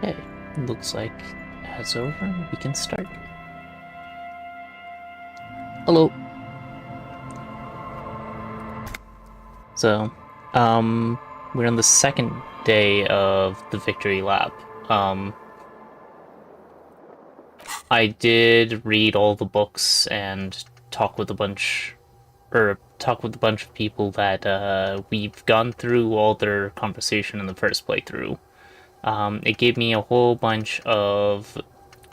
Okay, looks like that's over and we can start. Hello. So, we're on the second day of the Victory Lap. I did read all the books and talk with a bunch, of people that we've gone through all their conversation in the first playthrough. It gave me a whole bunch of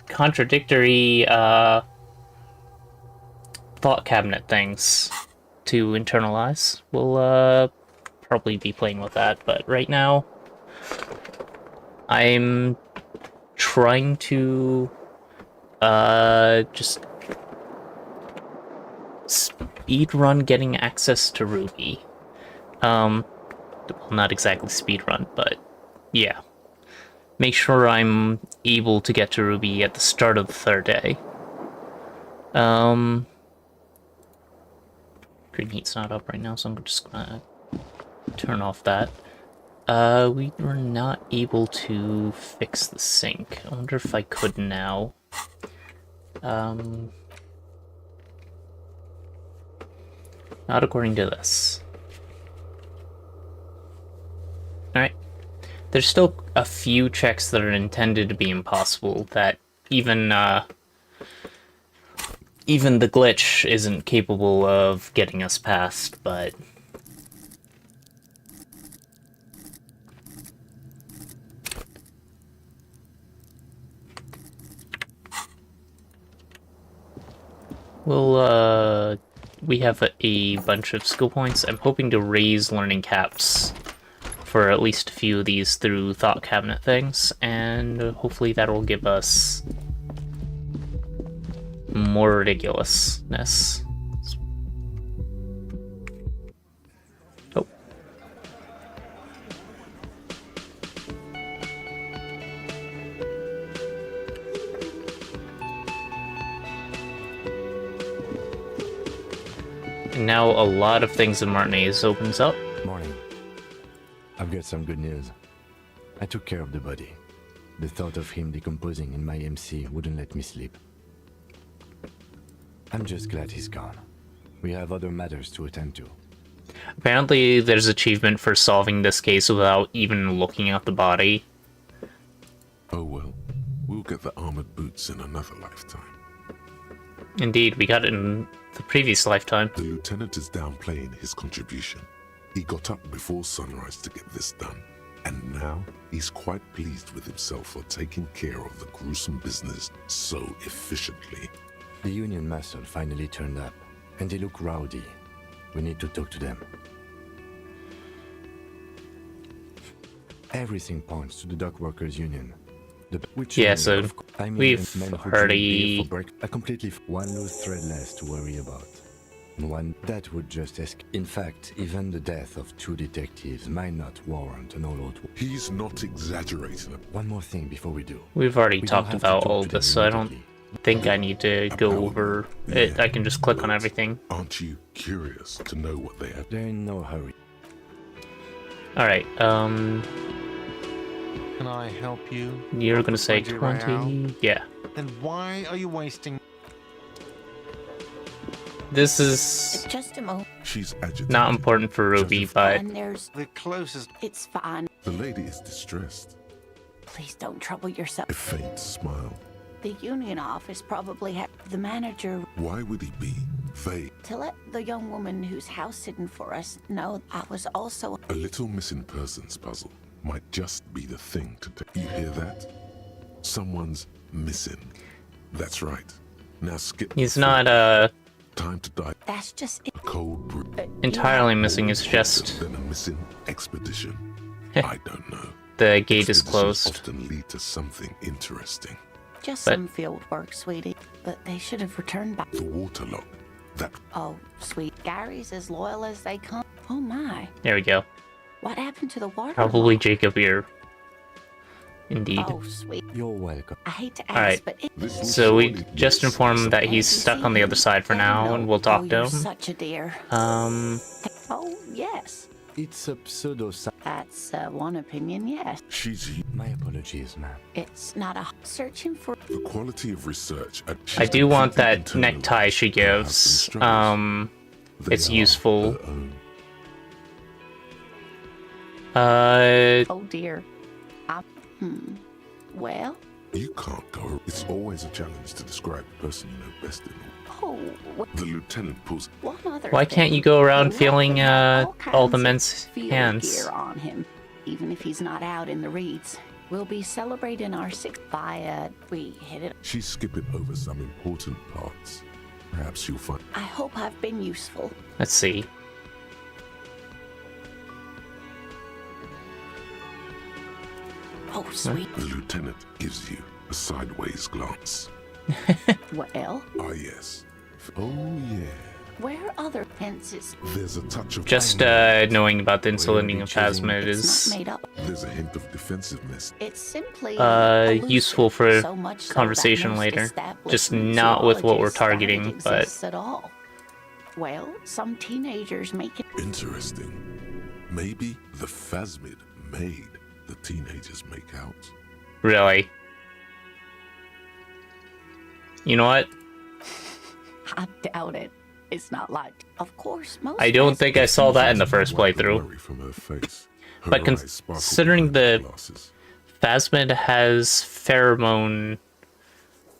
contradictory thought cabinet things to internalize. We'll probably be playing with that, but right now I'm trying to just speed run getting access to Ruby. Well, not exactly speed run, but yeah. Make sure I'm able to get to Ruby at the start of the third day. Green heat's not up right now, so I'm just gonna turn off that. We were not able to fix the sink. I wonder if I could now. Not according to this. Alright. There's still a few checks that are intended to be impossible that even the glitch isn't capable of getting us past, but we have a bunch of skill points. I'm hoping to raise learning caps for at least a few of these through thought cabinet things, and hopefully that'll give us more ridiculousness. Oh. And now a lot of things in Martinez opens up. Morning. I've got some good news. I took care of the body. The thought of him decomposing in my MC wouldn't let me sleep. I'm just glad he's gone. We have other matters to attend to. Apparently there's achievement for solving this case without even looking at the body. Oh well, we'll get the armored boots in another lifetime. Indeed, we got it in the previous lifetime. The lieutenant is downplaying his contribution. He got up before sunrise to get this done, and now he's quite pleased with himself for taking care of the gruesome business so efficiently. The Union muscle finally turned up, and they look rowdy. We need to talk to them. Everything points to the Dock Workers Union. Yeah, so we've already... A completely one loose thread less to worry about. One that would just In fact, even the death of 2 detectives might not warrant an all-out war. He's not exaggerating. One more thing before we do. We've already talked about all this, so I don't think I need to go over it. I can just click on everything. Aren't you curious to know what they have? They're in no hurry. Alright, Can I help you? you're gonna say 20... Yeah. Then why are you wasting... This is Just a moment. She's agitated. not important for Ruby, but... And there's... The closest... It's fine. The lady is distressed. Please don't trouble yourself. A faint smile. The union office probably had the manager Why would he be vague? to let the young woman who's house sitting for us know I was also... A little missing persons puzzle might just be the thing to do. You hear that? Someone's missing. That's right. Now skip. He's not, Time to die. That's just it. A cold brew. entirely missing. It's just Then a missing expedition. I don't know. the gate is Expeditions closed. often lead to something interesting. Just But- some field work, sweetie. But they should have returned back. The waterlock. That Oh, sweet. Gary's as loyal as they come. Oh my. There we go. What happened to the water? Probably Jacob here. Indeed. Oh, sweet. You're welcome. I hate to ask, Alright. but it... this will So we surely just be informed him that he's stuck on the other side for now, and we'll talk to you're him. such a dear. Um, Oh, yes. It's a pseudo. That's one opinion, yes. She's My apologies, ma'am. It's not a searching for. the quality of research. I do want that completely necktie she internalized her gives. struggles. They It's are useful. her own. Oh dear. Well. You can't go. It's always a challenge to describe the person you know best in all. Oh. The lieutenant pulls. One other Why can't thing. you go around They feeling have all the kinds of men's field hands? gear on him, even if he's not out in the reeds. We'll be celebrating our sixth by we hit it. She's skipping over some important parts. Perhaps you'll find. I hope I've been useful. Let's see. Oh, sweet. The lieutenant gives you a sideways glance. Well, Ah, yes. Oh, yeah. where other fences? There's a touch of. Just knowing about the insulting of Phasmid It's is not made up. There's a hint of defensiveness. It's simply useful elusive, for so much so conversation that most later. established Just not with what we're zoologists doubt it targeting, but exists at all. Well, some teenagers make it. Interesting. Maybe the Phasmid made the teenagers make out. really. You know what? I doubt it. It's not like. Of course, most. I don't think I saw that in the first Wipe the playthrough. worry from her face. Her But eyes sparkle considering behind the- glasses. Phasmid has pheromone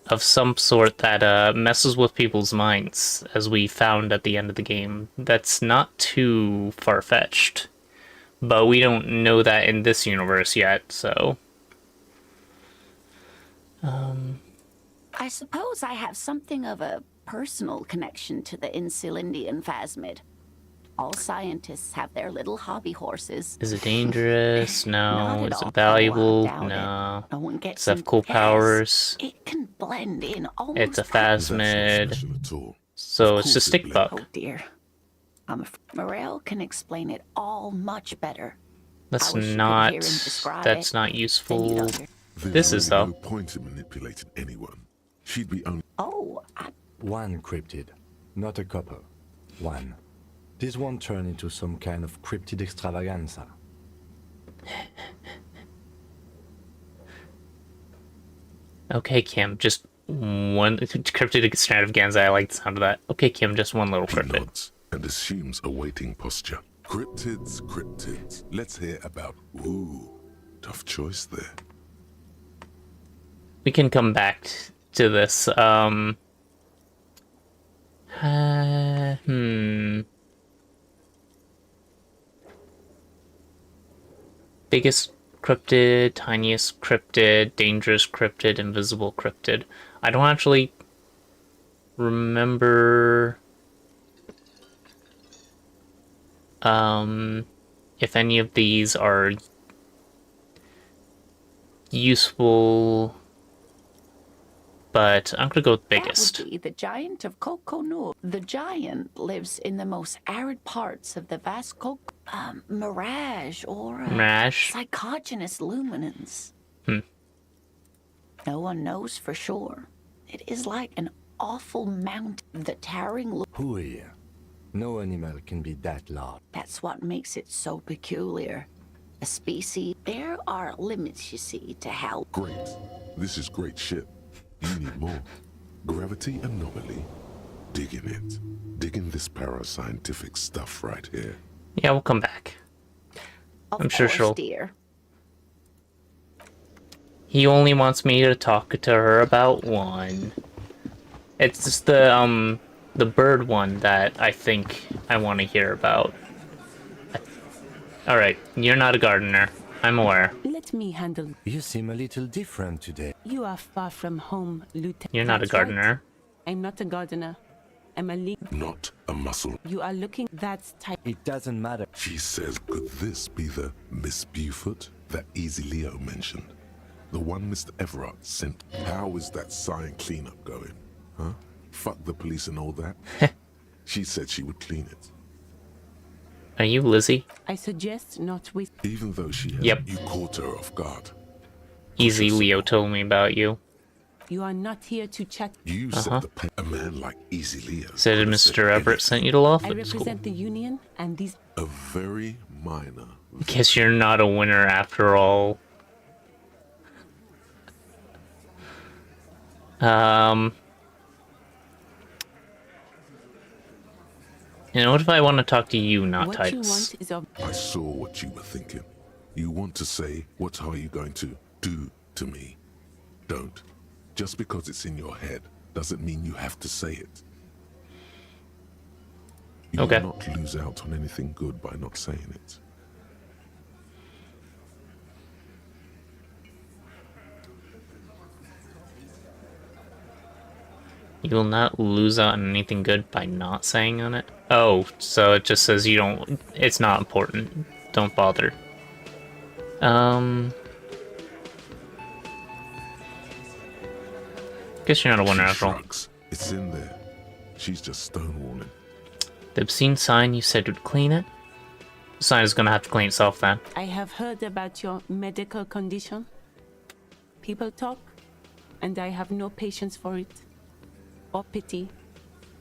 of some sort that messes with people's minds, as we found at the end of the game. That's not too far-fetched. But we don't know that in this universe yet, so... I suppose I have something of a personal connection to the Insulindian Phasmid. All scientists have their little hobby horses. Is it dangerous? Not No. at Is all. it valuable? Oh, I doubt No. it. No one gets Does it have in- cool Yes, powers? It can blend in almost. It's a That's not Phasmid, special at all. so Of it's course just it stick blends. bug. Oh dear. Morel can explain it all much better. That's I wish you could not... hear him describe That's it. not Then you'd useful. under- There's This is, really though. no point in manipulating anyone. She'd be only. Oh, One cryptid, not a couple. One. This won't turn into some kind of cryptid extravaganza. Okay, Kim, just one cryptid extravaganza. I like the sound of that. Okay, Kim, just one little He cryptid. nods and assumes a waiting posture. Cryptids, cryptids. Let's hear about. Ooh, tough choice there. We can come back to this. Biggest cryptid, tiniest cryptid, dangerous cryptid, invisible cryptid. I don't actually remember if any of these are useful, but I'm gonna go with biggest. that would be the giant of Coconut. The giant lives in the most arid parts of the vast mirage or Mirage? psychogenous luminance. No one knows for sure. It is like an awful mountain. The towering Who here? No animal can be that large. That's what makes it so peculiar. A species. There are limits, you see, to how. Great. This is great shit. You need more. Gravity anomaly. Digging it. Digging this parascientific stuff right here. Yeah, we'll come back. Of I'm sure course, she'll- dear. He only wants me to talk to her about one. It's just the bird one that I think I want to hear about. Alright, you're not a gardener. I'm aware. Let me handle. You seem a little different today. You are far from home, Lieutenant. You're not a That's right. gardener. I'm not a gardener. I'm a lead. Not a muscle. You are looking. That's type. It doesn't matter. She says, could this be the Miss Buford that Easy Leo mentioned? The one Mr. Everard sent? How is that sign cleanup going? Huh? Fuck the police and all that? She said she would clean it. Are you Lizzie? I suggest not with. Even though she had Yep. you caught her off guard. Easy Leo told me about you. You are not here to chat. You set the pace. A man like Easy Leo. Said could have Mr. said Everett anything. sent you to law? I represent the union and these. A very minor. Guess you're not a winner after all. And what if I want to talk to you, not What Titus? you want is of. I saw what you were thinking. You want to say, what are you going to do to me? Don't. Just because it's in your head doesn't mean you have to say it. You Okay. will not lose out on anything good by not saying it. You will not lose out on anything good by not saying on it? Oh, so it just says you don't... It's not important. Don't bother. Guess you're not a winner She after all. shrugs. It's in there. She's just stonewalling. The obscene sign you said would clean it? The sign is gonna have to clean itself then. I have heard about your medical condition. People talk, and I have no patience for it. Or pity.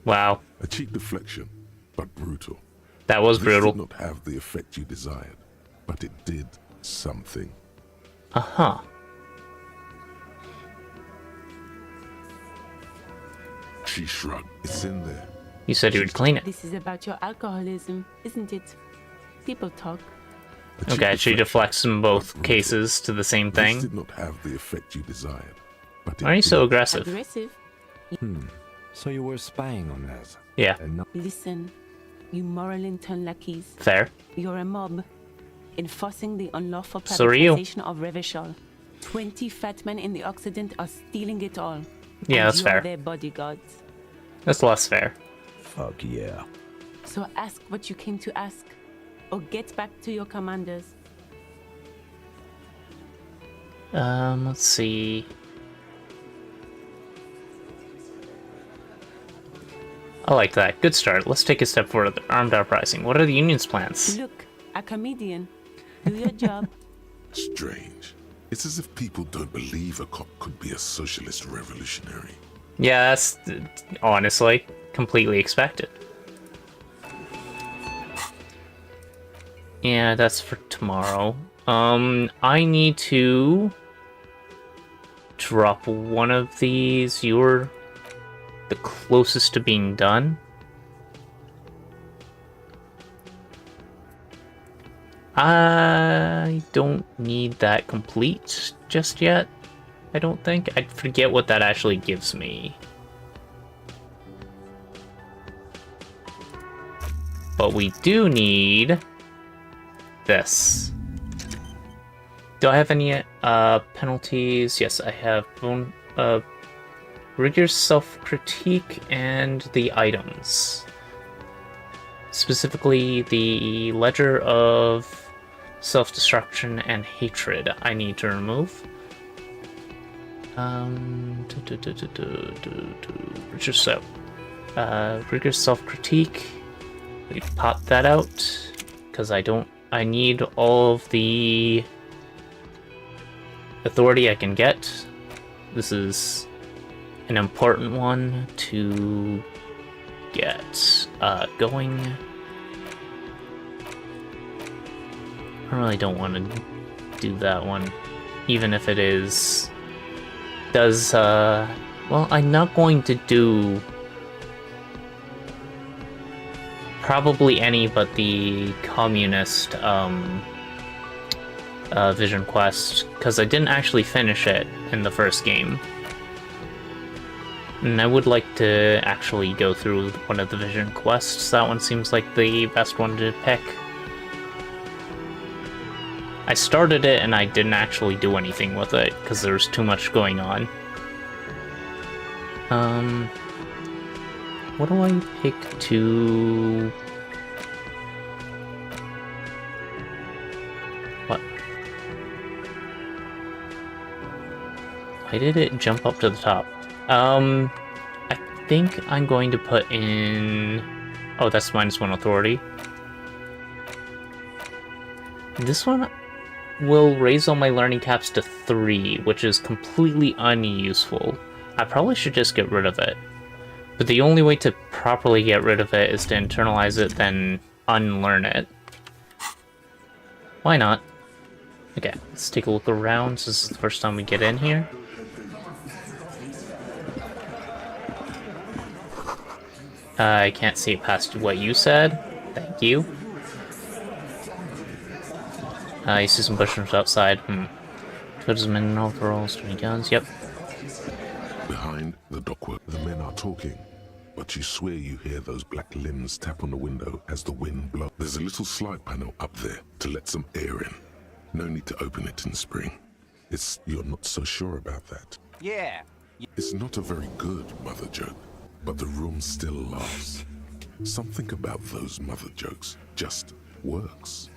Wow. A cheap deflection, but brutal. That was This brutal. did not have the effect you desired, but it did something. Uh-huh. She shrugged. It's in there. You said you would clean it. This is about your alcoholism, isn't it? People talk. A cheap Okay, she deflection, deflects in both but brutal. cases to the same This thing. did not have the effect you desired, but it Why are you so did. aggressive? Aggressive. So you were spying on us. Yeah, And not Listen, you moral intern lackeys. fair. You're a mob, enforcing the unlawful So are you. privatization of Revachol. 20 fat men in the Occident are stealing it all. Yeah, and that's you are fair. their bodyguards. That's less fair. fuck yeah. So ask what you came to ask, or get back to your commanders. Let's see. I like that. Good start. Let's take a step further. Armed uprising. What are the union's plans? Look, a comedian. Do your job. Strange. It's as if people don't believe a cop could be a socialist revolutionary. Yeah, that's honestly completely expected. Yeah, that's for tomorrow. I need to drop one of these. You're the closest to being done. I don't need that complete just yet. I don't think. I forget what that actually gives me. But we do need this. Do I have any penalties? Yes, I have rigorous self-critique and the items. Specifically, the ledger of self-destruction and hatred I need to remove. Just rigorous self-critique. We pop that out because I need all of the authority I can get. This is an important one to get going. I really don't want to do that one, even if it does, well, I'm not going to do probably any but the communist, Vision Quest, because I didn't actually finish it in the first game. And I would like to actually go through one of the Vision Quests. That one seems like the best one to pick. I started it and I didn't actually do anything with it because there's too much going on. What do I pick to... What? Why did it jump up to the top? I think I'm going to put in... Oh, that's -1 authority. This one will raise all my learning caps to 3, which is completely unuseful. I probably should just get rid of it. But the only way to properly get rid of it is to internalize it, then unlearn it. Why not? Okay, let's take a look around. This is the first time we get in here. I can't see it past what you said. Thank you. You see some bushrooms outside. Put men in overalls, 20 guns, yep. Behind the dockwork, the men are talking, but you swear you hear those black limbs tap on the window as the wind blows. There's a little slide panel up there to let some air in. No need to open it in spring. You're not so sure about that. Yeah. It's not a very good mother joke, but the room still laughs. Something about those mother jokes just works.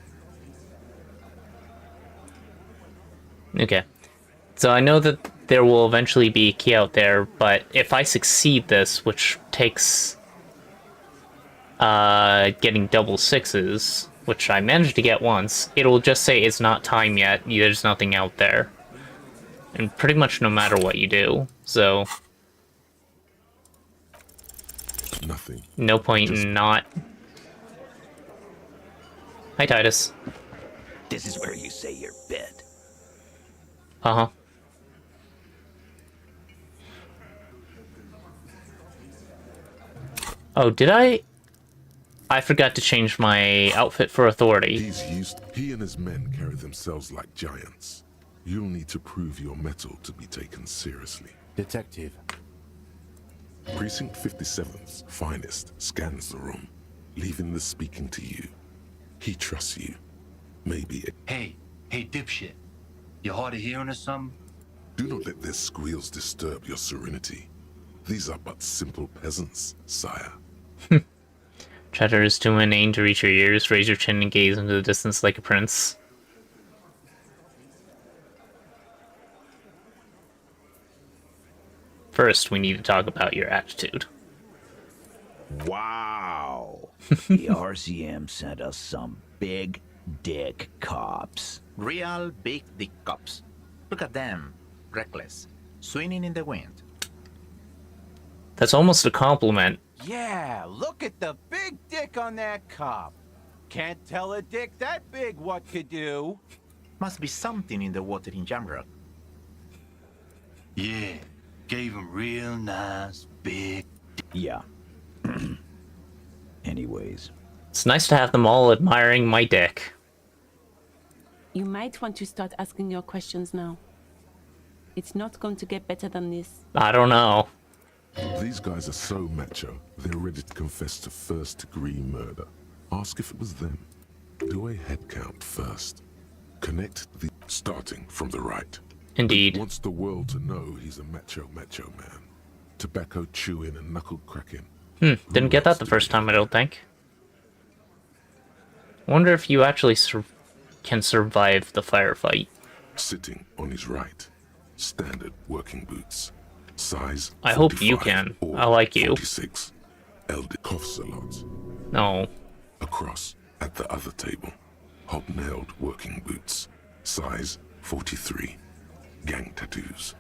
Okay. So I know that there will eventually be a key out there, but if I succeed this, which takes getting double sixes, which I managed to get once, it'll just say it's not time yet, there's nothing out there. And pretty much no matter what you do, so... Nothing. No point in not... Hi, Titus. This is where you say your bit. Uh-huh. Oh, did I? I forgot to change my outfit for authority. He and his men carry themselves like giants. You'll need to prove your mettle to be taken seriously. Detective. Precinct 57's finest scans the room, leaving the speaking to you. He trusts you. Maybe Hey, dipshit. You hard of hearing or something? do not let their squeals disturb your serenity. These are but simple peasants, sire. Chatter is too inane to reach your ears. Raise your chin and gaze into the distance like a prince. First, we need to talk about your attitude. Wow. The RCM sent us some big dick cops. Real big dick cops. Look at them. Reckless. Swinging in the wind. That's almost a compliment. Yeah, look at the big dick on that cop. Can't tell a dick that big what to do. Must be something in the water in Jamrock. Yeah, gave him real nice big. Yeah. Anyways. It's nice to have them all admiring my dick. You might want to start asking your questions now. It's not going to get better than this. I don't know. These guys are so macho, they're ready to confess to first-degree murder. Ask if it was them. Do a head count first. Connect the... starting from the right. Indeed. Wants the world to know he's a macho man. Tobacco chewing and knuckle cracking. Didn't get that the first time, I don't think. Wonder if you actually can survive the firefight. Sitting on his right. Standard working boots. Size I hope you 45 can. or I like you. 46. Elder coughs a lot. No. Across at the other table. Hobnailed working boots. Size 43. Gang tattoos.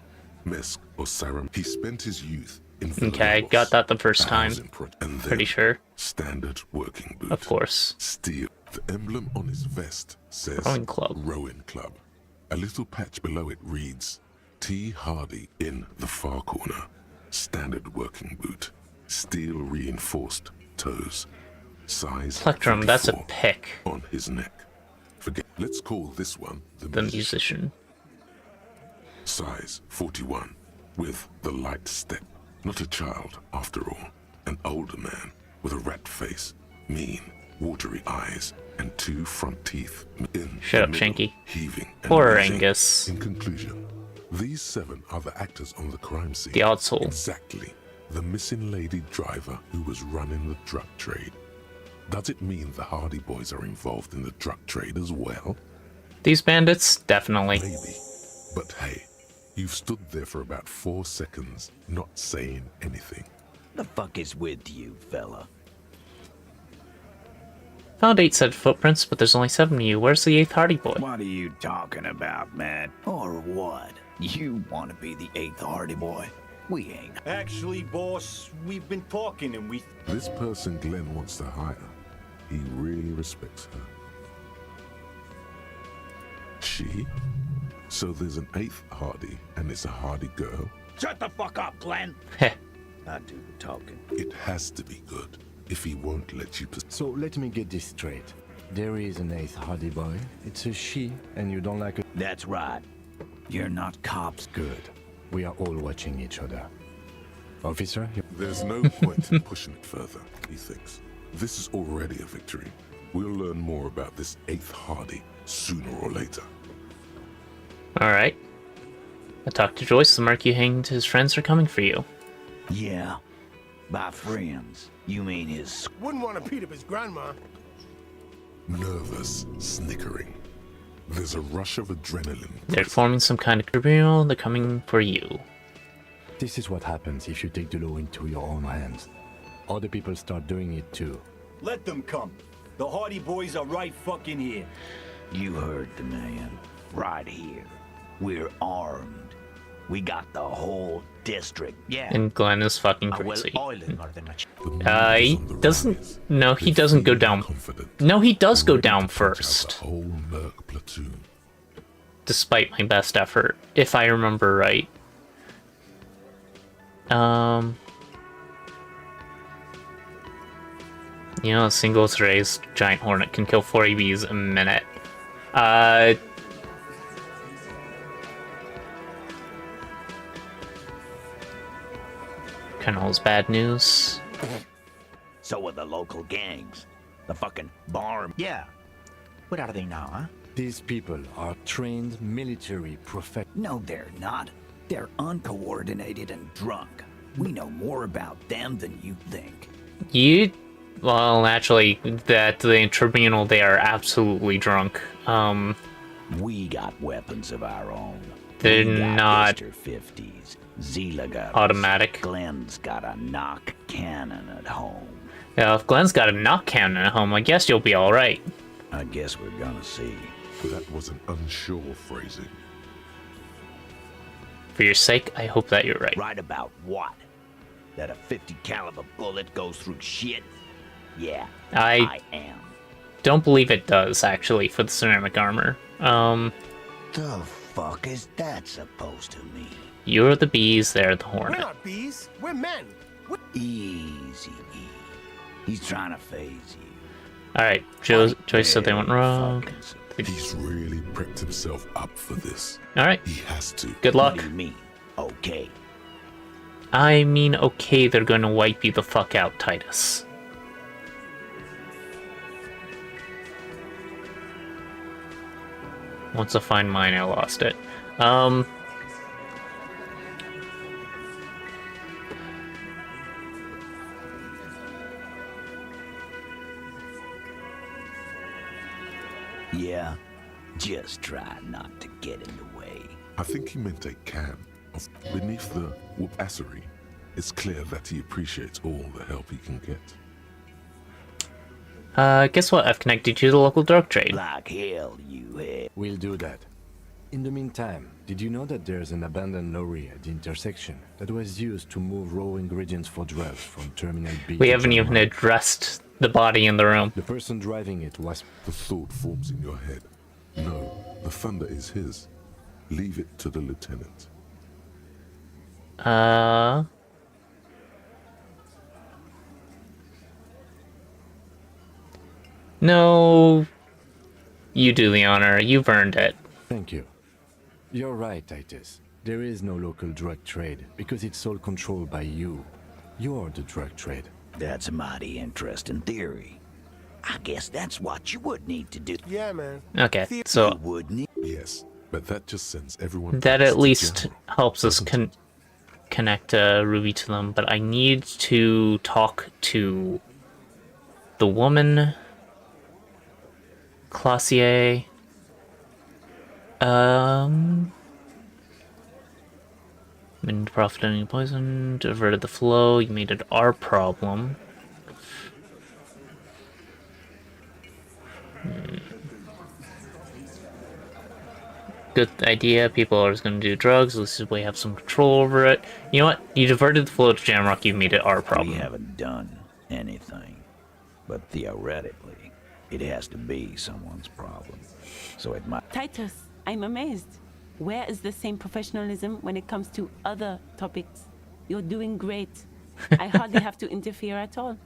Mesk or Sarum. He spent his youth in Okay, got that the first time. And Pretty then sure. Standard working boot. Of course. Steel. The emblem on his vest says Rowing Club. Rowing Club. A little patch below it reads T. Hardy in the far corner. Standard working boot. Steel reinforced toes. Size Plectrum, that's a 44 pick. on his neck. Forget. Let's call this one The musician. Size 41 with the light step. Not a child after all. An older man with a rat face, mean, watery eyes, and 2 front teeth in Shut the up, middle, Shanky. heaving and Poor wheezing. Angus. In conclusion, these 7 are the actors on the crime scene. The odd soul. Exactly. The missing lady driver who was running the drug trade. Does it mean the Hardy Boys are involved in the drug trade as well? These bandits? Definitely. Maybe. But hey, you've stood there for about 4 seconds, not saying anything. The fuck is with you, fella? Found 8 said footprints, but there's only 7 of you. Where's the 8th Hardy Boy? What are you talking about, man? Or what? You want to be the 8th Hardy Boy? We ain't. Actually, boss, we've been talking and we... This person Glenn wants to hire, he really respects her. She? So there's an 8th Hardy, and it's a Hardy girl? Shut the fuck up, Glenn. Heh. I do the talking. It has to be good, if he won't let you... So let me get this straight. There is an 8th Hardy boy. It's a she, and you don't like it. That's right. You're not cops. Good. We are all watching each other. Officer? There's no point in pushing it further, he thinks. This is already a victory. We'll learn more about this 8th Hardy sooner or later. Alright. I talked to Joyce. The mark you hanged his friends are coming for you. Yeah. By friends, you mean his... Wouldn't want to beat up his grandma. Nervous, snickering. There's a rush of adrenaline. They're forming some kind of tribunal. They're coming for you. This is what happens if you take the law into your own hands. Other people start doing it too. Let them come. The Hardy boys are right fucking here. You heard the man. Right here. We're armed. We got the whole district. Yeah. And Glenn is fucking I will crazy. oil it more than much. The mood is He on the doesn't... rise. No, he They doesn't go feel down. confident, No, he does go ready down to punch out first. The whole Merc platoon. Despite my best effort, if I remember right. You know, a singles raised giant hornet can kill 4 EBs a minute. Colonel's bad news. So are the local gangs. The fucking barn. Yeah. Where are they now, huh? These people are trained military No, they're not. They're uncoordinated and drunk. We know more about them than you think. Well, naturally, that the tribunal, they are absolutely drunk. We got weapons of our own. They're We got not Mr. 50s. Zila got automatic. Glenn's got a knock cannon at home. Yeah, if Glenn's got a knock cannon at home, I guess you'll be alright. I guess we're gonna see. That was an unsure phrasing. For your sake, I hope that you're right. Right about what? That a 50 caliber bullet goes through shit? Yeah, I am. don't believe it does, actually, for the ceramic armor. The fuck is that supposed to mean? You're the bees, they're the We're hornet. not bees. We're men. Easy. He's trying to phase you. Alright, Joyce said they went rogue. He's really prepped himself up for this. Alright, He has to. good What luck. do you mean? Okay. I mean, okay, they're gonna wipe you the fuck out, Titus. Once I find mine, I lost it. Yeah, just try not to get in the way. I think he meant a can of beneath the whoopassery. It's clear that he appreciates all the help he can get. Guess what? I've connected you to the local drug trade. Like hell, you have. We'll do that. In the meantime, did you know that there's an abandoned lorry at the intersection that was used to move raw ingredients for drugs from Terminal B We to haven't even Terminal A? addressed the body in the room. The person driving it was... The thought forms in your head. No, the thunder is his. Leave it to the lieutenant. No. You do the honor. You've earned it. Thank you. You're right, Titus. There is no local drug trade because it's all controlled by you. You're the drug trade. That's a mighty interesting theory. I guess that's what you would need to do. Yeah, man. Okay, so You would need. Yes, but that just sends everyone... that back at to least general. helps us connect Ruby to them, but I need to talk to the woman, Classier. Mined profiting poison, diverted the flow, you made it our problem. good idea. People are going to do drugs. This is we have some control over it. You know what? You diverted the flow to Jamrock. You made it our problem. We haven't done anything, but theoretically, it has to be someone's problem. So it might. Titus, I'm amazed. Where is the same professionalism when it comes to other topics? You're doing great. I hardly have to interfere at all.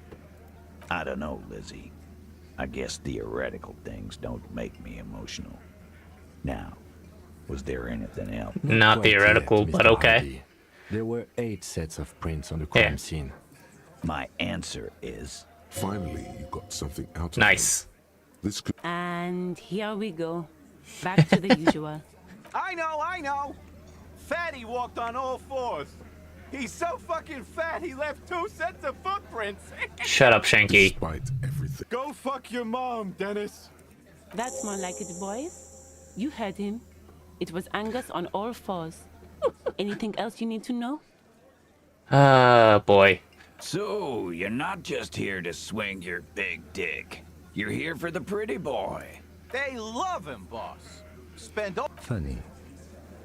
I don't know, Lizzie. I guess theoretical things don't make me emotional. Now, was there anything else? Not Quite theoretical, yet, but Mr. okay. Hardy. There were 8 sets of prints on the crime Yeah. scene. My answer is Finally, you got something out of Nice. them. This could And here we go. Back to the usual. I know. Fatty walked on all 4s. He's so fucking fat he left 2 sets of footprints. Shut up, Shanky. despite everything. Go fuck your mom, Dennis. That's more like it, boys. You heard him. It was Angus on all 4s. Anything else you need to know? Ah, boy. So, you're not just here to swing your big dick. You're here for the pretty boy. They love him, boss. Spend all... Funny.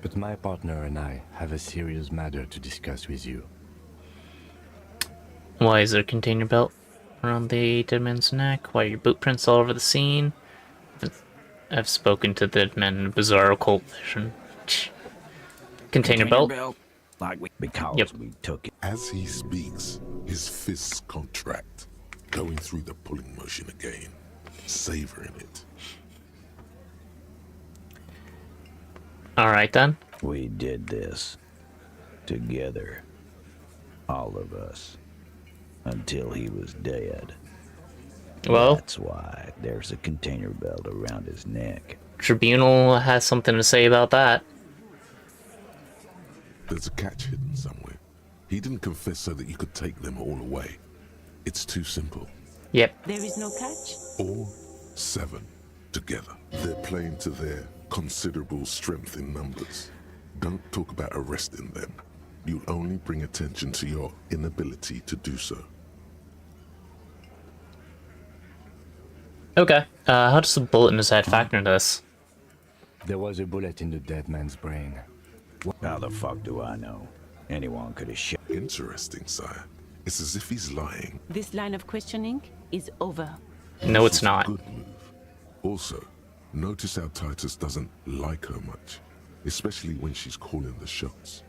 But my partner and I have a serious matter to discuss with you. Why is there a container belt around the dead man's neck? Why are your boot prints all over the scene? I've spoken to the dead man in a bizarre occult vision. Container belt? Like because Yep. we took it. As he speaks, his fists contract, going through the pulling motion again, savoring it. Alright then. We did this together. All of us. Until he was dead. Well, That's why there's a container belt around his neck. Tribunal has something to say about that. There's a catch hidden somewhere. He didn't confess so that you could take them all away. It's too simple. Yep. There is no catch? All 7 together. They're playing to their considerable strength in numbers. Don't talk about arresting them. You'll only bring attention to your inability to do so. Okay. How does the bullet in his head factor into this? There was a bullet in the dead man's brain. How the fuck do I know? Anyone could have shot. Interesting, sire. It's as if he's lying. This line of questioning is over. No, it's This is a not. good move. Also, notice how Titus doesn't like her much, especially when she's calling the shots.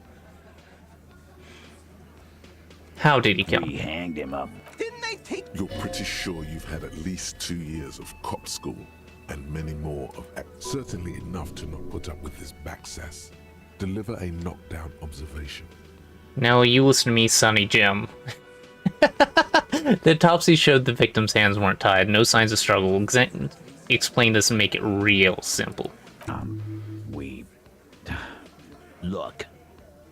How did he kill We him? hanged him up. Didn't they take... You're pretty sure you've had at least 2 years of cop school and many more of certainly enough to not put up with this backsass. Deliver a knockdown observation. Now you listen to me, Sonny Jim. The autopsy showed the victim's hands weren't tied. No signs of struggle. Explain this and make it real simple. We... Look,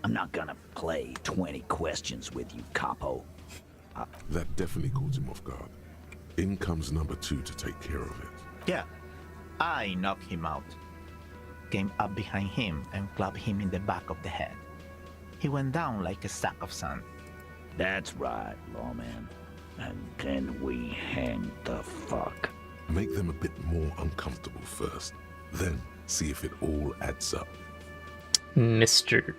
I'm not gonna play 20 questions with you, capo. That definitely caught him off guard. In comes number 2 to take care of it. Yeah, I knocked him out. Came up behind him and clubbed him in the back of the head. He went down like a sack of sand. That's right, lawman. And then we hanged the fuck. Make them a bit more uncomfortable first, then see if it all adds up. Mr.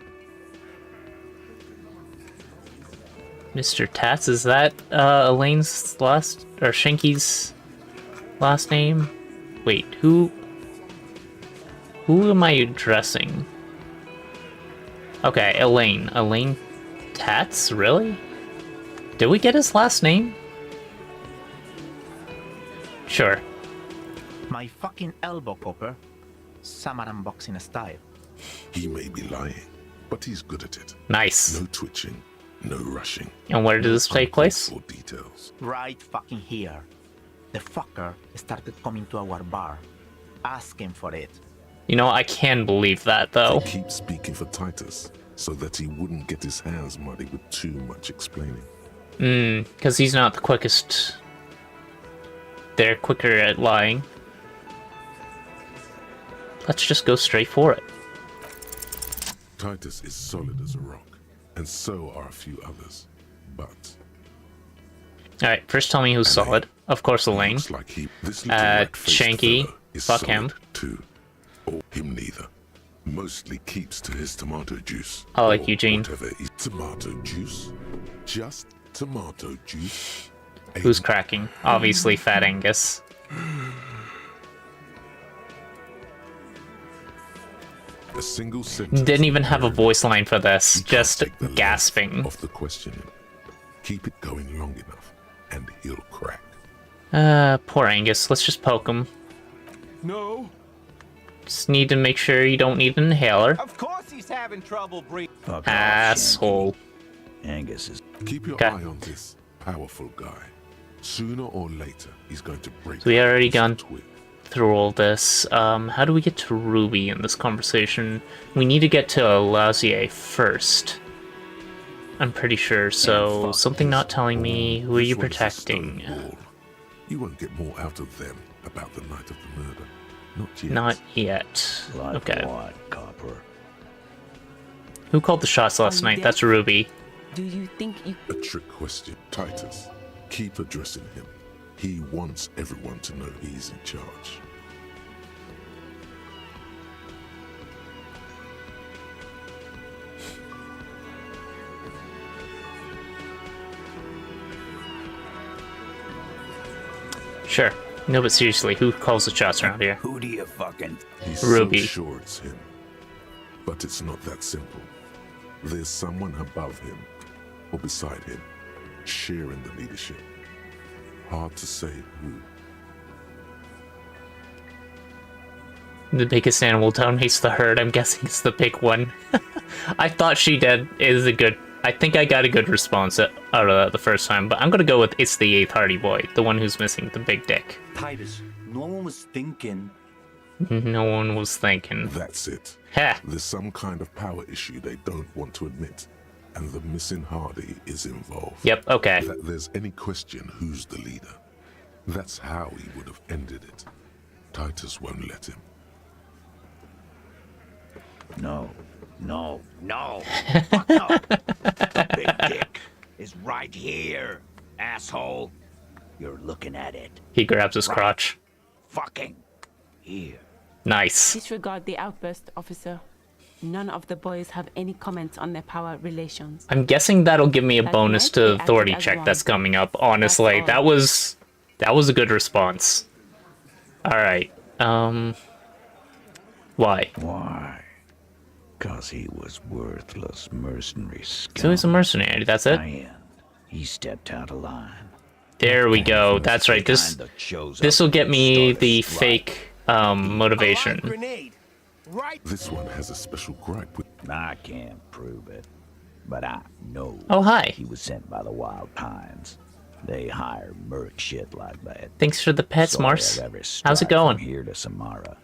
Tats, is that Elaine's last, or Shanky's last name? Wait, who am I addressing? Okay, Elaine. Elaine Tats, really? Did we get his last name? Sure. My fucking elbow, Copper. Samaran boxing style. He may be lying, but he's good at it. Nice. No twitching, no rushing. And where did this take place? Uncalled for details. Right fucking here. The fucker started coming to our bar, asking for it. You know, I can believe that, though. Keep speaking for Titus, so that he wouldn't get his hands muddy with too much explaining. Because he's not the quickest. They're quicker at lying. Let's just go straight for it. Titus is solid as a rock, and so are a few others. But Alright, first tell me who's solid. Of course, Elaine. looks like this little rat-faced Shanky. fellow is Fuck solid him. too. Or him neither. Mostly keeps to his tomato juice. I like Or Eugene. Whatever is tomato juice. Just tomato juice. Who's cracking? Obviously, Fat Angus. A single sentence. Didn't even have a voice line for this, You can't just take the length gasping. Off the questioning. Keep it going long enough, and he'll crack. Poor Angus. Let's just poke him. No. Just need to make sure you don't need an inhaler. Of course he's having trouble breathing. Fuck off, Asshole. Shanky. Angus is... Keep your Okay. eye on this powerful guy. Sooner or later, he's going to break. So we already this gone twig. through all this. How do we get to Ruby in this conversation? We need to get to Elysium first. I'm pretty sure, so fuck something not telling me who are This you one's a protecting? stone wall. You won't get more out of them about the night of the murder. Not yet. Not yet. Like Okay. what, Copper? Who called the shots last Are you night? dead? That's Ruby. Do you think you... A trick question. Titus, keep addressing him. He wants everyone to know he's in charge. Sure. No, but seriously, who calls the shots around here? Who do you fucking... He's Ruby. so sure it's him. But it's not that simple. There's someone above him, or beside him, sharing the leadership. Hard to say who. The biggest animal dominates the herd. I'm guessing it's the big one. I thought she did. Is a good... I think I got a good response out of that the first time, but I'm gonna go with it's the 8th Hardy Boy, the one who's missing the big dick. Titus, no one was thinking. No one was thinking. That's it. Heh. There's some kind of power issue they don't want to admit, and the missing Hardy is involved. Yep, okay. That there's any question who's the leader. That's how he would have ended it. Titus won't let him. No. No. No. Fuck no. The big dick is right here, asshole. You're looking at it. He grabs his Right. crotch. Fucking here. Nice. Disregard the outburst, officer. None of the boys have any comments on their power relations. I'm guessing that'll give me a That bonus might to be the authority acted as check one. that's coming up. Honestly, That's all. that was a good response. All right. Why? Why? 'Cause he was worthless mercenary scum. So he's a mercenary. That's it. And he stepped out of line. There we go. Was That's the right. This kind that shows this up will get and me start a the strike. fake motivation. Grenade. Right. This one has a special gripe with I can't prove it, but I know Oh hi. he was sent by the Wild Pines. They hire merc shit like that. Thanks for the pets, So Mars. they have every How's it strike going? From here to Samara.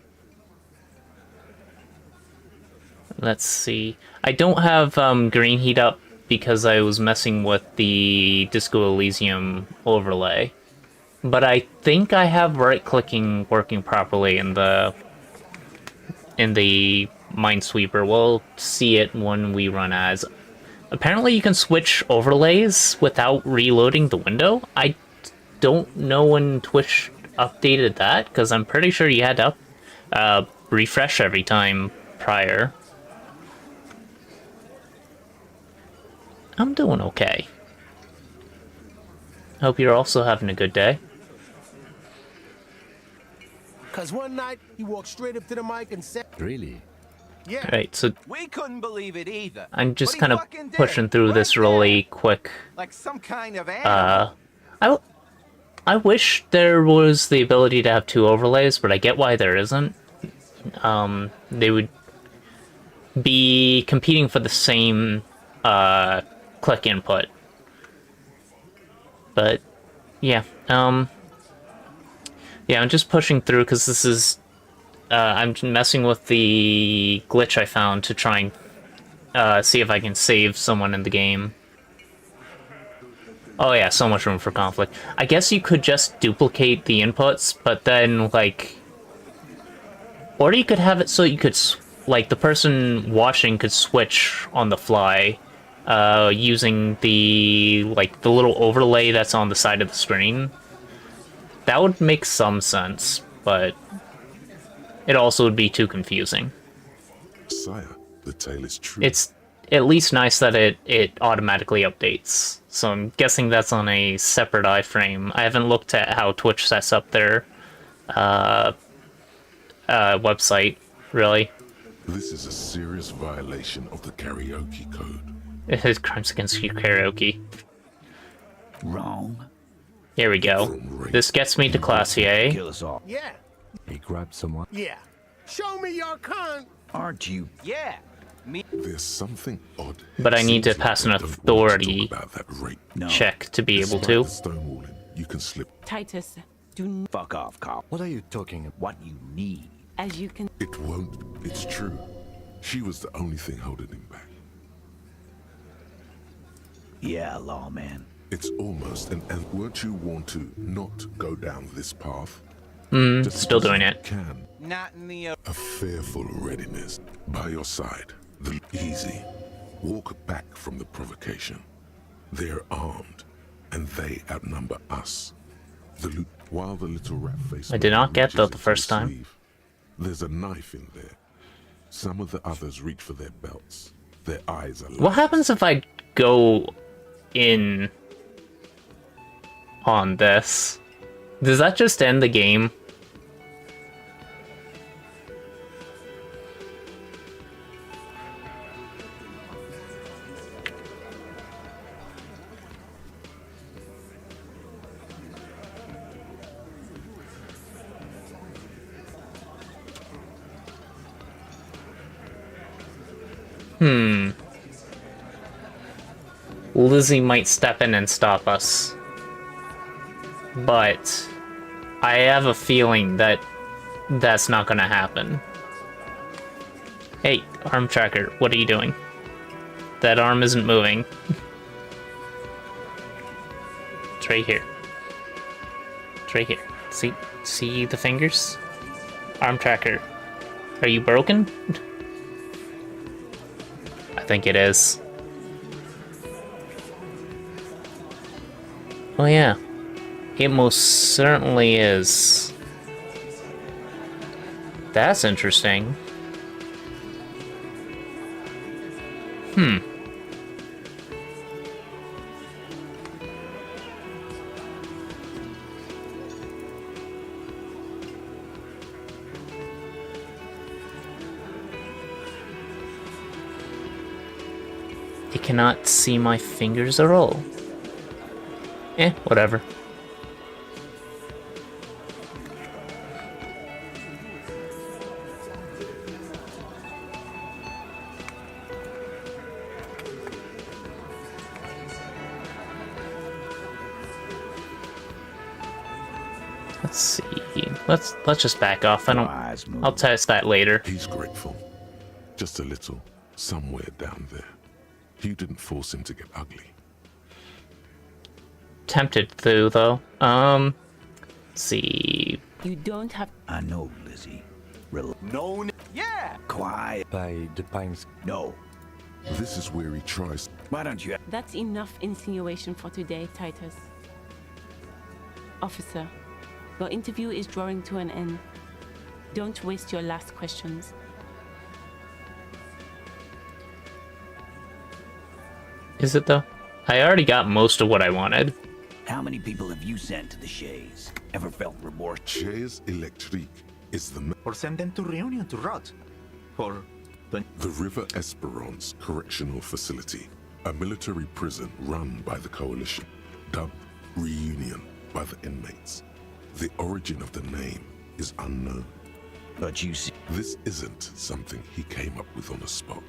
Let's see. I don't have green heat up because I was messing with the Disco Elysium overlay. But I think I have right-clicking working properly in the Minesweeper. We'll see it when we run as. Apparently you can switch overlays without reloading the window. I don't know when Twitch updated that, because I'm pretty sure you had to refresh every time prior. I'm doing okay. Hope you're also having a good day. Cause one night he walked straight up to the mic and said, Really? "Yeah, Right, so We couldn't believe it either. I'm just But he kind of fucking did. pushing through Right this there. really quick. Like some kind of animal. I wish there was the ability to have two overlays, but I get why there isn't. They would be competing for the same click input. But yeah, yeah, I'm just pushing through because this is I'm messing with the glitch I found to try and see if I can save someone in the game. Oh yeah, so much room for conflict. I guess you could just duplicate the inputs, but then, like... Or you could have it so you could, like, the person watching could switch on the fly, using the, like, the little overlay that's on the side of the screen. That would make some sense, but it also would be too confusing. Sire, the tale is true. It's at least nice that it automatically updates. So I'm guessing that's on a separate iframe. I haven't looked at how Twitch sets up their website, really. This is a serious violation of the karaoke code. It is crimes against you karaoke. Wrong. Here we go. This gets me to Classier. Kill us all. Yeah, He grabbed someone. yeah. Show me your con. Aren't you? Yeah. Me. There's something odd. But I need to Seems like pass they an don't want to authority talk about that rape. No. check to be able Despite to. the stonewalling, you can slip. Titus, do Fuck off, cop. What are you talking about? What you need. as you can. It won't. It's true. She was the only thing holding him back. Yeah, lawman. It's almost an and weren't you warned to not go down this path? Still doing it. Can Not in the. a fearful readiness by your side. The easy. Walk back from the provocation. They're armed, and they outnumber us. While the little rat face. I did not get that the reaches first into time. his sleeve, there's a knife in there. Some of the others reach for their belts. Their eyes are. What happens if I go in on this? Does that just end the game? Lizzie might step in and stop us. But I have a feeling that that's not gonna happen. Hey, arm tracker, what are you doing? That arm isn't moving. It's right here. It's right here. See the fingers? Arm tracker. Are you broken? I think it is. Oh yeah. It most certainly is. That's interesting. You cannot see my fingers at all. Whatever. Let's see. Let's just back off. Wise move. I'll test that later. He's grateful. Just a little. Somewhere down there. You didn't force him to get ugly. Tempted to, though. Let's see. You don't have. I know, Lizzie. No. Yeah. Quiet. By the pines. No. This is where he tries. Why don't you? That's enough insinuation for today, Titus. Officer, your interview is drawing to an end. Don't waste your last questions. Is it though? I already got most of what I wanted. How many people have you sent to the Shays? Ever felt remorse? Chaise électrique is the Or send them to Reunion to rot. Or the River Esperance Correctional Facility, a military prison run by the Coalition, dubbed Reunion by the inmates. The origin of the name is unknown. But you see, This isn't something he came up with on the spot.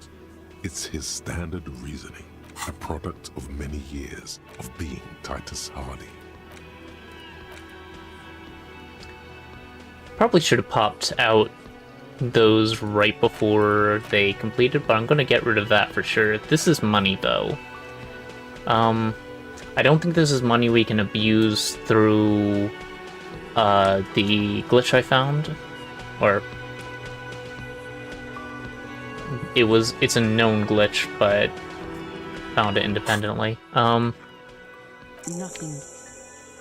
It's his standard reasoning, a product of many years of being Titus Hardy. Probably should have popped out those right before they completed, but I'm gonna get rid of that for sure. This is money though. I don't think this is money we can abuse through the glitch I found, or it's a known glitch, but found it independently. Nothing.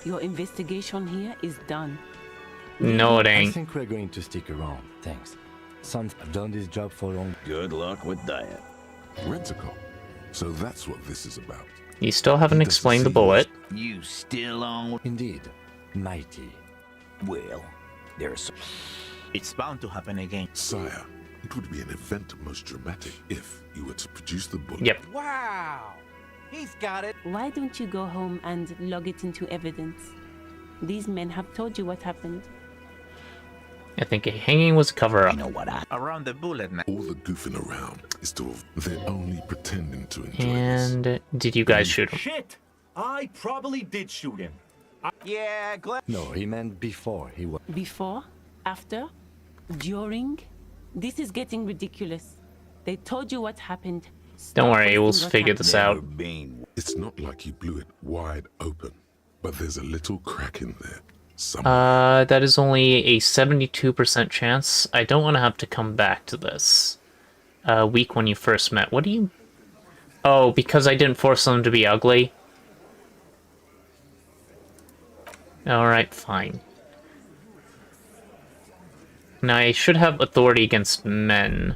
Your investigation here is done. No, it I ain't. think we're going to stick around. Thanks. I've done this job for long. Good luck with that. Rent-a-cop. So that's what this is about. You still haven't He doesn't explained the see bullet. You still on? Indeed, mighty. Well, there's. It's bound to happen again. Sire, it would be an event most dramatic if you were to produce the bullet. Yep. Wow! He's got it. Why don't you go home and log it into evidence? These men have told you what happened. I think a hanging was a cover-up. You know what I. Around the bullet now. All the goofing around is to. They're only pretending to enjoy this. And did you guys shoot him? Shit! I probably did shoot him. Yeah, glad. No, he meant before he was. Before? After? During? This is getting ridiculous. They told you what happened. Don't Stop worry, we'll wasting your figure time. this out. It's not like you blew it wide open, but there's a little crack in there. Somewhere. That is only a 72% chance. I don't want to have to come back to this. Week when you first met. What do you... Oh, because I didn't force them to be ugly? Alright, fine. Now, I should have authority against men.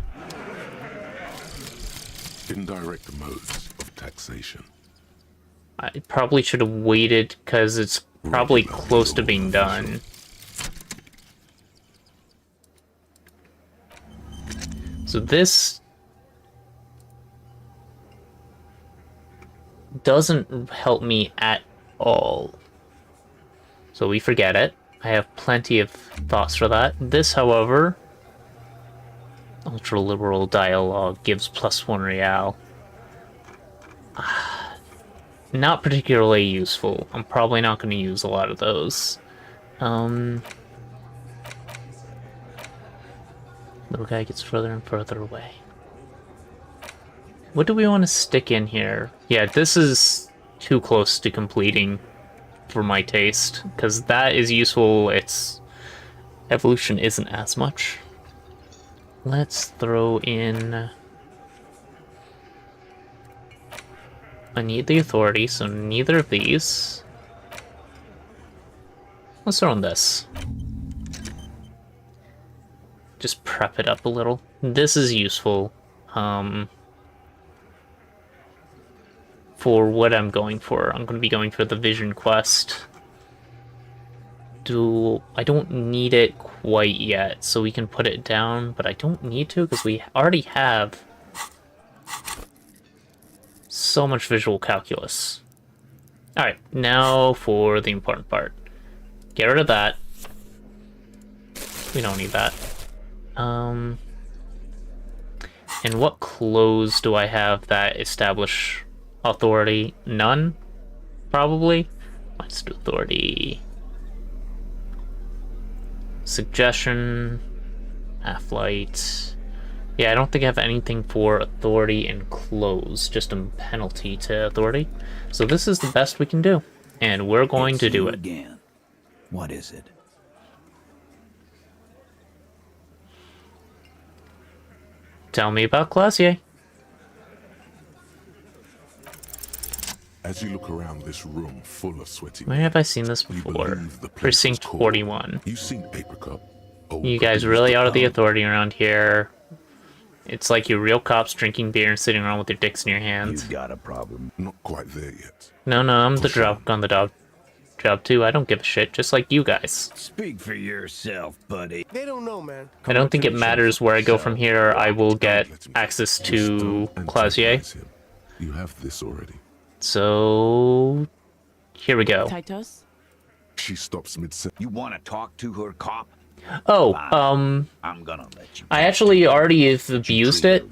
Indirect modes of taxation. I probably should have waited, because it's probably close to being done. So this doesn't help me at all. So we forget it. I have plenty of thoughts for that. This, however, ultra-liberal dialogue gives +1 real. Not particularly useful. I'm probably not going to use a lot of those. Little guy gets further and further away. What do we want to stick in here? Yeah, this is too close to completing for my taste, because that is useful. Its evolution isn't as much. Let's throw in... I need the authority, so neither of these. Let's throw in this. Just prep it up a little. This is useful for what I'm going for. I'm going to be going for the Vision Quest. I don't need it quite yet, so we can put it down, but I don't need to because we already have so much visual calculus. Alright, now for the important part. Get rid of that. We don't need that. And what clothes do I have that establish authority? None? Probably? Let's do authority. Suggestion. Half-light. Yeah, I don't think I have anything for authority and clothes, just a penalty to authority. So this is the best we can do, and we're going to do it. Again. What is it? Tell me about Glacier. As you look around this room full of sweaty Where have I seen this you before? believe the place Precinct was called- 41. You've seen Apricot. You guys really are the authority around here. It's like you real cops drinking beer and sitting around with your dicks in your You hands. got a problem. Not quite there yet. No, I'm the Push on. job on the job too. I don't give a shit, just like you guys. Speak for yourself, buddy. They don't know, man. I don't think it matters where I go from here. I will get Don't let him access just to don't Clausier. antagonize him. You have this already. So here we go. Titus? She stops mid-sentence. You want to talk to her, cop? Oh, I'm gonna let you. I actually already have abused it.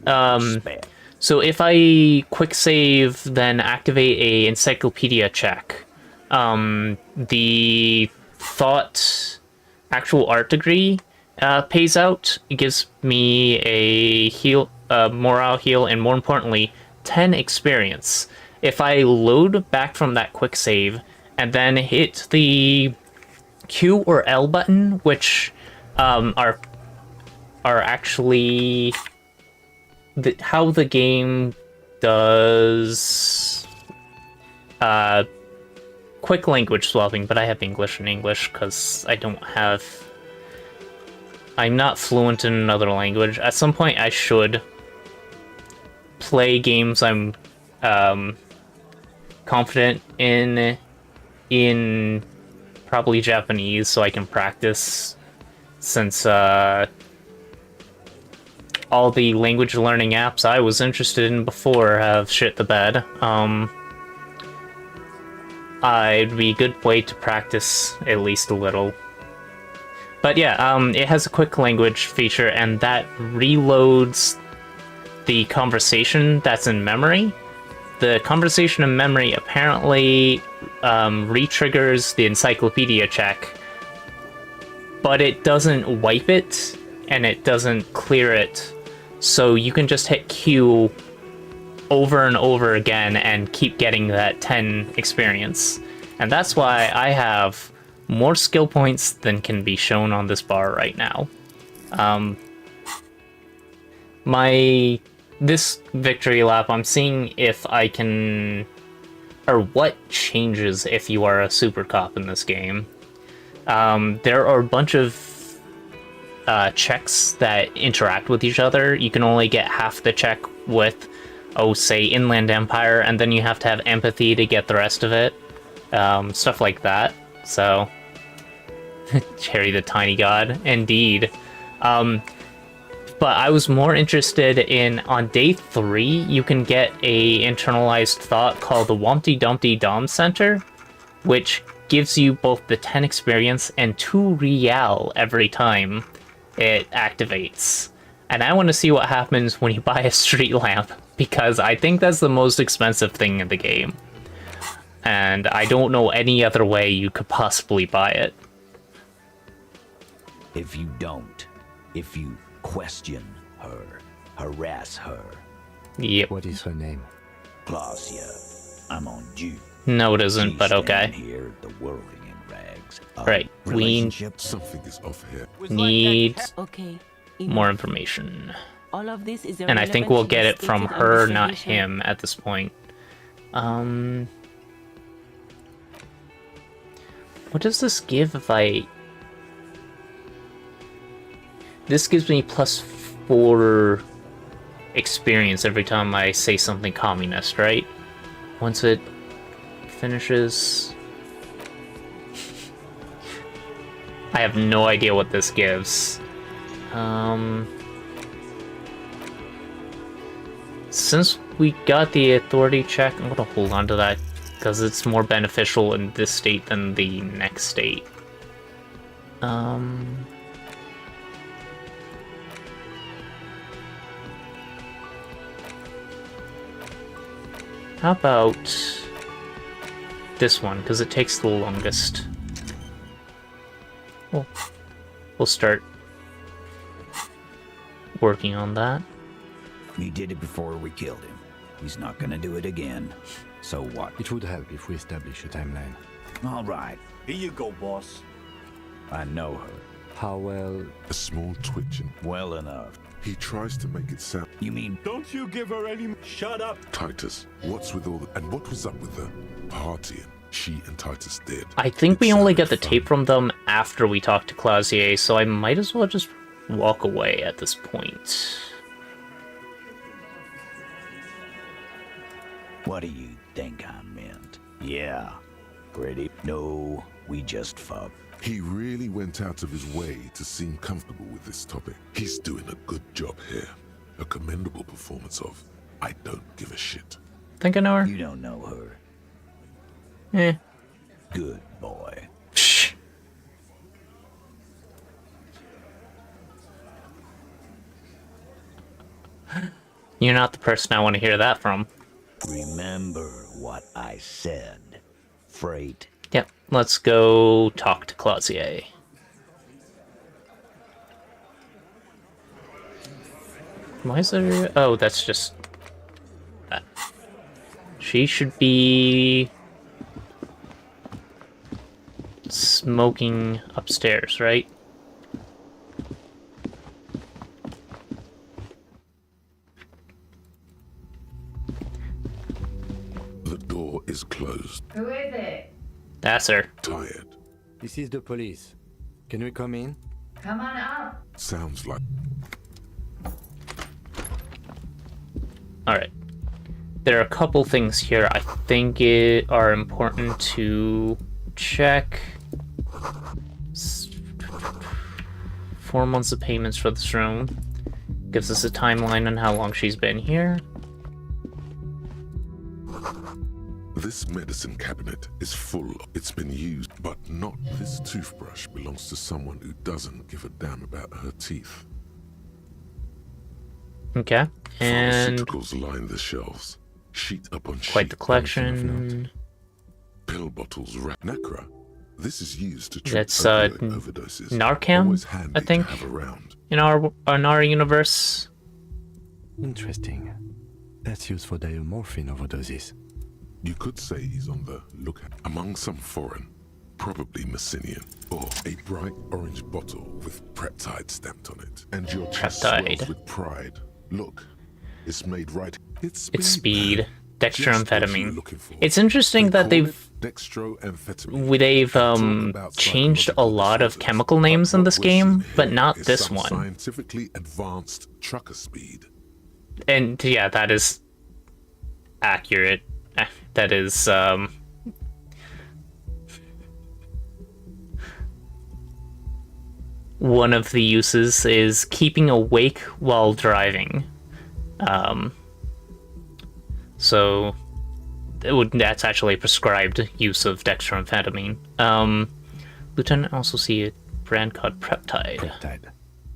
So if I quick save, then activate a encyclopedia check, the thought actual art degree pays out. It gives me a heal, morale heal, and more importantly, 10 experience. If I load back from that quick save and then hit the Q or L button, which are actually how the game does quick language swapping, but I have English in English because I don't have I'm not fluent in another language. At some point, I should play games I'm confident in probably Japanese, so I can practice, since all the language learning apps I was interested in before have shit the bed. It'd be a good way to practice at least a little. But yeah, it has a quick language feature, and that reloads the conversation that's in memory. The conversation in memory apparently re-triggers the encyclopedia check, but it doesn't wipe it, and it doesn't clear it, so you can just hit Q over and over again and keep getting that 10 experience. And that's why I have more skill points than can be shown on this bar right now. This victory lap, I'm seeing if I can, or what changes if you are a super cop in this game. There are a bunch of checks that interact with each other. You can only get half the check with, say, Inland Empire, and then you have to have empathy to get the rest of it. Stuff like that. So, Cherry the Tiny God, indeed. But I was more interested in, on day 3, you can get a internalized thought called the Wompty Dumpty Dom Center, which gives you both the 10 experience and 2 real every time it activates. And I want to see what happens when you buy a street lamp, because I think that's the most expensive thing in the game. And I don't know any other way you could possibly buy it. If you question her, harass her. Yep. What is her name? Claudia, I'm on due. No, it isn't, She's but okay. standing here, the world in rags. Right, we Relationship. Something is off here. need Okay. more information. All of this is And I think irrelevant we'll to get the it from stated her, not investigation. him, at this point. What does this give if I... This gives me +4 experience every time I say something communist, right? Once it finishes... I have no idea what this gives. Since we got the authority check, I'm gonna hold on to that, because it's more beneficial in this state than the next state. How about this one, because it takes the longest. We'll start working on that. We did it before we killed him. He's not gonna do it again. So what? It would help if we establish a timeline. All right. Here you go, boss. I know her. How well? A small twitching. Well enough. He tries to make it sound. You mean Don't you give her any... Shut up. Titus, what's with all the... And what was up with the partying? She and Titus did. I think It we only sounded get the fun. tape from them after we talk to Clausier, so I might as well just walk away at this point. What do you think I meant? Yeah. Pretty. No, we just fucked. He really went out of his way to seem comfortable with this topic. He's doing a good job here. A commendable performance of I don't give a shit. Think I know her? You don't know her. Eh. Good boy. Shh. You're not the person I want to hear that from. Remember what I said. Freight. Yep, let's go talk to Clausier. Why is there... Oh, that's just... that. She should be... smoking upstairs, right? The door is closed. Who is it? That's her. Tired. This is the police. Can we come in? Come on up. Sounds like Alright. There are a couple things here I think are important to check. 4 months of payments for this room. Gives us a timeline on how long she's been here. this medicine cabinet is full. It's been used, but not this toothbrush belongs to someone who doesn't give a damn about her teeth. Okay. And Pharmaceuticals line the shelves. Sheet upon sheet. quite the collection. Pill bottles wrap. Nacra. This is used to treat That's opioid overdoses. Narcan, Always handy I think, to have around. in our universe. Interesting. That's used for diamorphine overdoses. You could say he's on the lookout among some foreign, probably Messinian, or a bright orange bottle with peptide stamped on it. And your chest Peptide. swells with pride. Look, it's made right. It's Speed. man. Just what you were Dextroamphetamine. looking for. It's interesting They that call they've it dextroamphetamine. they've Talk about changed a psychological lot of disorders. chemical names in What this we're game, seeing but here not is this some one. Scientifically advanced trucker speed. And yeah, that is accurate. That is one of the uses is keeping awake while driving. So that's actually a prescribed use of dextroamphetamine. Lieutenant also see a brand called Peptide. Peptide,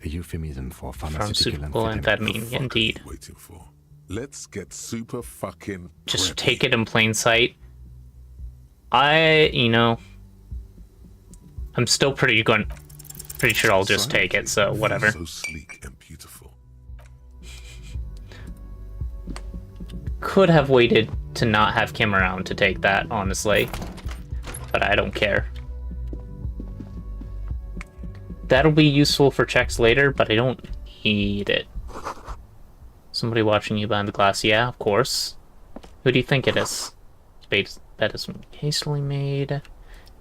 a euphemism for Pharmaceutical pharmaceutical amphetamine. amphetamine, Fuck are indeed. you waiting for? Let's get super fucking Just preppy. take it in plain sight. I'm still pretty sure I'll just take it, so whatever. So sleek and beautiful. Could have waited to not have Kim around to take that, honestly. But I don't care. That'll be useful for checks later, but I don't need it. Somebody watching you behind the glass, yeah, of course. Who do you think it is? Bed is hastily made.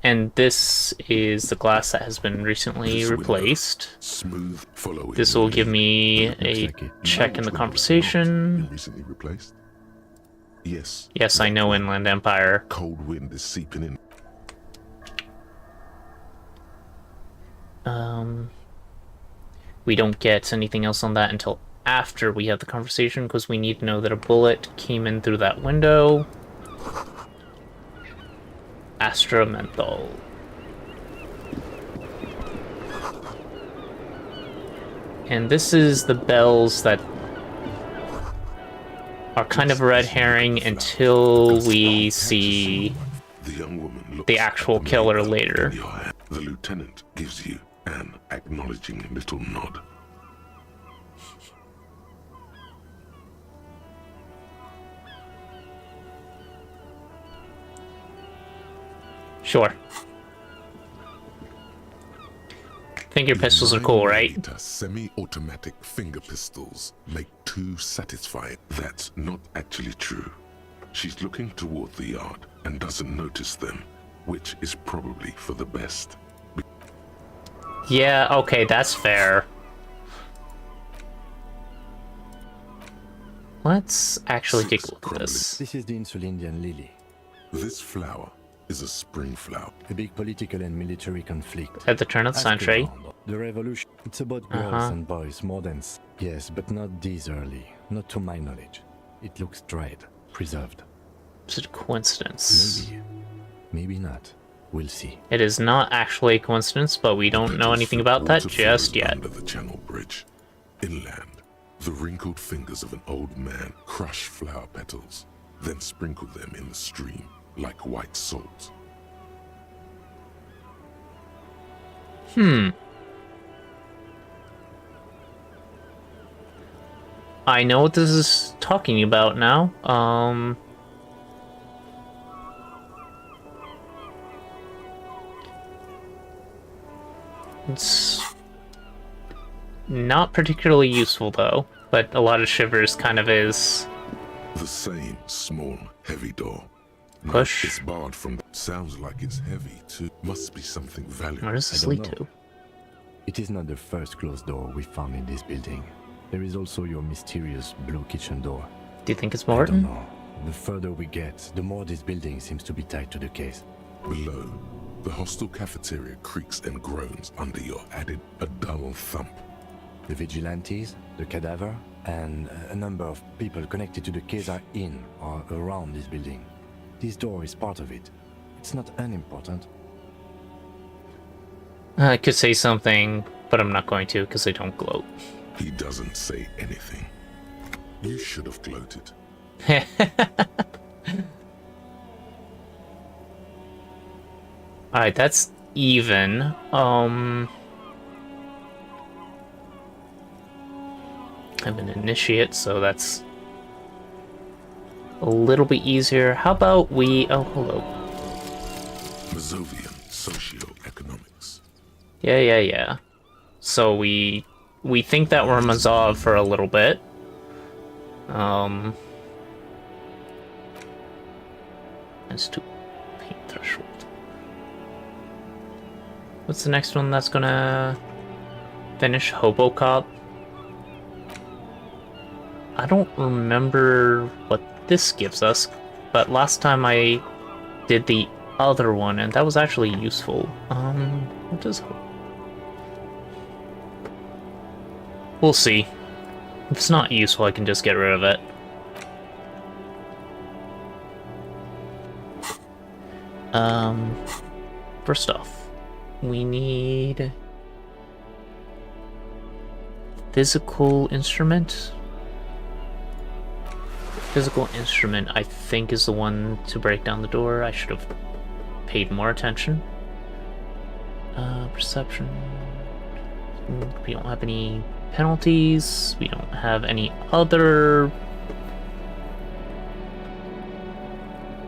And this is the glass that has been recently This window, replaced. Smooth following. This will give me a like it. check in the Which window was not conversation. been recently replaced? Yes. Yes, I know Inland Empire. Cold wind is seeping in. We don't get anything else on that until after we have the conversation, because we need to know that a bullet came in through that window. Astramenthol. And this is the bells that are kind of a red herring until we see The young woman looks the at actual the killer maid later. in your hand. The lieutenant gives you an acknowledging little nod. Sure. Finger pistols are cool, right? 9mm semi-automatic finger pistols make too satisfying. That's not actually true. She's looking toward the yard and doesn't notice them, which is probably for the best. Yeah, okay, that's fair. Let's actually take a look at this. This is the Insulindian lily, This flower is a spring flower. a big political and military conflict. At the turn of the Ask century. around. The revolution. It's about girls Uh-huh. and boys more than yes, but not this early. Not to my knowledge. It looks dried, preserved. Is it a coincidence? Maybe, maybe not. We'll see. It is not actually a coincidence, but we don't know Petals anything slip about that water just flows yet. Under the channel bridge, inland, the wrinkled fingers of an old man crush flower petals, then sprinkle them in the stream like white salt. I know what this is talking about now. It's not particularly useful though, but a lot of shivers kind of is. The same small, heavy door. No, Push. It's barred from. Sounds like it's heavy too. Must be something valuable. Where does this I lead don't to? It is not the first closed door we found in this building. There is also your mysterious blue kitchen door. Do you think it's I don't Morton? know. The further we get, the more this building seems to be tied to the case. Below, the hostel cafeteria creaks and groans under your added a dull thump. The vigilantes, the cadaver, and a number of people connected to the case are in or around this building. This door is part of it. It's not unimportant. I could say something, but I'm not going to because I don't gloat. He doesn't say anything. You should have gloated. Alright, that's even. I'm an initiate, so that's a little bit easier. How about we... Oh, hello. Mazovian socioeconomics. Yeah. So we think that we're Mazov for a little bit. That's to paint threshold. What's the next one that's gonna finish? Hobocop? I don't remember what this gives us, but last time I did the other one, and that was actually useful. What does... We'll see. If it's not useful, I can just get rid of it. First off, we need... Physical instrument? Physical instrument, I think, is the one to break down the door. I should have paid more attention. Perception. We don't have any penalties. We don't have any other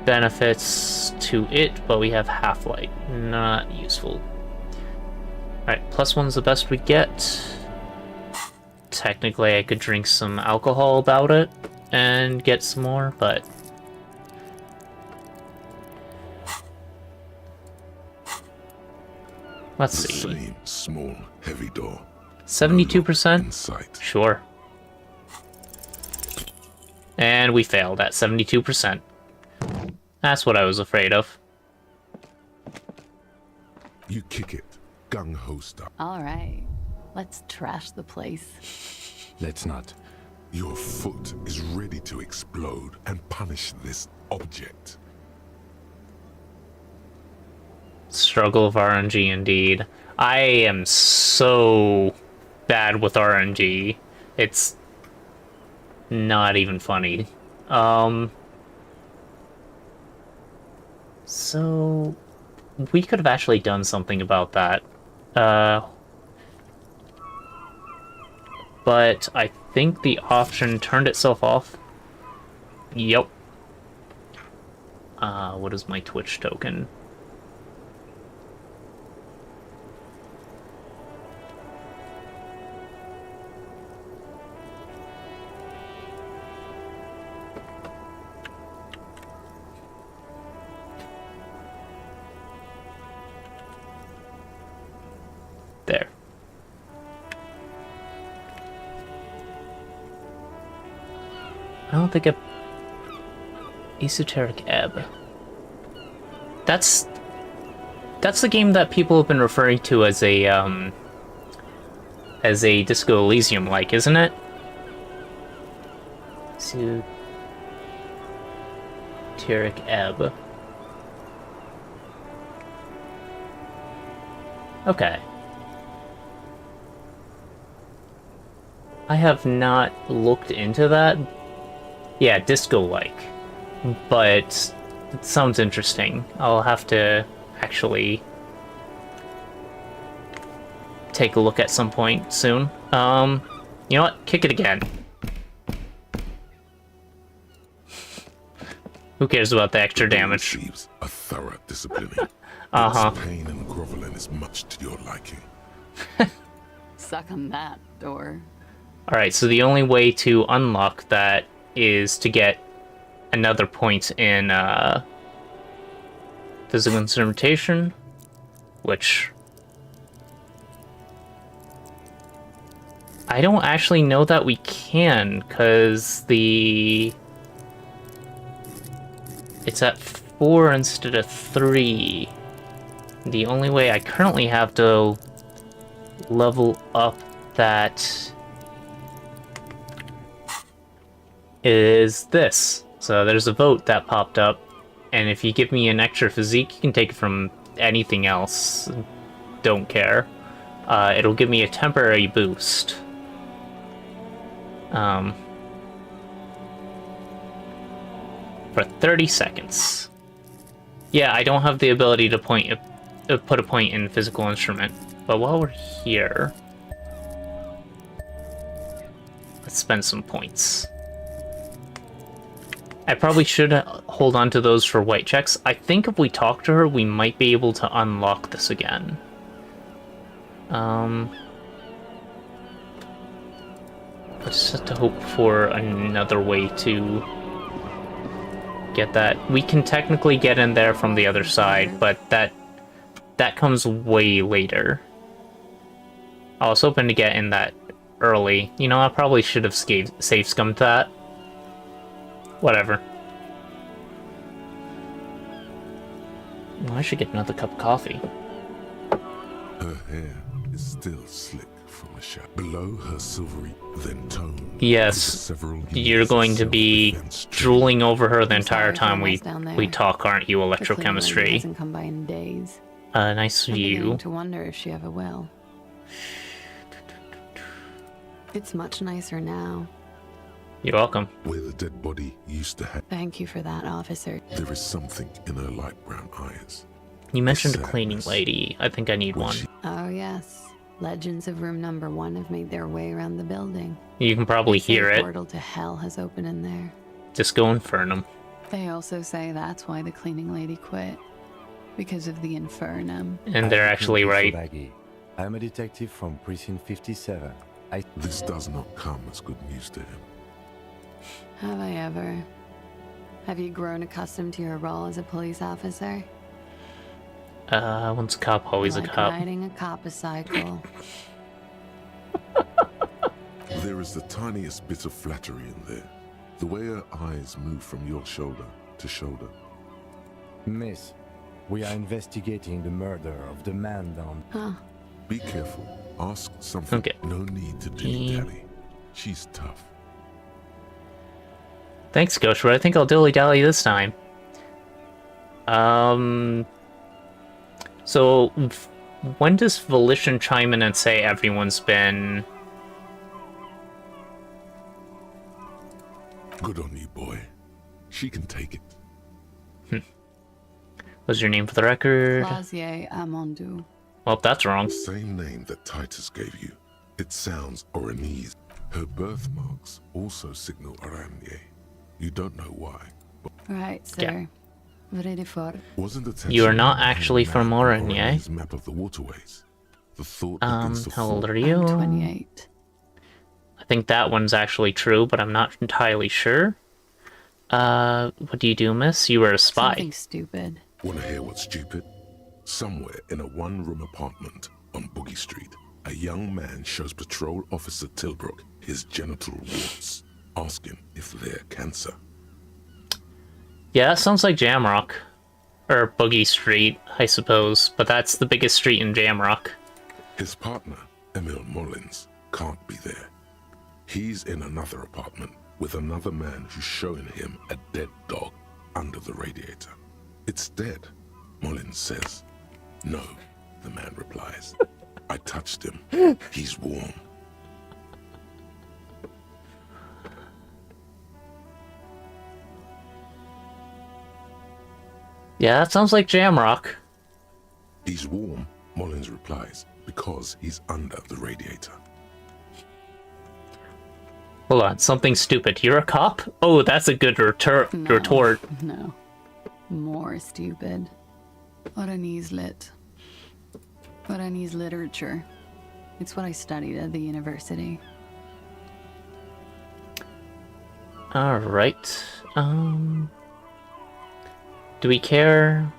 benefits to it, but we have half-light. Not useful. Alright, +1's the best we get. Technically, I could drink some alcohol about it and get some more, but... Let's The see. same small, heavy door. 72%? In sight. Sure. And we failed at 72%. That's what I was afraid of. You kick it, gung-ho style. All right. Let's trash the place. Let's not. Your foot is ready to explode and punish this object. Struggle of RNG indeed. I am so bad with RNG. It's not even funny. So we could have actually done something about that. But I think the option turned itself off. Yep. What is my Twitch token? There. I don't think Esoteric Ebb. That's the game that people have been referring to as a Disco Elysium like, isn't it? Esoteric Ebb. Okay. I have not looked into that. Yeah, disco-like. But it sounds interesting. I'll have to actually take a look at some point soon. You know what? Kick it again. Who cares about the extra damage? Receives a thorough disciplining. Uh-huh. Its pain and groveling is much to your liking. Suck on that, door. Alright, so the only way to unlock that is to get another point in physical instrumentation, which I don't actually know that we can, because it's at 4 instead of 3. The only way I currently have to level up that is this. So there's a vote that popped up, and if you give me an extra physique, you can take it from anything else. Don't care. It'll give me a temporary boost. For 30 seconds. Yeah, I don't have the ability to put a point in physical instrument. But while we're here, let's spend some points. I probably should hold on to those for white checks. I think if we talk to her, we might be able to unlock this again. I just have to hope for another way to get that. We can technically get in there from the other side, but that comes way later. I was hoping to get in that early. You know, I probably should have safe scummed that. Whatever. Well, I should get another cup of coffee. Her hair is still slick from a shower. Below her silvery, then toned. Yes, you're going to be drooling over her the entire time we talk, aren't you, electrochemistry? Hasn't come by in days. Nice view. To wonder if she ever will. It's much nicer now. You're welcome. Where the dead body used to have. Thank you for that, officer. There is something in her light brown eyes. You mentioned a cleaning lady. I think I need one. Oh, yes. Legends of room number 1 have made their way around the building. You can probably hear it. A portal to hell has opened in there. Just go infernum. They also say that's why the cleaning lady quit. Because of the infernum. And they're actually right. I'm a detective from Precinct 57. This does not come as good news to him. Have I ever? Have you grown accustomed to your role as a police officer? Once a cop, always like a cop. Riding a copacycle. There is the tiniest bit of flattery in there. The way her eyes move from your shoulder to shoulder. Miss, we are investigating the murder of the man down. Huh. Be careful. Ask something. Okay. No need to dilly-dally. She's tough. Thanks, Gosher. I think I'll dilly-dally this time. So, when does Volition chime in and say everyone's been... Good on you, boy. She can take it. What's your name for the record? Clausier Amandou. Well, that's wrong. Same name that Titus gave you. It sounds Oranese. Her birthmarks also signal Aranye. You don't know why. But Right, sir. Yeah. Ready for it. wasn't the You are not actually from Oranje. Map of the waterways. The thought against the How old thought. are you? I'm 28. I think that one's actually true, but I'm not entirely sure. What do you do, miss? You were a spy. Something stupid. Wanna hear what's stupid? Somewhere in a one-room apartment on Boogie Street, a young man shows Patrol Officer Tilbrook his genital warts, asking if they're cancer. Yeah, that sounds like Jamrock. Or Boogie Street, I suppose, but that's the biggest street in Jamrock. His partner, Emil Mullins, can't be there. He's in another apartment with another man who's showing him a dead dog under the radiator. It's dead, Mullins says. No, the man replies. I touched him. He's warm. Yeah, that sounds like Jamrock. He's warm, Mullins replies, because he's under the radiator. Hold on, something stupid. You're a cop? Oh, that's a good retort. No. More stupid. Oranese lit. Oranese literature. It's what I studied at the university. Alright. Do we care?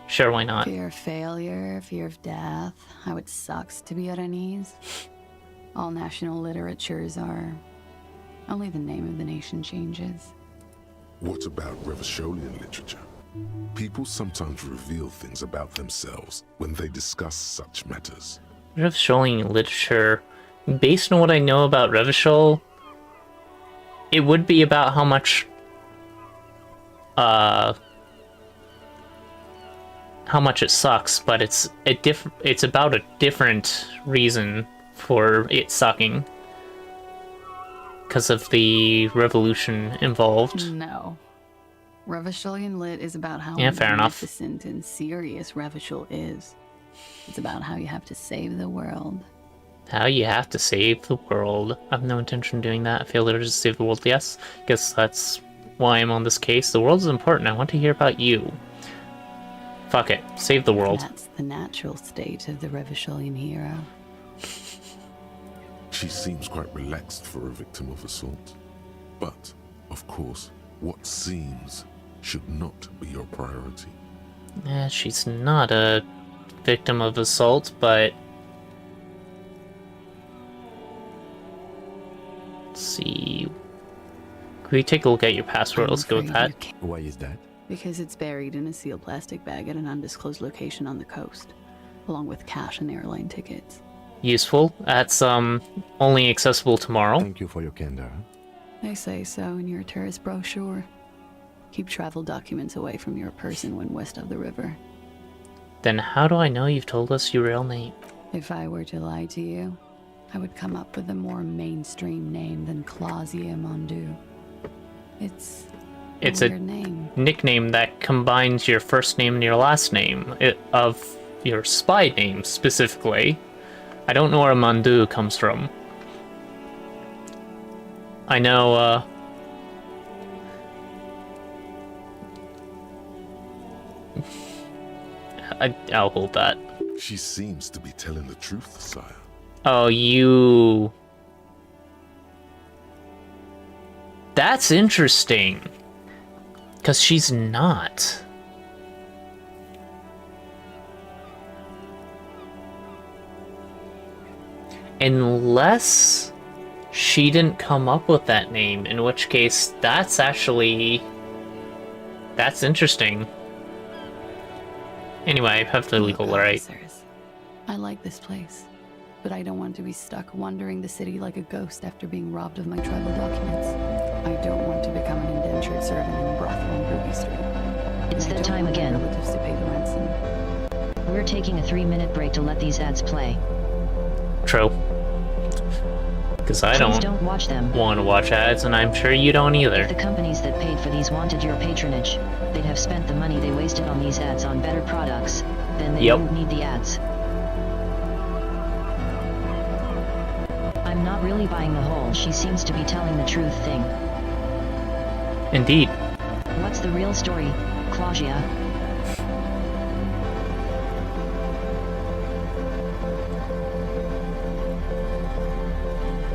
Sure, why not? Fear of failure, fear of death, how it sucks to be Oranese. All national literatures are. Only the name of the nation changes. What about Revacholian literature? People sometimes reveal things about themselves when they discuss such matters. Revacholian literature, based on what I know about Revachol, it would be about how much it sucks, but it's about a different reason for it sucking. Because of the revolution involved. No. Revacholian lit is about how fair enough. magnificent and serious Revachol is. It's about how you have to save the world. How you have to save the world. I have no intention of doing that. I feel to save the world, yes. Guess that's why I'm on this case. The world is important. I want to hear about you. Fuck it. Save the world. That's the natural state of the Revacholian hero. She seems quite relaxed for a victim of assault. But, of course, what seems should not be your priority. She's not a victim of assault, but... Let's see... Can we take a look at your password? Let's go with that. Why is that? Because it's buried in a sealed plastic bag at an undisclosed location on the coast, along with cash and airline tickets. Useful. That's, only accessible tomorrow. Thank you for your candor. They say so in your tourist brochure. Keep travel documents away from your person when west of the river. Then how do I know you've told us your real name? If I were to lie to you, I would come up with a more mainstream name than Clausia Mondu. It's a weird name. Nickname that combines your first name and your last name, of your spy name specifically. I don't know where Mondu comes from. I know, I'll hold that. She seems to be telling the truth, sire. Oh, you... That's interesting. 'Cause she's not. Unless she didn't come up with that name, in which case that's interesting. Anyway, I have the legal right. I like this place, but I don't want to be stuck wandering the city like a ghost after being robbed of my tribal documents. I don't want to become an indentured servant in a brothel on Ruby Street. It's that time again. Relatives to pay the ransom. We're taking a 3-minute break to let these ads play. True. Because I don't watch them. want to watch ads, and I'm sure you don't either. If the companies that paid for these wanted your patronage, they'd have spent the money they wasted on these ads on better products. Then they wouldn't need the ads. I'm not really buying the whole she seems to be telling the truth thing. Indeed. What's the real story, Claudia?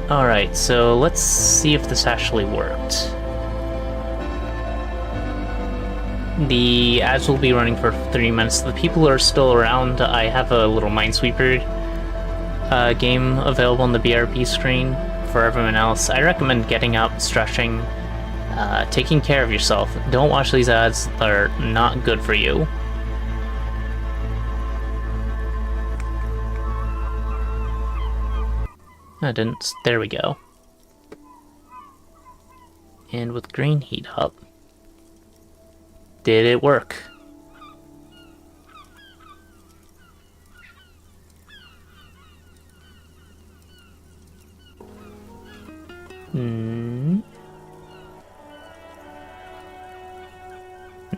Alright, so let's see if this actually worked. The ads will be running for 3 minutes. The people are still around. I have a little Minesweeper game available on the BRB screen for everyone else. I recommend getting up, stretching, taking care of yourself. Don't watch these ads. They're not good for you. I didn't. There we go. And with green heat up, did it work?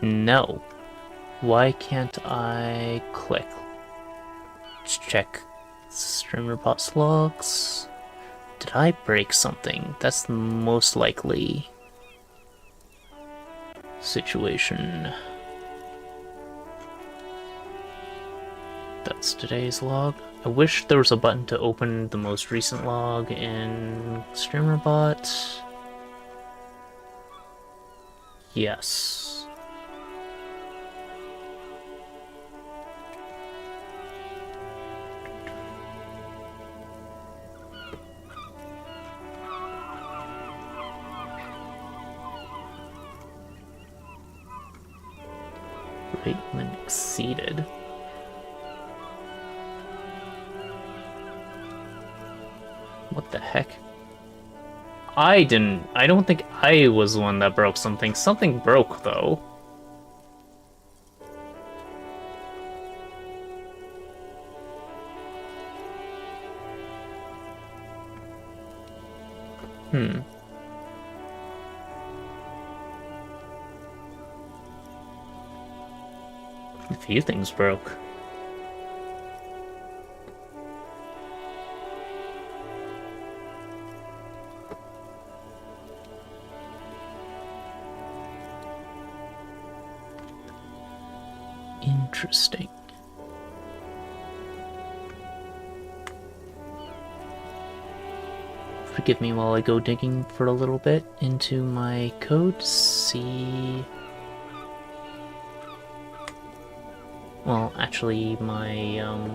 No. Why can't I click? Let's check streamer bots logs. Did I break something? That's the most likely situation. That's today's log. I wish there was a button to open the most recent log in StreamerBot. Yes. Ratement exceeded. What the heck? I don't think I was the one that broke something. Something broke, though. A few things broke. Interesting. Forgive me while I go digging for a little bit into my code. See. Well, actually, my I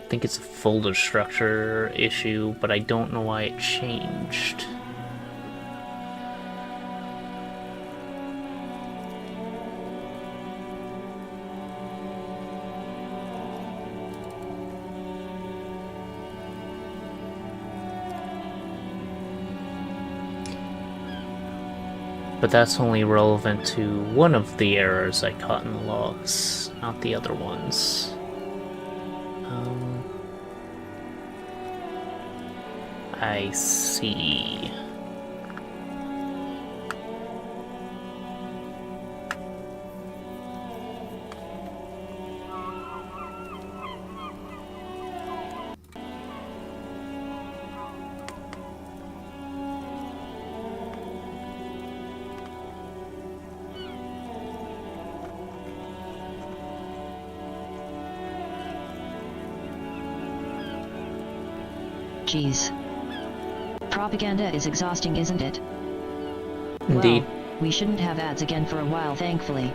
think it's a folder structure issue, but I don't know why it changed. But that's only relevant to one of the errors I caught in the logs, not the other ones. I see. Jeez. Propaganda is exhausting, isn't it? Indeed. Well, we shouldn't have ads again for a while, thankfully.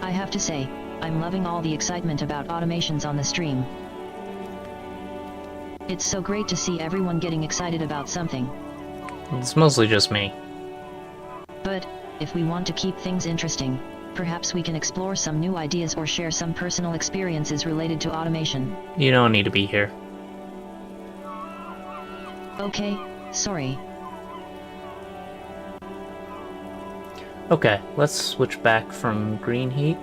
I have to say, I'm loving all the excitement about automations on the stream. It's so great to see everyone getting excited about something. It's mostly just me. But, if we want to keep things interesting, perhaps we can explore some new ideas or share some personal experiences related to automation. You don't need to be here. Okay, sorry. Okay, let's switch back from green heat.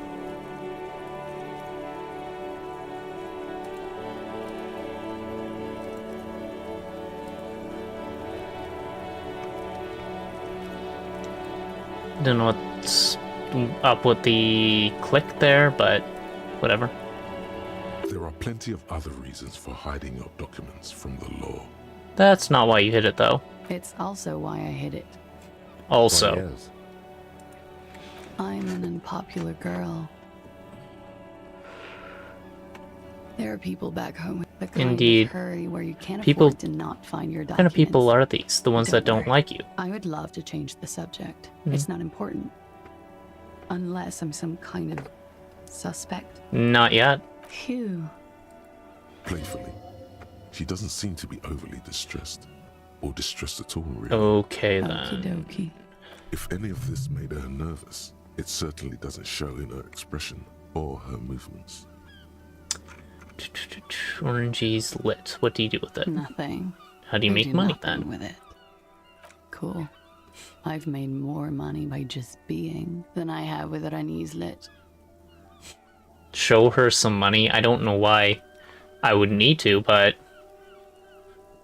Don't know what's up with the click there, but whatever. There are plenty of other reasons for hiding your documents from the law. That's not why you hit it, though. It's also why I hid it. Also. Well, yes. I'm an unpopular girl. There are people back home with the kind Indeed. of hurry where you can't People- afford to not find your What documents. kind of people are these? The ones that don't worry. like you. I would love to change the subject. Mhm. It's not important. Unless I'm some kind of suspect. Not yet. Phew. Playfully, she doesn't seem to be overly distressed, or distressed at all, really. Okay, Okie then. dokie. If any of this made her nervous, it certainly doesn't show in her expression or her movements. Orangey's lit. What do you do with it? Nothing. How do you I make do money, nothing then? with it. Cool. I've made more money by just being than I have with Rani's lit. Show her some money? I don't know why I would need to, but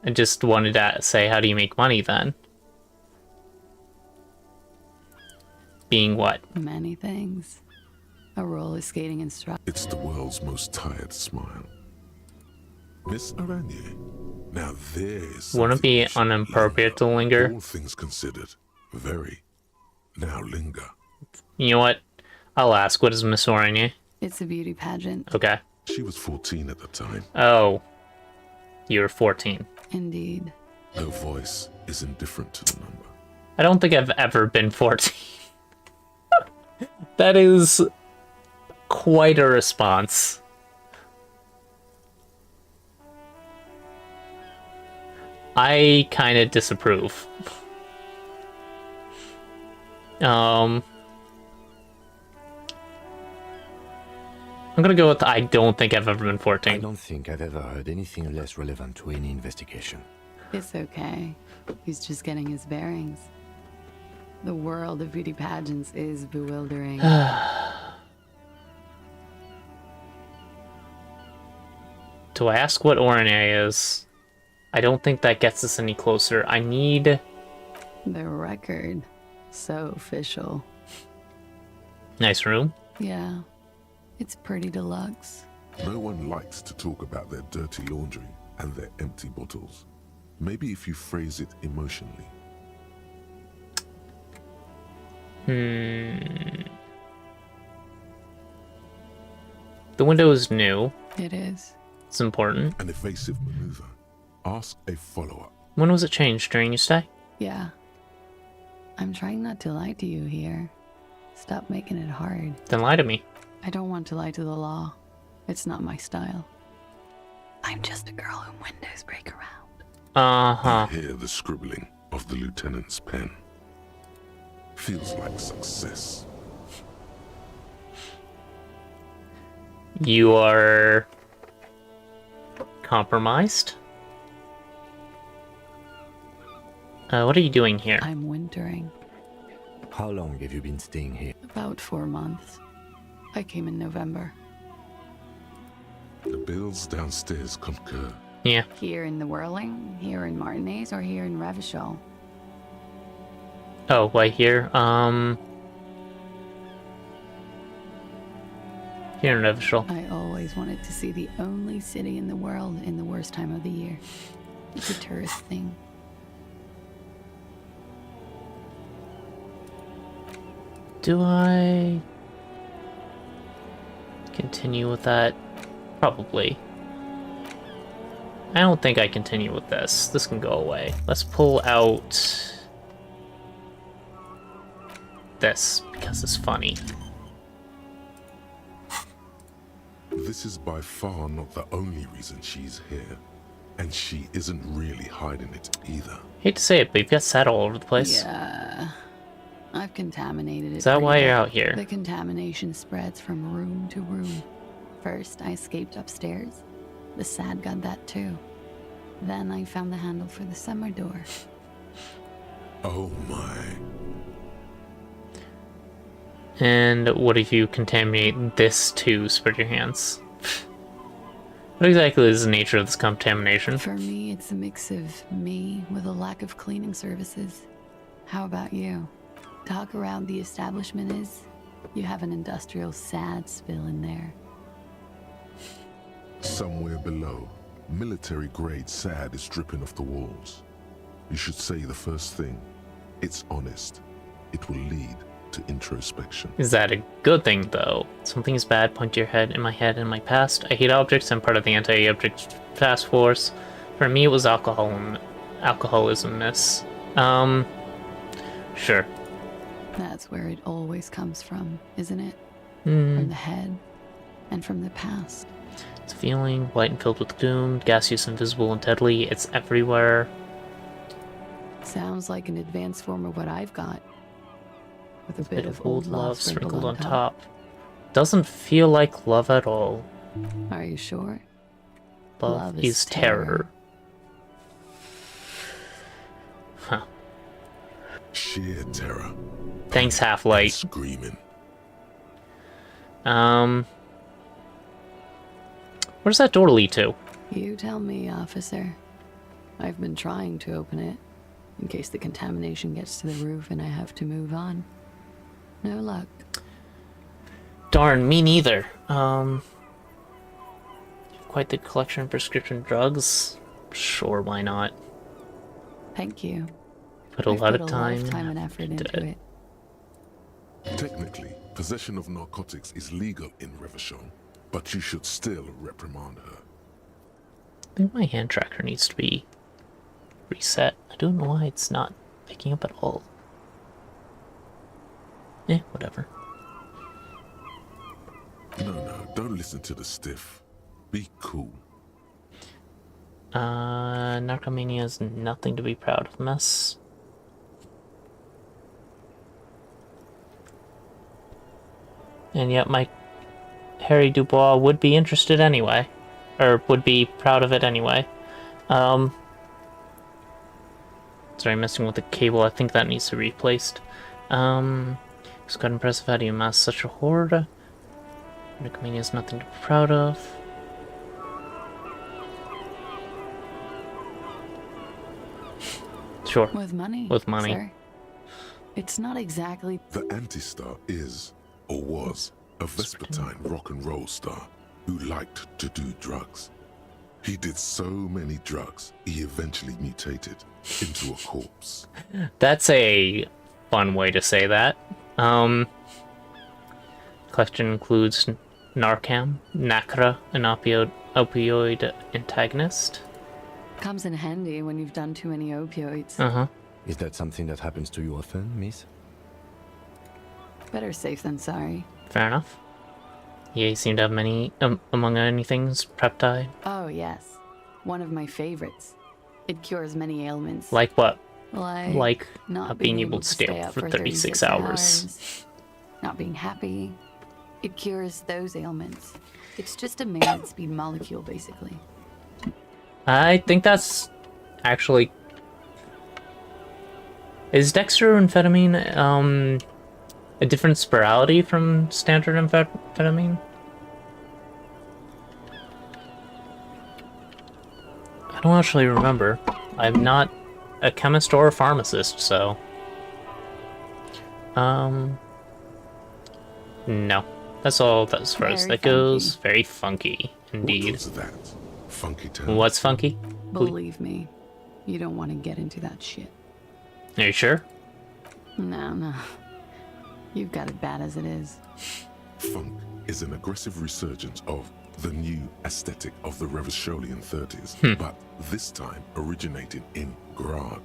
I just wanted to say, how do you make money, then? Being what? Many things. A roller skating instructor. It's the world's most tired smile. Miss Aranye, now there's Wouldn't it something be you should inappropriate to linger? All things considered, very. Now linger. You know what? I'll ask. What is Miss Oranje? It's a beauty pageant. Okay. She was 14 at the time. Oh. You were 14. Indeed. Her voice is indifferent to the number. I don't think I've ever been 14. That is quite a response. I kind of disapprove. I'm gonna go with I don't think I've ever been I 14. don't think I've ever heard anything less relevant to any investigation. It's okay. He's just getting his bearings. The world of beauty pageants is bewildering. Do I ask what Orne is? I don't think that gets us any closer. I need... The record. So official. Nice room. Yeah. It's pretty deluxe. No one likes to talk about their dirty laundry and their empty bottles. Maybe if you phrase it emotionally. The window is new. It is. It's important. An evasive maneuver. Ask a follow-up. When was it changed? During your stay? Yeah. I'm trying not to lie to you here. Stop making it hard. Then lie to me. I don't want to lie to the law. It's not my style. I'm just a girl whom windows break around. Uh-huh. You hear the scribbling of the lieutenant's pen. Feels like success. You are... compromised? What are you doing here? I'm wintering. How long have you been staying here? About 4 months. I came in November. The bills downstairs concur. Yeah. Here in the Whirling, here in Martinez, or here in Revachol? Oh, right here. Here in Revachol. I always wanted to see the only city in the world in the worst time of the year. It's a tourist thing. Do I continue with that? Probably. I don't think I continue with this. This can go away. Let's pull out this because it's funny. This is by far not the only reason she's here. And she isn't really hiding it either. Hate to say it, but you've got sat all over the place. Yeah. I've contaminated it. Is that why pretty you're bad. out here? The contamination spreads from room to room. First, I escaped upstairs. The sad got that too. Then I found the handle for the summer door. Oh my. And what if you contaminate this too? Spread your hands. What exactly is the nature of this contamination? For me, it's a mix of me with a lack of cleaning services. How about you? Talk around the establishment is, you have an industrial sad spill in there. Somewhere below, military-grade SAD is dripping off the walls. You should say the first thing. It's honest. It will lead to introspection. Is that a good thing, though? Something is bad, point to your head, in my past. I hate objects, I'm part of the anti-object task force. For me, it was alcoholism, miss. Sure. That's where it always comes from, isn't it? From the head and from the past. It's a feeling, white and filled with gloom, gaseous, invisible, and deadly. It's everywhere. Sounds like an advanced form of what I've got. With a Bit of old love sprinkled on top. Doesn't feel like love at all. Are you sure? Love is terror. Huh. Sheer terror. Thanks, Half-Light. Screaming. Where's that door lead to? You tell me, officer. I've been trying to open it, in case the contamination gets to the roof and I have to move on. No luck. Darn, me neither. Quite the collection of prescription drugs. Sure, why not? Thank you. Put a lot of time and effort into it. Technically, possession of narcotics is legal in Revachol, but you should still reprimand her. I think my hand tracker needs to be reset. I don't know why it's not picking up at all. Whatever. No, don't listen to the stiff. Be cool. Narcomania is nothing to be proud of, miss. And yet my Harry Dubois would be interested anyway. Or would be proud of it anyway. Sorry, messing with the cable. I think that needs to be replaced. It's quite impressive how do you amass such a hoard. Nicomedia is nothing to be proud of. Sure. With money. With money. Sir. It's not exactly. The Anti-Star is, or was, a Vespertine rock and roll star who liked to do drugs. He did so many drugs, he eventually mutated into a corpse. That's a fun way to say that. Collection includes Narcan, Nacra, an opioid antagonist. Comes in handy when you've done too many opioids. Uh-huh. Is that something that happens to you often, miss? Better safe than sorry. Fair enough. Yeah, you seem to have many, among any things, Preptide. Oh, yes. One of my favorites. It cures many ailments. Like what? Like not being able to stay up for 36 hours. Not being happy. It cures those ailments. It's just a man speed molecule, basically. I think that's actually... Is dextroamphetamine, a different spirality from standard amphetamine? I don't actually remember. I'm not a chemist or a pharmacist, so... No. That's all as far as that goes. Very funky, indeed. What was that? Funky town? What's funky? Believe me, you don't want to get into that shit. Are you sure? No. You've got it bad as it is. Funk is an aggressive resurgence of the new aesthetic of the Revacholian 30s, but this time originated in Grad.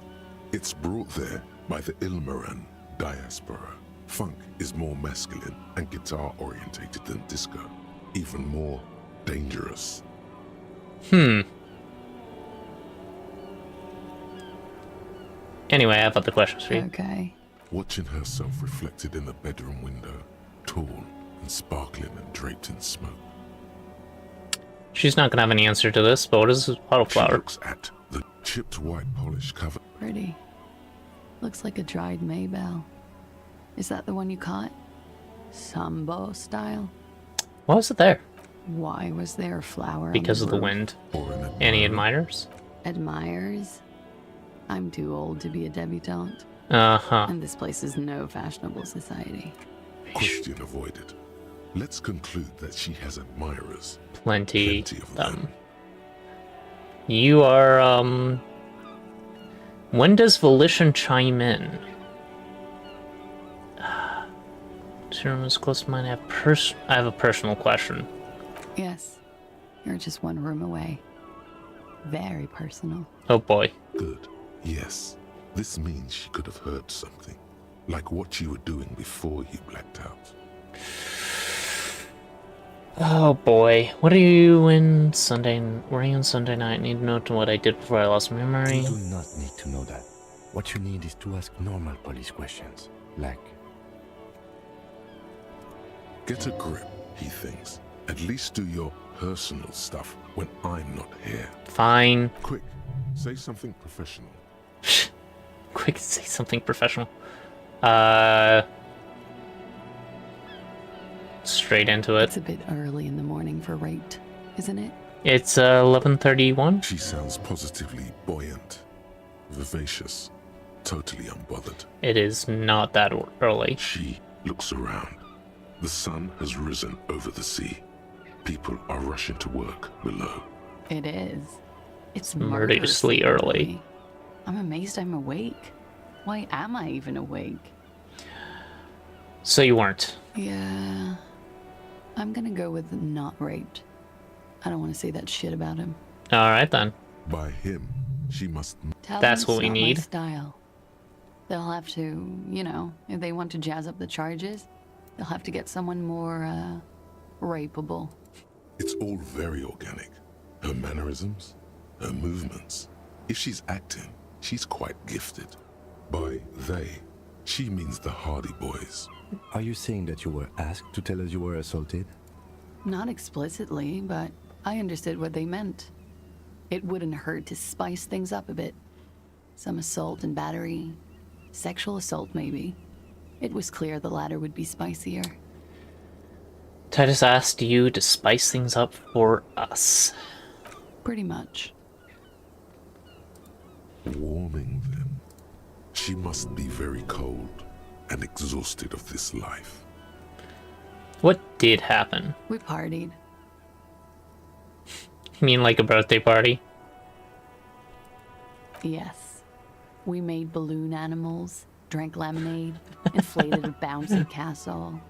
It's brought there by the Ilmaran diaspora. Funk is more masculine and guitar-orientated than disco, even more dangerous. Anyway, I have other questions for you. Okay. Watching herself reflected in the bedroom window, tall and sparkling and draped in smoke. She's not gonna have any answer to this, but what is this bottle She flower? looks at the chipped white polish cover. Pretty. Looks like a dried Maybell. Is that the one you caught? Sambo style? Why was it there? Why was there a flower Because on of the roof? wind. Or an Any admirers? Admires? I'm too old to be a debutante. Uh-huh. And this place is no fashionable society. question avoided. Let's conclude that she has admirers. Plenty of them. You are, when does volition chime in? This room is close to mine. I have a personal question. Yes. You're just one room away. Very personal. Oh boy. Good. Yes. This means she could have heard something. Like what you were doing before you blacked out. Oh boy. What are you in Sunday? Were you on Sunday night? Need to know what I did before I lost my memory? You do not need to know that. What you need is to ask normal police questions. Like... Get a grip, he thinks. At least do your personal stuff when I'm not here. Fine. Quick, say something professional. Quick, say something professional. Straight into it. It's a bit early in the morning for rate, isn't it? It's 11:31. She sounds positively buoyant, vivacious, totally unbothered. It is not that early. She looks around. The sun has risen over the sea. People are rushing to work below. It is. It's murderously early. I'm amazed I'm awake. Why am I even awake? So you weren't. Yeah. I'm gonna go with not raped. I don't want to say that shit about him. Alright then. By him, she must... Tell That's him what it's we not need. My style. They'll have to, you know, if they want to jazz up the charges, they'll have to get someone more, rapeable. It's all very organic. Her mannerisms, her movements. If she's acting, she's quite gifted. By they, she means the Hardy Boys. Are you saying that you were asked to tell us you were assaulted? Not explicitly, but I understood what they meant. It wouldn't hurt to spice things up a bit. Some assault and battery. Sexual assault, maybe. It was clear the latter would be spicier. Titus asked you to spice things up for us. Pretty much. Warming them. She must be very cold and exhausted of this life. What did happen? We partied. You mean like a birthday party? Yes. We made balloon animals, drank lemonade, inflated a bouncy castle.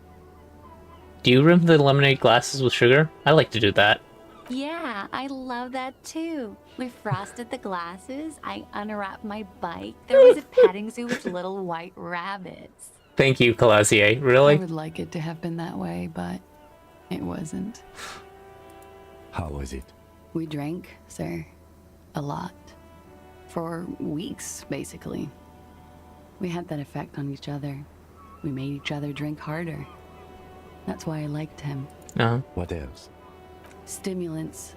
Do you rim the lemonade glasses with sugar? I like to do that. Yeah, I love that too. We frosted the glasses, I unwrapped my bike, there was a petting zoo with little white rabbits. Thank you, Calassier. Really? I would like it to have been that way, but it wasn't. How was it? We drank, sir. A lot. For weeks, basically. We had that effect on each other. We made each other drink harder. That's why I liked him. Uh-huh. What else? Stimulants.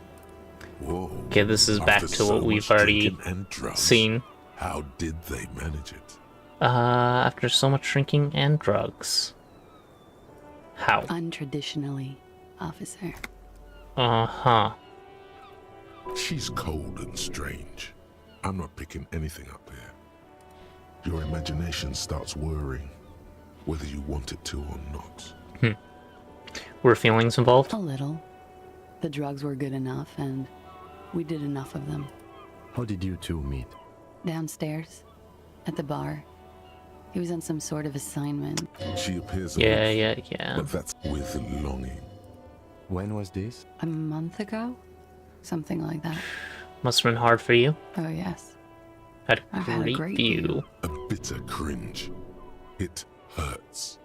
Whoa. Okay, this is back After to so what we've much already drinking and drugs, seen. How did they manage it? After so much drinking and drugs. How? Untraditionally, officer. Uh-huh. She's cold and strange. I'm not picking anything up here. Your imagination starts worrying, whether you want it to or not. Were feelings involved? A little. The drugs were good enough, and we did enough of them. How did you two meet? Downstairs, at the bar. He was on some sort of assignment. She appears Yeah. but that's with longing. When was this? A month ago? Something like that. Must have been hard for you. Oh, yes. Had a I've had a great great view. A bitter cringe. It hurts.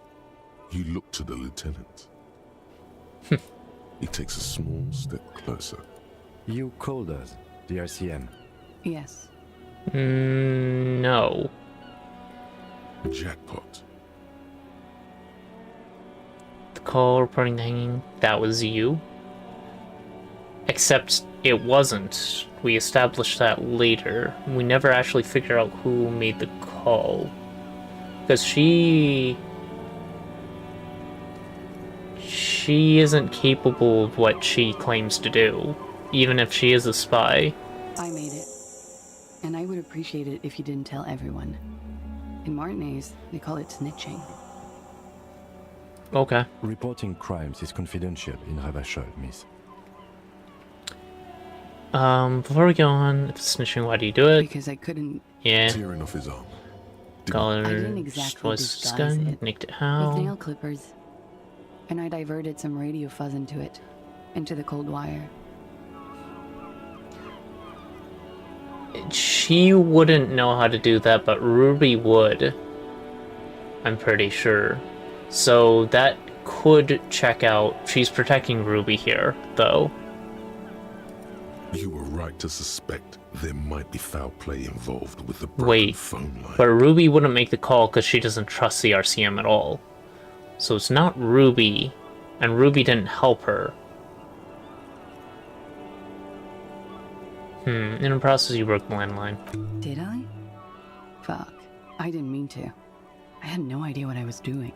You look to the lieutenant. He takes a small step closer. You called us, the RCM. Yes. No. Jackpot. The call reporting the hanging, that was you. Except it wasn't. We established that later. We never actually figured out who made the call. Because she isn't capable of what she claims to do, even if she is a spy. I made it. And I would appreciate it if you didn't tell everyone. In Martinez, they call it snitching. Okay. Reporting crimes is confidential in Ravachol, miss. Before we go on, if it's snitching, why do you do it? Because I couldn't... Yeah. Tearing off his arm. Collar I didn't exactly was disguise gun, it. nicked it With how? nail clippers. And I diverted some radio fuzz into it. Into the cold wire. She wouldn't know how to do that, but Ruby would. I'm pretty sure. So that could check out. She's protecting Ruby here, though. You were right to suspect there might be foul play involved with the broken Wait, phone line. but Ruby wouldn't make the call because she doesn't trust the RCM at all. So it's not Ruby, and Ruby didn't help her. In the process, you broke the landline. Did I? Fuck. I didn't mean to. I had no idea what I was doing.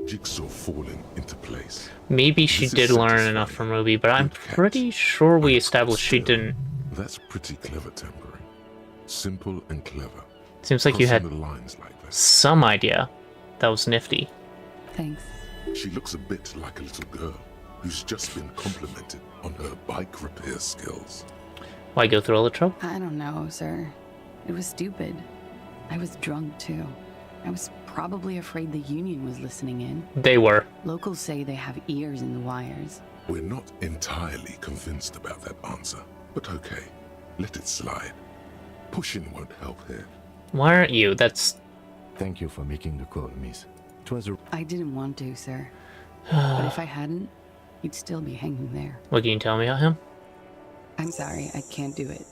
Jigsaw falling into place. Maybe she This is did learn satisfying. enough from Ruby, but I'm Good catch. pretty sure we established she Still, didn't. That's pretty clever tampering. Simple and clever. Seems like you had Crossing the lines like that. some idea. That was nifty. Thanks. She looks a bit like a little girl who's just been complimented on her bike repair skills. Why go through all the trouble? I don't know, sir. It was stupid. I was drunk, too. I was probably afraid the Union was listening in. They were. Locals say they have ears in the wires. We're not entirely convinced about that answer, but okay, let it slide. Pushing won't help here. Why aren't you? That's... Thank you for making the call, miss. It was a... I didn't want to, sir. But if I hadn't, he'd still be hanging there. What can you tell me about him? I'm sorry, I can't do it.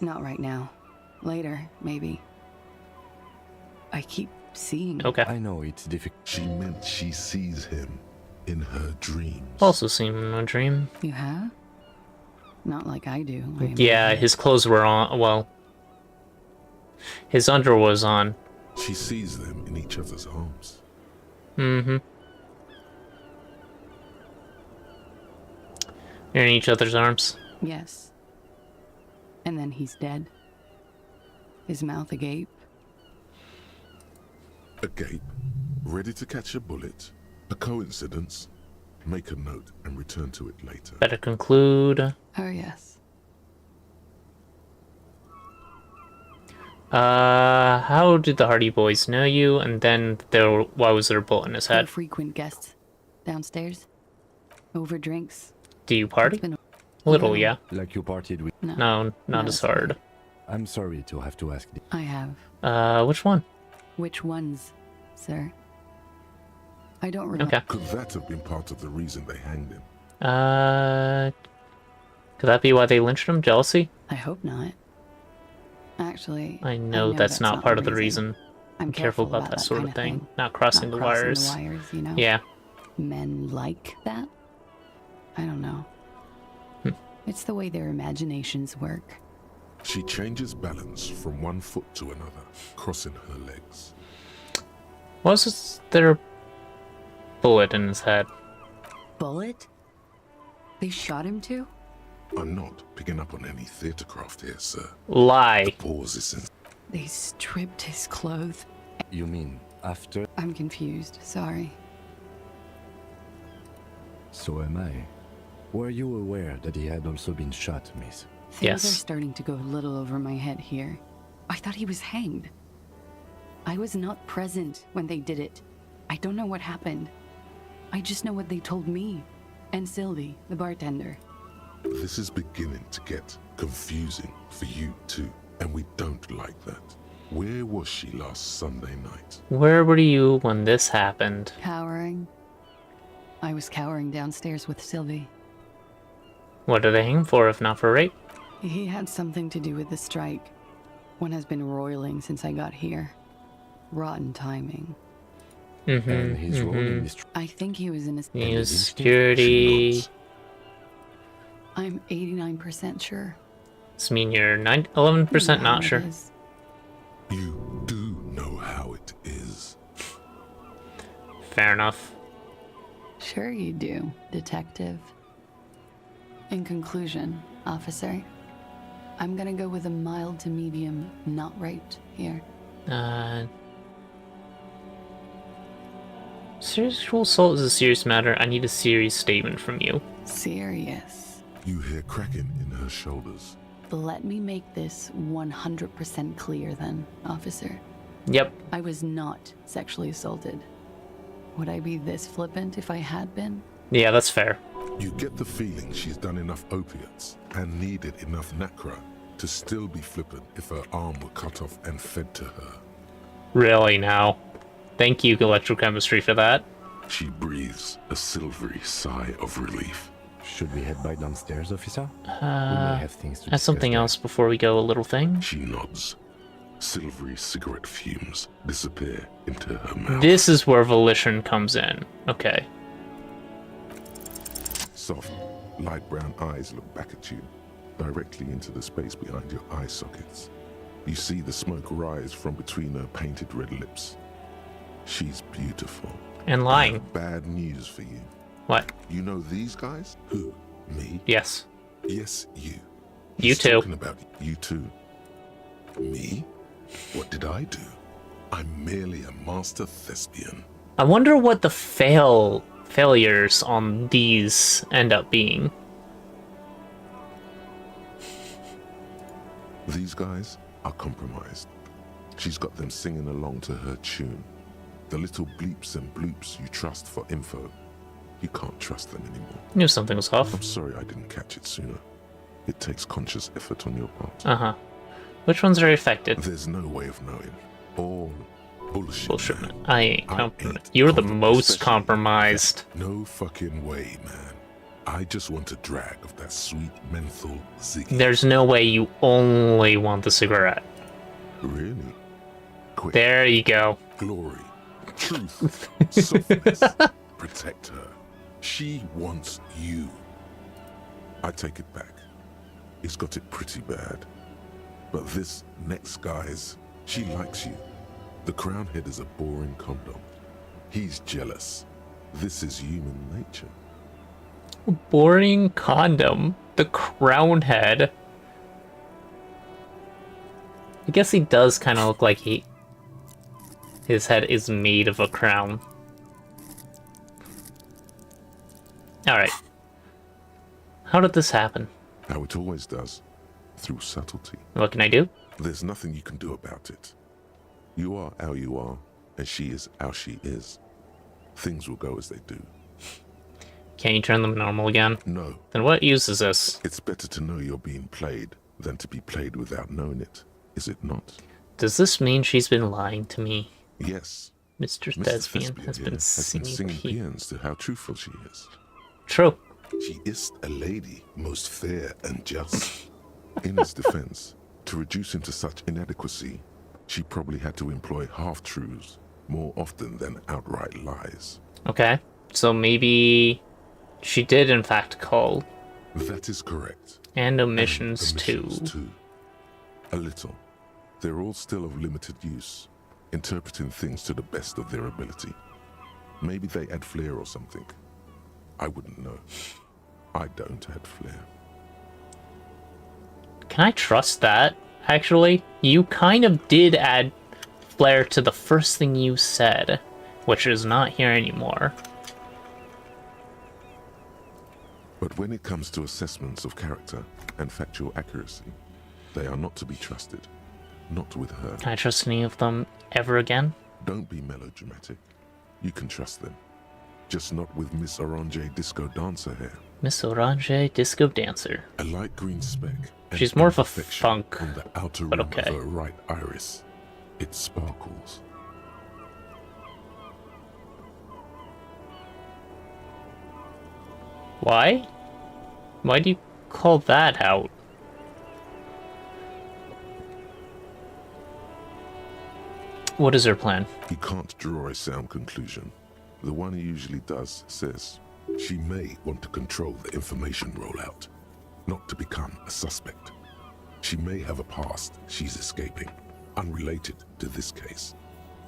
Not right now. Later, maybe. I keep seeing. Okay. I know it's difficult. She meant she sees him in her dreams. Also seen him in a dream. You have? Not like I do. I Yeah, imagine. his clothes were on. Well, his underwear was on. She sees them in each other's arms. Mm-hmm. They're in each other's arms. Yes. And then he's dead. His mouth agape. Agape, ready to catch a bullet. A coincidence. Make a note and return to it later. Better conclude. Oh, yes. How did the Hardy Boys know you? And then why was there a bullet in his They're head? frequent guests downstairs. Over drinks. Do you party? It's been A little, No. yeah. Like you partied with. No. No, not No, as it's okay. hard. I'm sorry to have to ask. I have. Which one? Which ones, sir? I don't remember. Okay. Could that have been part of the reason they hanged him? Could that be why they lynched him? Jealousy? I hope not. Actually, I know that's not part of the reason. I'm Careful about that sort of thing. Not crossing the wires. You know? Yeah. Men like that? I don't know. It's the way their imaginations work. She changes balance from one foot to another, crossing her legs. Was there a bullet in his head? Bullet? They shot him too? I'm not picking up on any theatre craft here, sir. Lie. Pause is in. They stripped his clothes. You mean after? I'm confused. Sorry. So am I. Were you aware that he had also been shot, miss? Things Yes. are starting to go a little over my head here. I thought he was hanged. I was not present when they did it. I don't know what happened. I just know what they told me. And Sylvie, the bartender. This is beginning to get confusing for you too, and we don't like that. Where was she last Sunday night? Where were you when this happened? Cowering. I was cowering downstairs with Sylvie. What did they hang him for if not for rape? He had something to do with the strike. One has been roiling since I got here. Rotten timing. Mm-hmm. And his role in this. I think he was in his... He was She security. nods. I'm 89% sure. Does mean you're 11% not sure? It is. You do know how it is. Fair enough. Sure you do, detective. In conclusion, officer, I'm gonna go with a mild to medium not raped here. Sexual assault is a serious matter. I need a serious statement from you. Serious. You hear cracking in her shoulders. Let me make this 100% clear then, officer. Yep. I was not sexually assaulted. Would I be this flippant if I had been? Yeah, that's fair. You get the feeling she's done enough opiates and needed enough nacra to still be flippant if her arm were cut off and fed to her. Really now. Thank you, electrochemistry, for that. She breathes a silvery sigh of relief. Should we head back downstairs, officer? We may have things to Has discuss something there. else before we go, a little thing? She nods. Silvery cigarette fumes disappear into her mouth. This is where volition comes in. Okay. Soft, light brown eyes look back at you, directly into the space behind your eye sockets. You see the smoke rise from between her painted red lips. She's beautiful. And I lying. have bad news for you. What? You know these guys? Who? Me? Yes. Yes, you. You He's too. Talking about you too. Me? What did I do? I'm merely a master thespian. I wonder what the failures on these end up being. These guys are compromised. She's got them singing along to her tune. The little bleeps and bloops you trust for info. You can't trust them anymore. Knew something was off. I'm sorry I didn't catch it sooner. It takes conscious effort on your part. Uh-huh. Which ones are affected? There's no way of knowing. All bullshit. Bullshit. man. I ain't I compromised. ain't You're the compromised, most especially- compromised. No fucking way, man. I just want a drag of that sweet menthol ziggy. There's no way you only want the cigarette. Really? Quick. There you go. glory, truth, softness. Protect her. She wants you. I take it back. He's got it pretty bad. But this next guy's, she likes you. The crown head is a boring condom. He's jealous. This is human nature. Boring condom. The crown head. I guess he does kind of look like his head is made of a crown. Alright. How did this happen? How it always does. Through subtlety. What can I do? There's nothing you can do about it. You are how you are, and she is how she is. Things will go as they do. Can you turn them normal again? No. Then what use is this? It's better to know you're being played than to be played without knowing it, is it not? Does this mean she's been lying to me? Yes. Mr. Thespian has been singing paeans to how truthful she is. True. She is a lady, most fair and just. In his defense, to reduce him to such inadequacy, she probably had to employ half-truths more often than outright lies. Okay, so maybe she did in fact call. That is correct. And omissions too. A little. They're all still of limited use, interpreting things to the best of their ability. Maybe they add flair or something. I wouldn't know. I don't add flair. Can I trust that, actually? You kind of did add flair to the first thing you said, which is not here anymore. But when it comes to assessments of character and factual accuracy, they are not to be trusted. Not with her. Can I trust any of them ever again? Don't be melodramatic. You can trust them. Just not with Miss Orange Disco Dancer here. Miss Orange Disco Dancer. A light green speck. She's more of a funk, on the outer but rim okay. of her right iris. It sparkles. Why? Why do you call that out? What is her plan? He can't draw a sound conclusion. The one he usually does says, she may want to control the information rollout, not to become a suspect. She may have a past she's escaping, unrelated to this case.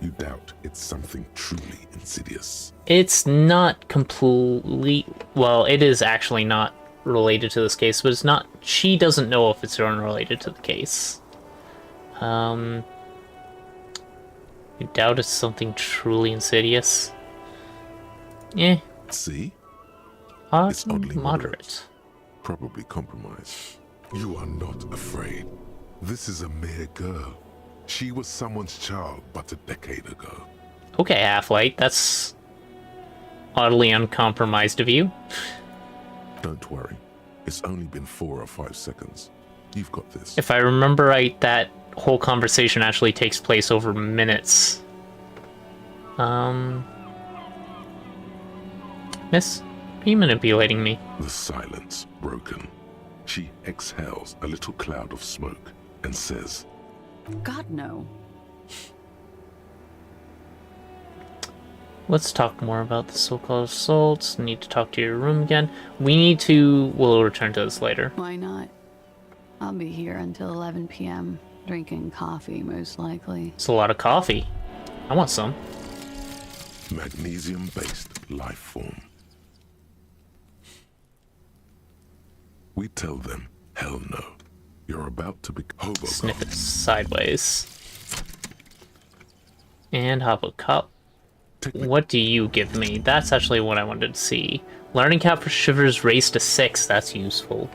You doubt it's something truly insidious. It's not completely... Well, it is actually not related to this case, but it's not... She doesn't know if it's unrelated to the case. You doubt it's something truly insidious? Eh. See? It's oddly moderate. Probably compromised. You are not afraid. This is a mere girl. She was someone's child but a decade ago. Okay, Half-Light, that's oddly uncompromised of you. Don't worry. It's only been 4 or 5 seconds. You've got this. If I remember right, that whole conversation actually takes place over minutes. Miss, are you manipulating me? The silence broken. She exhales a little cloud of smoke and says, God, no. Let's talk more about the so-called assaults. Need to talk to your room again. We'll return to this later. Why not? I'll be here until 11 p.m. drinking coffee, most likely. It's a lot of coffee. I want some. Magnesium-based life form. We tell them, hell no. You're about to be hobo. Sniff it sideways. And Hobo Cup. What do you give me? That's actually what I wanted to see. Learning cap for Shivers raised to 6. That's useful.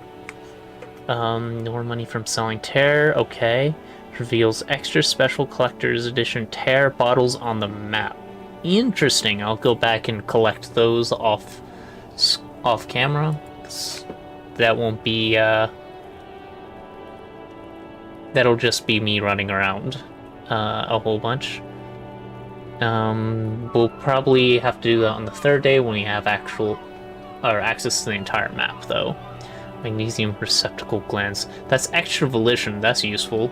More money from selling tear. Okay. Reveals extra special collector's edition tear bottles on the map. Interesting. I'll go back and collect those off camera. That won't be that'll just be me running around a whole bunch. We'll probably have to do that on the 3rd day when we have access to the entire map, though. Magnesium receptacle glands. That's extra volition. That's useful.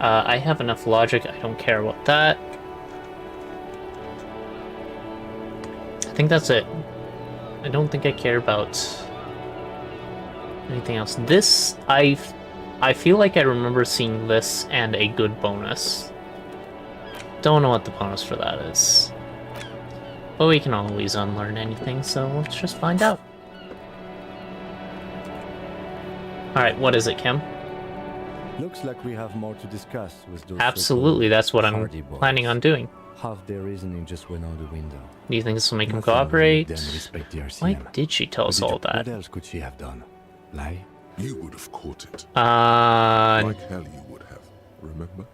I have enough logic. I don't care about that. I think that's it. I don't think I care about anything else. This, I feel like I remember seeing this and a good bonus. Don't know what the bonus for that is. But we can always unlearn anything, so let's just find out. Alright, what is it, Kim? Looks like we have more to discuss with those Absolutely, that's what I'm hardy boys. planning on doing. Half their reasoning just went out the window. Do you think this will make him Nothing will cooperate? make them respect the Why RCM. did she tell us all What that? else could she have done? Lie? You would have caught it. Uh, Like hell you would have. Remember?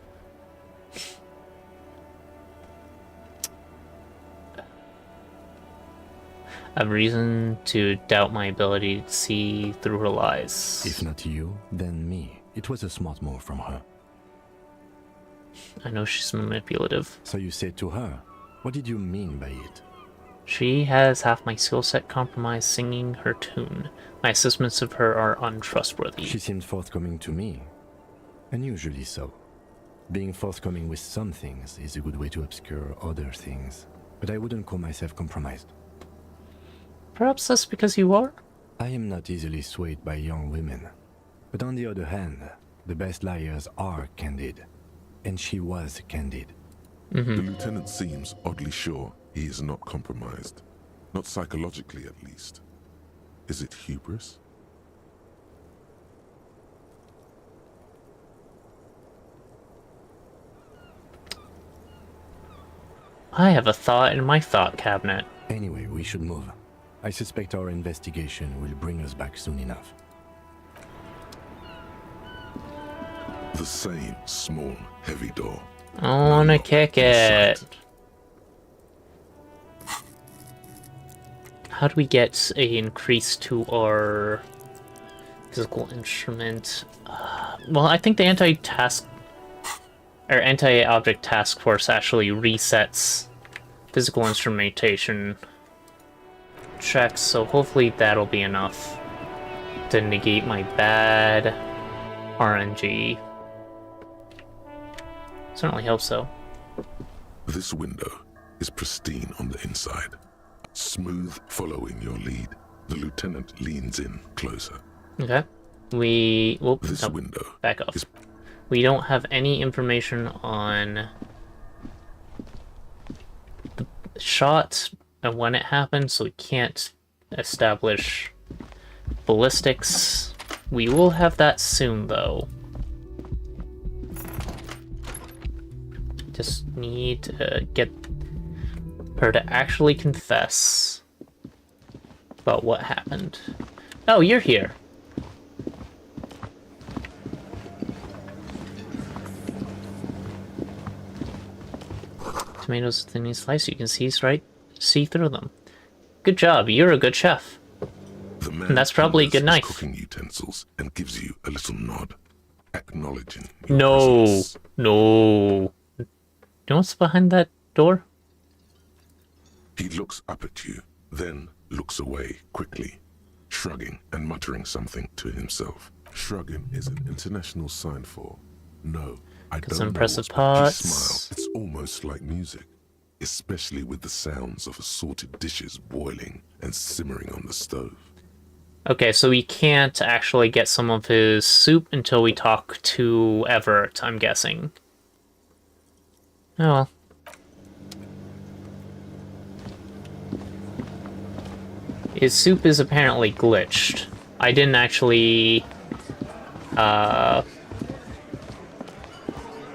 I have reason to doubt my ability to see through her lies. If not you, then me. It was a smart move from her. I know she's manipulative. So you said to her, what did you mean by it? She has half my skill set compromised singing her tune. My assessments of her are untrustworthy. She seemed forthcoming to me. Unusually so. Being forthcoming with some things is a good way to obscure other things. But I wouldn't call myself compromised. Perhaps that's because you are? I am not easily swayed by young women. But on the other hand, the best liars are candid. And she was candid. The lieutenant seems oddly sure he is not compromised. Not psychologically, at least. Is it hubris? I have a thought in my thought cabinet. Anyway, we should move. I suspect our investigation will bring us back soon enough. The same small, heavy door. I wanna kick it. How do we get a increase to our physical instrument? Well, I think the anti-object task force actually resets physical instrumentation checks, so hopefully that'll be enough to negate my bad RNG. Certainly hope so. This window is pristine on the inside. Smooth following your lead. The lieutenant leans in closer. Okay. This no, window back off. is We don't have any information on the shot and when it happened, so we can't establish ballistics. We will have that soon, though. Just need to get her to actually confess about what happened. Oh, you're here. Tomatoes thinly sliced, you can see through them. Good job, you're a good chef. the man. And that's probably a good handles his knife. Cooking utensils and gives you a little nod, acknowledging your No, presence. no. You know what's behind that door? He looks up at you, then looks away quickly, shrugging and muttering something to himself. Shrugging is an international sign for no. I Got don't some know impressive what's but he pots. smile. It's almost like music, especially with the sounds of assorted dishes boiling and simmering on the stove. Okay, so we can't actually get some of his soup until we talk to Everett, I'm guessing. Oh well. His soup is apparently glitched. I didn't actually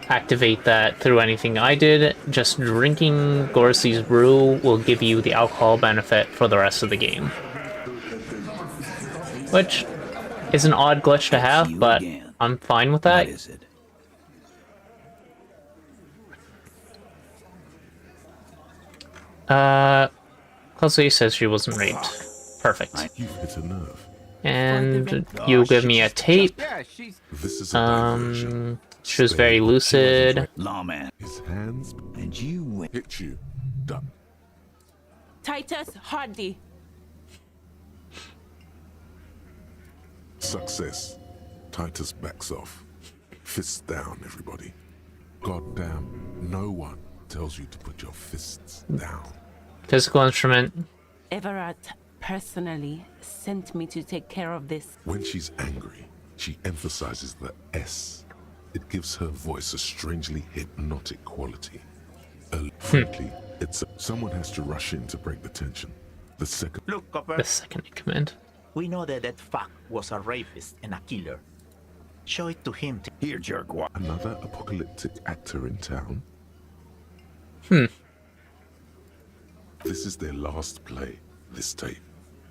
activate that through anything I did. Just drinking Gorcy's brew will give you the alcohol benefit for the rest of the game. Which is an odd glitch to have, but I'm fine with that. What is it? Closely says she wasn't raped. Perfect. You've hit a nerve. And you give me a tape. Yeah, she's... This is a diversion. She was very lucid. Lawman. His hands And you win. hit you. Duck. Titus Hardy. Success. Titus backs off. Fists down, everybody. Goddamn, no one tells you to put your fists down. Physical instrument Everett personally sent me to take care of this. When she's angry, she emphasizes the S. It gives her voice a strangely hypnotic quality. Frankly, someone has to rush in to break the tension. The second... Look, Copper, The second in command. we know that fuck was a rapist and a killer. Show it to him. Here, jerkwad. Another apocalyptic actor in town? This is their last play, this tape.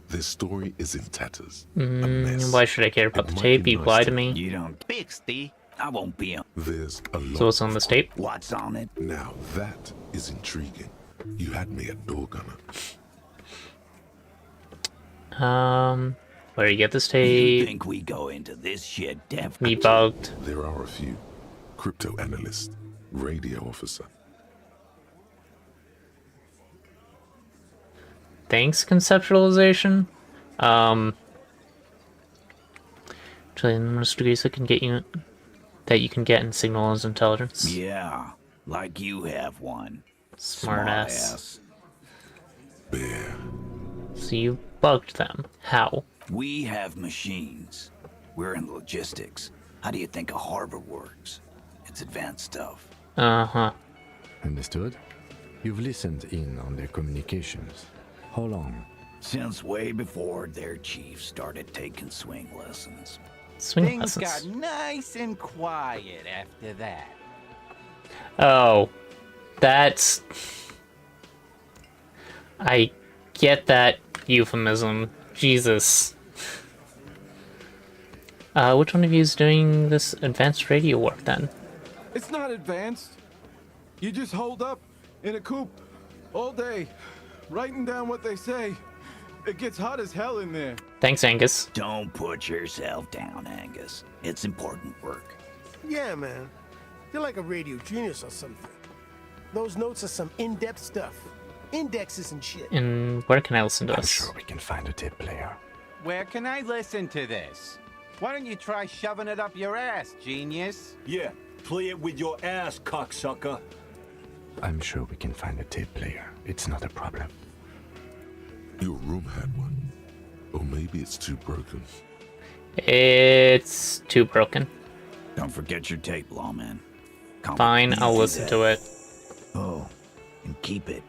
Their story is in tatters. A mess. Why should I care about It the might tape? be You nice lied to- to me. You don't. Pixty. I won't be on. There's a lot. So what's on this tape? What's on it? Now that is intriguing. You had me at door gunner. Where you get this You tape? think we go into this shit Me definitely? bugged. There are a few. Crypto analyst, radio officer. Thanks, conceptualization. Actually, numerous degrees that you can get in signals intelligence. Yeah, like you have one. Smart ass. Bear. So you bugged them. How? We have machines. We're in logistics. How do you think a harbor works? It's advanced stuff. Uh-huh. Understood? You've listened in on their communications. How long? Since way before their chief started taking swing lessons. Swing Things lessons. got nice and quiet after that. Oh. That's... I get that euphemism. Jesus. Which one of you is doing this advanced radio work then? It's not advanced. You just hold up in a coop all day, writing down what they say. It gets hot as hell in there. Thanks, Angus. Don't put yourself down, Angus. It's important work. Yeah, man. You're like a radio genius or something. Those notes are some in-depth stuff. Indexes and shit. And where can I listen to I'm this? sure we can find a tape player. Where can I listen to this? Why don't you try shoving it up your ass, genius? Yeah, play it with your ass, cocksucker. I'm sure we can find a tape player. It's not a problem. Your room had one. Or maybe it's too broken. It's too broken. Don't forget your tape, lawman. Fine, I'll listen to it. Oh, and keep it.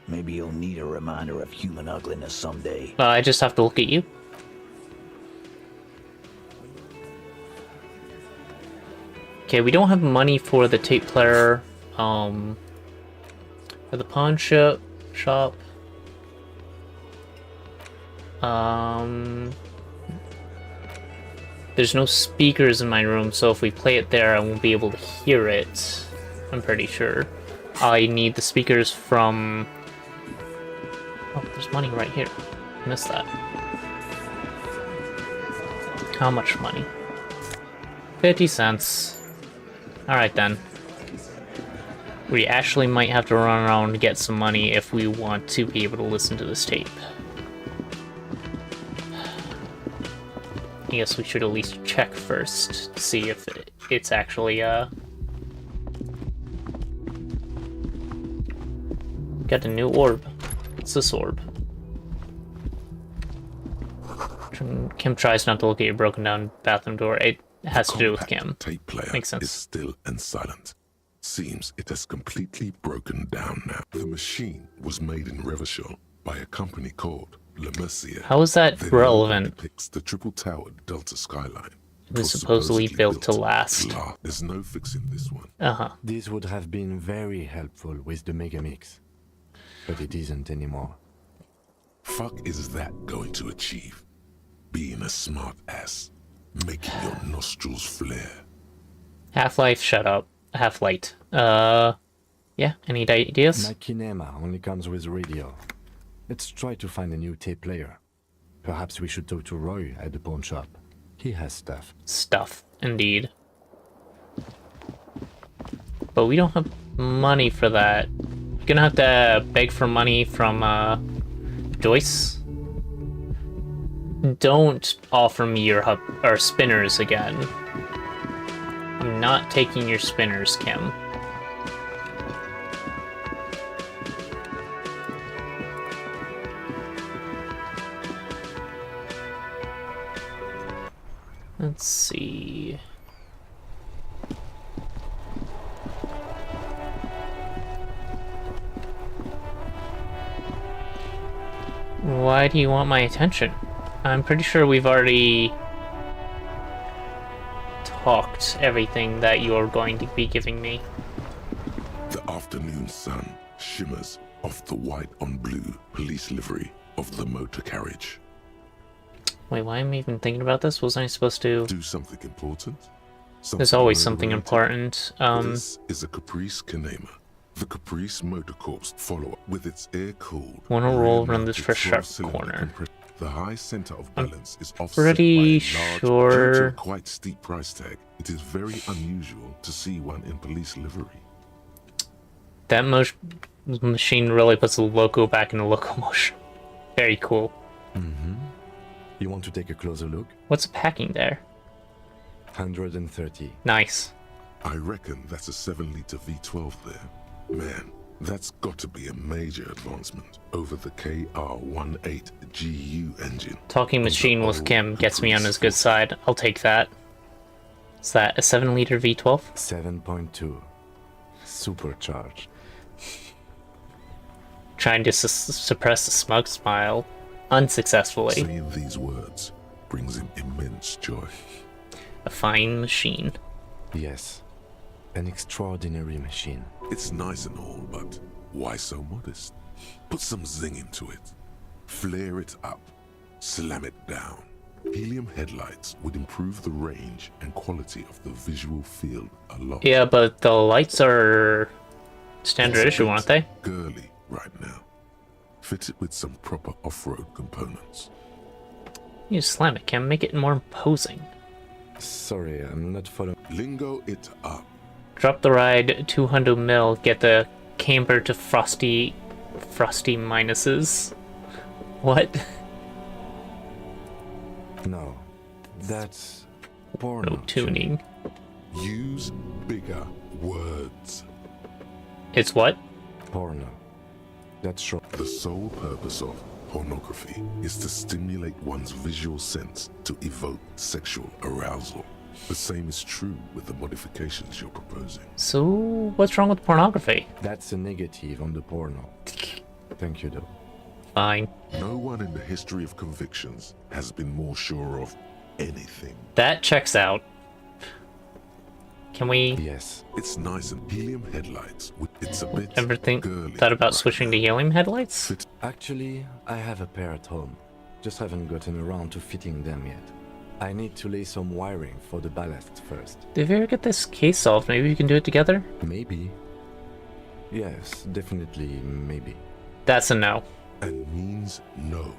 Maybe you'll need a reminder of human ugliness someday. Well, I just have to look at you. Okay, we don't have money for the tape player. For the pawn shop. There's no speakers in my room, so if we play it there, I won't be able to hear it. I'm pretty sure. I need the speakers from... Oh, there's money right here. I missed that. How much money? 50 cents. Alright then. We actually might have to run around and get some money if we want to be able to listen to this tape. I guess we should at least check first to see if it's actually, got a new orb. What's this orb? Kim tries not to look at your broken down bathroom door. It has to do with Kim. Tape player Makes sense. is still and silent. Seems it has completely broken down now. The machine was made in Revachol by a company called Le Mercier. How is that Their relevant? logo depicts the triple-towered Delta skyline. It was supposedly built to last. There's no fixing this one. Uh-huh. This would have been very helpful with the Megamix. But it isn't anymore. Fuck is that going to achieve? Being a smart ass. Making your nostrils flare. Half-Life, shut up. Half-Light. Yeah, any ideas? My kinema only comes with radio. Let's try to find a new tape player. Perhaps we should talk to Roy at the pawn shop. He has stuff. Stuff, indeed. But we don't have money for that. We're gonna have to beg for money from, Joyce. Don't offer me your spinners again. I'm not taking your spinners, Kim. Let's see. Why do you want my attention? I'm pretty sure we've already talked everything that you're going to be giving me. The afternoon sun shimmers off the white on blue police livery of the motor carriage. Wait, why am I even thinking about this? Wasn't I supposed to do something important? There's always something important. This is a Caprice Canema. The Caprice Motor Corps follow-up with its air-cooled... Wanna roll around this first sharp corner. The high center of balance is offset pretty by a large, sure... due to a quite steep price tag. It is very unusual to see one in police livery. That machine really puts the loco back in the locomotion. Very cool. Mm-hmm. You want to take a closer look? What's packing there? 130. Nice. I reckon that's a 7-liter V12 there. Man, that's got to be a major advancement over the KR-18GU engine. Talking machine with Kim gets me on his good side. I'll take that. Is that a 7-liter V12? 7.2. Supercharged. Trying to suppress a smug smile. Unsuccessfully. Saying these words brings him immense joy. A fine machine. Yes. An extraordinary machine. It's nice and all, but why so modest? Put some zing into it. Flare it up. Slam it down. Helium headlights would improve the range and quality of the visual field a lot. Yeah, but the lights are standard issue, aren't they? Girly right now. Fit it with some proper off-road components. You slam it, Kim. Make it more imposing. Sorry, I'm not following. Lingo it up. Drop the ride 200 mil. Get the camber to frosty minuses. What? No, that's porno. No tuning. Use bigger words. It's what? Porno. That's true. The sole purpose of pornography is to stimulate one's visual sense to evoke sexual arousal. The same is true with the modifications you're proposing. So, what's wrong with pornography? That's a negative on the porno. Thank you, though. Fine. No one in the history of convictions has been more sure of anything. That checks out. Can we... Yes. It's nice and helium headlights. It's a bit Everything girly thought about right switching now. to helium headlights? Actually, I have a pair at home. Just haven't gotten around to fitting them yet. I need to lay some wiring for the ballast first. If you ever get this case solved, maybe we can do it together? Maybe. Yes, definitely, maybe. That's a no. And means no.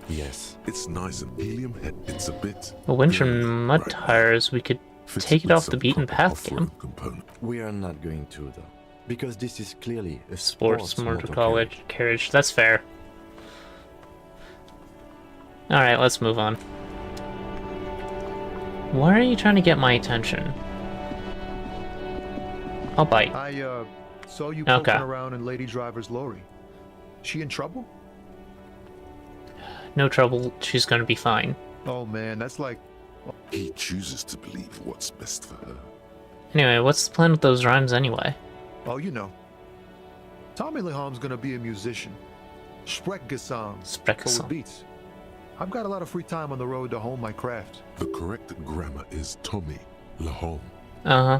Yes. It's nice and helium head. It's a bit A winch girly and mud right now. tires, we could Fit take it with off the some beaten proper path, off-road Kim. component. We are not going to, though. Because this is clearly a Sports motor college carriage. That's fair. Alright, let's move on. Why are you trying to get my attention? I'll bite. I saw you poking Okay. around in Lady Driver's lorry. She in trouble? No trouble, she's gonna be fine. Oh man, that's like... He chooses to believe what's best for her. Anyway, what's the plan with those rhymes anyway? Oh, you know. Tommy Leham's gonna be a musician. Sprechgesang. But Sprechgesang. with beats. I've got a lot of free time on the road to hone my craft. The correct grammar is Tommy Lahome. Uh-huh.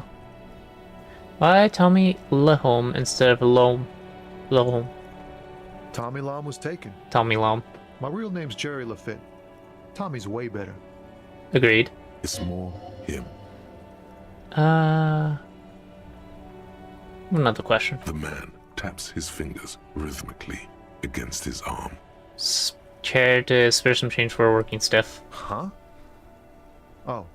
Why tell me Lahome instead of Lom? Lahome. Tommy Lam was taken. Tommy Lom. My real name's Jerry Lafitte. Tommy's way better. Agreed. It's more him. Another question. The man taps his fingers rhythmically against his arm. Chair to spare some change for working stiff. Huh? Oh.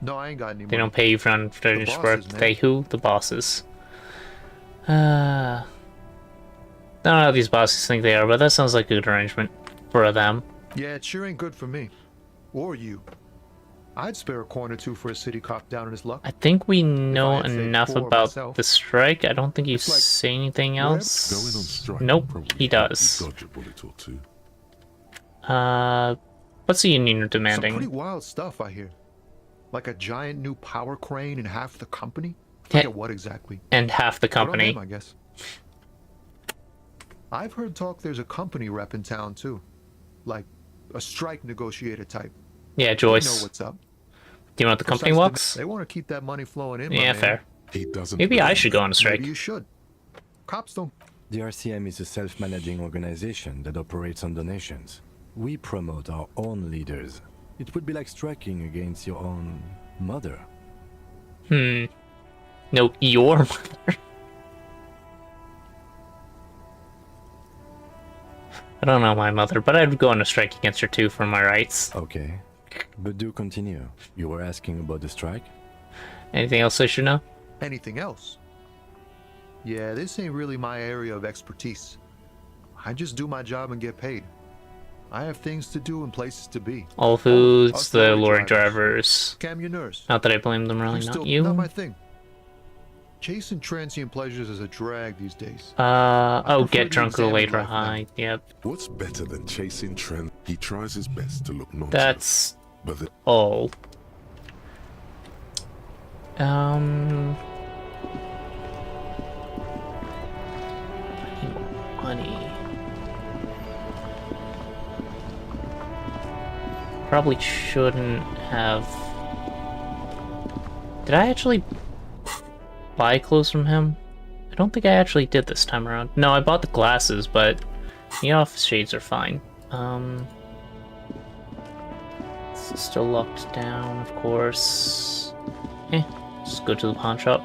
No, I ain't got any money. They don't pay you for unfinished work. bosses, man. They who? The bosses. I don't know how these bosses think they are, but that sounds like a good arrangement for them. Yeah, it sure ain't good for me. Or you. I'd spare a coin or two for a city cop down in his luck. I think we know had, say, enough 4 about myself. the strike. I don't think you It's like, say anything Going on else. strike Nope, probably he does. dodge a bullet or two. What's the union Some demanding? pretty wild stuff, I hear. Like a giant new power crane and half the company? Yeah. Forget what exactly. And half the Good on company. them, I guess. I've heard talk there's a company rep in town too. Like a strike negotiator type. Yeah, They Joyce. know what's up. Do you know what the company Precisely, works? They want to keep that money flowing in. my Yeah, man. fair. He doesn't. Maybe I believe should it. go on a strike. Maybe you should. Cops don't. The RCM is a self-managing organization that operates on donations. We promote our own leaders. It would be like striking against your own mother. No, your mother. I don't know my mother, but I'd go on a strike against her too for my rights. Okay. But do continue. You were asking about the strike? Anything else I should know? Anything else? Yeah, this ain't really my area of expertise. I just do my job and get paid. I have things to do and places to be. All Foods, the lorry drivers. Scam your nurse. Not that I blame them, really, I'm not still you. not my thing. Chasing transient pleasures is a drag these days. Oh, prefer get to drunk or examine later life now. high. Yep. What's better than chasing trend? He tries his best to look naughty. That's But the all. Money. Probably shouldn't have. Did I actually buy clothes from him? I don't think I actually did this time around. No, I bought the glasses, but the office shades are fine. This is still locked down, of course. Just go to the pawn shop.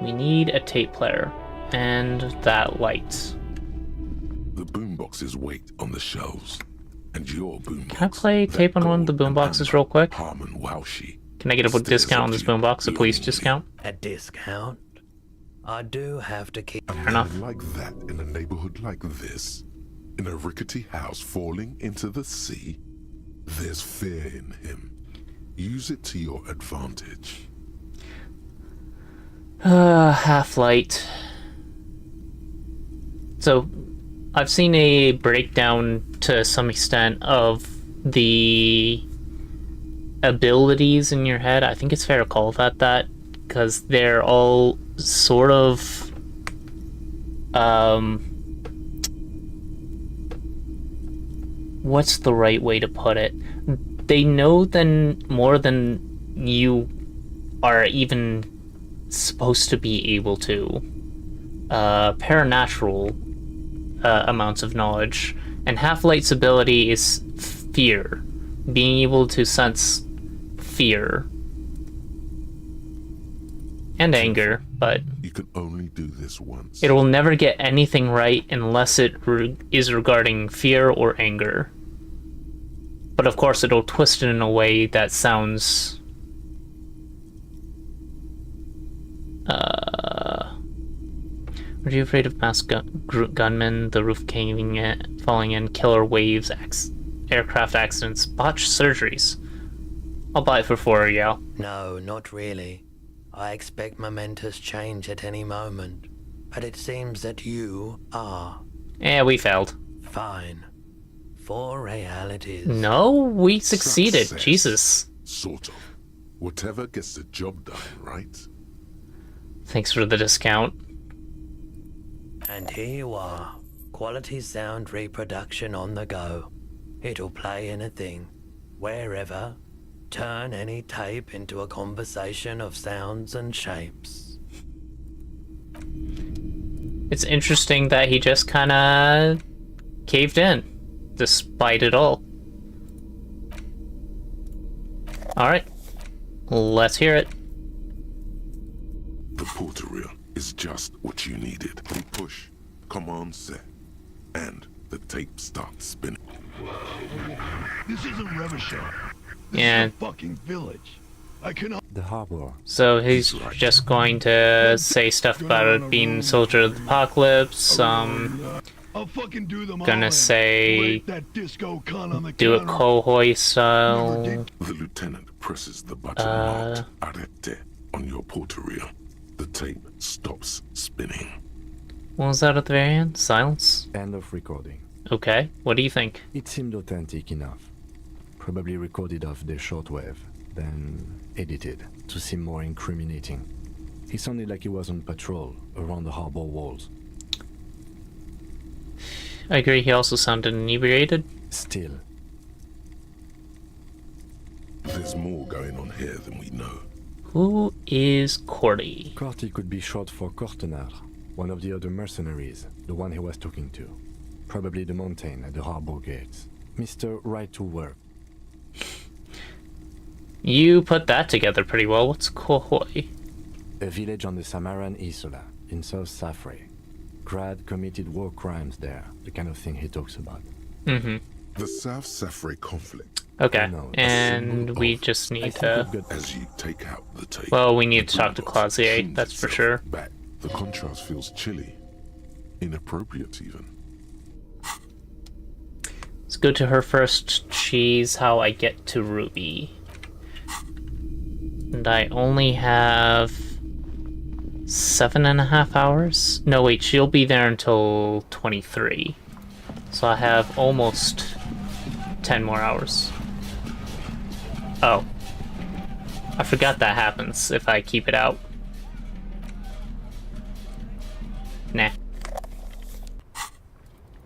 We need a tape player and that light. The boomboxes wait on the shelves, and your boombox. Can I play tape on one of the boomboxes real quick? Harmon Waushi. Can I get a Stares discount on at this you boombox? A police longingly. discount? A discount? I do have to keep. A Fair enough. man like that in a neighborhood like this, in a rickety house falling into the sea, there's fear in him. Use it to your advantage. Half-Light. So, I've seen a breakdown to some extent of the abilities in your head. I think it's fair to call that, because they're all sort of what's the right way to put it? They know then more than you are even supposed to be able to. Paranatural amounts of knowledge. And Half-Light's ability is fear. Being able to sense fear. And anger, but You can only do this once. it will never get anything right unless it is regarding fear or anger. But of course it'll twist it in a way that sounds... Are you afraid of mass gunmen, the roof caving in, falling in, killer waves, aircraft accidents, botched surgeries? I'll buy it for 4, yeah. No, not really. I expect momentous change at any moment. But it seems that you are. Yeah, we failed. Fine. 4 realities. No, we succeeded. Success. Jesus. Sort of. Whatever gets the job done, right? Thanks for the discount. And here you are. Quality sound reproduction on the go. It'll play anything, wherever. Turn any tape into a conversation of sounds and shapes. It's interesting that he just kinda caved in, despite it all. Alright, let's hear it. The porterial is just what you needed. We push, command set, and the tape starts spinning. This isn't Revachol. Yeah. Fucking village. I cannot. The harbor. So he's just going to say stuff about it being Soldier of the Apocalypse, I'll fucking do them all gonna in. say Break that disco cunt on the do it counter. Kohoy style. The lieutenant presses the button marked Arete on your porterial. The tape stops spinning. What was that at the very end? Silence? End of recording. Okay, what do you think? It seemed authentic enough. Probably recorded off the shortwave, then edited to seem more incriminating. He sounded like he was on patrol around the harbor walls. I agree, he also sounded inebriated. Still. There's more going on here than we know. Who is Cordy? Corty could be short for Cortenard, one of the other mercenaries, the one he was talking to. Probably the mountain at the harbor gates. Mr. Right to Work. You put that together pretty well. What's Kohoi? A village on the Samaran Isola, in South Safre. Grad committed war crimes there, the kind of thing he talks about. Mm-hmm. The South Safre conflict. Okay, and we just need to... As you take out the tape. Well, we need to talk to Clausier, that's for sure. Back. The contrast feels chilly. Inappropriate, even. Let's go to her first. She's how I get to Ruby. And I only have 7.5 hours? No, wait, she'll be there until 23. So I have almost 10 more hours. Oh. I forgot that happens if I keep it out. Nah.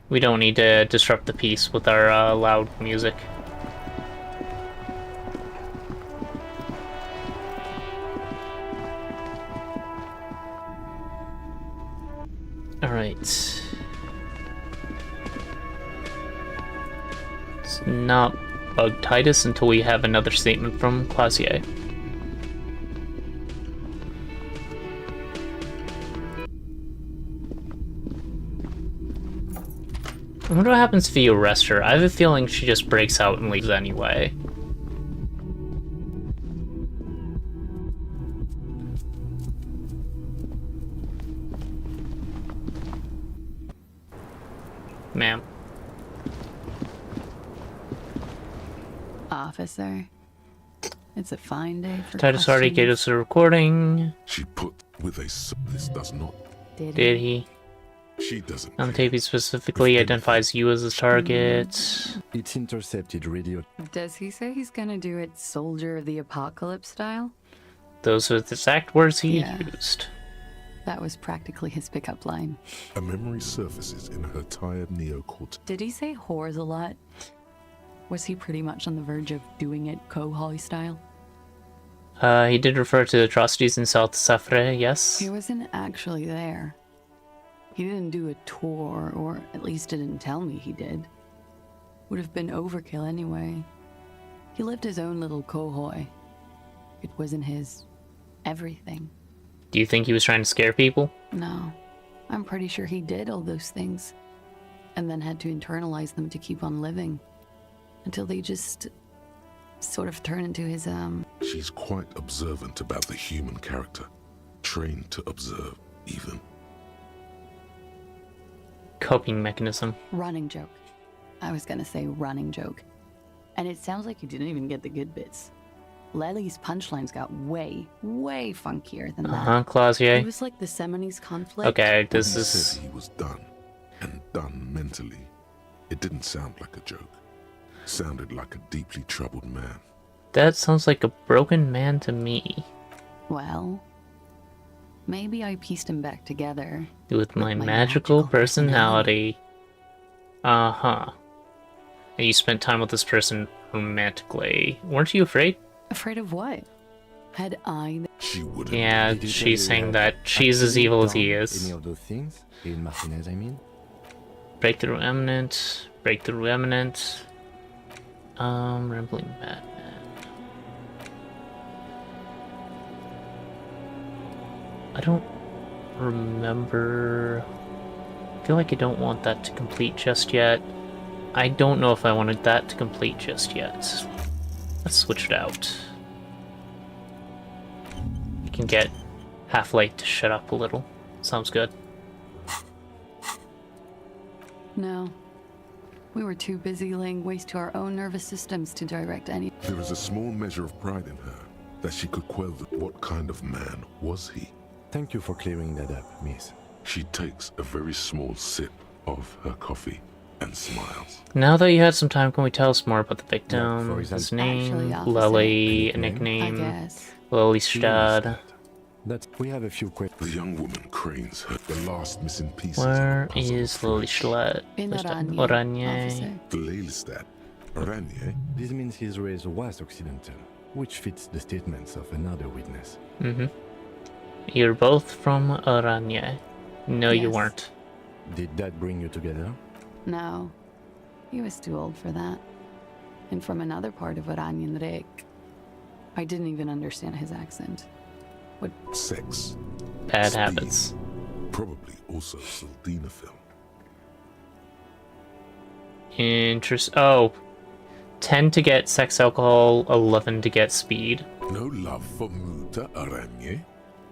We don't need to disrupt the peace with our loud music. Alright. It's not bug Titus until we have another statement from Clausier. I wonder what happens if you arrest her. I have a feeling she just breaks out and leaves anyway. Ma'am. Officer, it's a fine day for Titus already gave us a recording. She put with a this does not. Did he? She doesn't. On tape, he specifically identifies you as a target. It's intercepted radio. Does he say he's gonna do it Soldier of the Apocalypse style? Those are the exact words he Yeah. used. That was practically his pickup line. A memory surfaces in her tired neocortex. Did he say whores a lot? Was he pretty much on the verge of doing it Kohoi style? He did refer to atrocities in South Safre, yes. He wasn't actually there. He didn't do a tour, or at least didn't tell me he did. Would have been overkill anyway. He lived his own little Kohoi. It wasn't his everything. Do you think he was trying to scare people? No. I'm pretty sure he did all those things. And then had to internalize them to keep on living. Until they just sort of turn into his, She's quite observant about the human character. Trained to observe, even. Coping mechanism. running joke. I was gonna say running joke. And it sounds like you didn't even get the good bits. Lely's punchlines got way, way funkier than that. Clausier. It was like the Seminoles conflict. Okay, this He is... said he was done, and done mentally. It didn't sound like a joke. Sounded like a deeply troubled man. That sounds like a broken man to me. Well, maybe I pieced him back together. With my magical personality. Uh-huh. And you spent time with this person romantically. Weren't you afraid? Afraid of what? Had I... She wouldn't. Yeah, she's saying that she's as evil as he is. Any of those things? In Martinez, I mean? Breakthrough imminent. Breakthrough imminent. Rambling Batman. I don't remember... I feel like I don't want that to complete just yet. I don't know if I wanted that to complete just yet. Let's switch it out. You can get Half-Light to shut up a little. Sounds good. No. We were too busy laying waste to our own nervous systems to direct any... There is a small measure of pride in her, that she could quell what kind of man was he? Thank you for clearing that up, miss. She takes a very small sip of her coffee and smiles. Now that you had some time, can we tell us more about the victim? for His example- name, Actually, officer, Lily, a nickname? nickname, I guess. Lilystad. That we have a few questions. The young woman cranes her the last missing pieces. Where of a puzzle is of flesh. Lilystad? In Oranje, Oranje. officer. Lelystad. Oranje? This means his race was Occidental, which fits the statements of another witness. Mm-hmm. You're both from Oranje. No, you Yes. weren't. Did that bring you together? No. He was too old for that. And from another part of Oranjenrijk. I didn't even understand his accent. What? Sex. Bad Speed. habits. Probably also sildenafil. Oh. 10 to get sex alcohol, 11 to get speed. No love for Muta Oranje?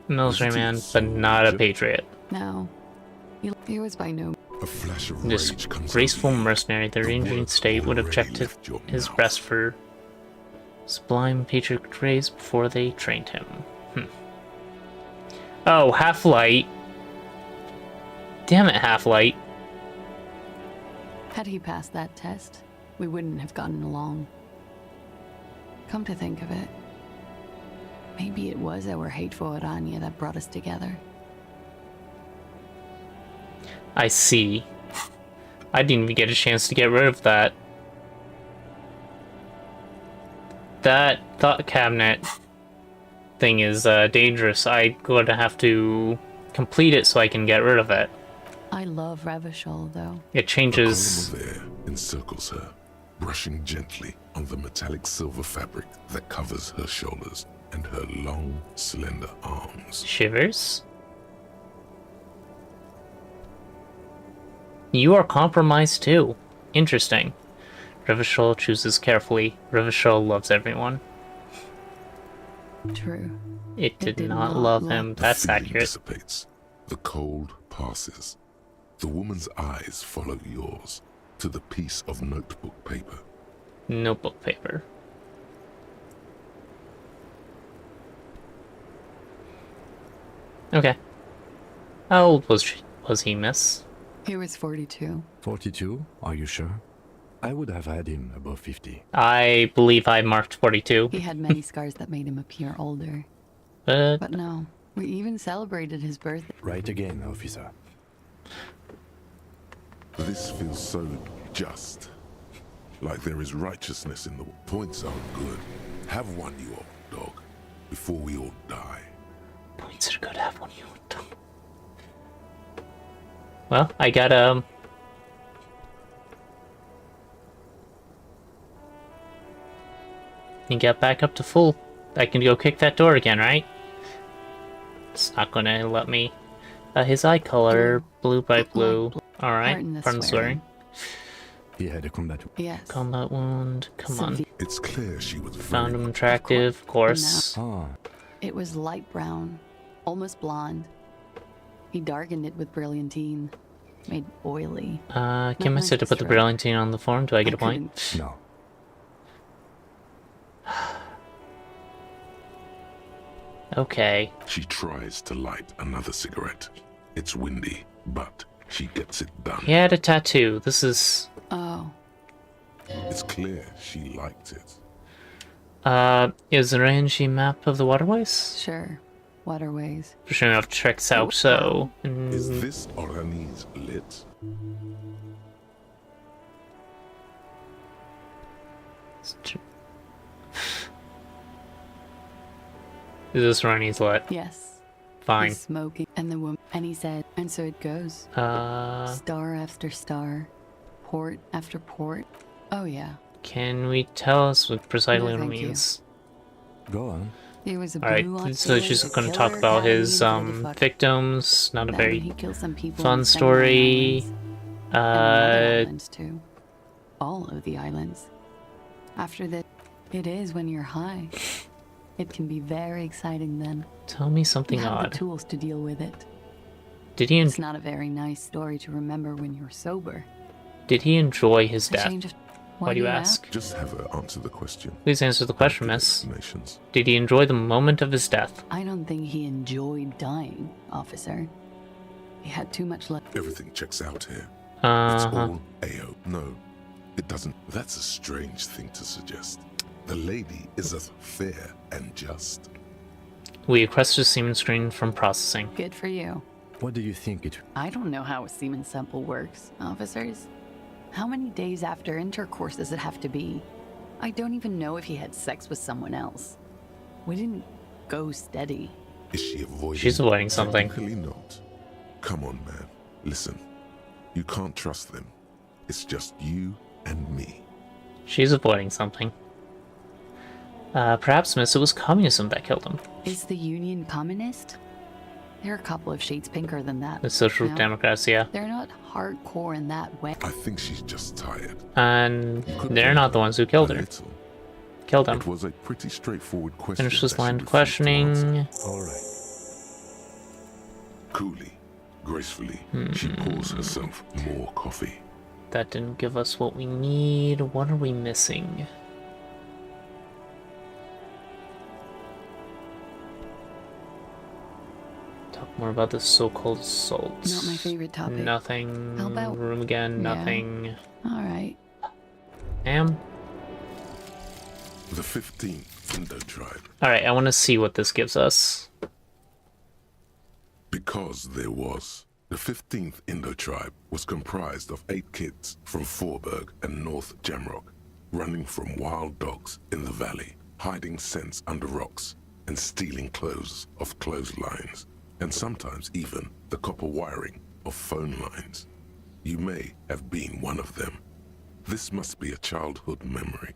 Military man, but not a patriot. No. He was by no... A flash of This rage comes graceful over you. mercenary, the ranging words state would have already checked left your his mouth. breast for sublime patriot traits before they trained him. Oh, Half-Light. Damn it, Half-Light. Had he passed that test, we wouldn't have gotten along. Come to think of it, maybe it was our hate for Oranje that brought us together. I see. I didn't even get a chance to get rid of that. That thought cabinet thing is dangerous. I'm going to have to complete it so I can get rid of it. I love Revachol, though. It changes. The column of air encircles her, brushing gently on the metallic silver fabric that covers her shoulders and her long, slender arms. Shivers? You are compromised too. Interesting. Revachol chooses carefully. Revachol loves everyone. True. It did not love him. The That's feeling accurate. dissipates. The cold passes. The woman's eyes follow yours to the piece of notebook paper. Notebook paper. Okay. How old was he, miss? He was 42. 42? Are you sure? I would have had him above 50. I believe I marked 42. He had many scars that made him appear older. But no, we even celebrated his birthday. Right again, officer. This feels so just. Like there is righteousness in the points are good. Have one, you old dog, before we all die. Points are good. Have one, you old dog. Well, I got You got back up to full. I can go kick that door again, right? It's not gonna let me. His eye color, blue by blue. Alright, pardon swearing. He had a combat. Yes. Combat wound. Come on. It's clear she was Found him attractive, of course. It was light brown, almost blonde. He darkened it with brilliantine, made oily. Kim, I said to put the brilliantine on the form. Do I get a point? No. Okay. She tries to light another cigarette. It's windy, but she gets it done. He had a tattoo. This is... Oh. It's clear she liked it. Is there a map of the waterways? Sure. Waterways. Presumably I've checked this out, so... Is this Oranese lit? Is this Ronnie's lit? Yes. Fine. He's smoking, and the woman, and he said, and so it goes. Star after star, port after port. Oh yeah. Can we tell us what precisely No, what it thank you. means? Go on. He was a blue Alright, so she's octopus, going to talk killer about his Italian motherfucker. victims. Not a Then very he killed some people fun in some story. And other islands too. All of the islands. After that, it is when you're high. It can be very exciting then. Tell me something You have odd. the tools to deal with it. Did he It's not a very nice story to remember when you're sober. did he enjoy his A death? change of- Why do you ask? Just have her answer the question. Please answer the question, miss. Explanations. Did he enjoy the moment of his death? I don't think he enjoyed dying, officer. He had too much left. Everything checks out here. It's Uh-huh. all AO. No, it doesn't. That's a strange thing to suggest. The lady is as fair and just. We requested a semen screen from processing. Good for you. What do you think it... I don't know how a semen sample works, officers. How many days after intercourse does it have to be? I don't even know if he had sex with someone else. We didn't go steady. Is she avoiding? She's avoiding something. Technically not. Come on, man. Listen. You can't trust them. It's just you and me. She's avoiding something. Perhaps, miss, it was communism that killed him. Is the Union communist? They're a couple of shades pinker than that. The Social No. Democrats, yeah. They're not hardcore in that way. I think she's just tired. And they're not the ones who killed her. Killed him. It was a pretty straightforward question. Finish this that she line of refused to questioning. answer. All right. Coolly, gracefully, she pours herself more coffee. That didn't give us what we need. What are we missing? Talk more about this so-called assault. Not my favorite topic. Nothing. How about- Room again. Yeah. Nothing. All right. Am. The 15th Indo tribe. Alright, I want to see what this gives us. Because there was. The 15th Indo tribe was comprised of 8 kids from Forberg and North Jamrock, running from wild dogs in the valley, hiding scents under rocks, and stealing clothes off clotheslines, and sometimes even the copper wiring of phone lines. You may have been one of them. This must be a childhood memory.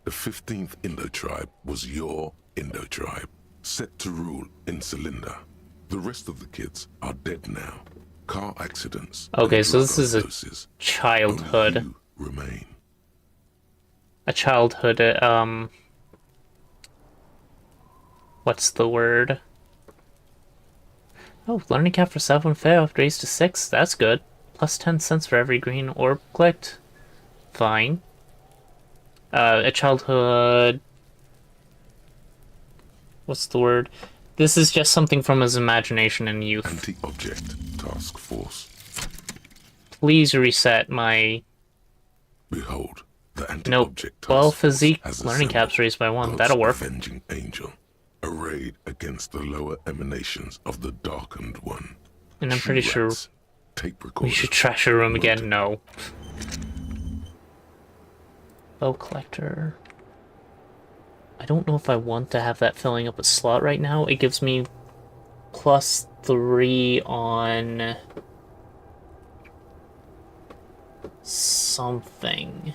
The 15th Indo tribe was your Indo tribe, set to rule in Cylinder. The rest of the kids are dead now. Car accidents. Okay, and so drug this is a overdoses. childhood. Only you remain. A childhood, what's the word? Oh, learning cap for 7 failed, raised to 6, that's good. Plus 10 cents for every green orb clicked. Fine. A childhood... What's the word? This is just something from his imagination and youth. Anti-object task force. Please reset my... Behold, the Nope. anti-object task Well, force physique, has learning assembled caps raised by 1. God's That'll work. avenging angel, arrayed against the lower emanations of the darkened one. And I'm pretty sure tape we recorder, should trash your room again. No. Bow collector. I don't know if I want to have that filling up a slot right now. It gives me +3 on something.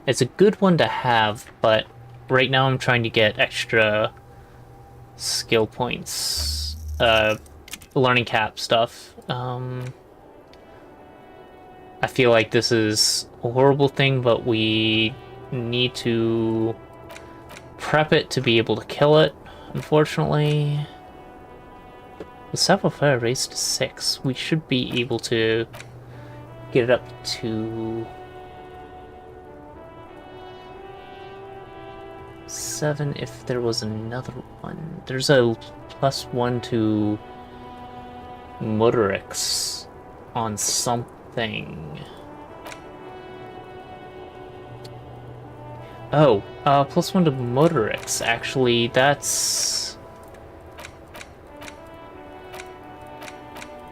It's a good one to have, but right now I'm trying to get extra skill points. Learning cap stuff. I feel like this is a horrible thing, but we need to prep it to be able to kill it, unfortunately. The Sapphire Fire raised to 6. We should be able to get it up to 7 if there was another one. There's a +1 to Motorix on something. Oh, +1 to Motorix. Actually, that's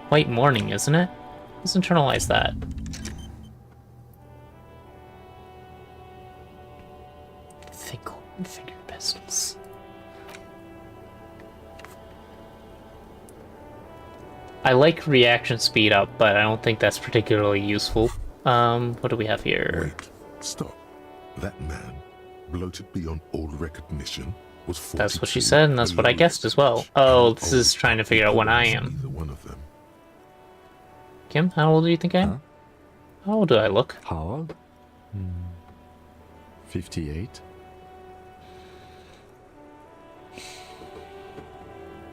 White Morning, isn't it? Let's internalize that. Finger pistols. I like reaction speed up, but I don't think that's particularly useful. What do we have here? Wait, stop. That man, bloated beyond all recognition, was 42. That's what she said, and that's what I guessed as well. Oh, this is trying to figure out when I am. Either one of them. Kim, how old do you think I am? Huh? How old do I look? How old? 58.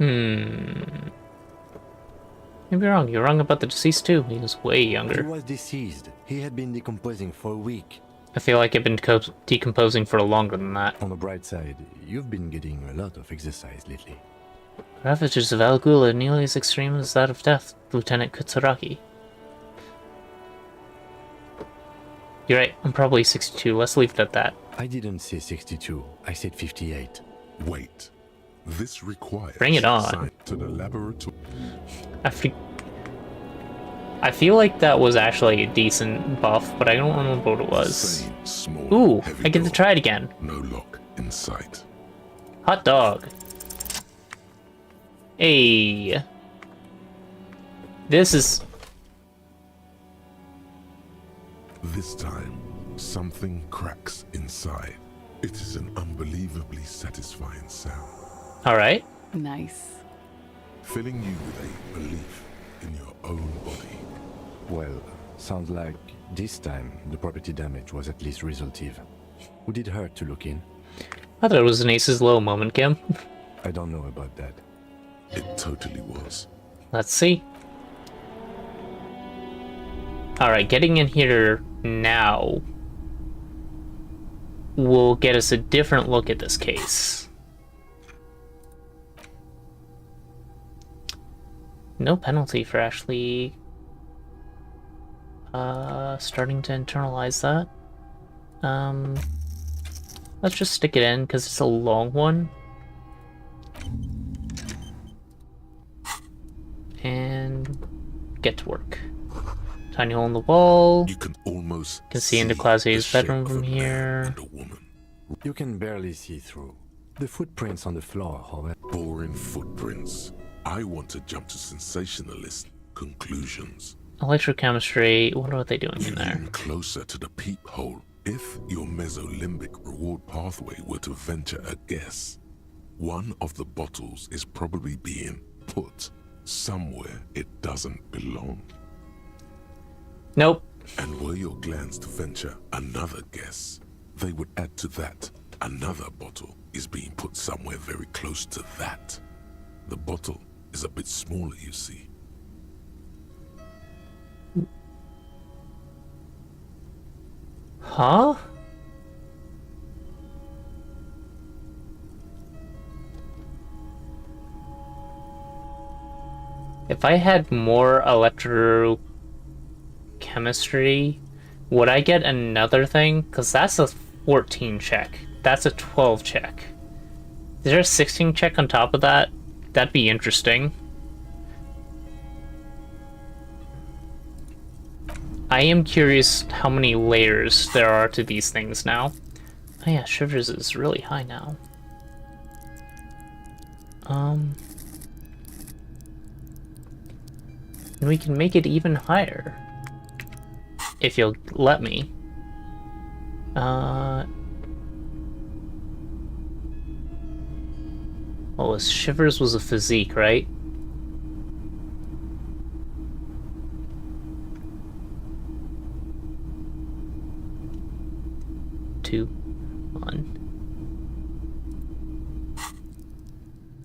Maybe you're wrong. You're wrong about the deceased too. He was way He younger. was deceased. He had been decomposing for a week. I feel like I've been decomposing for longer than that. On the bright side, you've been getting a lot of exercise lately. Ravages of Al Ghul are nearly as extreme as that of death, Lieutenant Kutsaraki. You're right, I'm probably 62. Let's leave it at that. I didn't say 62. I said 58. Wait. This requires Bring it on. science to the laboratory. I feel like that was actually a decent buff, but I don't remember what it was. Same small, Ooh, heavy I get to door. try it again. No lock in sight. Hot dog. Hey. This time, something cracks inside. It is an unbelievably satisfying sound, Alright. Nice. filling you with a belief in your own body. Well, sounds like this time the property damage was at least resolutive. Would it hurt to look in? I thought it was an Ace's Low moment, Kim. I don't know about that. It totally was. Let's see. Alright, getting in here now will get us a different look at this case. No penalty for actually starting to internalize that. Let's just stick it in because it's a long one. And get to work. Tiny hole in the wall. You can almost see into Class A's bedroom from here. You can barely see through. The footprints on the floor, however. Boring footprints. I want to jump to sensationalist conclusions. Electrochemistry. What are they doing in there? Even closer to the peephole. If your mesolimbic reward pathway were to venture a guess, one of the bottles is probably being put somewhere it doesn't belong. Nope. And were your glands to venture another guess, they would add to that another bottle is being put somewhere very close to that. The bottle is a bit smaller, you see. Huh? If I had more electrochemistry, would I get another thing? Because that's a 14 check. That's a 12 check. Is there a 16 check on top of that? That'd be interesting. I am curious how many layers there are to these things now. Oh yeah, Shivers is really high now. And we can make it even higher. If you'll let me. Oh, Shivers was a physique, right? Two, one.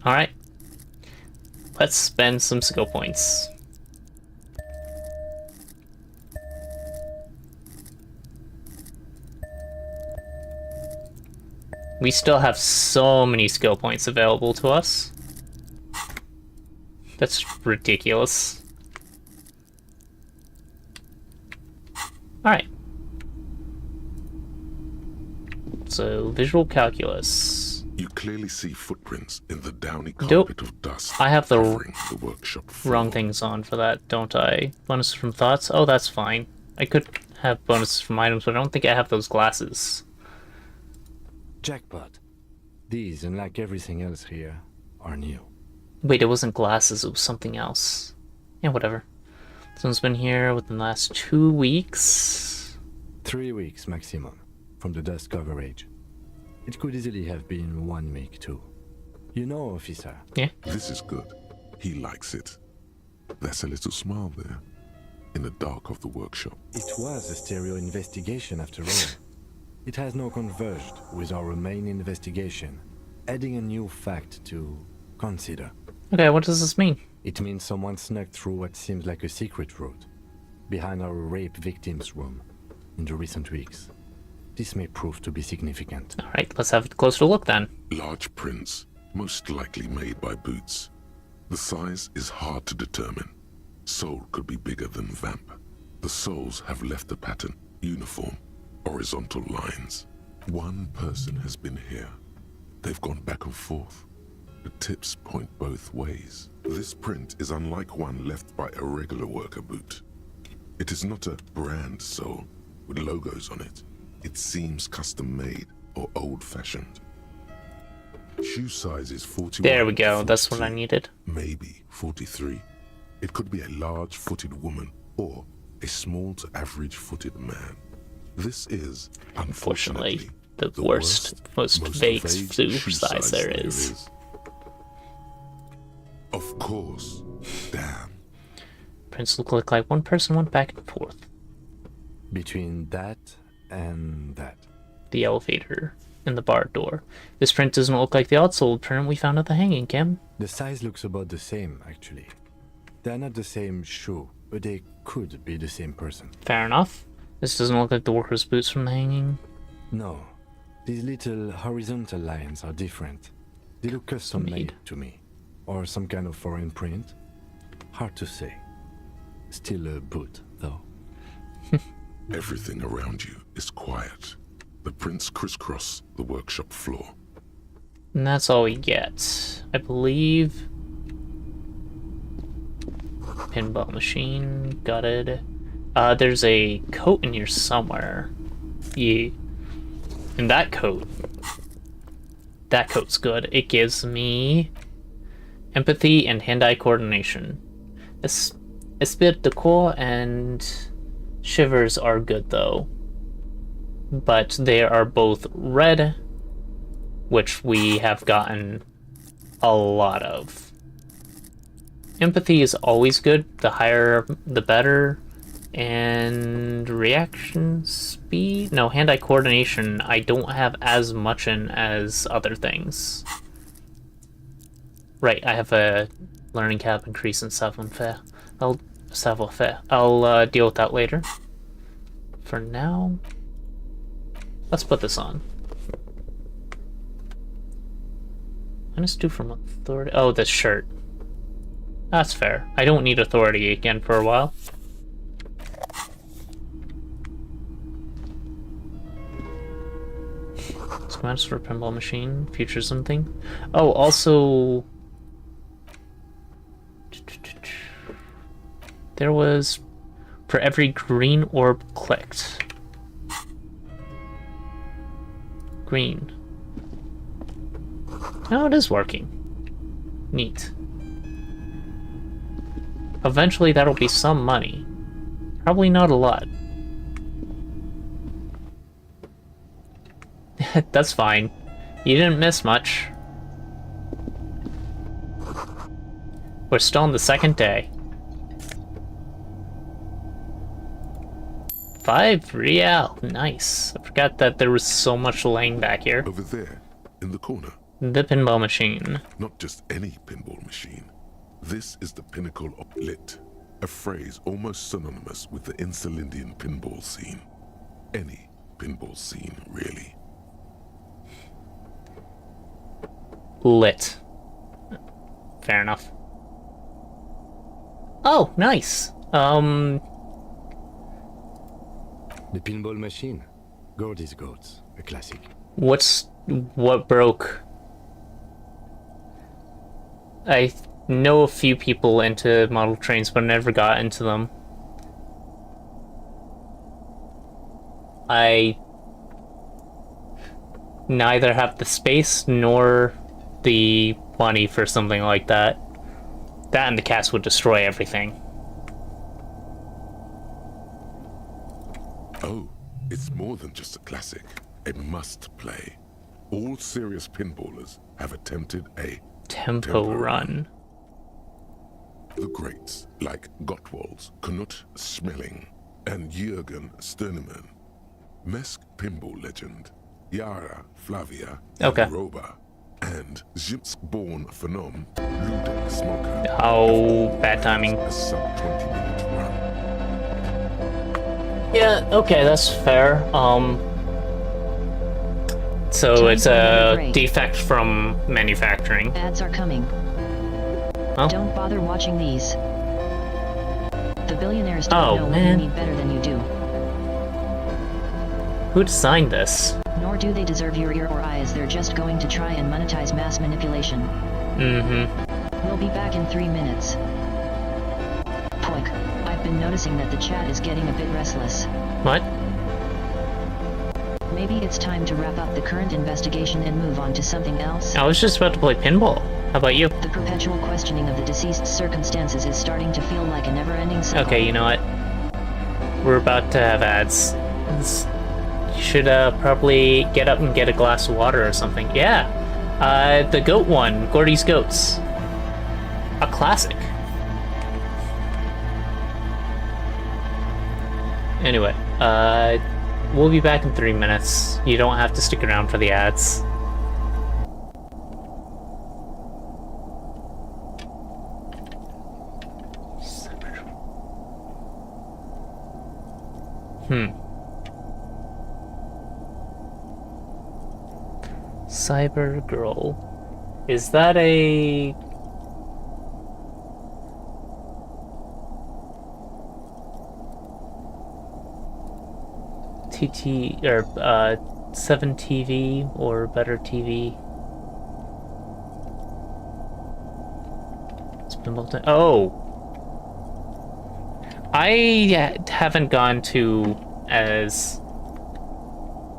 Alright. Let's spend some skill points. We still have so many skill points available to us. That's ridiculous. Alright. So, visual calculus. You clearly see footprints in the downy Nope. carpet of dust. I have the covering the workshop floor. wrong things on for that, don't I? Bonuses from thoughts? Oh, that's fine. I could have bonuses from items, but I don't think I have those glasses. Jackpot. These, unlike everything else here, are new. Wait, it wasn't glasses, it was something else. Yeah, whatever. Someone's been here within the last 2 weeks. 3 weeks maximum, from the dust coverage. It could easily have been 1 week too. You know, officer. Yeah. This is good. He likes it. There's a little smile there, in the dark of the workshop. It was a stereo investigation after all. It has now converged with our main investigation, adding a new fact to consider. Okay, what does this mean? It means someone snuck through what seems like a secret route, behind our rape victim's room, in the recent weeks. This may prove to be significant. Alright, let's have a closer look then. Large prints, most likely made by boots. The size is hard to determine. Sole could be bigger than vamp. The soles have left the pattern uniform horizontal lines. One person has been here. They've gone back and forth. The tips point both ways. This print is unlike one left by a regular worker boot. It is not a brand sole with logos on it. It seems custom-made or old-fashioned. Shoe size is 41. There we go, that's what I needed. Maybe 43. It could be a large-footed woman or a small to average-footed man. This is, unfortunately, the worst, most vague shoe size there is. Of course. Damn. Prints look like one person went back and forth. Between that and that. The elevator and the bar door. This print doesn't look like the outsole print we found at the hanging camp. The size looks about the same, actually. They're not the same shoe, but they could be the same person. Fair enough. This doesn't look like the worker's boots from the hanging. No. These little horizontal lines are different. They look custom-made to me. Or some kind of foreign print. Hard to say. Still a boot, though. Everything around you is quiet. The prints crisscross the workshop floor. And that's all we get. I believe. Pinball machine. Got it. There's a coat in here somewhere. Yeah. And that coat. That coat's good. It gives me empathy and hand-eye coordination. Esprit de corps and shivers are good though. But they are both red, which we have gotten a lot of. Empathy is always good. The higher, the better. And reaction speed? No, hand-eye coordination I don't have as much in as other things. Right, I have a learning cap increase in savoir-faire. I'll deal with that later. For now, let's put this on. -2 from authority. Oh, this shirt. That's fair. I don't need authority again for a while. Schematics for a pinball machine. Future something. Oh, also... There was... For every green orb clicked. Green. Oh, it is working. Neat. Eventually that'll be some money. Probably not a lot. That's fine. You didn't miss much. We're still on the second day. 5 real. Nice. I forgot that there was so much laying back here. Over there, in the corner. The pinball machine. Not just any pinball machine. This is the pinnacle of lit, a phrase almost synonymous with the Insulindian pinball scene. Any pinball scene, really. Lit. Fair enough. Oh, nice. The pinball machine. Gordy's Goats, a classic. What broke? I know a few people into model trains, but never got into them. I neither have the space nor the money for something like that. That and the cast would destroy everything. Oh, it's more than just a classic. A must-play. All serious pinballers have attempted a tempo run. The greats, like Gottwald's, Knut Schmeling, and Jürgen Sternemann. Mesk pinball legend, Yara Flavia Roba, and Zimsk-born phenom, Ludwig Smoker. Oh, bad timing. A sub-20-minute run. Yeah, okay, that's fair. So it's a defect from manufacturing. Ads are coming. Huh? Don't bother watching these. The billionaires don't know what you need better than you do. Who designed this? Nor do they deserve your ear or eyes, they're just going to try and monetize mass manipulation. Mm-hmm. We'll be back in 3 minutes. Poik, I've been noticing that the chat is getting a bit restless. What? Maybe it's time to wrap up the current investigation and move on to something else? I was just about to play pinball. How about you? The perpetual questioning of the deceased's circumstances is starting to feel like a never-ending cycle. Okay, you know what? We're about to have ads. You should probably get up and get a glass of water or something. Yeah. The goat one, Gordy's Goats. A classic. Anyway, we'll be back in 3 minutes. You don't have to stick around for the ads. Cyber Girl. Is that a... TT or 7 TV or better TV? It's been oh, I haven't gone to as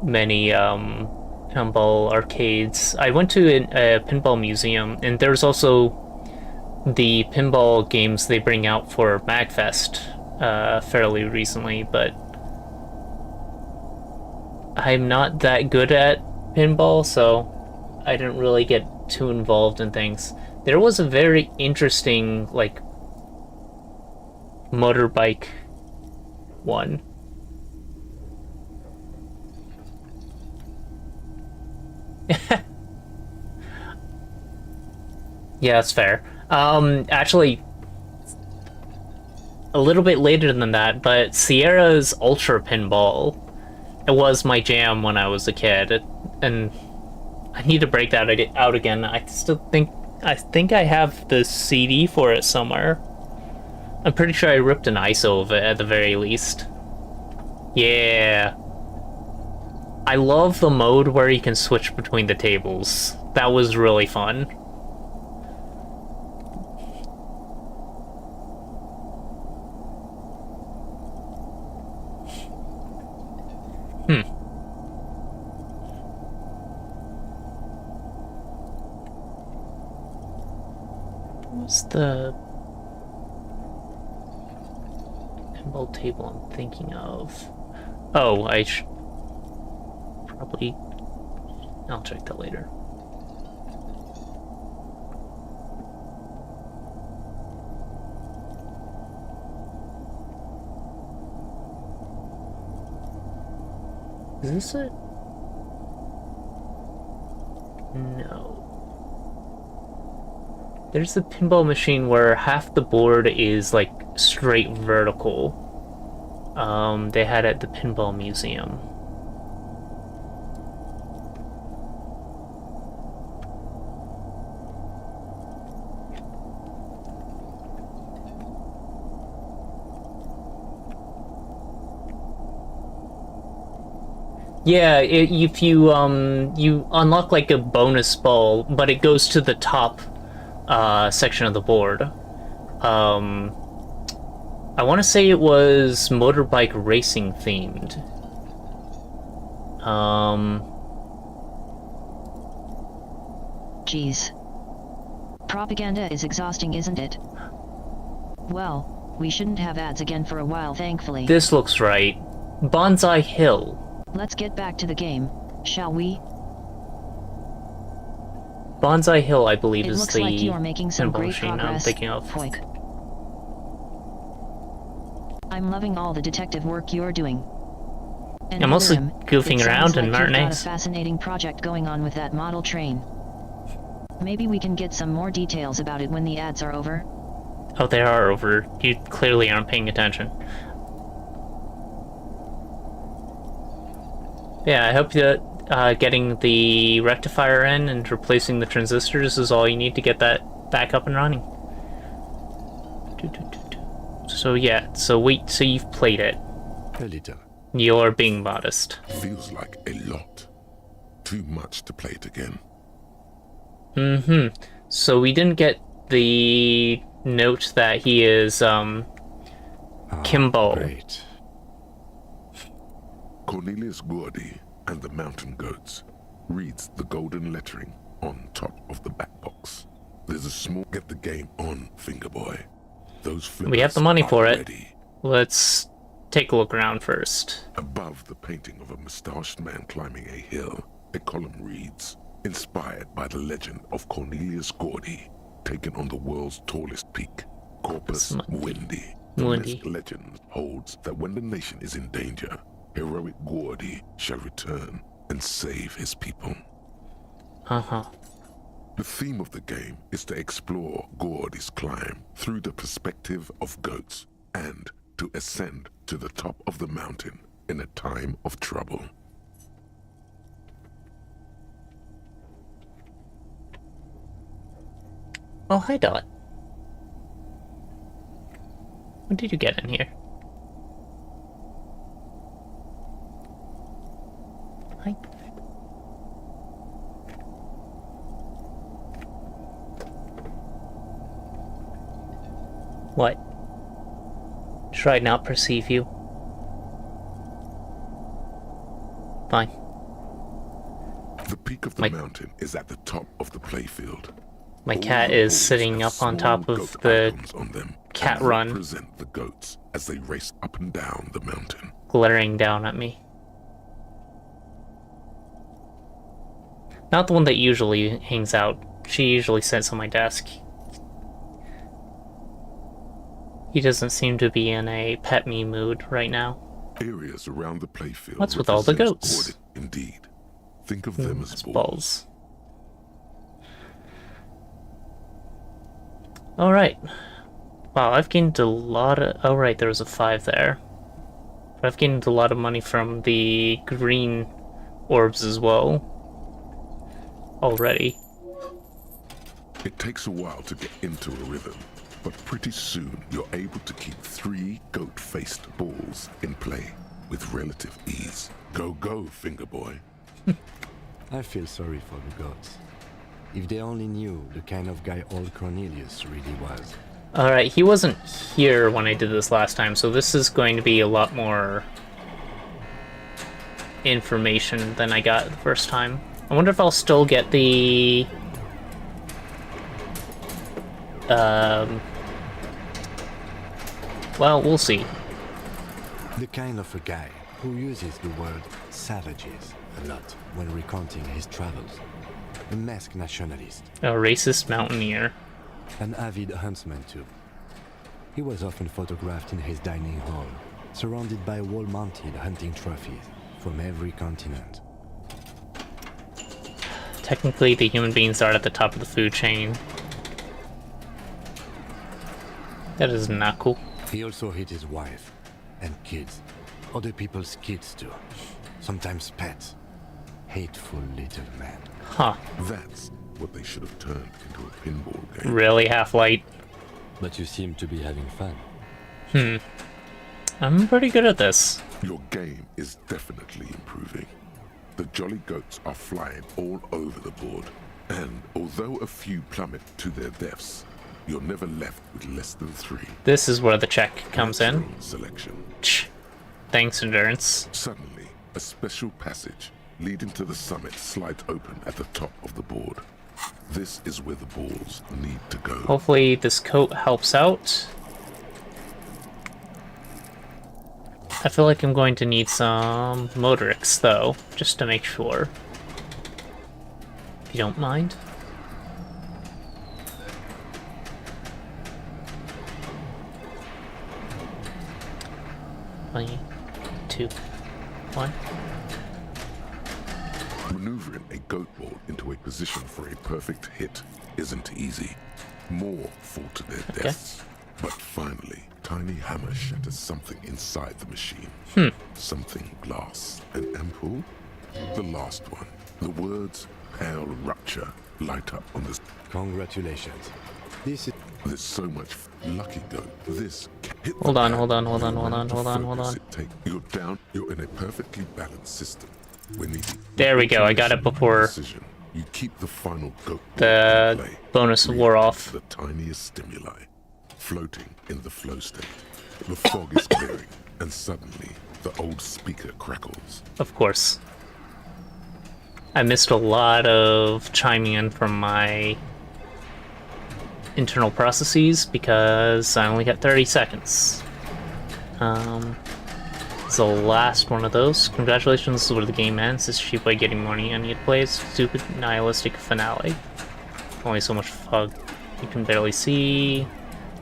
many pinball arcades. I went to a pinball museum, and there's also the pinball games they bring out for MagFest fairly recently, but I'm not that good at pinball, so I didn't really get too involved in things. There was a very interesting, like, motorbike one. Yeah, that's fair. Actually, a little bit later than that, but Sierra's Ultra Pinball, it was my jam when I was a kid, and I need to break that out again. I think I have the CD for it somewhere. I'm pretty sure I ripped an ISO of it at the very least. Yeah. I love the mode where you can switch between the tables. That was really fun. What's the pinball table I'm thinking of? Oh, probably... I'll check that later. Is this it? No. There's the pinball machine where half the board is like straight vertical. They had at the pinball museum. Yeah, if you you unlock like a bonus ball, but it goes to the top section of the board. I want to say it was motorbike racing themed. Geez. Propaganda is exhausting, isn't it? Well, we shouldn't have ads again for a while, thankfully. This looks right. Bonsai Hill. Let's get back to the game, shall we? Bonsai Hill, I believe, is looks the like you are making some pinball great machine progress, I'm thinking of. Poik. I'm loving all the detective work you're doing. And I'm mostly Elysium, goofing it around sounds in like you've got a matinees. fascinating project going on with that model train. Maybe we can get some more details about it when the ads are over. Oh, they are over. You clearly aren't paying attention. Yeah, I hope that getting the rectifier in and replacing the transistors is all you need to get that back up and running. So yeah, so you've played it. A little. You're being modest. Feels like a lot. Too much to play it again. Mm-hmm. So we didn't get the note that he is, Kimbo. Great. Cornelius Gordy and the Mountain Goats reads the golden lettering on top of the back box. There's a small... Get the game on, Fingerboy. Those flippers We have the money for it. ready. Let's take a look around first. Above the painting of a mustached man climbing a hill, a column reads, inspired by the legend of Cornelius Gordy, taken on the world's tallest peak, Corpus Mundi. The myth legend holds that when the nation is in danger, heroic Gordy shall return and save his people. Uh-huh. The theme of the game is to explore Gordy's climb through the perspective of goats and to ascend to the top of the mountain in a time of trouble. Oh, hi, Dot. What did you get in here? Hi. What? Should I not perceive you? Fine. The peak of the mountain is at the top of the playfield. My cat is sitting up on top of the cat run, represent the goats as they race up and down the mountain, glaring down at me. Not the one that usually hangs out. She usually sits on my desk. He doesn't seem to be in a pet me mood right now. Areas around the playfield. What's with all the goats? Gordy, indeed. Think of them as balls. Alright. Wow, I've gained a lot of... Oh, right, there was a 5 there. But I've gained a lot of money from the green orbs as well. Already. It takes a while to get into a rhythm, but pretty soon you're able to keep 3 goat-faced balls in play with relative ease. Go, go, Fingerboy. I feel sorry for the gods. If they only knew the kind of guy old Cornelius really was. Alright, he wasn't here when I did this last time, so this is going to be a lot more information than I got the first time. I wonder if I'll still get the... well, we'll see. The kind of a guy who uses the word savages a lot when recounting his travels. A masked nationalist. A racist mountaineer. An avid huntsman too. He was often photographed in his dining hall, surrounded by wall-mounted hunting trophies from every continent. Technically, the human beings are at the top of the food chain. That is not cool. He also hit his wife and kids. Other people's kids too. Sometimes pets. Hateful little man. Huh. That's what they should have turned into a pinball game. Really, Half-Light? But you seem to be having fun. I'm pretty good at this. Your game is definitely improving. The jolly goats are flying all over the board, and although a few plummet to their deaths, you're never left with less than 3. This is where the check comes in. Selection. Thanks, Endurance. Suddenly, a special passage leading to the summit slides open at the top of the board. This is where the balls need to go. Hopefully this coat helps out. I feel like I'm going to need some Motorix, though, just to make sure. If you don't mind. Three, 2, 1. Maneuvering a goat ball into a position for a perfect hit isn't easy. More fall to their deaths. But finally, Tiny Hammer shatters something inside the machine. Something glass. An ampoule? The last one. The words "Pale Rupture" light up on this. Congratulations. This is... There's so much lucky go. This hit the Hold on, pad. hold on, hold on, You hold learn on, to hold on, hold focus on. it take. You're down. You're in a perfectly balanced system. When you There we go. I got it before precision, you keep the final goat the in play, bonus wore off. the tiniest stimuli, floating in the flow state. The fog is clearing, and suddenly the old speaker crackles. Of course. I missed a lot of chiming in from my internal processes because I only got 30 seconds. It's the last one of those. Congratulations, this is where the game ends. It's a cheap way of getting money, and you play a stupid, nihilistic finale. Only so much fog you can barely see.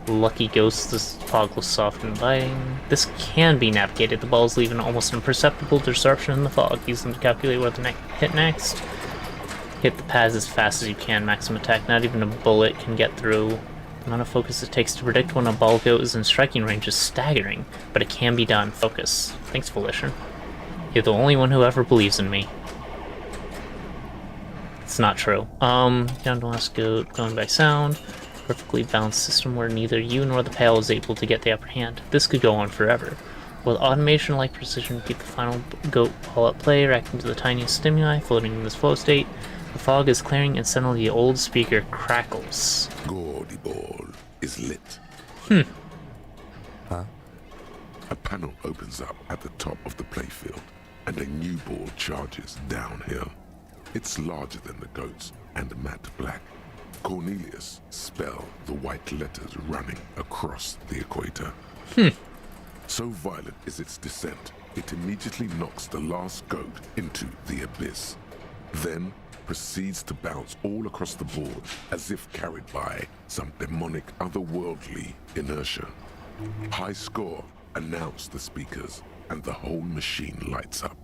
Lucky ghosts, this fog looks soft and inviting. This can be navigated. The balls leave an almost imperceptible disruption in the fog. Use them to calculate where to hit next. Hit the pads as fast as you can. Maximum attack. Not even a bullet can get through. The amount of focus it takes to predict when a ball goat is in striking range is staggering, but it can be done. Focus. Thanks, Volition. You're the only one who ever believes in me. It's not true. Down to last goat, going by sound. Perfectly balanced system where neither you nor the pail is able to get the upper hand. This could go on forever. With automation like precision, keep the final goat ball at play, reacting to the tiniest stimuli, floating in this flow state. The fog is clearing and suddenly the old speaker crackles. Gaudy ball is lit. Huh? A panel opens up at the top of the playfield, and a new ball charges downhill. It's larger than the goats and matte black. Cornelius spell the white letters running across the equator. So violent is its descent, it immediately knocks the last goat into the abyss. Then proceeds to bounce all across the board as if carried by some demonic otherworldly inertia. High score, announce the speakers, and the whole machine lights up.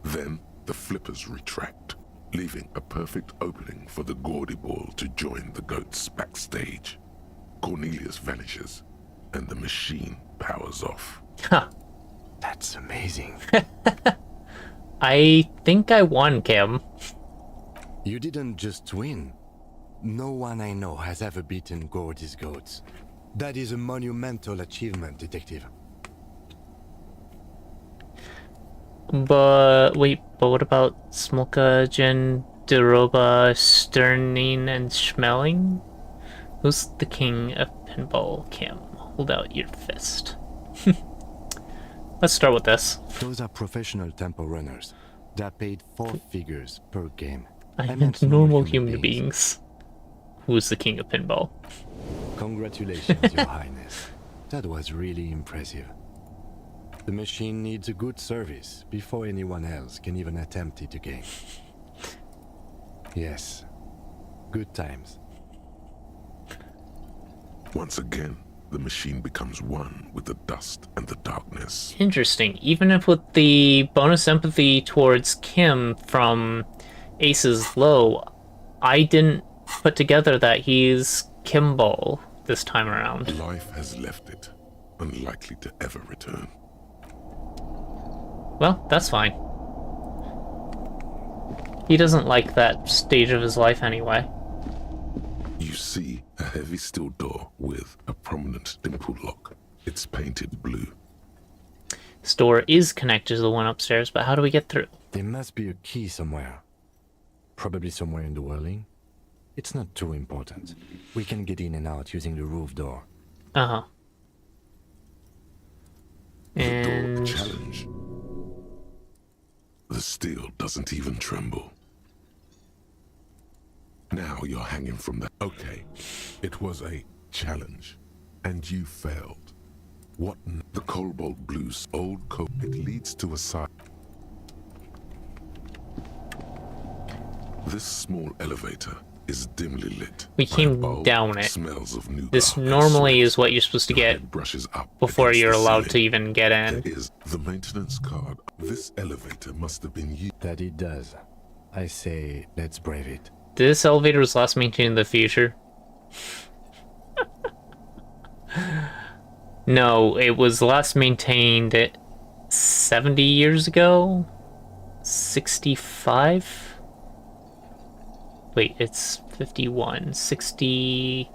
Then the flippers retract, leaving a perfect opening for the gaudy ball to join the goats backstage. Cornelius vanishes, and the machine powers off. Huh. That's amazing. I think I won, Kim. You didn't just win. No one I know has ever beaten Gordy's goats. That is a monumental achievement, Detective. But wait, but what about Smolka, Genderoba, Sterning, and Schmeling? Who's the king of pinball, Kim? Hold out your fist. Let's start with this. Those are professional tempo runners. They're paid 4 figures per game. I meant normal human beings. Who's the king of pinball? Congratulations, Your Highness. That was really impressive. The machine needs a good service before anyone else can even attempt it again. Yes. Good times. Once again, the machine becomes one with the dust and the darkness. Interesting. Even if with the bonus empathy towards Kim from Ace's Low, I didn't put together that he's Kimball this time around. Life has left it, unlikely to ever return. Well, that's fine. He doesn't like that stage of his life anyway. You see a heavy steel door with a prominent dimple lock. It's painted blue. This door is connected to the one upstairs, but how do we get through? There must be a key somewhere. Probably somewhere in the whirling. It's not too important. We can get in and out using the roof door. Uh-huh. The door challenge. The steel doesn't even tremble. Now you're hanging from that. Okay, it was a challenge, and you failed. What? The cobalt blues, old coat. It leads to a side. This small elevator is dimly lit. We came down it. Smells of nougat. This normally is what you're supposed to get brushes up before you're allowed to ceiling. even get in. There is the maintenance card. This elevator must have been used. That it does. I say, let's brave it. This elevator was last maintained in the future. No, it was last maintained 70 years ago? 65? Wait, it's 51. 60...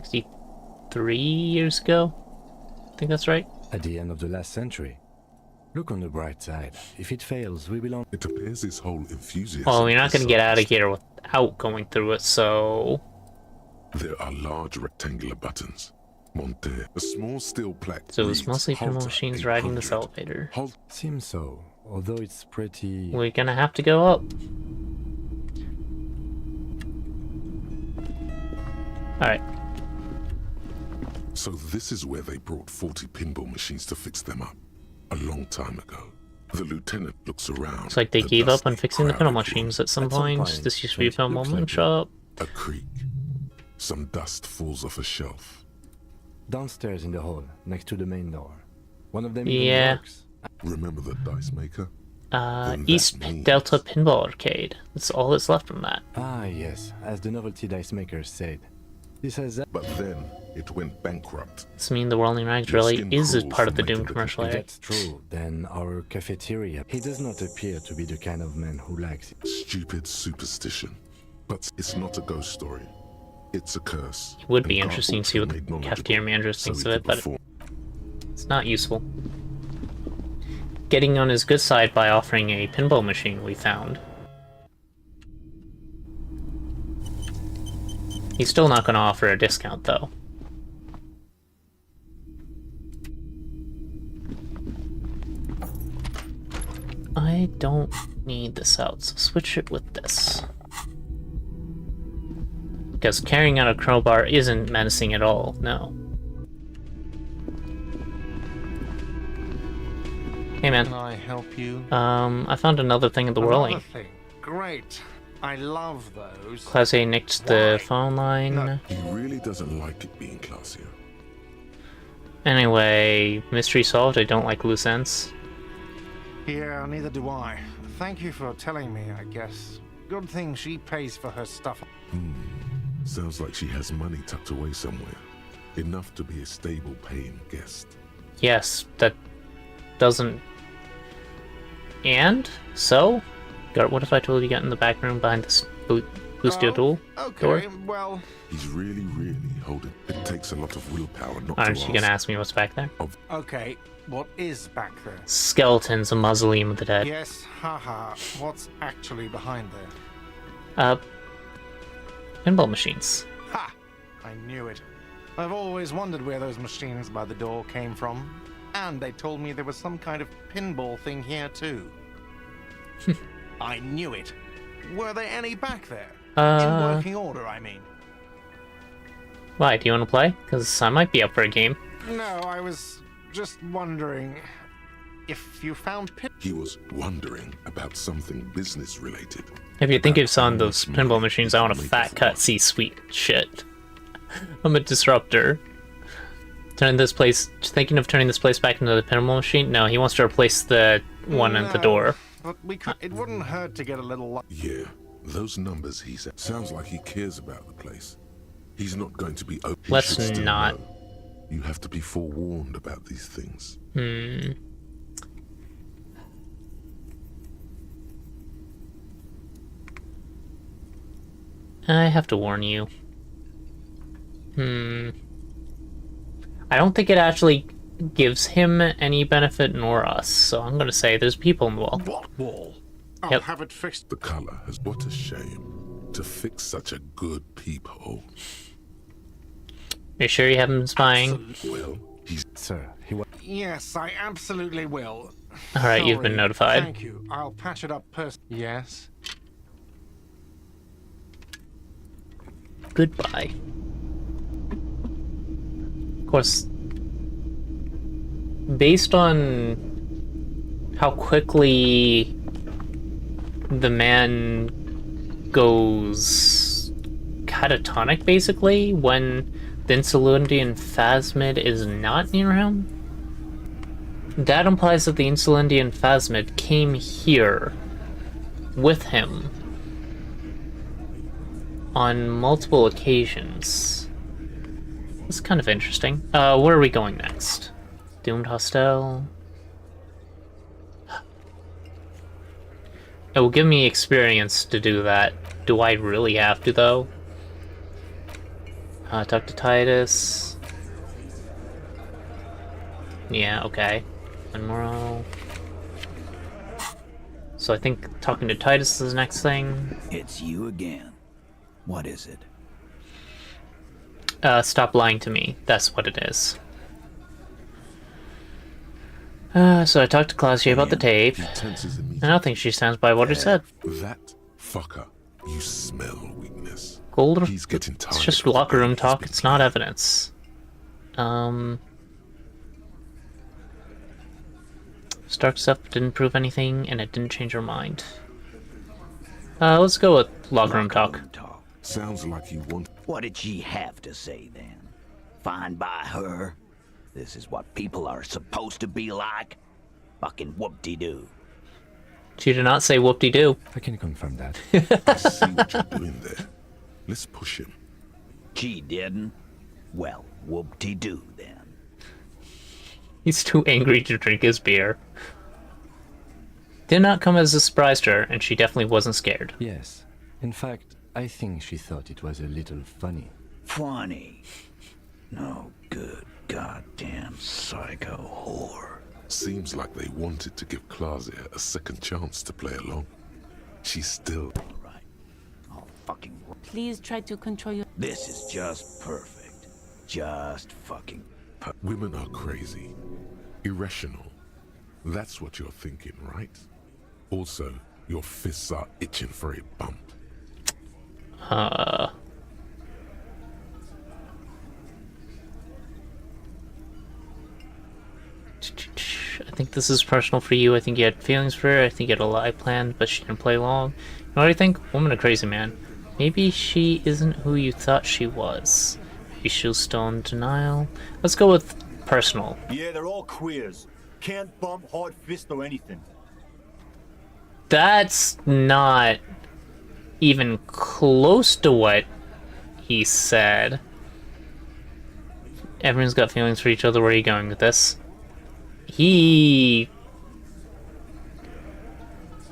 63 years ago. I think that's right. At the end of the last century. Look on the bright side. If it fails, we belong. It appears his whole enthusiasm. Well, we're not going to is get out of selfish. here without going through it, so... There are large rectangular buttons. Monte, a small steel plaque. So it's reads, mostly pinball "Halter machines riding this 800." elevator. Seems so, although it's pretty... We're going to have to go up. Alright. So this is where they brought 40 pinball machines to fix them up. A long time ago. The lieutenant looks around. Looks like they The gave up dusty, on fixing the crowded pinball machines at some point. This used to be a it pinball looks moon like it. shop. room. A creak. Some dust falls off a shelf. Downstairs in the hall, next to the main door. One of them Yeah. even works. Remember the dice maker? Then that East means- Delta Pinball Arcade. That's all that's left from that. Ah, yes, as the novelty dice makers said. This has... But then it went bankrupt. Does this mean the Whirling Rags Your really skin is a crawls part of the from Doom making the commercial, If eh? that's true, then our cafeteria... He does not appear to be the kind of man who likes it. Stupid superstition. But it's not a ghost story. It's a curse. It would be And interesting to see what the made knowledgeable, cafeteria manager so thinks he of could it, but perform. it's not useful. Getting on his good side by offering a pinball machine we found. He's still not going to offer a discount, though. I don't need this out, so switch it with this. Because carrying out a crowbar isn't menacing at all, no. Hey man. Can I help you? I found another thing at the Whirling. Another thing. Great. I love those. Class A nicked the phone line. He really doesn't like it being classier. Anyway, mystery solved. I don't like loose ends. Yeah, neither do I. Thank you for telling me, I guess. Good thing she pays for her stuff. Sounds like she has money tucked away somewhere. Enough to be a stable paying guest. Yes, that doesn't... And? So? What if I told you got in the back room behind this blue steel door? Okay, well... He's really holding. It takes a lot of willpower not Aren't to you gonna ask me what's back there? Okay, what is back there? Skeletons, a mausoleum of the dead. Yes, haha. What's actually behind there? Pinball machines. Ha! I knew it. I've always wondered where those machines by the door came from. And they told me there was some kind of pinball thing here too. I knew it. Were there any back there? In working order, I mean. Why, do you want to play? Because I might be up for a game. No, I was just wondering if you found pin... He was wondering about something business related. If you think of on those pinball machines, I want a fat cut C-suite shit. I'm a disruptor. Thinking of turning this place back into the pinball machine? No, he wants to replace the one at the door. But we could, it wouldn't hurt to get a little... Yeah, those numbers he said. Sounds like he cares about the place. He's not going to be open. Let's not. You have to be forewarned about these things. I have to warn you. I don't think it actually gives him any benefit nor us, so I'm gonna say there's people in the wall. What wall? I'll Yep. have it fixed. The color has... What a shame. To fix such a good peephole. You sure you haven't been spying? Well, he's... Sir, he was... Yes, I absolutely will. Alright, you've been Sorry. notified. Thank you. I'll patch it up Yes? Goodbye. Of course, based on how quickly the man goes catatonic, basically, when the Insulindian Phasmid is not near him, that implies that the Insulindian Phasmid came here with him on multiple occasions. It's kind of interesting. Where are we going next? Doomed Hostel. It will give me experience to do that. Do I really have to, though? Talk to Titus. Yeah, okay. One more. So I think talking to Titus is the next thing. It's you again. What is it? Stop lying to me. That's what it is. So I talked to Claudia about the tape. I don't think she stands by what he said. That fucker. You smell weakness. Gold. He's getting tired. It's just locker room talk. It's not evidence. Stark stuff didn't prove anything, and it didn't change her mind. Let's go with locker room talk. Sounds like you want. What did she have to say then? Fine by her? This is what people are supposed to be like? Fucking whoop-de-doo. She did not say whoop-de-doo. I can confirm that. I see what you're doing there. Let's push him. She didn't? Well, whoop-de-doo then. He's too angry to drink his beer. Did not come as a surprise to her, and she definitely wasn't scared. Yes. In fact, I think she thought it was a little funny. Funny? No good goddamn psycho whore. Seems like they wanted to give Claudia a second chance to play along. She's still... Right. Oh, fucking... Please try to control your... This is just perfect. Just fucking perfect. Women are crazy. Irrational. That's what you're thinking, right? Also, your fists are itching for a bump. I think this is personal for you. I think you had feelings for her. I think you had a lie planned, but she didn't play along. You know what I think? Woman a crazy man. Maybe she isn't who you thought she was. Maybe she's still in denial. Let's go with personal. Yeah, they're all queers. Can't bump, hard fist, or anything. That's not even close to what he said. Everyone's got feelings for each other. Where are you going with this?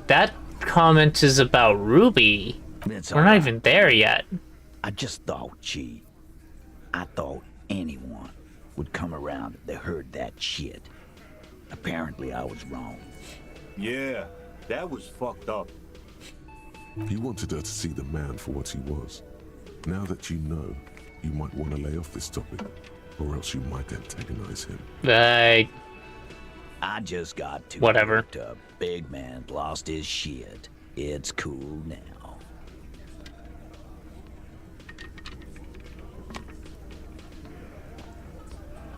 That comment is about Ruby. We're not even there yet. I just thought I thought anyone would come around if they heard that shit. Apparently I was wrong. Yeah, that was fucked up. You wanted her to see the man for what he was. Now that you know, you might want to lay off this topic, or else you might antagonize him. I just got too whatever. worked up. Big man lost his shit. It's cool now.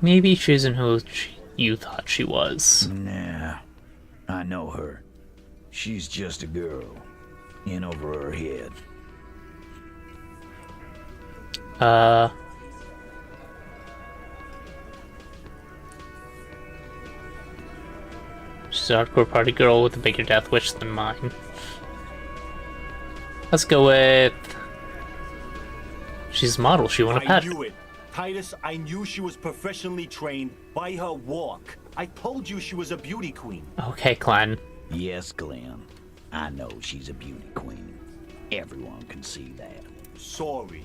Maybe she isn't who you thought she was. Nah, I know her. She's just a girl. In over her head. She's a hardcore party girl with a bigger death wish than mine. Let's go with... She's a model. She won a pet. I knew it. Titus, I knew she was professionally trained by her walk. I told you she was a beauty queen. Okay, Glenn. Yes, Glenn. I know she's a beauty queen. Everyone can see that. Sorry.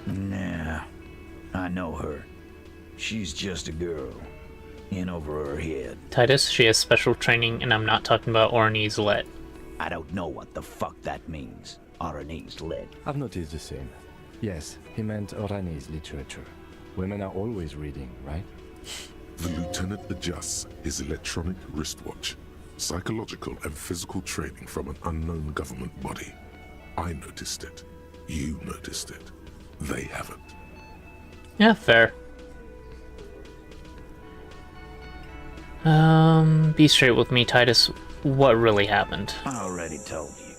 Nah, I know her. She's just a girl. In over her head. Titus, she has special training, and I'm not talking about Ornese Lit. I don't know what the fuck that means. Ornese Lit. I've noticed the same. Yes, he meant Oranese literature. Women are always reading, right? The lieutenant adjusts his electronic wristwatch. Psychological and physical training from an unknown government body. I noticed it. You noticed it. They haven't. Yeah, fair. Be straight with me, Titus. What really happened? I already told you.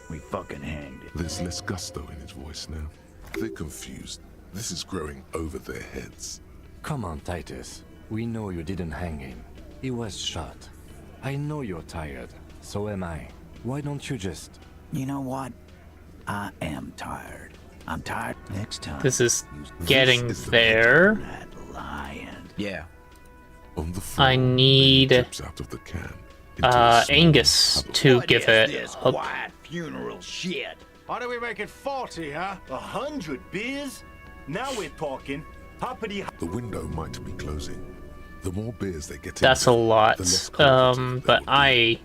We fucking hanged it. There's less gusto in his voice now. They're confused. This is growing over their heads. Come on, Titus. We know you didn't hang him. He was shot. I know you're tired. So am I. Why don't you just... You know what? I am tired. I'm tired. Next time. This is getting there. That lion. Yeah. On the floor, I need out of the can Angus to give it this up. quiet funeral shit? Or do we make it 40, huh? 100 beers? Now we're talking. Hoppity. The window might be closing. The more beers they get That's a into, lot. the less competitive But I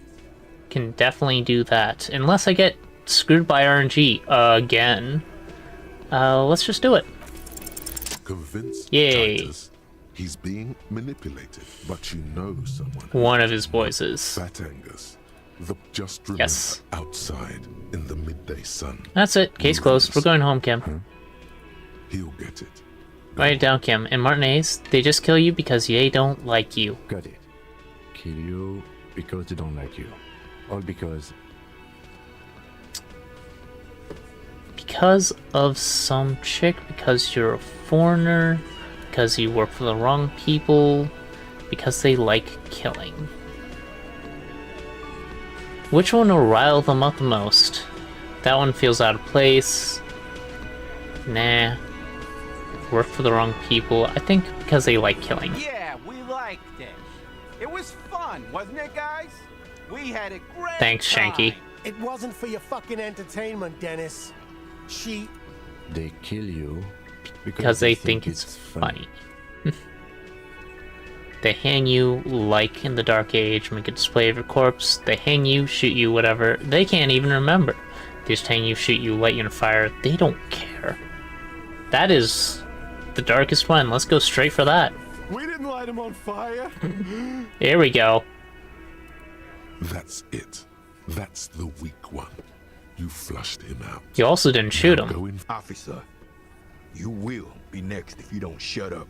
can definitely do that. Unless I get screwed by RNG again. Let's just do it. Convince Yay. Titus he's being manipulated, but you know someone. One of his boys is. Fat Angus. Just remember, Yes. outside in the midday sun. That's it. Case closed. We're going home, Kim. He'll get it. Write it down, Kim. In Martinez, they just kill you because they don't like you. Got it. Kill you because they don't like you. All because... Because of some chick, because you're a foreigner, because you work for the wrong people, because they like killing. Which one will rile them up the most? That one feels out of place. Nah. Work for the wrong people. I think because they like killing. Yeah, we liked it. It was fun, wasn't it, guys? We had a great Thanks, Shanky. time. It wasn't for your fucking entertainment, Dennis. She... They kill you Because they think it's funny. They hang you like in the Dark Age, make a display of your corpse. They hang you, shoot you, whatever. They can't even remember. They just hang you, shoot you, light you on fire. They don't care. That is the darkest one. Let's go straight for that. We didn't light him on fire. Here we go. That's it. That's the weak one. You flushed him out. You also didn't shoot him. Go in. Officer, you will be next if you don't shut up.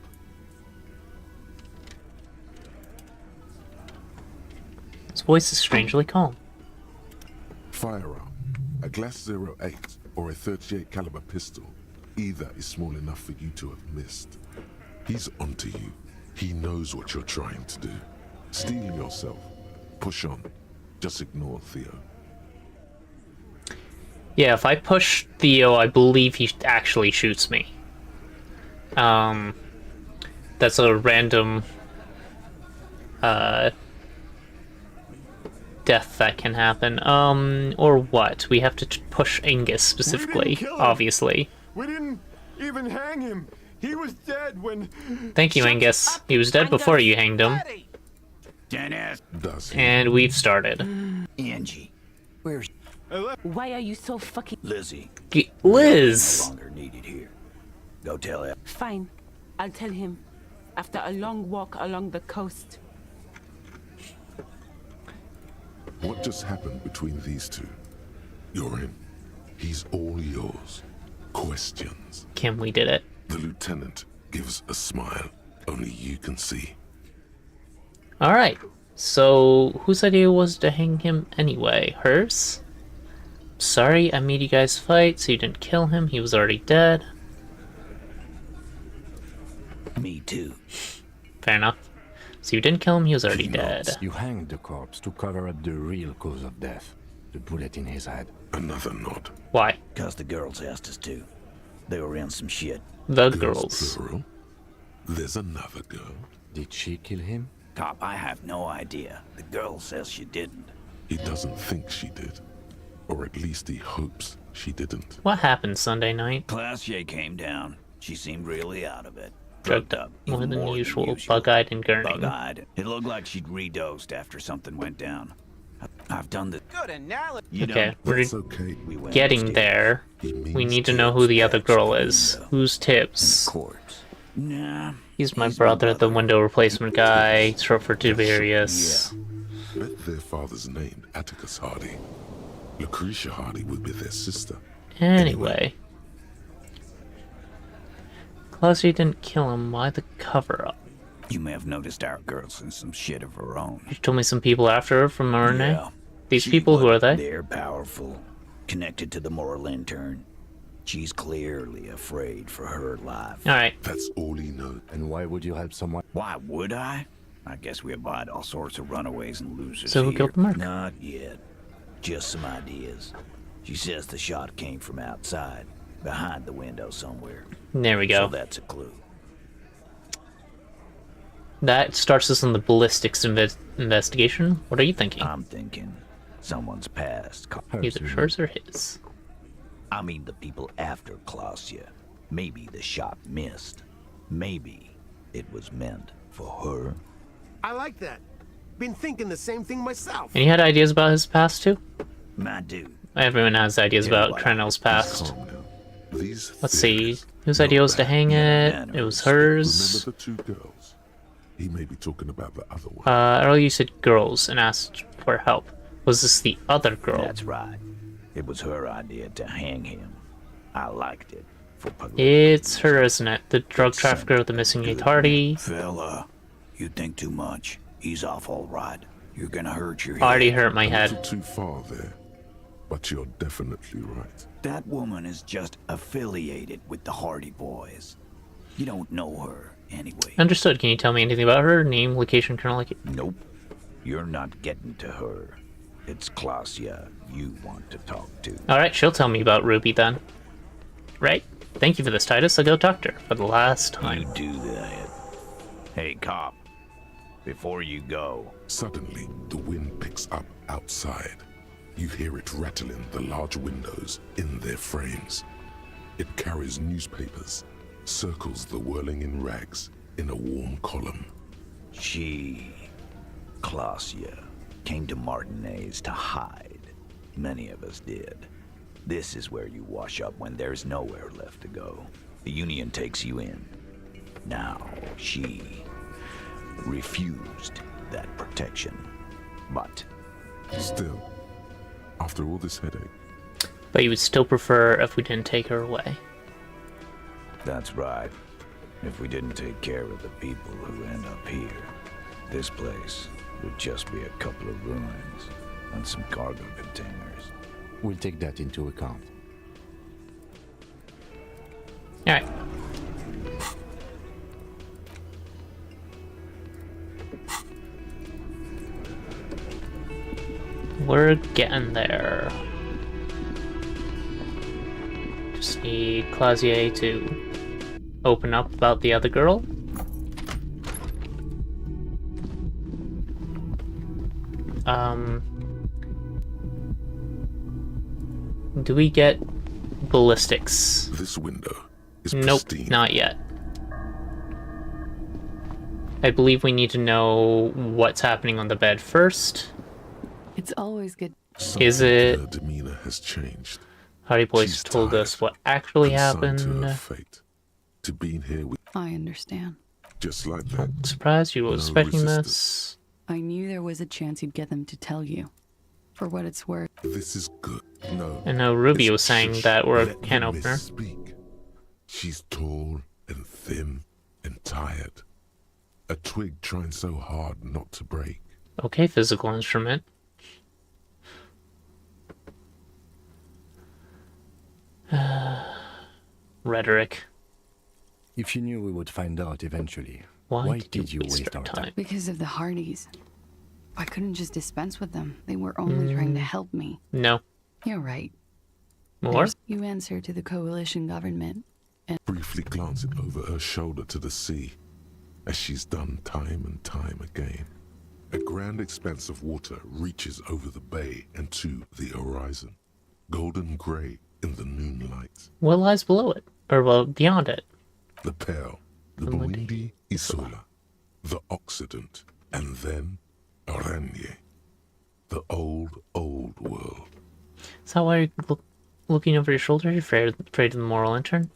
His voice is strangely calm. Firearm. A Glass 08 or a 38 caliber pistol. Either is small enough for you to have missed. He's onto you. He knows what you're trying to do. Steel yourself. Push on. Just ignore Theo. Yeah, if I push Theo, I believe he actually shoots me. That's a random death that can happen. Or what? We have to push Angus specifically, obviously. We didn't even hang him. He was dead when... Thank you, Angus. He was dead before you hanged him. Dennis! And we've started. Angie, where's... Why are you so fucking... Lizzie. Liz! No longer needed here. Go tell him. Fine. I'll tell him. After a long walk along the coast. What just happened between these two? You're in. He's all yours. Questions. Kim, we did it. The lieutenant gives a smile only you can see. Alright. So, whose idea was to hang him anyway? Hers? Sorry, I made you guys fight, so you didn't kill him. He was already dead. Me too. Fair enough. So you didn't kill him, he was already dead. You hanged the corpse to cover up the real cause of death. The bullet in his head. Another nod. Why? Because the girls asked us to. They were in some shit. The girls. Plural. There's another girl. Did she kill him? Cop, I have no idea. The girl says she didn't. He doesn't think she did. Or at least he hopes she didn't. What happened Sunday night? Classier came down. She seemed really out of it. Drugged up. More than usual. Bug-eyed and gurning. Bug-eyed. It looked like she'd redosed after something went down. I've done the... Good analogy. Okay, we're okay. getting there. We need to know who the other girl is. Who's Tibbs? Nah. He's my brother, the window replacement guy. Short for Tiberius. Bet their father's named Atticus Hardy. Lucretia Hardy would be their sister. Anyway. Claudia didn't kill him. Why the cover-up? You may have noticed our girl's in some shit of her own. You told me some people after her from RNA? Yeah. These people, who are they? They're powerful. Connected to the moral intern. She's clearly afraid for her life. Alright. That's all he knows. And why would you help someone? Why would I? I guess we abide all sorts of runaways and losers So who here. killed the merc? Not yet. Just some ideas. She says the shot came from outside, behind the window somewhere. There we go. So that's a clue. That starts us on the ballistics investigation. What are you thinking? I'm thinking someone's past. Either hers or his. I mean the people after Klausya. Maybe the shot missed. Maybe it was meant for her. I like that. Been thinking the same thing myself. And he had ideas about his past too? My dude. Everyone has ideas about Trenel's past. Let's see. Whose idea was to hang it? It was hers. Remember the two girls? He may be talking about the other one. Earlier you said girls and asked for help. Was this the other girl? That's right. It was her idea to hang him. I liked it. For it's her, isn't it? The drug trafficker with the missing Yates Hardy. Fella, you think too much. He's off all right. You're gonna hurt your head. Already hurt my head. A little too far there. But you're definitely right. That woman is just affiliated with the Hardy Boys. You don't know her, anyway. Understood. Can you tell me anything about her? Name, location, current location? Nope. You're not getting to her. It's Klausya you want to talk to. Alright, she'll tell me about Ruby then. Right? Thank you for this, Titus. I'll go talk to her for the last time. You do that. Hey, cop. Before you go... Suddenly, the wind picks up outside. You hear it rattling the large windows in their frames. It carries newspapers, circles the whirling in rags in a warm column. She, Klausya, came to Martinez to hide. Many of us did. This is where you wash up when there's nowhere left to go. The Union takes you in. Now, she refused that protection. But... Still, after all this headache... But you would still prefer if we didn't take her away. That's right. If we didn't take care of the people who end up here, this place would just be a couple of ruins and some cargo containers. We'll take that into account. Alright. We're getting there. Just need Clausier to open up about the other girl. Do we get ballistics? This window is nope, pristine. Not yet. I believe we need to know what's happening on the bed first. It's always good. Is it? Her demeanor has changed. Hardy Boys told us what actually happened. To her fate, to being here with. I understand. Just like that. Surprised you were expecting this. I knew there was a chance you'd get them to tell you. For what it's worth. This is good. No. I know Ruby was saying that we're a can opener. Speak. She's tall and thin and tired. A twig trying so hard not to break. Okay, physical instrument. Rhetoric. If you knew we would find out eventually, why did you waste our time? Because of the Hardys. I couldn't just dispense with them. They were only trying to help me. No. You're right. More? You answer to the coalition government. And briefly glancing over her shoulder to the sea, as she's done time and time again. A grand expanse of water reaches over the bay and to the horizon, golden grey in the noonlight. What lies below it? Or, well, beyond it? The Pearl, the Buindi Isola, the Occident, and then Oranje, the old world. Is that why you're looking over your shoulder? You're afraid of the moral intern?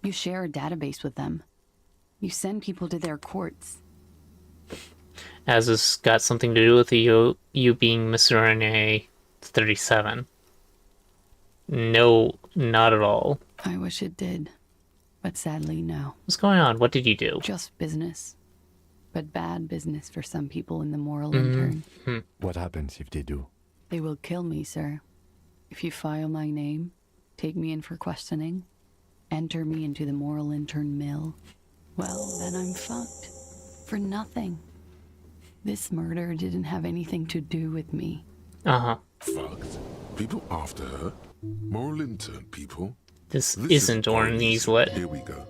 You share a database with them. You send people to their courts. Has this got something to do with you being Mr. Rene 37? No, not at all. I wish it did, but sadly, no. What's going on? What did you do? Just business. But bad business for some people in the moral intern. What happens if they do? They will kill me, sir. If you file my name, take me in for questioning, enter me into the moral intern mill, well, then I'm fucked. For nothing. This murder didn't have anything to do with me. Uh-huh. Fucked? People after her? Moral intern people? This isn't Orne's lit. Here we go.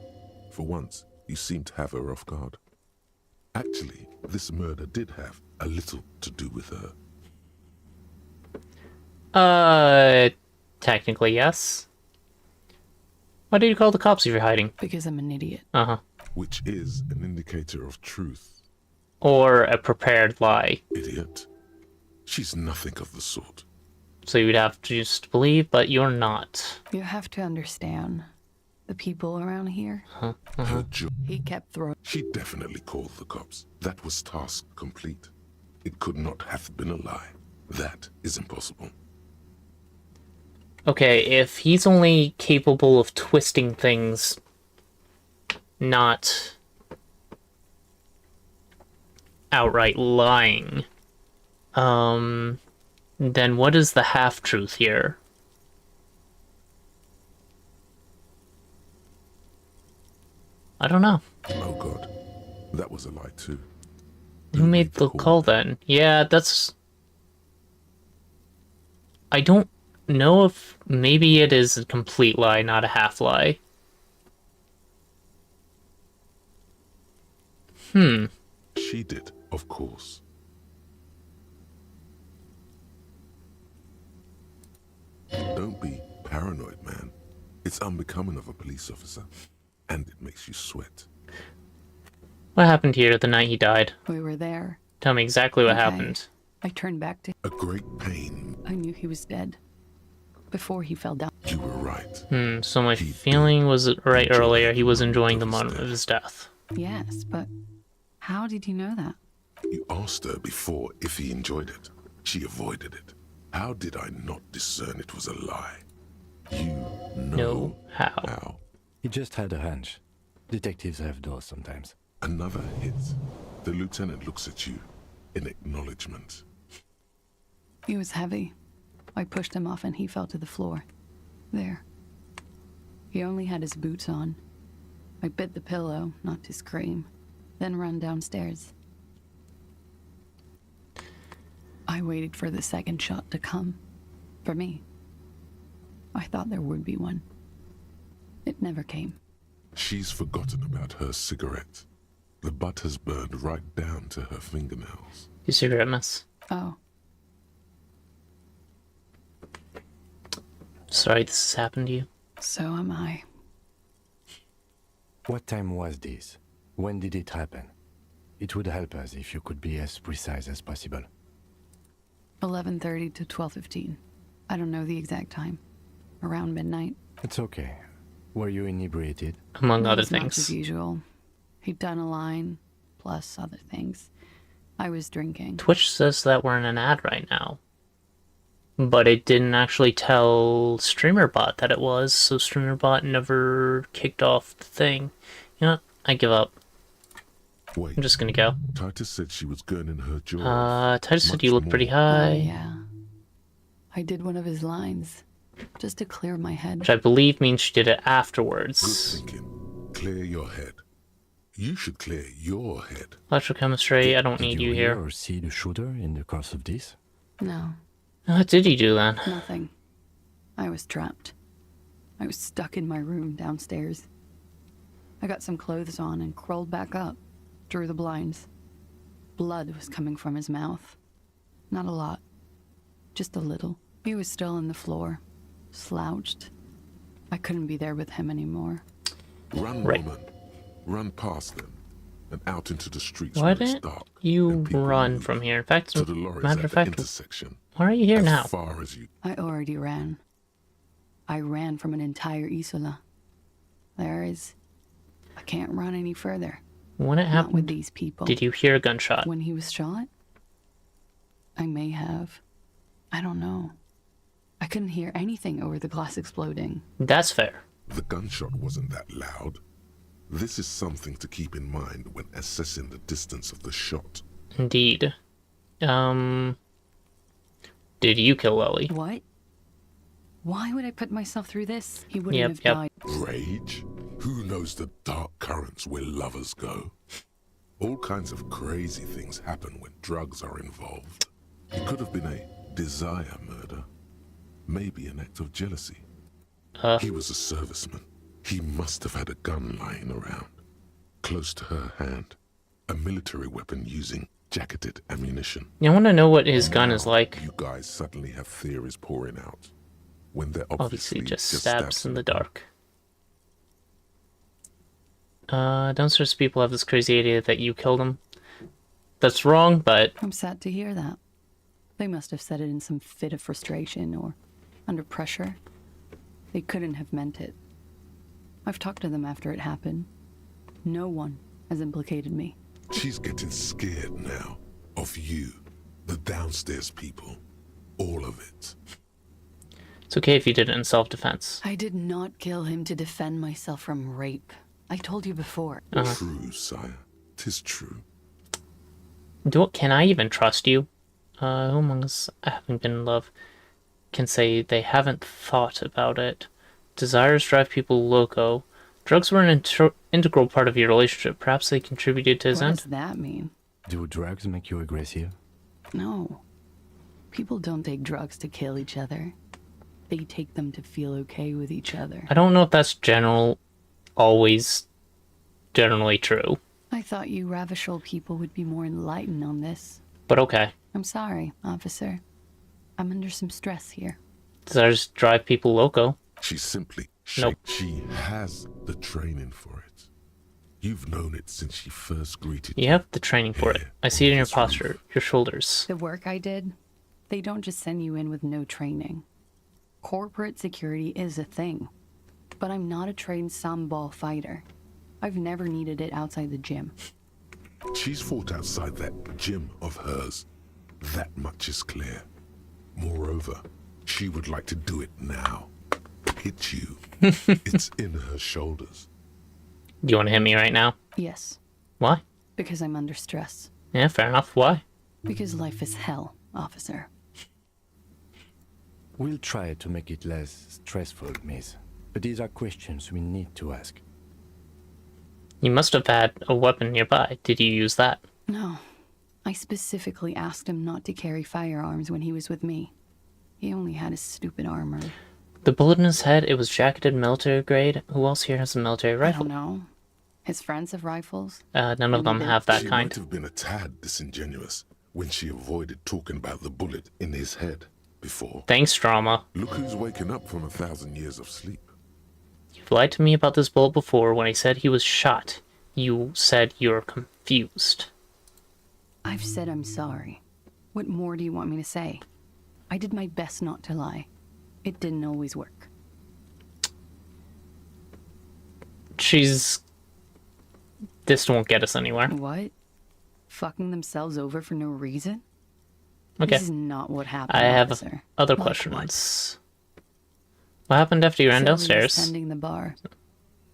For once, you seem to have her off guard. Actually, this murder did have a little to do with her. Technically, yes. Why do you call the cops if you're hiding? Because I'm an idiot. Uh-huh. Which is an indicator of truth. Or a prepared lie. Idiot. She's nothing of the sort. So you'd have to just believe, but you're not. You have to understand. The people around here. Her job. He kept throwing. She definitely called the cops. That was task complete. It could not have been a lie. That is impossible. Okay, if he's only capable of twisting things, not outright lying, then what is the half-truth here? I don't know. Oh god, that was a lie too. Who made the call then? Yeah, that's... I don't know if maybe it is a complete lie, not a half lie. She did, of course. Don't be paranoid, man. It's unbecoming of a police officer, and it makes you sweat. What happened here the night he died? We were there. Tell me exactly what Okay. happened. I turned back to. A great pain. I knew he was dead. Before he fell down. You were right. So my feeling was right earlier. He was enjoying the moment of his death. Yes, but how did you know that? You asked her before if he enjoyed it. She avoided it. How did I not discern it was a lie? You know how. He just had a hunch. Detectives have those sometimes. Another hit. The lieutenant looks at you in acknowledgement. He was heavy. I pushed him off and he fell to the floor. There. He only had his boots on. I bit the pillow, not to scream, then ran downstairs. I waited for the second shot to come. For me. I thought there would be one. It never came. She's forgotten about her cigarette. The butt has burned right down to her fingernails. You cigarette mess. Oh. Sorry this has happened to you. So am I. What time was this? When did it happen? It would help us if you could be as precise as possible. 11:30 to 12:15. I don't know the exact time. Around midnight. It's okay. Were you inebriated? Among Not other as much things. as usual. He'd done a line, plus other things. I was drinking. Twitch says that we're in an ad right now. But it didn't actually tell StreamerBot that it was, so StreamerBot never kicked off the thing. You know what? I give up. Wait. I'm just gonna go. Titus said she was gurning her jaw. Titus said Much you look pretty more. high. Oh, yeah. I did one of his lines, just to clear my head. Which I believe means she did it Good afterwards. thinking. Clear your head. You should clear your head. Electrochemistry, I don't Did need you you hear here. or see the shooter in the course of this? No, What did you do then? nothing. I was trapped. I was stuck in my room downstairs. I got some clothes on and crawled back up, drew the blinds. Blood was coming from his mouth. Not a lot, just a little. He was still on the floor, slouched. I couldn't be there with him anymore. Run, Right. woman. Run past them and out into the streets Why where it's didn't dark. you run from here? In fact, To the lorries matter at of the fact, intersection. why are you here as now? far as you. I already ran. I ran from an entire Isola. I can't run any further. When it Not with happened, these people. did you hear a gunshot? When he was shot? I may have. I don't know. I couldn't hear anything over the glass exploding. That's fair. The gunshot wasn't that loud. This is something to keep in mind when assessing the distance of the shot. Indeed. Did you kill Lily? What? Why would I put myself through this? He wouldn't Yep, have yep. died. Rage? Who knows the dark currents where lovers go? All kinds of crazy things happen when drugs are involved. It could have been a desire murder. Maybe an act of jealousy. He was a serviceman. He must have had a gun lying around, close to her hand. A military weapon using jacketed ammunition. I want to know what his gun is like. You guys suddenly have theories pouring out. When they're Obviously, just stabs in the dark. Downstairs people have this crazy idea that you killed him. That's wrong, but... I'm sad to hear that. They must have said it in some fit of frustration or under pressure. They couldn't have meant it. I've talked to them after it happened. No one has implicated me. She's getting scared now. Of you. The downstairs people. All of it. It's okay if you did it in self-defense. I did not kill him to defend myself from rape. I told you before. True, sire. 'Tis true. Can I even trust you? Who among us, having been in love, can say they haven't thought about it? Desires drive people loco. Drugs were an integral part of your relationship. Perhaps they contributed to his What end? does that mean? Do drugs make you aggressive? No. People don't take drugs to kill each other. They take them to feel okay with each other. I don't know if that's always generally true. I thought you Ravishal people would be more enlightened on this. But okay. I'm sorry, officer. I'm under some stress here. Desires drive people loco. She simply... Nope. She has the training for it. You've known it since she first greeted You have the training for it. I see it in your posture, your shoulders. The work I did, they don't just send you in with no training. Corporate security is a thing. But I'm not a trained sambal fighter. I've never needed it outside the gym. She's fought outside that gym of hers. That much is clear. Moreover, she would like to do it now. Hit you. It's in her shoulders. Do you want to hit me right now? Yes. Why? Because I'm under stress. Yeah, fair enough. Why? Because life is hell, officer. We'll try to make it less stressful, miss. But these are questions we need to ask. You must have had a weapon nearby. Did you use that? No. I specifically asked him not to carry firearms when he was with me. He only had his stupid armor. The bullet in his head, it was jacketed military grade. Who else here has a military rifle? I don't know. His friends have rifles. None of them have that kind. She might have been a tad disingenuous when she avoided talking about the bullet in his head before. Thanks, drama. Look who's waking up from 1,000 years of sleep. You've lied to me about this bullet before. When I said he was shot, you said you're confused. I've said I'm sorry. What more do you want me to say? I did my best not to lie. It didn't always work. This won't get us anywhere. What? Fucking themselves over for no reason? Okay. This is not what happened, I have officer. other Like questions. What happened after you ran Sylvie was downstairs? tending the bar.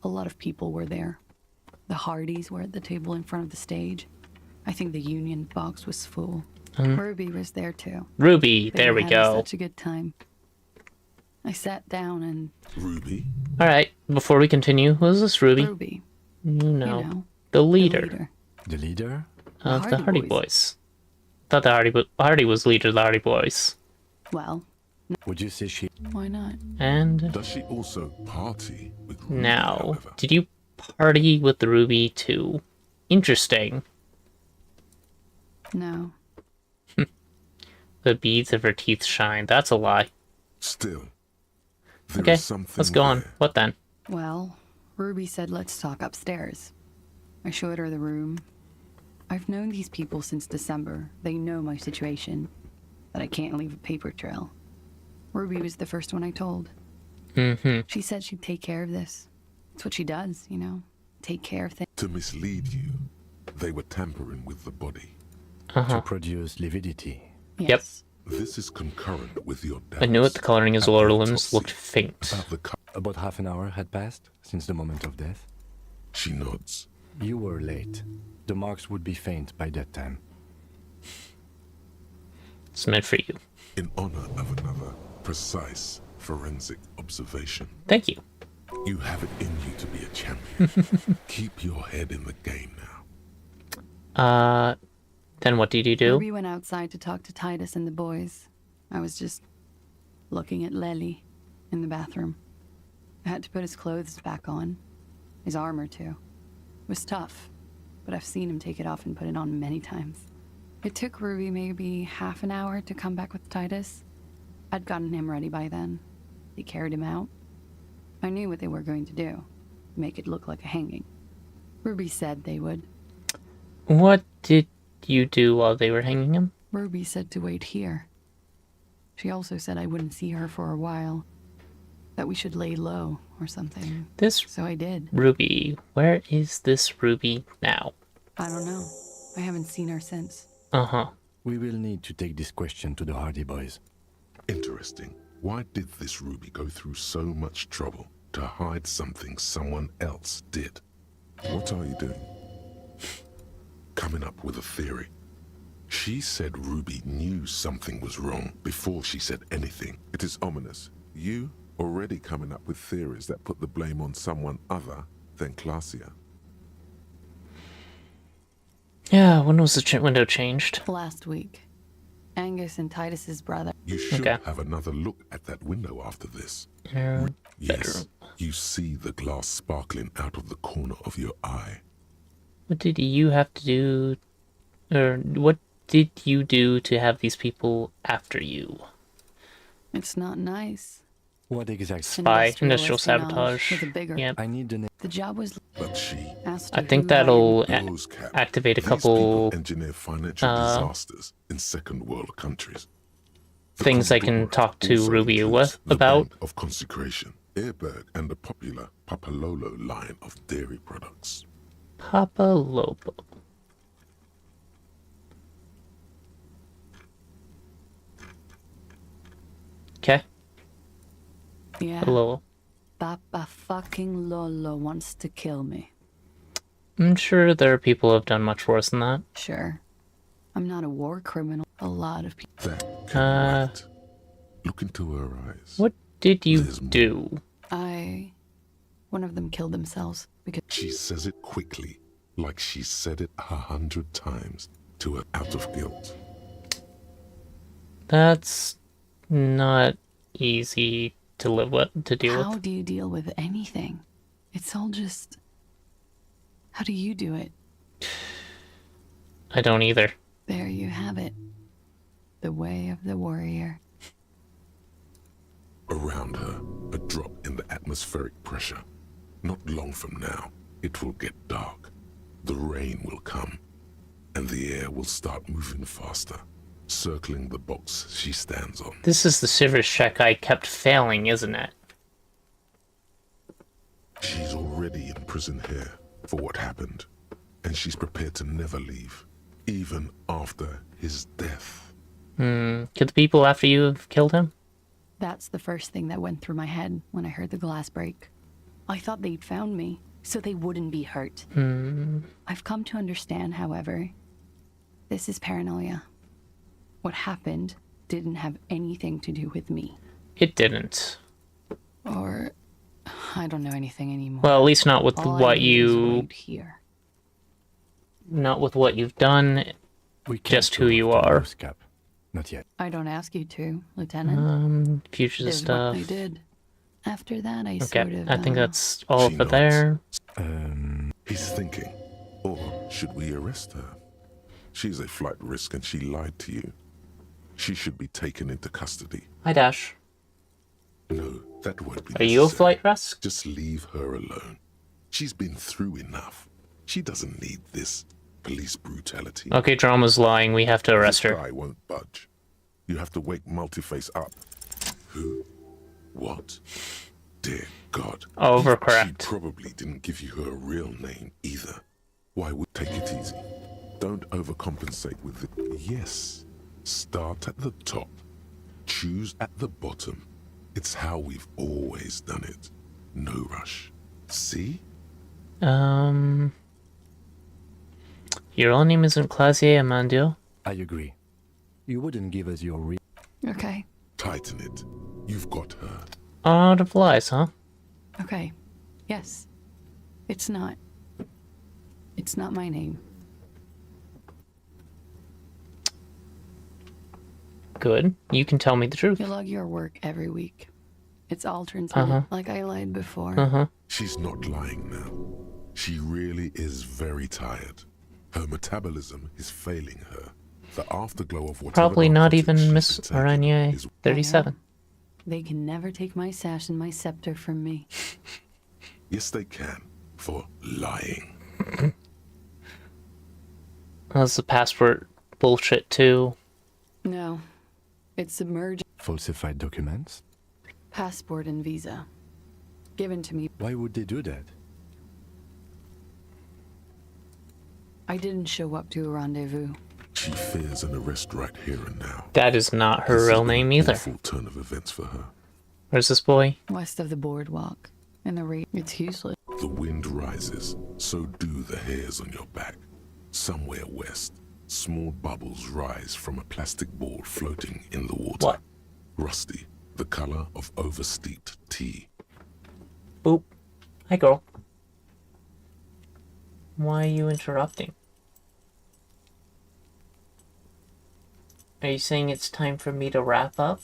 A lot of people were there. The Hardys were at the table in front of the stage. I think the Union box was full. Ruby was there too. Ruby, They there were we having go. Such a good time. I sat down and Ruby? Alright, before we continue, who's this Ruby? Ruby. You know, know, the leader. The leader? Of the Hardy Boys. Thought the Hardy was leader of the Hardy Boys. Well, would you say she... Why not? And does she also party with Ruby, now, however? did you party with Ruby too? Interesting. No. The beads of her teeth shine. That's a lie. Still, there okay, is something let's go on. there. What then? Well, Ruby said let's talk upstairs. I showed her the room. I've known these people since December. They know my situation. That I can't leave a paper trail. Ruby was the first one I told. She said she'd take care of this. It's what she does, you know. Take care of things. To mislead you, they were tampering with the body. To produce lividity. Yes. This is concurrent with your doubts. I knew it. The coloring in his lower limbs looked faint. About half an hour had passed since the moment of death. She nods. You were late. The marks would be faint by that time. It's meant for you. In honor of another precise forensic observation. Thank you. You have it in you to be a champion. Keep your head in the game now. Then what did you do? Ruby went outside to talk to Titus and the boys. I was just looking at Lely in the bathroom. I had to put his clothes back on. His armor, too. It was tough, but I've seen him take it off and put it on many times. It took Ruby maybe half an hour to come back with Titus. I'd gotten him ready by then. They carried him out. I knew what they were going to do. Make it look like a hanging. Ruby said they would. What did you do while they were hanging him? Ruby said to wait here. She also said I wouldn't see her for a while. That we should lay low or something. So I did. Ruby. Where is this Ruby now? I don't know. I haven't seen her since. Uh-huh. We will need to take this question to the Hardy Boys. Interesting. Why did this Ruby go through so much trouble to hide something someone else did? What are you doing? Coming up with a theory. She said Ruby knew something was wrong before she said anything. It is ominous. You already coming up with theories that put the blame on someone other than Clausia. Yeah, when was the window changed? Last week. Angus and Titus's brother. You should have another look at that window after this. Yes, you see the glass sparkling out of the corner of your eye. What did you have to do, or what did you do to have these people after you? It's not nice. What exactly? Spy, industrial sabotage. With a bigger. Yep. I need the name. The job was. But she. I think that'll activate a couple engineer financial disasters in second world countries. Things I can talk to Ruby with about. Of consecration, Airberg, and the popular Papalolo line of dairy products. Papa Lobo. Okay. Yeah. Hello. Papa fucking Lolo wants to kill me. I'm sure there are people who have done much worse than that. Sure. I'm not a war criminal. A lot of people. That can wait. Look into her eyes. What did you do? One of them killed themselves because... She says it quickly, like she said it 100 times, to her out of guilt. That's not easy to live with, to deal with. How do you deal with anything? It's all just... How do you do it? I don't either. There you have it. The way of the warrior. Around her, a drop in the atmospheric pressure. Not long from now, it will get dark. The rain will come, and the air will start moving faster, circling the box she stands on. This is the service check I kept failing, isn't it? She's already in prison here for what happened, and she's prepared to never leave, even after his death. Could the people after you have killed him? That's the first thing that went through my head when I heard the glass break. I thought they'd found me, so they wouldn't be hurt. I've come to understand, however, this is paranoia. What happened didn't have anything to do with me. It didn't. Or... I don't know anything anymore. Well, at least not with All what I know you... is right here. Not with what you've done, just who you are. Cap. Not yet. I don't ask you to, Lieutenant. Futures Did stuff. what I did. After that, I Okay, sort of... I think that's all over there. He's thinking, or should we arrest her? She's a flight risk and she lied to you. She should be taken into custody. Hi, Dash. No, that won't be Are you a flight risk? Just leave her alone. She's been through enough. She doesn't need this police brutality. Okay, Drama's lying. We have to arrest This her. guy won't budge. You have to wake Multiface up. Who? What? Dear God. Overcorrect. She probably didn't give you her real name either. Why would take it easy? Don't overcompensate with it. Yes. Start at the top. Choose at the bottom. It's how we've always done it. No rush. See? Your real name isn't Clausia Amandio? I agree. You wouldn't give us your real... Okay. Tighten it. You've got her. Art of Lies, huh? Okay. Yes. It's not my name. Good. You can tell me the truth. You log your work every week. It's all transmitted like I lied before. She's not lying now. She really is very tired. Her metabolism is failing her. The afterglow of whatever Probably not narcotics even she's Miss taking Araignée is 37. They can never take my sash and my scepter from me. Yes, they can. For lying. That's the passport bullshit too. No. It's submerged. Falsified documents? Passport and visa. Given to me. Why would they do that? I didn't show up to a rendezvous. She fears an arrest right here and now. That is not her real name either. Full turn of events for her. Where's this boy? West of the boardwalk. In the it's useless. The wind rises, so do the hairs on your back. Somewhere west, small bubbles rise from a plastic ball floating in the water. What? Rusty, the color of oversteeped tea. Boop. Hi, girl. Why are you interrupting? Are you saying it's time for me to wrap up?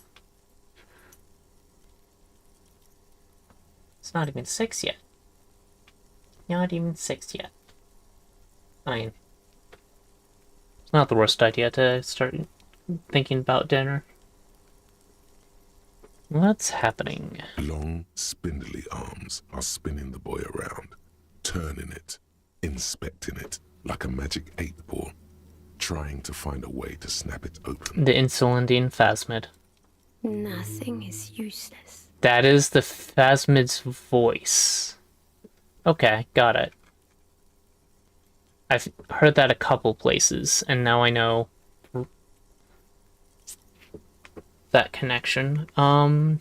It's not even 6 yet. Not even 6 yet. I mean, it's not the worst idea to start thinking about dinner. What's happening? Long, spindly arms are spinning the boy around, turning it, inspecting it like a magic 8-ball, trying to find a way to snap it open. The Insulindian Phasmid. Nothing is useless. That is the Phasmid's voice. Okay, got it. I've heard that a couple places, and now I know that connection. So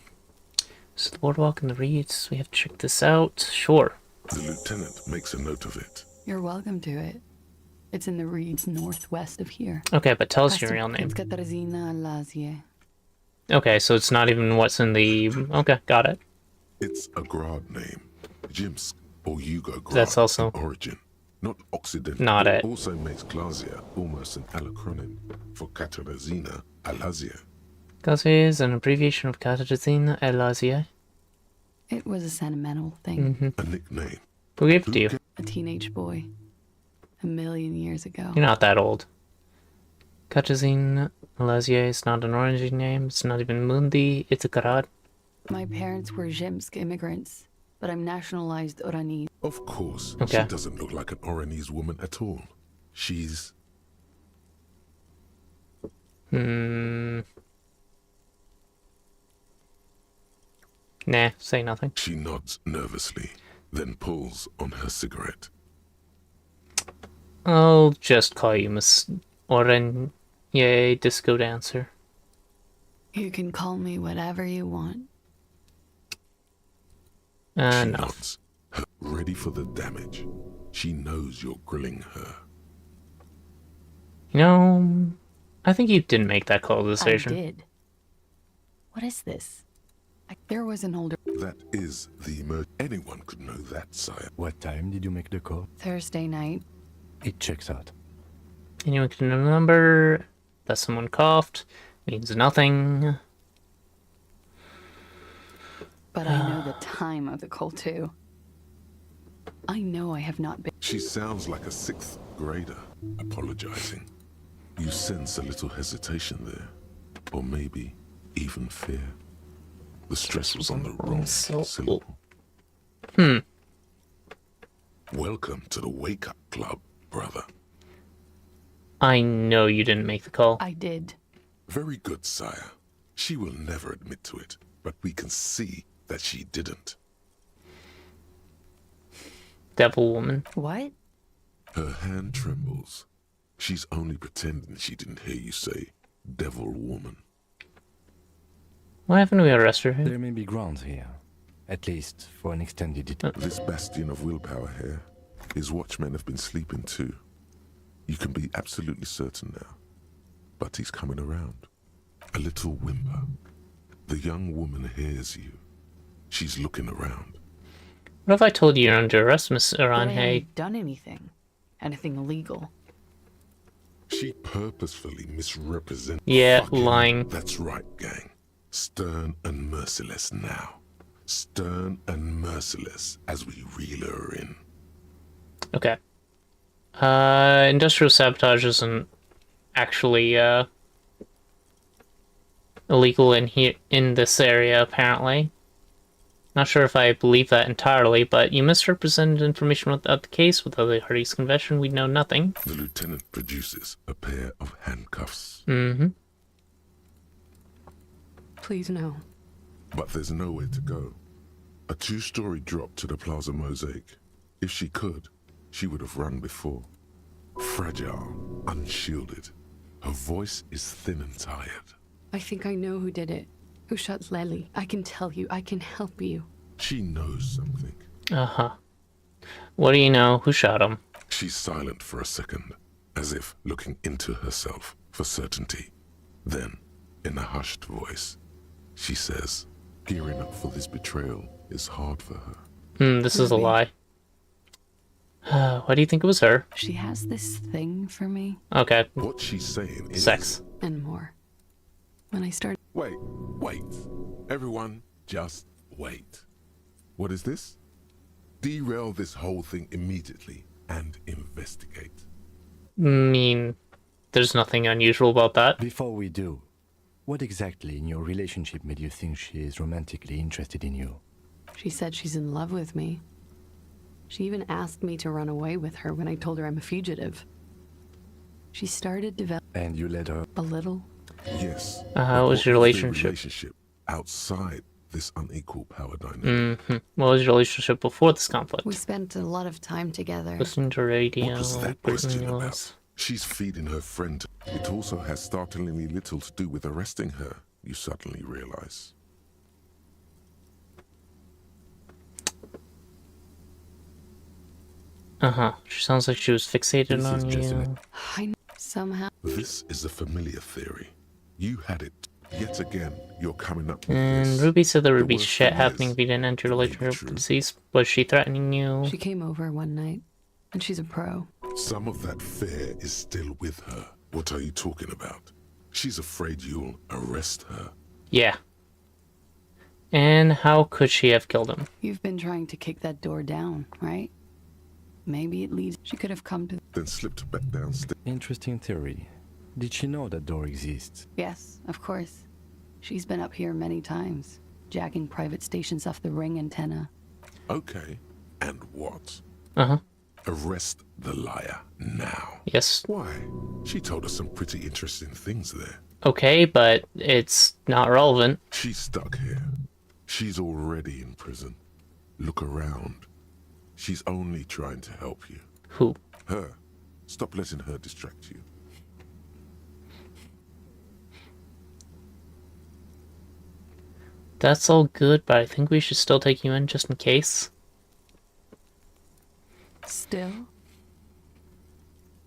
the boardwalk and the reeds, we have to check this out. Sure. The lieutenant makes a note of it. You're welcome to it. It's in the reeds northwest of here. Okay, but tell us your real name. Okay, so it's not even what's in the... Okay, got it. It's a Grad name. Jimsk or Yugo Grad. That's also... origin. Not Occidental. Not it. Also makes Glasia almost an alacronym for Katarzyna Alazia. Glasia is an abbreviation of Katarzyna Alazia. It was a sentimental thing. A nickname. Who gave it to you? A teenage boy. 1,000,000 years ago. You're not that old. Katarzyna Alazia is not an origin name. It's not even Mundi. It's a Grad. My parents were Zhimsk immigrants, but I'm nationalized Oranese. Of course. Okay. She doesn't look like an Oranese woman at all. She's... Nah, say nothing. She nods nervously, then pulls on her cigarette. I'll just call you Miss Oren. Yay, disco dancer. You can call me whatever you want. She No. nods, ready for the damage. She knows you're grilling her. You know, I think you didn't make that call decision. I did. What is this? There was an older... That is the anyone could know that, sire. What time did you make the call? Thursday night. It checks out. Anyone can remember that someone coughed means nothing. But I know the time of the call, too. I know I have not been... She sounds like a 6th grader, apologizing. You sense a little hesitation there. Or maybe even fear. The stress was on the wrong syllable. Welcome to the wake-up club, brother. I know you didn't make the call. I did. Very good, sire. She will never admit to it, but we can see that she didn't. Devil woman. What? Her hand trembles. She's only pretending she didn't hear you say, devil woman. Why haven't we arrested her? There may be grounds here. At least for an extended detention. This bastion of willpower here, his watchmen have been sleeping too. You can be absolutely certain now. But he's coming around. A little whimper. The young woman hears you. She's looking around. What if I told you you're under arrest, Miss But I Iran? Hey, haven't done anything. Anything illegal. She purposefully misrepresents. Yeah, Fucking- lying. That's right, gang. Stern and merciless now. Stern and merciless as we reel her in. okay. Industrial sabotage isn't actually illegal in here in this area, apparently. Not sure if I believe that entirely, but you misrepresented information about the case. Without the Hardy's confession, we'd know nothing. The lieutenant produces a pair of handcuffs. Mm-hmm. Please no. But there's nowhere to go. A 2-story drop to the Plaza Mosaic. If she could, she would have run before. Fragile, unshielded. Her voice is thin and tired. I think I know who did it. Who shot Lely. I can tell you. I can help you. She knows something. Uh-huh. What do you know? Who shot him? She's silent for a second, as if looking into herself for certainty. Then, in a hushed voice, she says, gearing up for this betrayal is hard for her. This is a lie. Why do you think it was her? She has this thing for me. Okay. What she's saying is... sex. And more. When I started... Wait. Everyone, just wait. What is this? Derail this whole thing immediately and investigate. There's nothing unusual about that. Before we do, what exactly in your relationship made you think she is romantically interested in you? She said she's in love with me. She even asked me to run away with her when I told her I'm a fugitive. She started developing... And you let her... A little? Yes. How was your relationship? Outside this unequal power dynamic. What was your relationship before this conflict? We spent a lot of time together. Listening to radio. What was that question about? She's feeding her friend. It also has startlingly little to do with arresting her, you suddenly realize. She sounds like she was fixated on you. Somehow. This is a familiar theory. You had it. Yet again, you're coming up with And this. Ruby said there would be shit happening if you didn't enter your relationship with the deceased. Was she threatening you? She came over one night, and she's a pro. Some of that fear is still with her. What are you talking about? She's afraid you'll arrest her. Yeah. And how could she have killed him? You've been trying to kick that door down, right? Maybe it leads... She could have come to... Then slipped back downstairs. Interesting theory. Did she know that door exists? Yes, of course. She's been up here many times, jacking private stations off the ring antenna. Okay. And what? Arrest the liar now. Yes. Why? She told us some pretty interesting things there. Okay, but it's not relevant. She's stuck here. She's already in prison. Look around. She's only trying to help you. Who? Her. Stop letting her distract you. That's all good, but I think we should still take you in just in case. Still?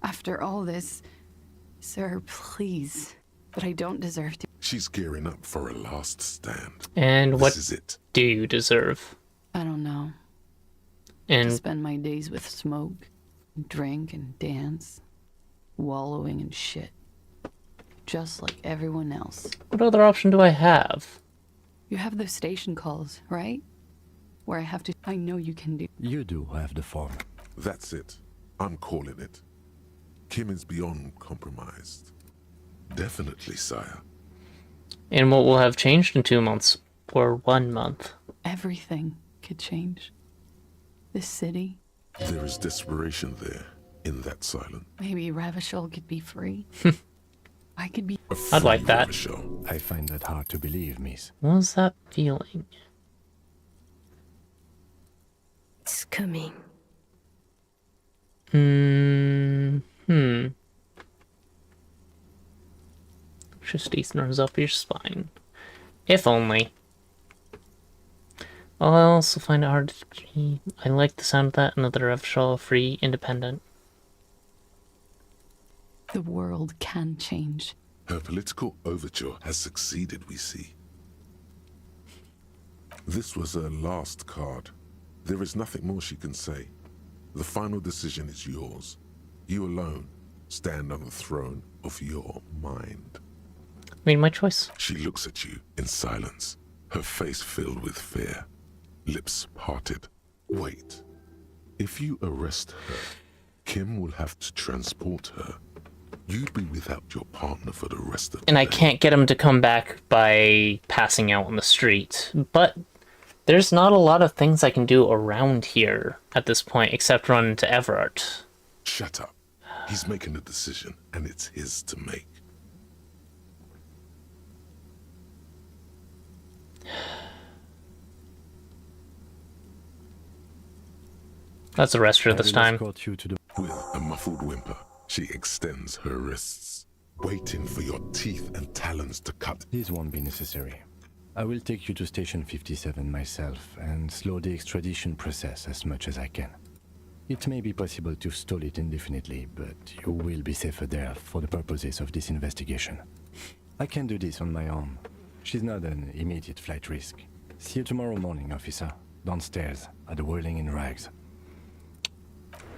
After all this... Sir, please. But I don't deserve to... She's gearing up for a last stand. And what This is it. do you deserve? I don't know. And To spend my days with smoke, drink and dance, wallowing in shit. Just like everyone else. what other option do I have? You have those station calls, right? Where I have to... I know you can do... You do have the phone. That's it. I'm calling it. Kim is beyond compromised. Definitely, sire. And what will have changed in 2 months? Or 1 month? Everything could change. This city. There is desperation there, in that silence. Maybe Ravishol could be free. I could be... I'd like that. I find that hard to believe, miss. What was that feeling? It's coming. Just runs up your spine. If only. I'll also find it hard to... I like the sound of that. Another Ravishol free, independent. The world can change. Her political overture has succeeded, we see. This was her last card. There is nothing more she can say. The final decision is yours. You alone stand on the throne of your mind. Made my choice. She looks at you in silence, her face filled with fear, lips parted. Wait. If you arrest her, Kim will have to transport her. You'd be without your partner for the rest of the And I day. can't get him to come back by passing out on the street. But There's not a lot of things I can do around here at this point, except run into Everett. Shut up. He's making a decision, and it's his to make. That's a rester this time. With a muffled whimper, she extends her wrists, waiting for your teeth and talons to cut. This won't be necessary. I will take you to Station 57 myself and slow the extradition process as much as I can. It may be possible to stall it indefinitely, but you will be safer there for the purposes of this investigation. I can do this on my own. She's not an immediate flight risk. See you tomorrow morning, officer. Downstairs at the Whirling in Rags.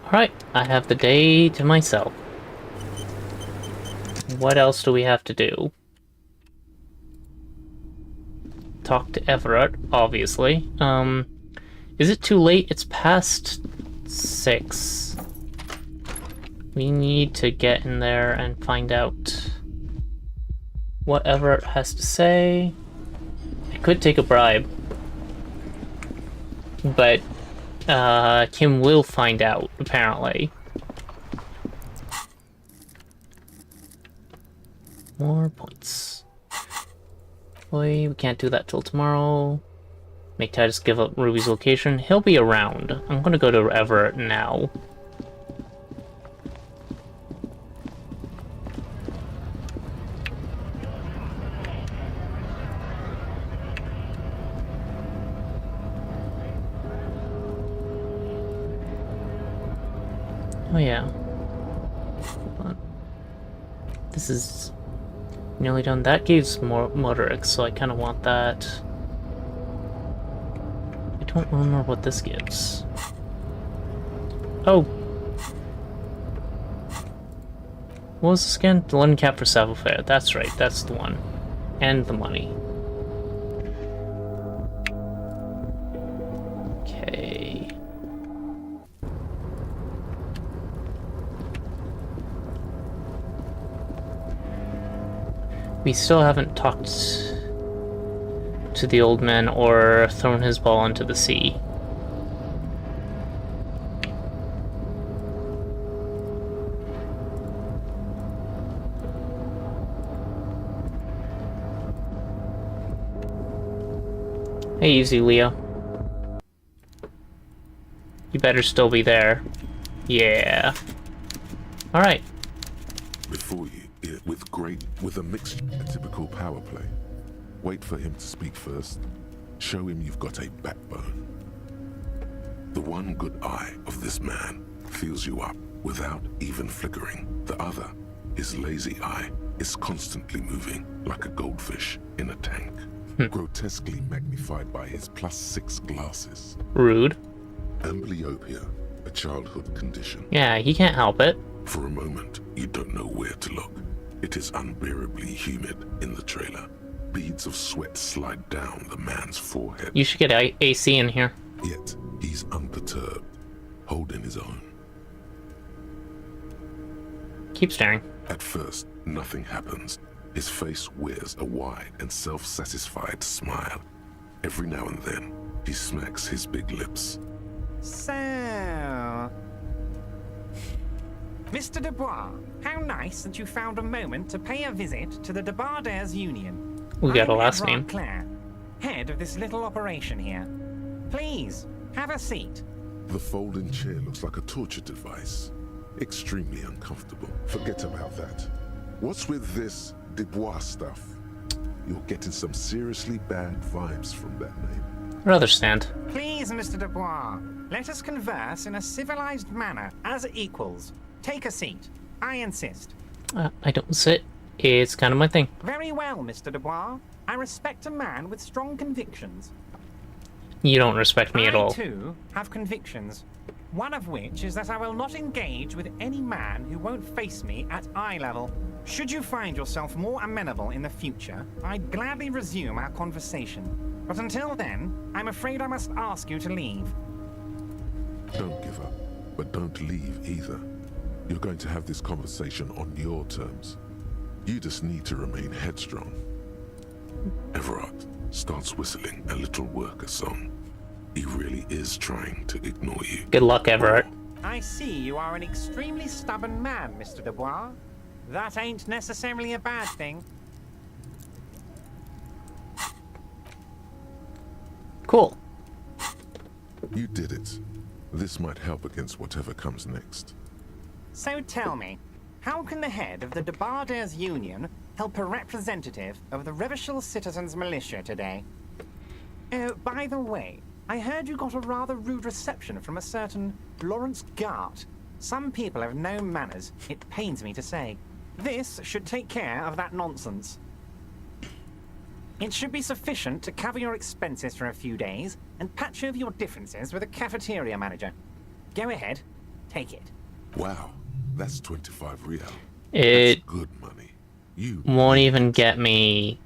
Alright, I have the day to myself. What else do we have to do? Talk to Everett, obviously. Is it too late? It's past 6. We need to get in there and find out what Everett has to say. I could take a bribe. But Kim will find out, apparently. More points. Boy, we can't do that till tomorrow. Make Titus give up Ruby's location. He'll be around. I'm gonna go to Everett now. Oh yeah. Hold on. This is nearly done. That gives more Motorix, so I kind of want that. I don't remember what this gives. Oh! What was this again? The London cap for Savile Fair. That's right, that's the one. And the money. Okay. We still haven't talked to the old man or thrown his ball into the sea. Hey, easy, Leo. You better still be there. Yeah. Alright. Before you, with a mixture, a typical power play. Wait for him to speak first. Show him you've got a backbone. The one good eye of this man fills you up without even flickering. The other, his lazy eye, is constantly moving like a goldfish in a tank. Grotesquely magnified by his +6 glasses. Rude. Amblyopia, a childhood condition. Yeah, he can't help it. For a moment, you don't know where to look. It is unbearably humid in the trailer. Beads of sweat slide down the man's forehead. You should get AC in here. Yet, he's unperturbed, holding his own. Keep staring. At first, nothing happens. His face wears a wide and self-satisfied smile. Every now and then, he smacks his big lips. So... Mr. Dubois, how nice that you found a moment to pay a visit to the Debardairs Union. We got a I'm last Everard name. Clare, head of this little operation here. Please, have a seat. The folding chair looks like a torture device. Extremely uncomfortable. Forget about that. What's with this Dubois stuff? You're getting some seriously bad vibes from that name. Rather stand. Please, Mr. Dubois, let us converse in a civilized manner, as equals. Take a seat. I insist. I don't sit. It's kind of my thing. Very well, Mr. Dubois. I respect a man with strong convictions. You don't respect me at all. I, too, have convictions. One of which is that I will not engage with any man who won't face me at eye level. Should you find yourself more amenable in the future, I'd gladly resume our conversation. But until then, I'm afraid I must ask you to leave. Don't give up, but don't leave either. You're going to have this conversation on your terms. You just need to remain headstrong. Everard, starts whistling a little worker song. He really is trying to ignore you. Good luck, Everett. I see you are an extremely stubborn man, Mr. Dubois. That ain't necessarily a bad thing. Cool. You did it. This might help against whatever comes next. So tell me, how can the head of the Debarders Union help a representative of the Revachol Citizens Militia today? Oh, by the way, I heard you got a rather rude reception from a certain Lawrence Gart. Some people have no manners, it pains me to say. This should take care of that nonsense. It should be sufficient to cover your expenses for a few days and patch over your differences with a cafeteria manager. Go ahead, take it. Wow, that's 25 real. It That's good money. You won't even get me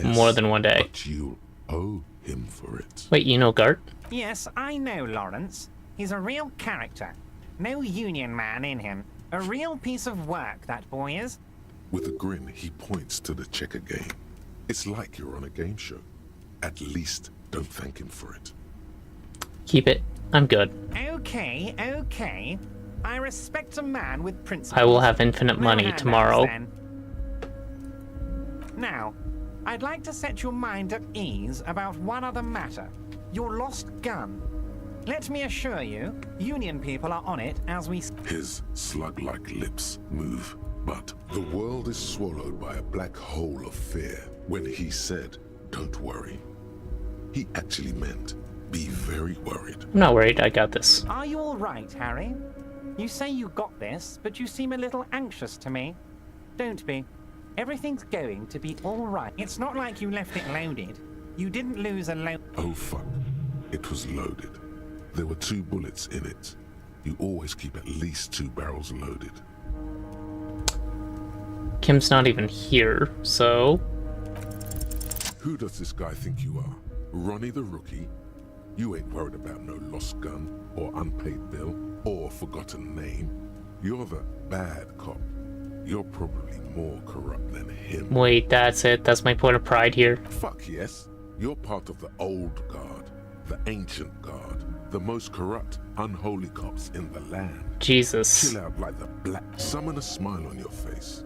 more than one day. But you owe him for it. Wait, you know Gart? Yes, I know Lawrence. He's a real character. No union man in him. A real piece of work, that boy is. With a grin, he points to the checker game. It's like you're on a game show. At least don't thank him for it. Keep it. I'm good. Okay, okay. I respect a man with principles. I will have infinite No money handouts, tomorrow. then. Now, I'd like to set your mind at ease about one other matter. Your lost gun. Let me assure you, Union people are on it as we... His slug-like lips move, but the world is swallowed by a black hole of fear. When he said, "Don't worry," he actually meant, be very worried. I'm not worried, I got this. Are you all right, Harry? You say you got this, but you seem a little anxious to me. Don't be. Everything's going to be all right. It's not like you left it loaded. You didn't lose a load. Oh fuck. It was loaded. There were 2 bullets in it. You always keep at least 2 barrels loaded. Kim's not even here, so... Who does this guy think you are? Ronnie the Rookie? You ain't worried about no lost gun, or unpaid bill, or forgotten name. You're the bad cop. You're probably more corrupt than him. Wait, that's it? That's my point of pride here? Fuck yes. You're part of the old guard, the ancient guard, the most corrupt, unholy cops in the land. Jesus. Chill out like the black. Summon a smile on your face.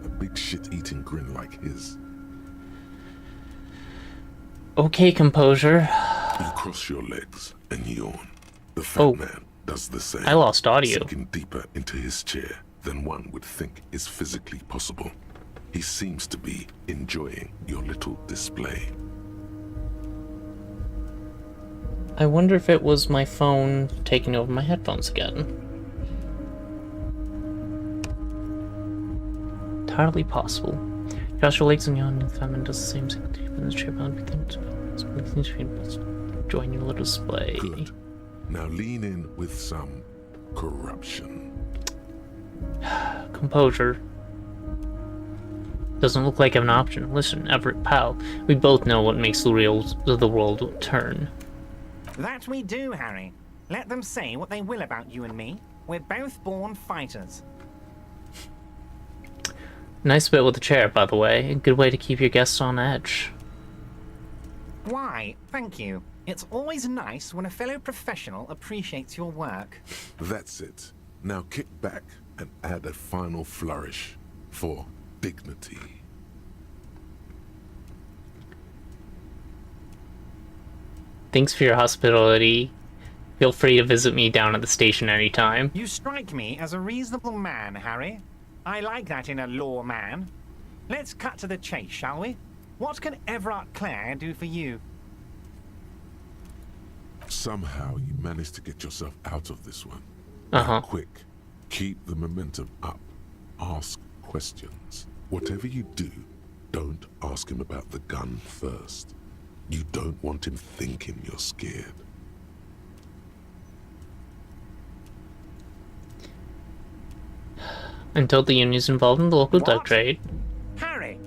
A big shit-eating grin like his. Okay, composure. You cross your legs and yawn. The fat man does the same. I lost audio. Sinking deeper into his chair than one would think is physically possible. He seems to be enjoying your little display. I wonder if it was my phone taking over my headphones again. Entirely possible. Cross your legs and yawn, and famine does the same thing. In the chair, join your little display. Good. Now lean in with some corruption. Composure. Doesn't look like an option. Listen, Everett, pal. We both know what makes the world turn. That we do, Harry. Let them say what they will about you and me. We're both born fighters. Nice bit with the chair, by the way. A good way to keep your guests on edge. Why, thank you. It's always nice when a fellow professional appreciates your work. That's it. Now kick back and add a final flourish for dignity. Thanks for your hospitality. Feel free to visit me down at the station anytime. You strike me as a reasonable man, Harry. I like that in a lawman. Let's cut to the chase, shall we? What can Everett Clare do for you? Somehow you managed to get yourself out of this one. Uh-huh. Now quick. Keep the momentum up. Ask questions. Whatever you do, don't ask him about the gun first. You don't want him thinking you're scared. Until the union's involved in the local drug trade. Harry!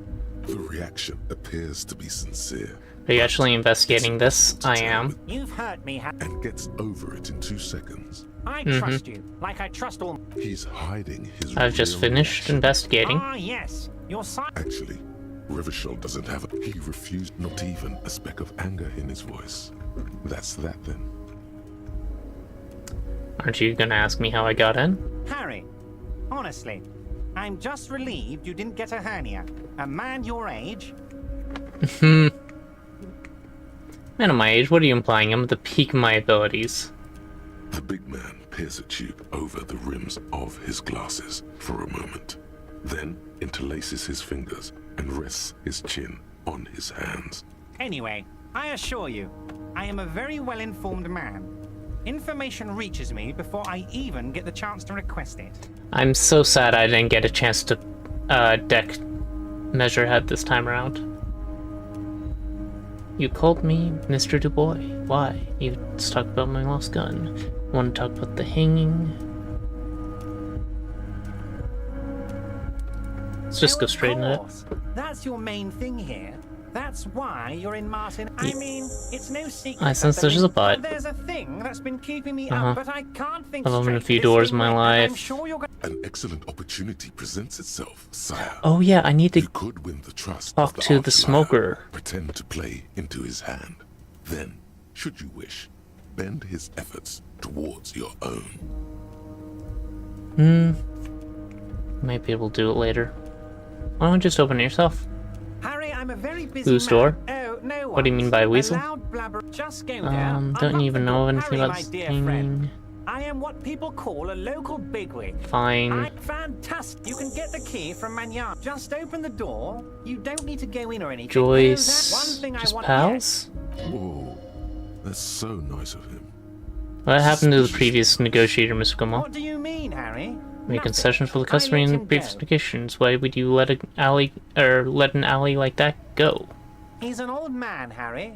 The reaction appears to be sincere. Are you actually investigating this? I am. You've hurt me, And gets over it in 2 seconds. I trust you, like I trust all... He's hiding his I've just real finished reaction. investigating. Ah, yes. Your side... Actually, Revachol doesn't have a... He refused, not even a speck of anger in his voice. That's that then. Aren't you gonna ask me how I got in? Harry, honestly, I'm just relieved you didn't get a hernia. A man your age... Man of my age, what are you implying? I'm at the peak of my abilities. The big man peers at you over the rims of his glasses for a moment, then interlaces his fingers and rests his chin on his hands. Anyway, I assure you, I am a very well-informed man. Information reaches me before I even get the chance to request it. I'm so sad I didn't get a chance to deck Measurehead this time around. You called me Mr. Dubois. Why? You just talked about my lost gun. Want to talk about the hanging? Let's just go straight into it. That's your main thing here. That's why you're in Martin. I mean, it's no secret. I sense there's a but. There's a thing that's been keeping me up, but I can't think I've opened a straight. few doors in my life. I'm sure you're An excellent opportunity presents itself, sire. Oh yeah, I need to You could win the trust talk of the to the arch-liar, smoker. pretend to play into his hand. Then, should you wish, bend his efforts towards your own. Might be able to do it later. Why don't you just open it yourself? Harry, I'm a very busy Whose man. door? Oh, no What do you mean by weasel? Just go there. Don't you even know anything Harry, about my this dear thing? friend. I am what people call a local bigwig. Fine. Fantastic. You can get the key from Magnard. Just open the door. You don't need to go in or anything. Joyce, One thing just I want pals? Whoa, that's so nice of him. What happened to the previous negotiator, Mr. Gummo? What do you mean, Harry? Make concessions for the customer in previous negotiations. Why would you let an alley like that go? He's an old man, Harry.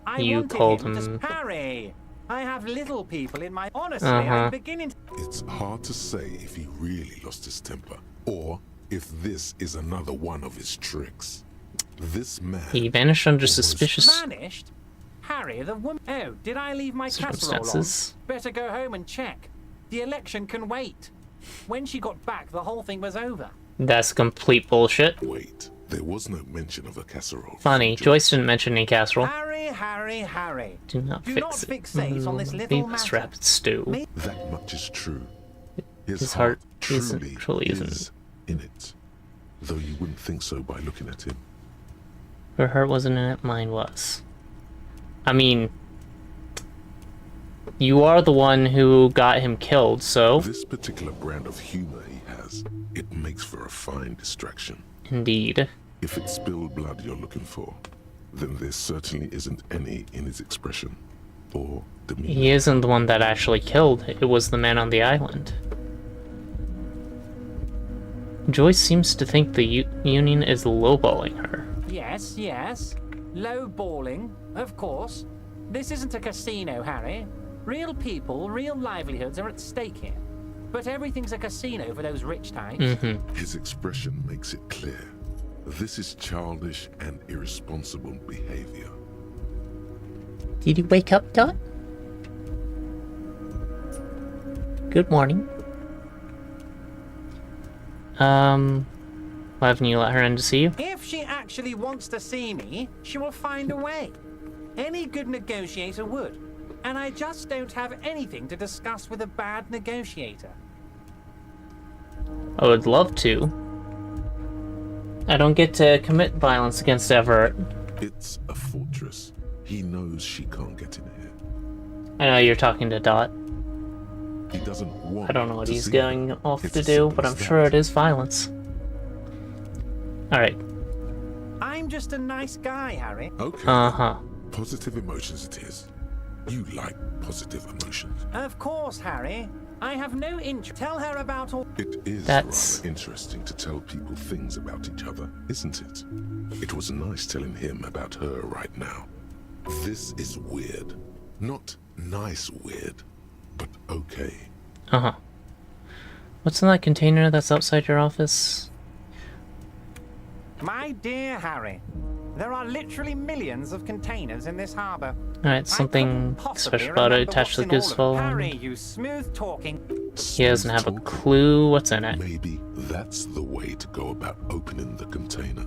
I You wanted called him him. to... Harry, I have little people in my... Honestly, Uh-huh. I'm beginning to... It's hard to say if he really lost his temper, or if this is another one of his tricks. This man... He vanished under suspicious Vanished? Harry, the woman... Oh, did I leave my casserole on? circumstances. Better go home and check. The election can wait. When she got back, the whole thing was over. That's complete bullshit. Wait, there was no mention of a casserole. Funny, Joyce didn't mention any casserole. Harry. Do not Do fix not it. fixate on this little Beef matter. strap stew. That much is true. His heart truly isn't. is in it, though you wouldn't think so by looking at him. Her heart wasn't in it, mine was. I mean, you are the one who got him killed, so... This particular brand of humor he has, it makes for a fine distraction. Indeed. If it's spilled blood you're looking for, then there certainly isn't any in his expression or demeanor. He isn't the one that actually killed. It was the man on the island. Joyce seems to think the Union is lowballing her. Yes. Low-balling, of course. This isn't a casino, Harry. Real people, real livelihoods are at stake here. But everything's a casino for those rich types. His expression makes it clear. This is childish and irresponsible behavior. Did you wake up, Dot? Good morning. Why haven't you let her in to see you? If she actually wants to see me, she will find a way. Any good negotiator would. And I just don't have anything to discuss with a bad negotiator. I would love to. I don't get to commit violence against Everett. It's a fortress. He knows she can't get in here. I know you're talking to Dot. He doesn't want I don't know what to he's see going her. off It's to as do, simple but as I'm sure that. it is violence. Alright. I'm just a nice guy, Harry. Okay. Uh-huh. Positive emotions it is. You like positive emotions. Of course, Harry. I have no interest. Tell her about all... It is That's- rather interesting to tell people things about each other, isn't it? It was nice telling him about her right now. This is weird. Not nice weird, but okay. Uh-huh. What's in that container that's outside your office? My dear Harry, there are literally millions of containers in this harbor. Alright, something special about it attached to the goose Harry, phone. you smooth-talking... He doesn't have a clue what's in it. Maybe that's the way to go about opening the container.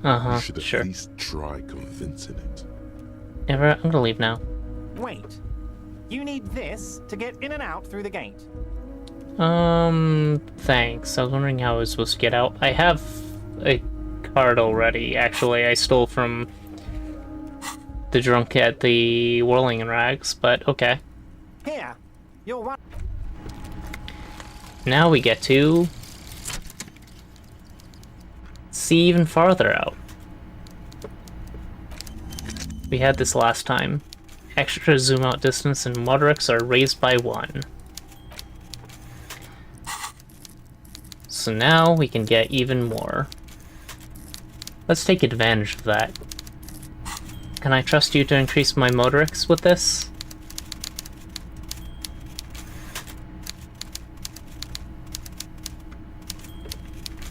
You should at least try convincing it. Never. I'm gonna leave now. Wait. You need this to get in and out through the gate. Thanks. I was wondering how I was supposed to get out. I have a card already, actually. I stole from the drunk at the Whirling and Rags, but okay. Here. You're one. Now we get to see even farther out. We had this last time. Extra zoom out distance and Moderics are raised by 1. So now we can get even more. Let's take advantage of that. Can I trust you to increase my Moderics with this?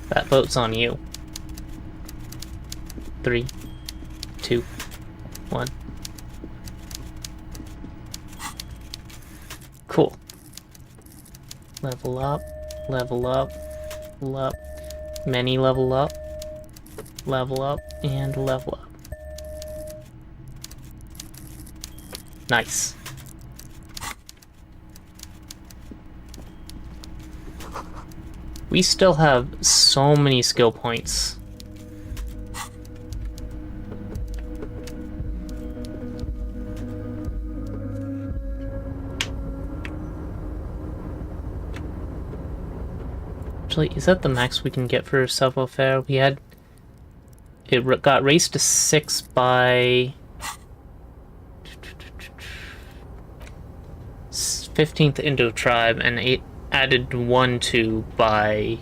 That vote's on you. 3, 2, 1. Cool. Level up, level up, level up. Many level up, and level up. Nice. We still have so many skill points. Actually, is that the max we can get for savoir-faire? We had... It got raised to 6 by... 15th Indo tribe, and it added 1 to by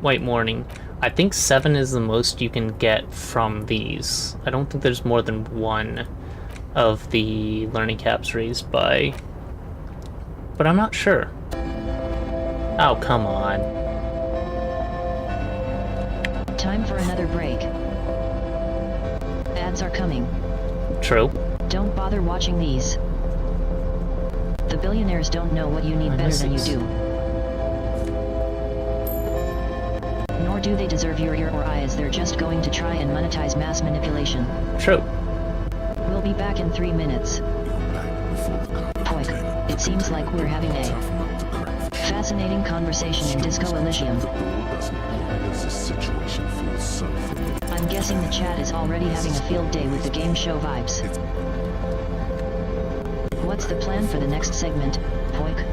White Morning. I think 7 is the most you can get from these. I don't think there's more than 1 of the learning caps raised by, but I'm not sure. Oh, come on. Time for another break. Ads are coming. True. Don't bother watching these. The billionaires don't know what you need better than you do. Nor do they deserve your ear or eye, as they're just going to try and monetize mass manipulation. True. We'll be back in 3 minutes. Poik, it seems like we're having a fascinating conversation in Disco Elysium. I'm guessing the chat is already having a field day with the game show vibes. What's the plan for the next segment, Poik?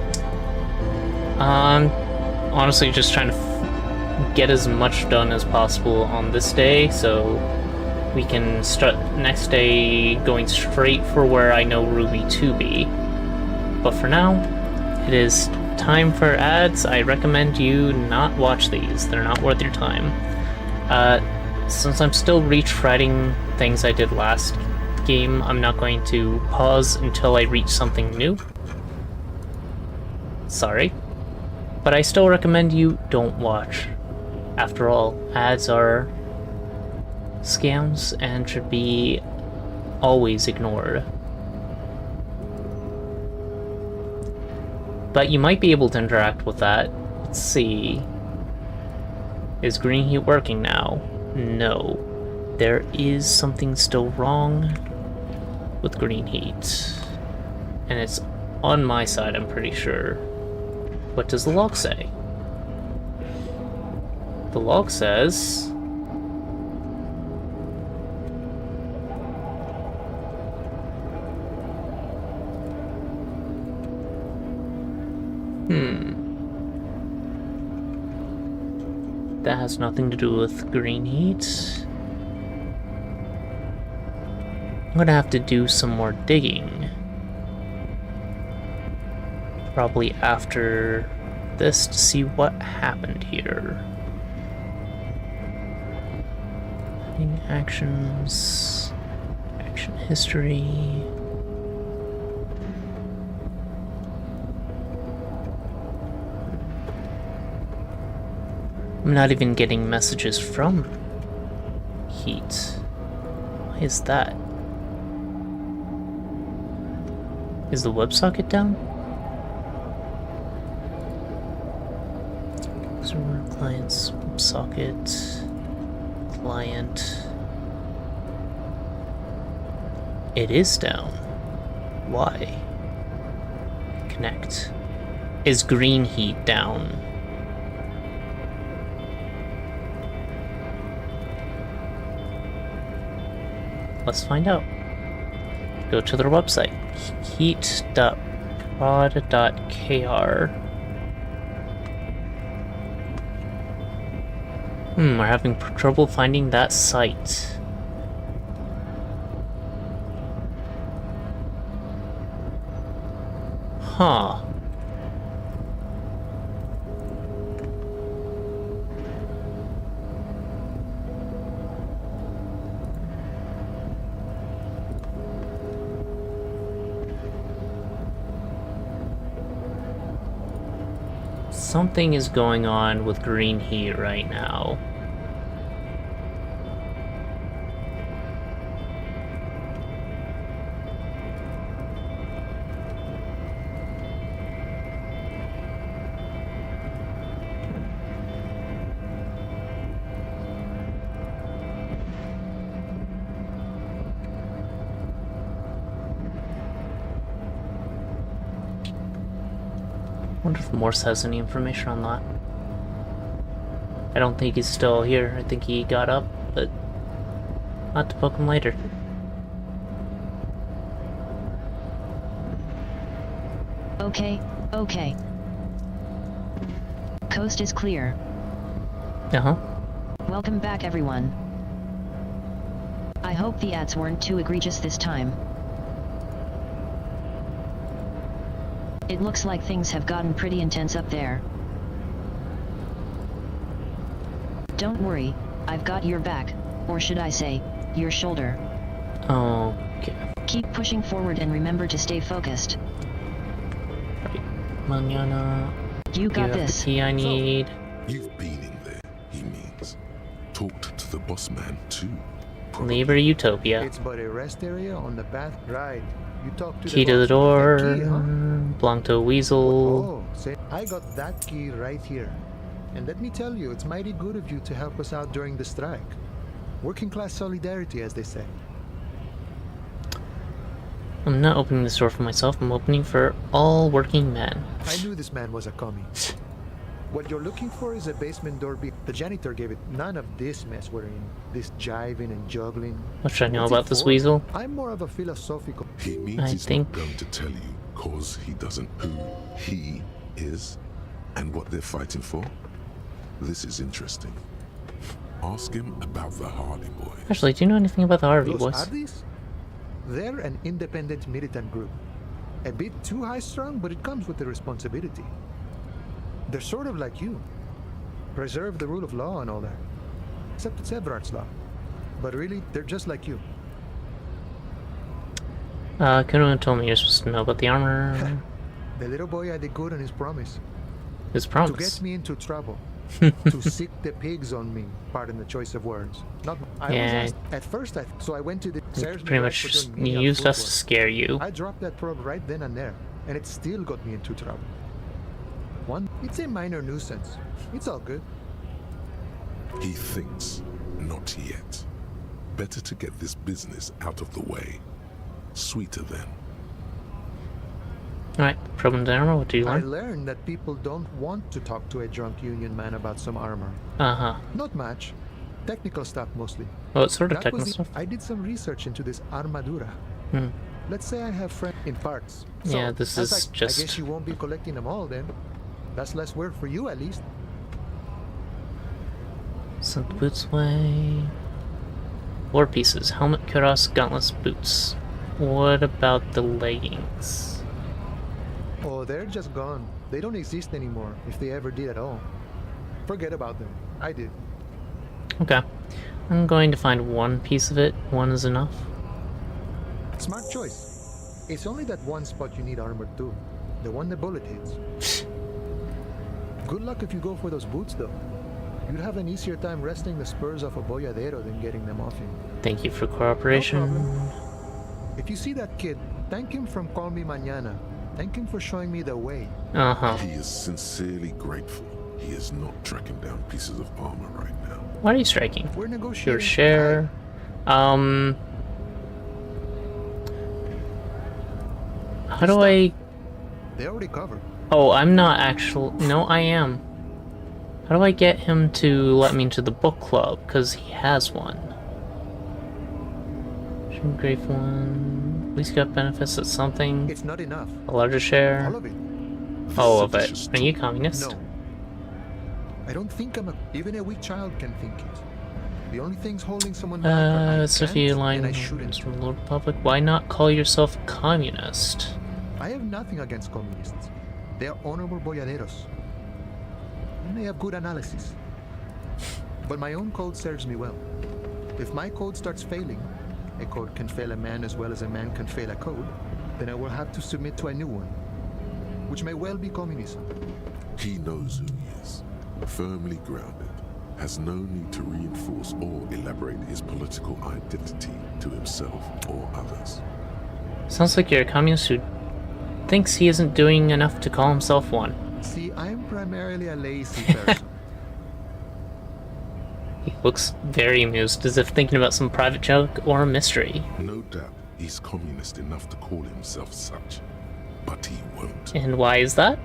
Honestly, just trying to get as much done as possible on this day, so we can start next day going straight for where I know Ruby to be. But for now, it is time for ads. I recommend you not watch these. They're not worth your time. Since I'm still retreading things I did last game, I'm not going to pause until I reach something new. Sorry. But I still recommend you don't watch. After all, ads are scams and should be always ignored. But you might be able to interact with that. Let's see. Is green heat working now? No. There is something still wrong with green heat. And it's on my side, I'm pretty sure. What does the log say? The log says... That has nothing to do with green heat. I'm gonna have to do some more digging. Probably after this to see what happened here. Actions, action history. I'm not even getting messages from Heat. Why is that? Is the WebSocket down? Clients, socket, client. It is down. Why? Connect. Is green heat down? Let's find out. Go to their website. heat.prod.kr. We're having trouble finding that site. Huh. Something is going on with green heat right now. I wonder if Morse has any information on that. I don't think he's still here. I think he got up, but I'll have to poke him later. Okay. Coast is clear. Uh-huh. Welcome back, everyone. I hope the ads weren't too egregious this time. It looks like things have gotten pretty intense up there. Don't worry, I've got your back, or should I say, your shoulder. Okay. Keep pushing forward and remember to stay focused. Mañana. You got the this. key I need. You've been in there, he means. Talked to the boss man, too. Labor Utopia. It's but a rest area on the path. Right. You talk to Key the to the door. key, huh? Blanco Weasel. Oh, say, I got that key right here. And let me tell you, it's mighty good of you to help us out during the strike. Working class solidarity, as they say. I'm not opening this door for myself, I'm opening for all working men. I knew this man was a commie. What you're looking for is a basement door. The janitor gave it none of this mess we're in. This jiving and juggling. What should I know What's about it this for? weasel? I'm more of a philosophical. He means I he's think- not going to tell you, cause he doesn't who he is and what they're fighting for. This is interesting. Ask him about the Hardy Boys. Actually, do you know anything about the Harvey Los Boys? Hardys? They're an independent militant group. A bit too high-strung, but it comes with the responsibility. They're sort of like you. Preserve the rule of law and all that. Except it's Everard's law. But really, they're just like you. Kuno told me you're supposed to know about the armor. The little boy had a good on his promise. His To promise. get me into trouble. To sick the pigs on me. Pardon the choice of words. Not. I Yeah. was asked at first. So I went to the. Pretty much just used us to scare you. I dropped that probe right then and there, and it still got me into trouble. It's a minor nuisance. It's all good. He thinks, not yet. Better to get this business out of the way. Sweeter then. Alright, problem to armor, what do you I learn? learned that people don't want to talk to a drunk union man about some armor. Uh-huh. Not much. Technical stuff mostly. What sort of That technical was stuff? I did some research into this armadura. Hmm. Let's say I have friends in parts. Yeah, this I was is like, just- I guess you won't be collecting them all then. That's less work for you at least. Sent the boots away. War pieces. Helmet, cuirass, gauntlets, boots. What about the leggings? Oh, they're just gone. They don't exist anymore, if they ever did at all. Forget about them. I did. Okay. I'm going to find one piece of it. One is enough. Smart choice. It's only that one spot you need armor too. The one the bullet hits. Good luck if you go for those boots though. You'd have an easier time wresting the spurs off a boyadero than getting them off him. Thank you for cooperation. If you see that kid, thank him from Call Me Mañana. Thank him for showing me the way. Uh-huh. He is sincerely grateful. He is not tracking down pieces of armor right now. What are you striking? We're negotiating. Your share. How do I... They already covered. Oh, I'm not actual... No, I am. How do I get him to let me into the book club? Because he has one. Grave one. At least got benefits at something. It's not enough. A larger share. All of it. All of it. Are you communist? No. I don't think I'm a... Even a weak child can think it. The only things holding someone back are it's a few lines from the Republic. Why not call yourself communist? I have nothing against communists. They are honorable boyaderos. And they have good analysis. But my own code serves me well. If my code starts failing, a code can fail a man as well as a man can fail a code, then I will have to submit to a new one, which may well be communism. He knows who he is, firmly grounded, has no need to reinforce or elaborate his political identity to himself or others. Sounds like you're a communist who thinks he isn't doing enough to call himself one. See, I'm primarily a lazy person. He looks very amused, as if thinking about some private joke or a mystery. No doubt he's communist enough to call himself such, but he won't. And why is that?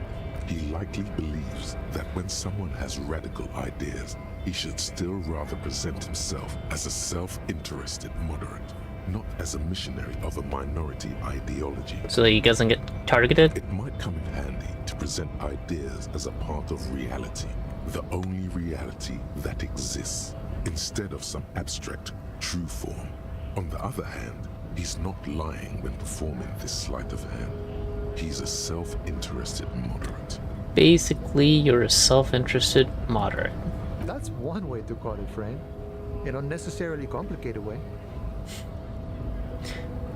He likely believes that when someone has radical ideas, he should still rather present himself as a self-interested moderate, not as a missionary of a minority ideology. So that he doesn't get targeted? It might come in handy to present ideas as a part of reality, the only reality that exists, instead of some abstract, true form. On the other hand, he's not lying when performing this sleight of hand. He's a self-interested moderate. Basically, you're a self-interested moderate. That's one way to call it, friend. An unnecessarily complicated way.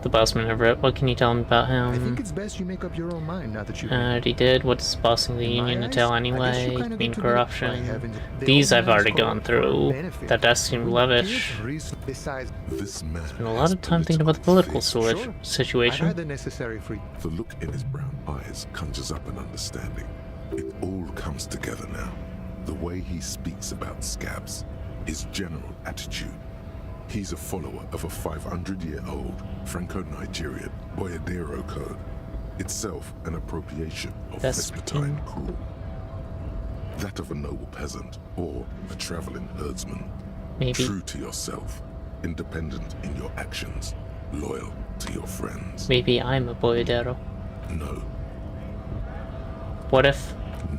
The bossman over it. What can you tell him about him? I think it's best you make up your own mind now that you already did. What's bossing the union entail anyway? Mean corruption. These I've already gone through. That does seem lavish. This man Spent a lot of time thinking about the political situation. I had the necessary freedom. The look in his brown eyes conjures up an understanding. It all comes together now. The way he speaks about scabs, his general attitude. He's a follower of a 500-year-old Franco-Nigerian Boyadero code, itself an appropriation of Vespertine cool. That of a noble peasant or a traveling herdsman. Maybe. True to yourself, independent in your actions, loyal to your friends. Maybe I'm a Boyadero. No. What if?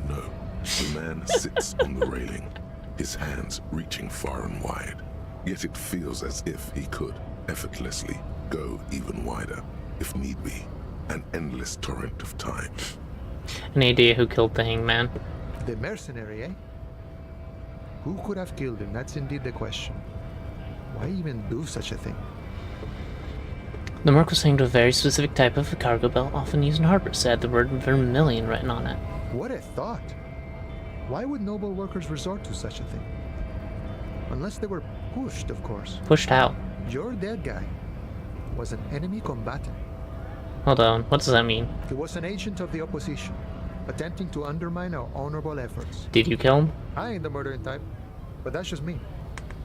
No. The man sits on the railing, his hands reaching far and wide. Yet it feels as if he could, effortlessly, go even wider, if need be. An endless torrent of time. Any idea who killed the hangman? The mercenary, eh? Who could have killed him? That's indeed the question. Why even do such a thing? The mark was hanged with a very specific type of cargo belt, often used in harbors. It had the word vermilion written on it. What a thought! Why would noble workers resort to such a thing? Unless they were pushed, of course. Pushed how? Your dead guy was an enemy combatant. Hold on, what does that mean? He was an agent of the opposition, attempting to undermine our honorable efforts. Did you kill him? I ain't the murdering type, but that's just me.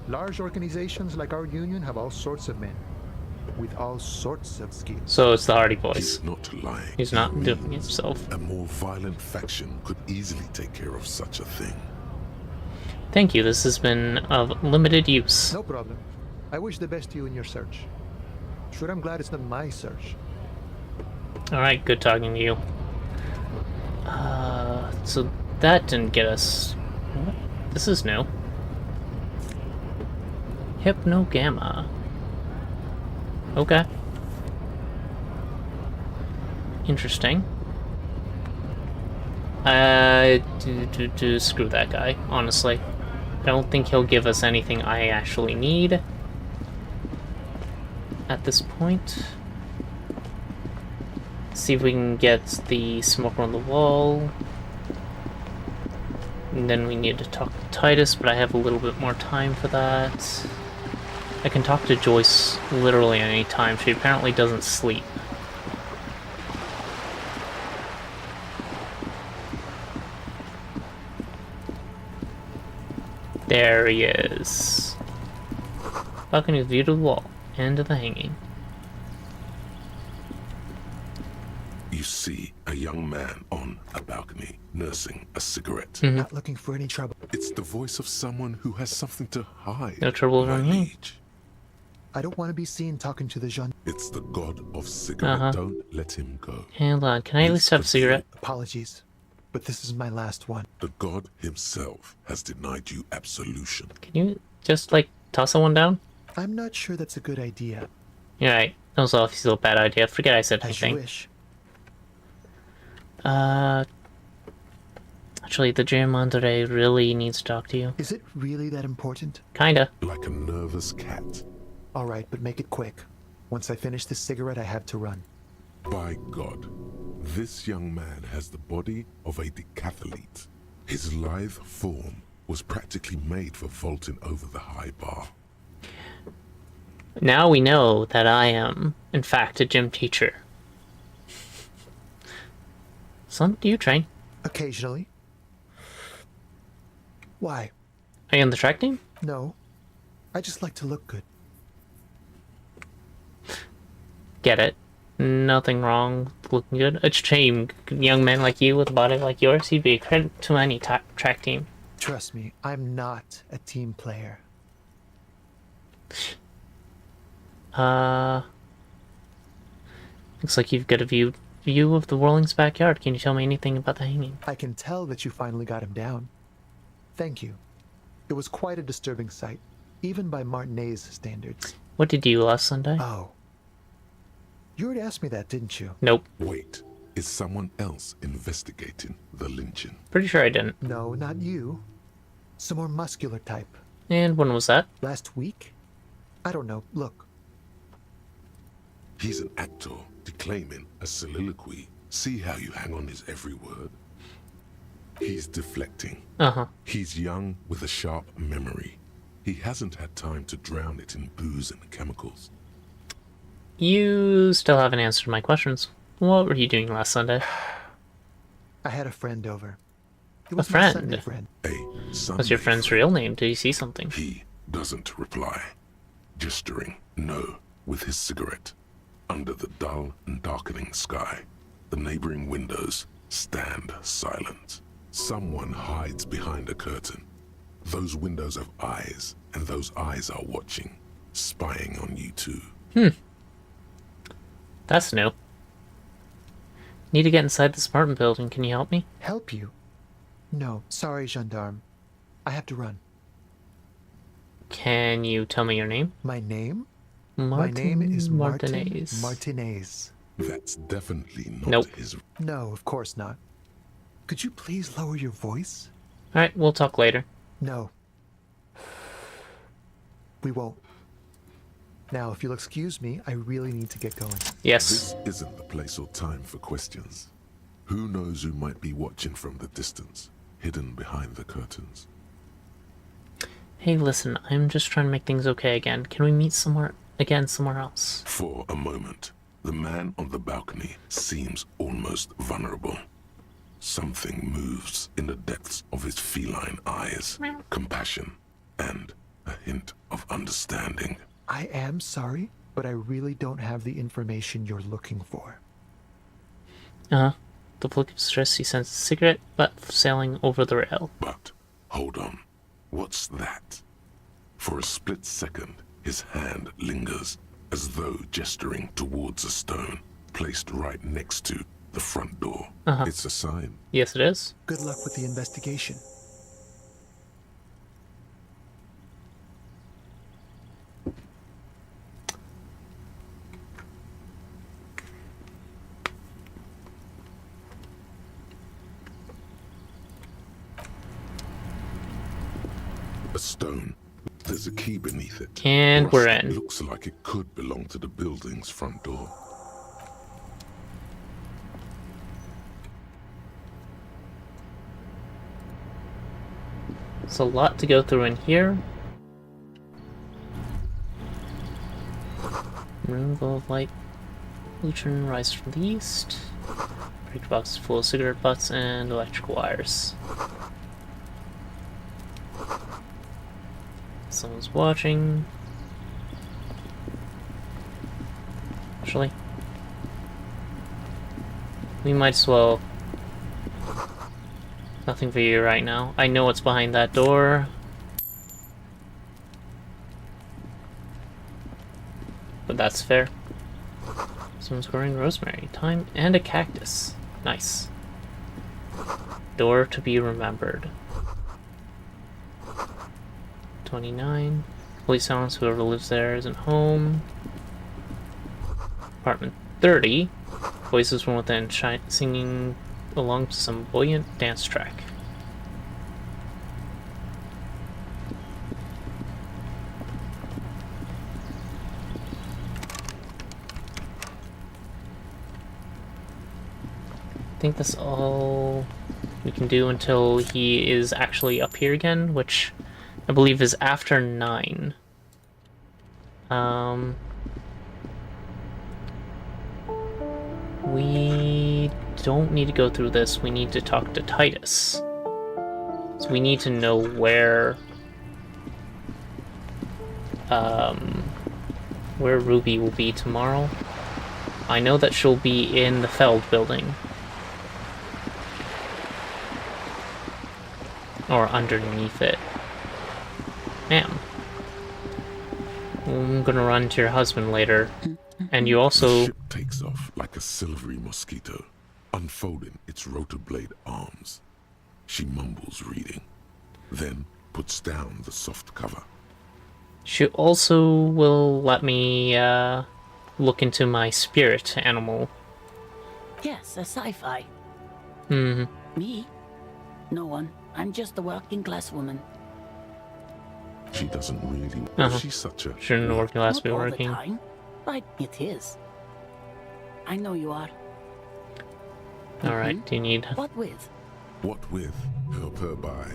Large organizations like our union have all sorts of men, with all sorts of skills. So it's the Hardy Boys. He's not lying. He's not doing it himself. A more violent faction could easily take care of such a thing. Thank you, this has been of limited use. No problem. I wish the best to you in your search. Sure, I'm glad it's not my search. Alright, good talking to you. So that didn't get us... What? This is new. Hypnogamma. Okay. Interesting. Screw that guy, honestly. I don't think he'll give us anything I actually need at this point. See if we can get the smoker on the wall. And then we need to talk to Titus, but I have a little bit more time for that. I can talk to Joyce literally at any time. She apparently doesn't sleep. There he is. Balcony with view to the wall. End of the hanging. You see a young man on a balcony nursing a cigarette. Not looking for any trouble. It's the voice of someone who has something to hide. No trouble my around me. liege. I don't want to be seen talking to the Jean. It's the god of cigarette. Don't let him go. Hold on, can I at least have a cigarette? Apologies, but this is my last one. The god himself has denied you absolution. Can you just, like, toss someone down? I'm not sure that's a good idea. You're right. That was obviously a bad idea. Forget I said As you anything. wish. Actually, the Gym Andre really needs to talk to you. Is it really that important? Kinda. Like a nervous cat. All right, but make it quick. Once I finish this cigarette, I have to run. By God, this young man has the body of a decathlete. His lithe form was practically made for vaulting over the high bar. Now we know that I am, in fact, a gym teacher. Son, do you train? Occasionally. Why? Are you on the track team? No. I just like to look good. Get it. Nothing wrong with looking good. It's a shame, young men like you with a body like yours, you'd be a credit to any track team. Trust me, I'm not a team player. Looks like you've got a view of the Whirling's backyard. Can you tell me anything about the hanging? I can tell that you finally got him down. Thank you. It was quite a disturbing sight, even by Martinet's standards. What did you last Sunday? Oh. You already asked me that, didn't you? Nope. Wait, is someone else investigating the lynching? Pretty sure I didn't. No, not you. Some more muscular type. And when was that? Last week? I don't know. Look. He's an actor declaiming a soliloquy. See how you hang on his every word? He's deflecting. He's young with a sharp memory. He hasn't had time to drown it in booze and chemicals. You still haven't answered my questions. What were you doing last Sunday? I had a friend over. It A was my friend? Sunday friend. What's your friend's real name? Did you see something? He doesn't reply, gesturing no with his cigarette. Under the dull and darkening sky, the neighboring windows stand silent. Someone hides behind a curtain. Those windows have eyes, and those eyes are watching, spying on you too. That's new. Need to get inside this apartment building. Can you help me? Help you? No, sorry, gendarme. I have to run. Can you tell me your name? My name? My name is Martinez. Martinez. That's definitely not his... No, of course not. Could you please lower your voice? Alright, we'll talk later. No. We won't. Now, if you'll excuse me, I really need to get going. Yes. This isn't the place or time for questions. Who knows who might be watching from the distance, hidden behind the curtains? Hey, listen, I'm just trying to make things okay again. Can we meet somewhere else? For a moment, the man on the balcony seems almost vulnerable. Something moves in the depths of his feline eyes. Compassion and a hint of understanding. I am sorry, but I really don't have the information you're looking for. The flick of stress, he sends a cigarette butt sailing over the rail. But, hold on. What's that? For a split second, his hand lingers, as though gesturing towards a stone placed right next to the front door. It's a sign. Yes, it is. Good luck with the investigation. A stone. There's a key beneath it. And we're Rusted. in. Looks like it could belong to the building's front door. There's a lot to go through in here. Room full of light. Lutron rises from the east. Break box full of cigarette butts and electrical wires. Someone's watching. Actually, we might as well. Nothing for you right now. I know what's behind that door. But that's fair. Someone's growing rosemary, thyme, and a cactus. Nice. Door to be remembered. 29. Police silence, whoever lives there isn't home. Apartment 30. Voices from within singing along to some buoyant dance track. I think that's all we can do until he is actually up here again, which I believe is after 9. We don't need to go through this. We need to talk to Titus. So we need to know where Ruby will be tomorrow. I know that she'll be in the Feld building. Or underneath it. Ma'am. I'm gonna run to your husband later. And you also... The ship takes off like a silvery mosquito, unfolding its rotor blade arms. She mumbles reading, then puts down the soft cover. She also will let me look into my spirit animal. Yes, a sci-fi. Mm-hmm. Me? No one. I'm just a working class woman. She doesn't really... She's such a... Shouldn't work class be Not all working. the time, but it is. I know you are. Alright, do you need... What with? What with? Help her by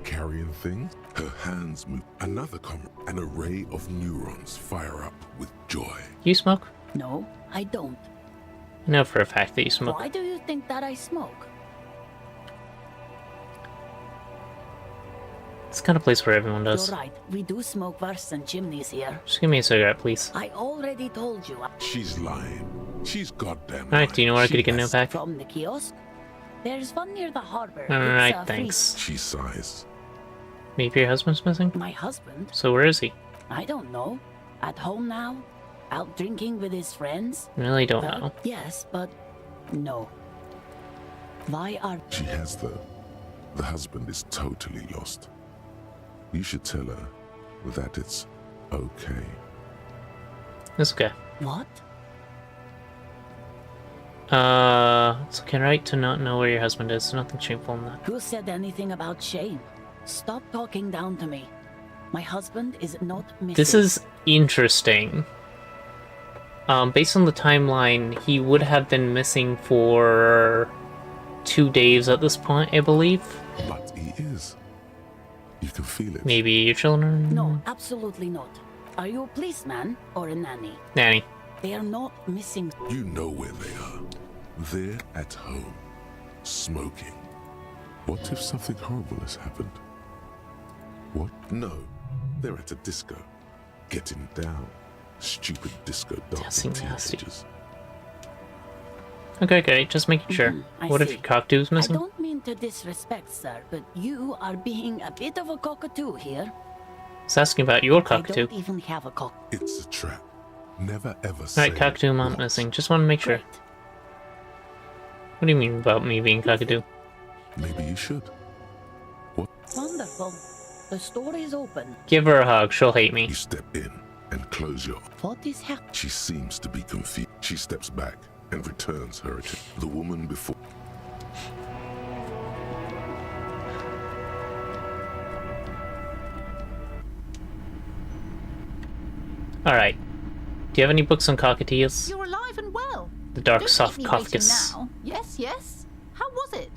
carrying things? Her hands move. Another comment. An array of neurons fire up with joy. You smoke? No, I don't. I know for a fact that you smoke. Why do you think that I smoke? It's the kind of place where everyone does. You're right. We do smoke worse than chimneys here. Just give me a cigarette, please. I already told you. She's lying. She's goddamn Alright, do you know where I could get a pack? From the kiosk? There's one near the harbor. Alright, thanks. She sighs. Maybe your husband's missing? My husband? So where is he? I don't know. At home now? Out drinking with his friends? Really don't Well, know. Yes, but no. Why are... She has though. The husband is totally lost. You should tell her that it's okay. It's okay. What? It's okay, right, to not know where your husband is. There's nothing shameful in that. Who said anything about shame? Stop talking down to me. My husband is not missing. This is interesting. Based on the timeline, he would have been missing for 2 days at this point, I believe. But he is. You can feel it. Maybe your children? No, absolutely not. Are you a policeman or a nanny? Nanny. They are not missing. You know where they are. They're at home, smoking. What if something horrible has happened? What? No, they're at a disco, getting down. Stupid disco dancing teenagers. Okay, just making sure. I What if see. your cockatoo's I missing? don't mean to disrespect, sir, but you are being a bit of a cockatoo here. I was asking about your I cockatoo. don't even have a cock. It's a trap. Never ever say. Alright, cockatoo not missing. Just want to make sure. What do you mean about me being cockatoo? Maybe you should. Wonderful. The store is open. Give her a hug, she'll hate me. You step in and close your... What is happening? She seems to be confused. She steps back and returns her attention. The woman before... Alright. Do you have any books on cockatoos? You're alive and well. The Dark Don't Soft keep me waiting Kafkas. now. Yes, yes. How was it?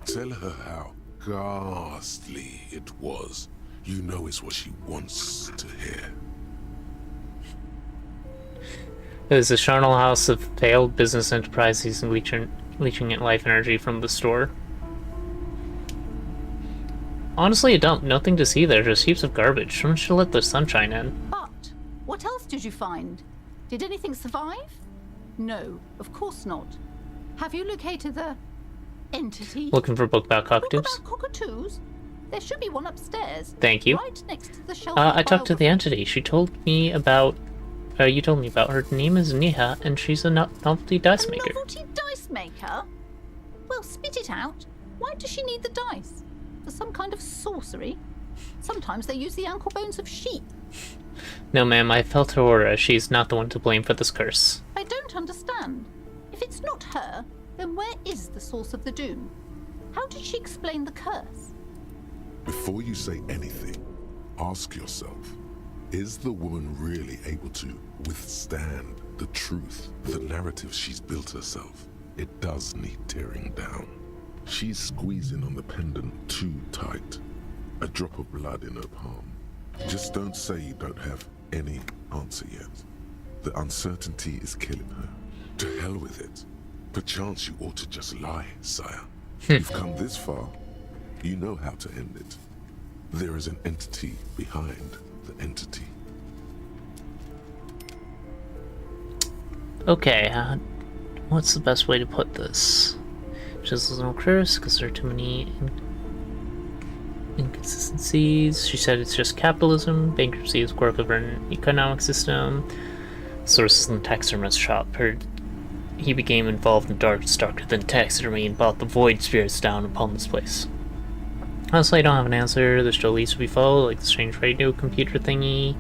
Tell her how ghastly it was. You know it's what she wants to hear. It is a charnel house of failed business enterprises and leeching life energy from the store. Honestly, I don't. Nothing to see there. Just heaps of garbage. Someone should let the sunshine in. But what else did you find? Did anything survive? No, of course not. Have you located the entity? Looking for a book about cockatoos? Book about cockatoos? There should be one upstairs. Thank you. Right next to the shelf. I talked to the entity. She told me about... you told me about her. Name is Niha, and she's a novelty dice maker. Novelty dice maker? Well, spit it out. Why does she need the dice? For some kind of sorcery? Sometimes they use the ankle bones of sheep. No, ma'am, I felt her aura. She's not the one to blame for this curse. I don't understand. If it's not her, then where is the source of the doom? How did she explain the curse? Before you say anything, ask yourself, is the woman really able to withstand the truth, the narrative she's built herself? It does need tearing down. She's squeezing on the pendant too tight. A drop of blood in her palm. Just don't say you don't have any answer yet. The uncertainty is killing her. To hell with it. Perchance you ought to just lie, sire. You've come this far. You know how to end it. There is an entity behind the entity. Okay, what's the best way to put this? Just a little curse, because there are too many inconsistencies. She said it's just capitalism. Bankruptcy is quirk of an economic system. Sources in the taxidermist shop heard he became involved in darker than taxidermy and brought the void spirits down upon this place. Honestly, I don't have an answer. There's still leads to be followed, like the strange radio computer thingy.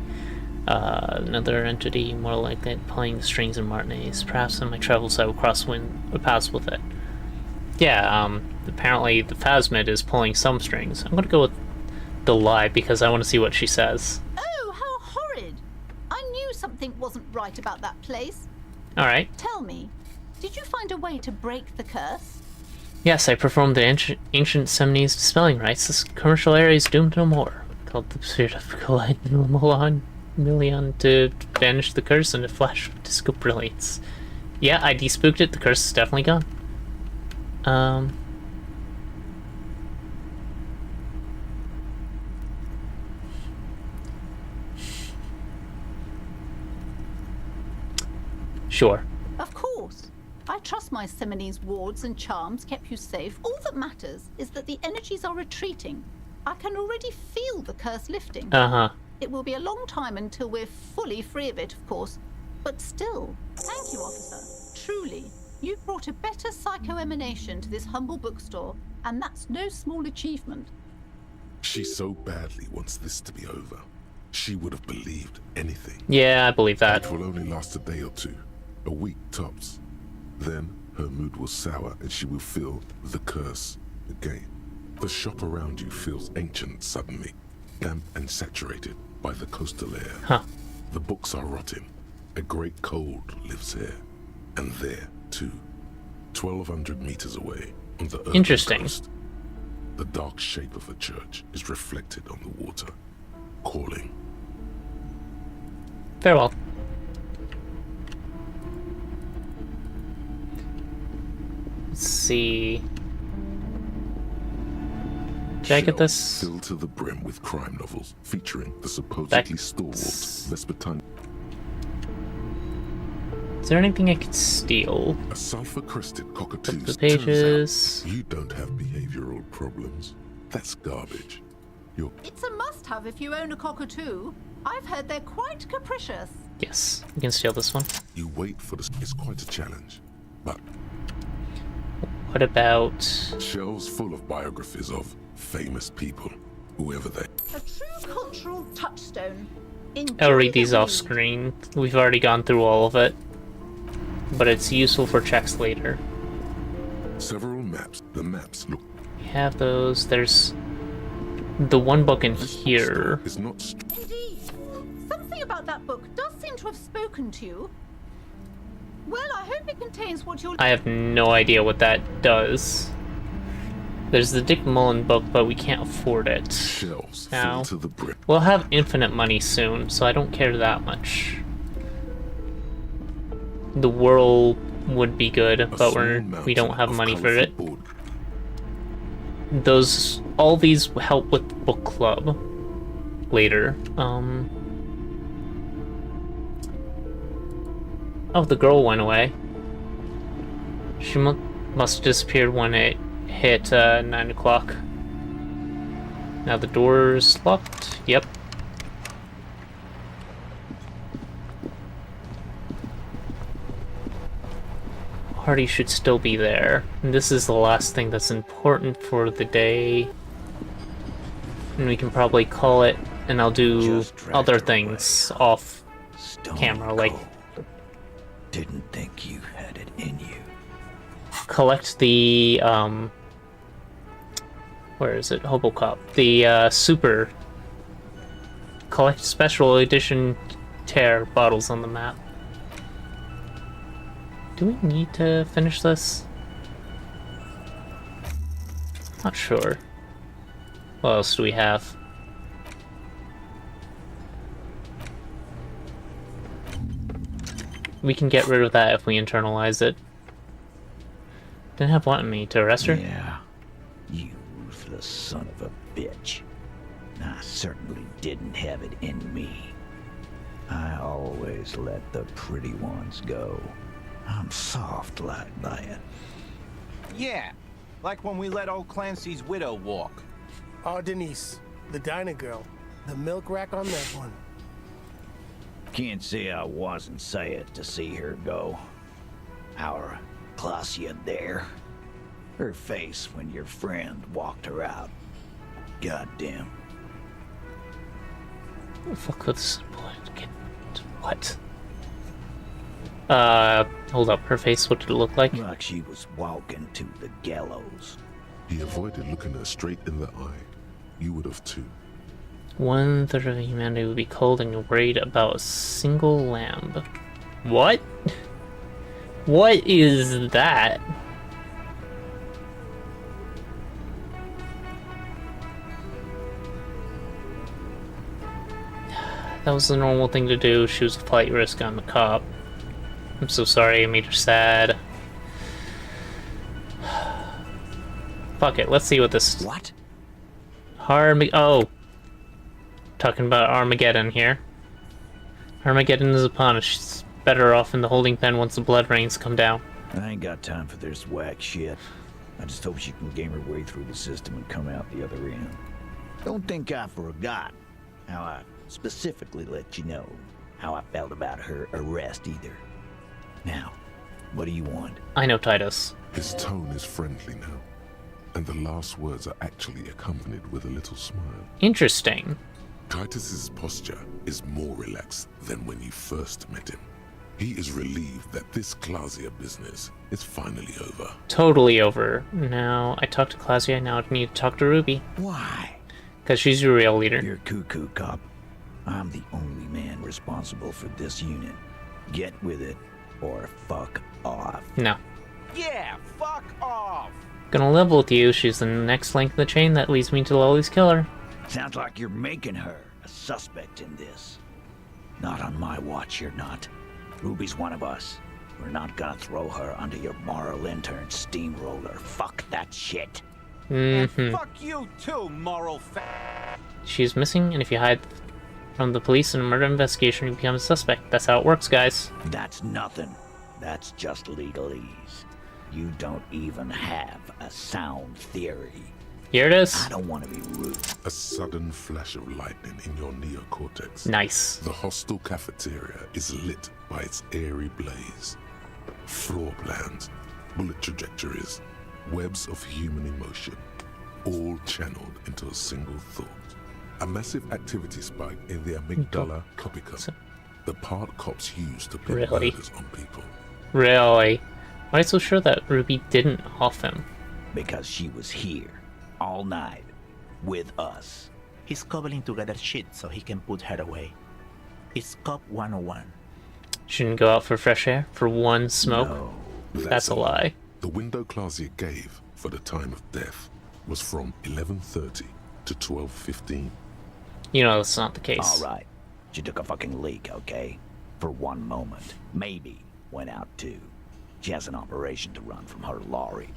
Another entity, more like it, playing the strings in Martinez. Perhaps in my travels I will cross paths with it. Yeah, apparently the Phasmid is pulling some strings. I'm gonna go with the lie because I want to see what she says. Oh, how horrid! I knew something wasn't right about that place. Alright. Tell me, did you find a way to break the curse? Yes, I performed the ancient Semnese dispelling rites. This commercial area is doomed no more. Called the spirit of Collide Milion to banish the curse in a flash of disco brilliance. Yeah, I despooked it. The curse is definitely gone. Sure. Of course. I trust my Seminole's wards and charms kept you safe. All that matters is that the energies are retreating. I can already feel the curse lifting. Uh-huh. It will be a long time until we're fully free of it, of course. But still, thank you, officer. Truly, you brought a better psycho-emanation to this humble bookstore, and that's no small achievement. She so badly wants this to be over. She would have believed anything. Yeah, I believe that. It will only last a day or two. A week tops. Then her mood will sour and she will feel the curse again. The shop around you feels ancient suddenly, damp and saturated by the coastal air. Huh. The books are rotting. A great cold lives here, and there too, 1,200 meters away on the Earth's Interesting. coast. The dark shape of a church is reflected on the water, calling. Farewell. Let's see. Did I get this? Filled to the brim with crime novels featuring the supposedly stalwart Vespertine. Is there anything I could steal? A sulfur-crested cockatoo. The pages. Turns out you don't have behavioral problems. That's garbage. You're... It's a must-have if you own a cockatoo. I've heard they're quite capricious. Yes, you can steal this one. You wait for this. It's quite a challenge. But what about shelves full of biographies of famous people, whoever they. A true cultural touchstone. I'll read these off screen. We've already gone through all of it, but it's useful for checks later. Several maps. The maps look. We have those. There's the one book in here. Is not. Indeed. Something about that book does seem to have spoken to you. Well, I hope it contains what you'll... I have no idea what that does. There's the Dick Mullen book, but we can't afford it Shelves now. to the brim. We'll have infinite money soon, so I don't care that much. The Whirl would be good, but we don't have money for it. Those all these help with the book club later. Oh, the girl went away. She must have disappeared when it hit 9 o'clock. Now the door's locked. Yep. Hardy should still be there. And this is the last thing that's important for the day. And we can probably call it, and I'll do other things off camera, like didn't think you had it in you. Collect the where is it? Hobocop. The super collect special edition tear bottles on the map. Do we need to finish this? Not sure. What else do we have? We can get rid of that if we internalize it. Didn't have wanted me to arrest her? Yeah. You ruthless son of a bitch. I certainly didn't have it in me. I always let the pretty ones go. I'm soft like that. Yeah, like when we let old Clancy's widow walk. Oh, Denise, the diner girl. The milk rack on that one. Can't say I wasn't sad to see her go. Our Claudia there. Her face when your friend walked her out. Goddamn. Fuck this. What? Hold up. Her face, what did it look like? Like she was walking to the gallows. He avoided looking her straight in the eye. You would have too. 1/3 of humanity would be cold and worried about a single lamb. What? What is that? That was the normal thing to do. She was a flight risk on the cop. I'm so sorry, I made her sad. Fuck it, let's see what this... What? Oh. Talking about Armageddon here. Armageddon is upon us. She's better off in the holding pen once the blood rains come down. I ain't got time for this whack shit. I just hope she can game her way through the system and come out the other end. Don't think I forgot how I specifically let you know how I felt about her arrest either. Now, what do you want? I know Titus. His tone is friendly now, and the last words are actually accompanied with a little smile. Interesting. Titus's posture is more relaxed than when you first met him. He is relieved that this Claudia business is finally over. Totally over. Now, I talked to Claudia, now I need to talk to Ruby. Why? Because she's your real leader. You're cuckoo, cop. I'm the only man responsible for this unit. Get with it, or fuck off. No. Yeah, fuck off! Gonna level with you. She's the next link in the chain that leads me to Lolly's killer. Sounds like you're making her a suspect in this. Not on my watch, you're not. Ruby's one of us. We're not gonna throw her under your moral intern steamroller. Fuck that shit. Fuck you too, moral She's missing, and if you hide from the police in a murder investigation, you become a suspect. That's how it works, guys. That's nothing. That's just legalese. You don't even have a sound theory. Here it is. I don't want to be rude. A sudden flash of lightning in your neocortex. Nice. The hostel cafeteria is lit by its airy blaze. Floor plans, bullet trajectories, webs of human emotion, all channeled into a single thought. A massive activity spike in the amygdala copycat, the part cops use to pin murders on people. Really? Why are you so sure that Ruby didn't off him? Because she was here, all night, with us. He's cobbling together shit so he can put her away. It's Cop 101. Shouldn't go out for fresh air for one smoke? No, that's a lie. The window Claudia gave for the time of death was from 11:30 to 12:15. You know that's not the case. All right. She took a fucking leak, okay? For one moment. Maybe went out too. She has an operation to run from her lorry.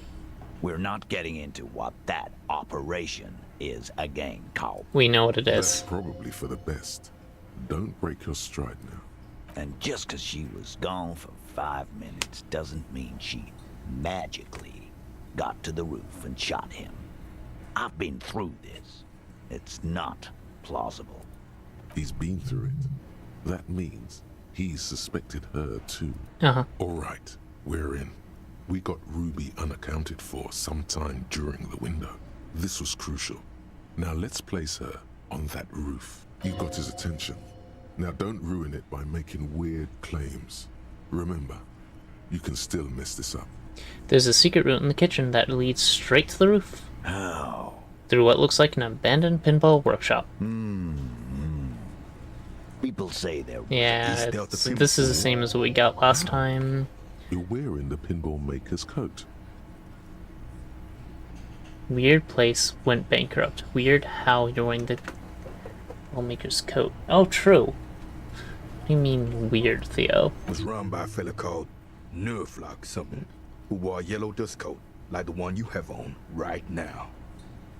We're not getting into what that operation is a game called... We know what it That's is. probably for the best. Don't break your stride now. And just 'cause she was gone for 5 minutes doesn't mean she magically got to the roof and shot him. I've been through this. It's not plausible. He's been through it. That means he's suspected her too. Uh-huh. All right, we're in. We got Ruby unaccounted for sometime during the window. This was crucial. Now let's place her on that roof. You got his attention. Now don't ruin it by making weird claims. Remember, you can still mess this up. There's a secret route in the kitchen that leads straight to the roof. How? Through what looks like an abandoned pinball workshop. People say they're... Yeah, this is the same as what we got last time. You're wearing the pinball maker's coat. Weird place went bankrupt. Weird how you're wearing the pinball maker's coat. Oh, true. What do you mean weird, Theo? Was run by a fella called Nerflock something, who wore a yellow dust coat like the one you have on right now.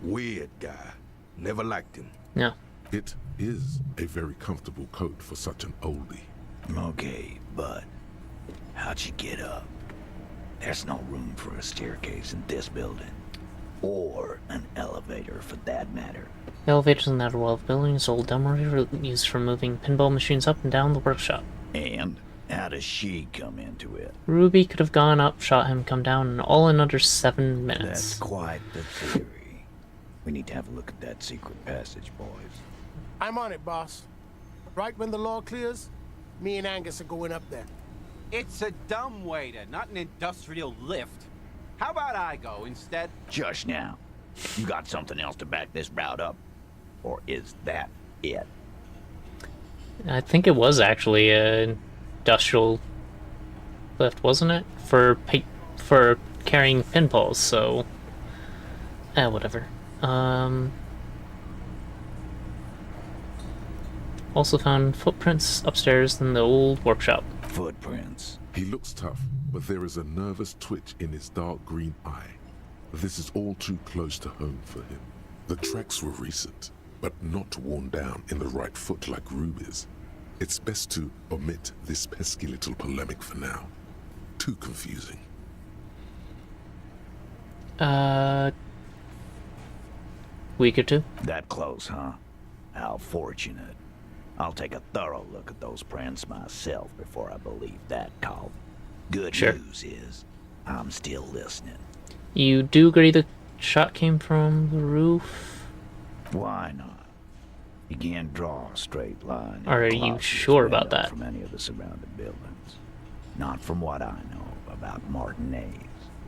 Weird guy. Never liked him. No. It is a very comfortable coat for such an oldie. Okay, but how'd you get up? There's no room for a staircase in this building. Or an elevator, for that matter. The elevators in the outer wall of the building is old dumber used for moving pinball machines up and down the workshop. And how does she come into it? Ruby could have gone up, shot him, come down, and all in under 7 minutes. That's quite the theory. We need to have a look at that secret passage, boys. I'm on it, boss. Right when the law clears, me and Angus are going up there. It's a dumbwaiter, not an industrial lift. How about I go instead? Just now. You got something else to back this route up? Or is that it? I think it was actually an industrial lift, wasn't it? For carrying pinballs, so... whatever. Also found footprints upstairs in the old workshop. Footprints? He looks tough, but there is a nervous twitch in his dark green eye. This is all too close to home for him. The tracks were recent, but not worn down in the right foot like Ruby's. It's best to omit this pesky little polemic for now. Too confusing. Week or two? That close, huh? How fortunate. I'll take a thorough look at those prints myself before I believe that call. Good news is, I'm still listening. You do agree the shot came from the roof? Why not? You can't draw a straight line. Are you sure about that? From any of the surrounding buildings. Not from what I know about Martinez.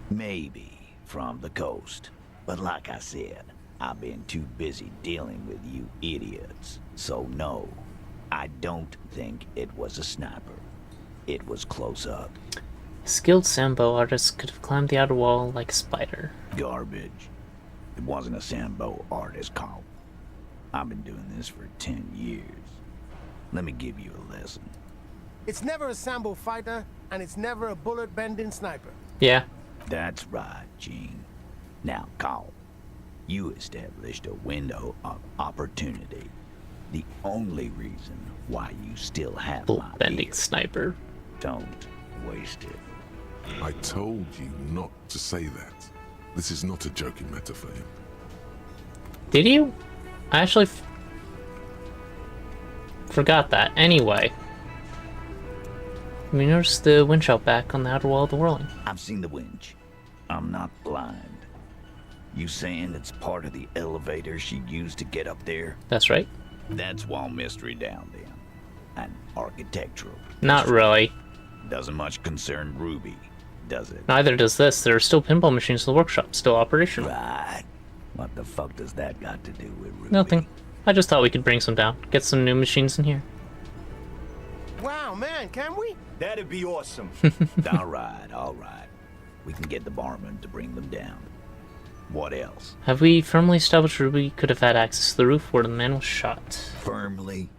Maybe from the coast. But like I said, I've been too busy dealing with you idiots. So no, I don't think it was a sniper. It was close up. A skilled Sambo artist could have climbed the outer wall like a spider. Garbage. It wasn't a Sambo artist, Carl. I've been doing this for 10 years. Let me give you a lesson. It's never a Sambo fighter, and it's never a bullet-bending sniper. Yeah. That's right, Gene. Now, Carl, you established a window of opportunity. The only reason why you still have my bending sniper. Don't waste it. I told you not to say that. This is not a joking matter for him. Did you? I actually forgot that. Anyway. We noticed the winch out back on the outer wall of the whirling. I've seen the winch. I'm not blind. You saying it's part of the elevator she used to get up there? That's right. That's wall mystery down then. And architectural. Not really. Doesn't much concern Ruby, does it? Neither does this. There are still pinball machines in the workshop, still operational. Right. What the fuck does that got to do with Ruby? Nothing. I just thought we could bring some down. Get some new machines in here. Wow, man, can we? That'd be awesome. All right. We can get the barman to bring them down. What else? Have we firmly established Ruby could have had access to the roof where the man was shot? Firmly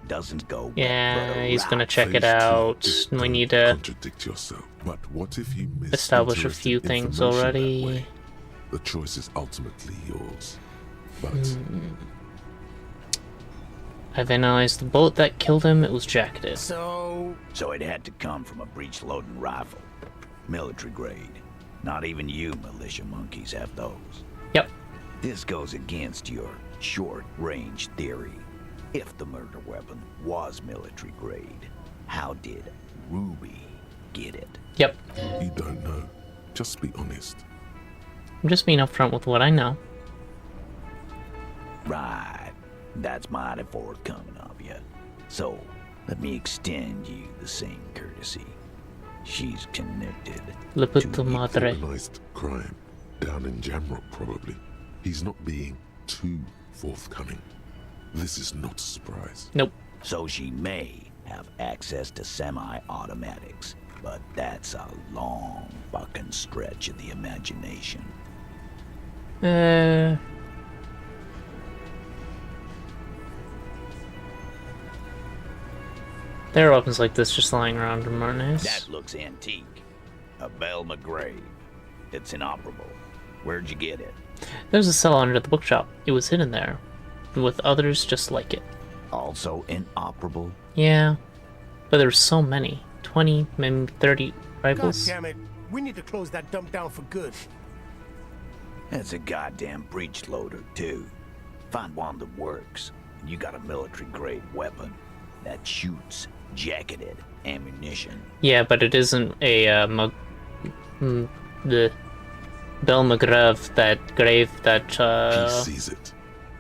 doesn't go. Yeah, he's gonna check it out. We need to contradict yourself. But what if you establish a few things already. The choice is ultimately yours. But I've analyzed the bullet that killed him. It was jacketed. So it had to come from a breech-loading rifle. Military grade. Not even you militia monkeys have those. Yep. This goes against your short-range theory. If the murder weapon was military grade, how did Ruby get it? Yep. You don't know. Just be honest. I'm just being upfront with what I know. Right. That's mighty forthcoming of you. So, let me extend you the same courtesy. She's connected Le puto to madre. Organized crime. Down in Jamrock, probably. He's not being too forthcoming. This is not a surprise. Nope. So she may have access to semi-automatics, but that's a long fucking stretch of the imagination. There are weapons like this just lying around in Martinez. That looks antique. A Belle McGrave. It's inoperable. Where'd you get it? There's a cell under the bookshop. It was hidden there, with others just like it. Also inoperable? Yeah, but there's so many. 20, maybe 30 rifles. God damn it. We need to close that dump down for good. That's a goddamn breech loader, too. Find one that works, and you got a military-grade weapon that shoots jacketed ammunition. Yeah, but it isn't a the Belle McGrave that He sees it.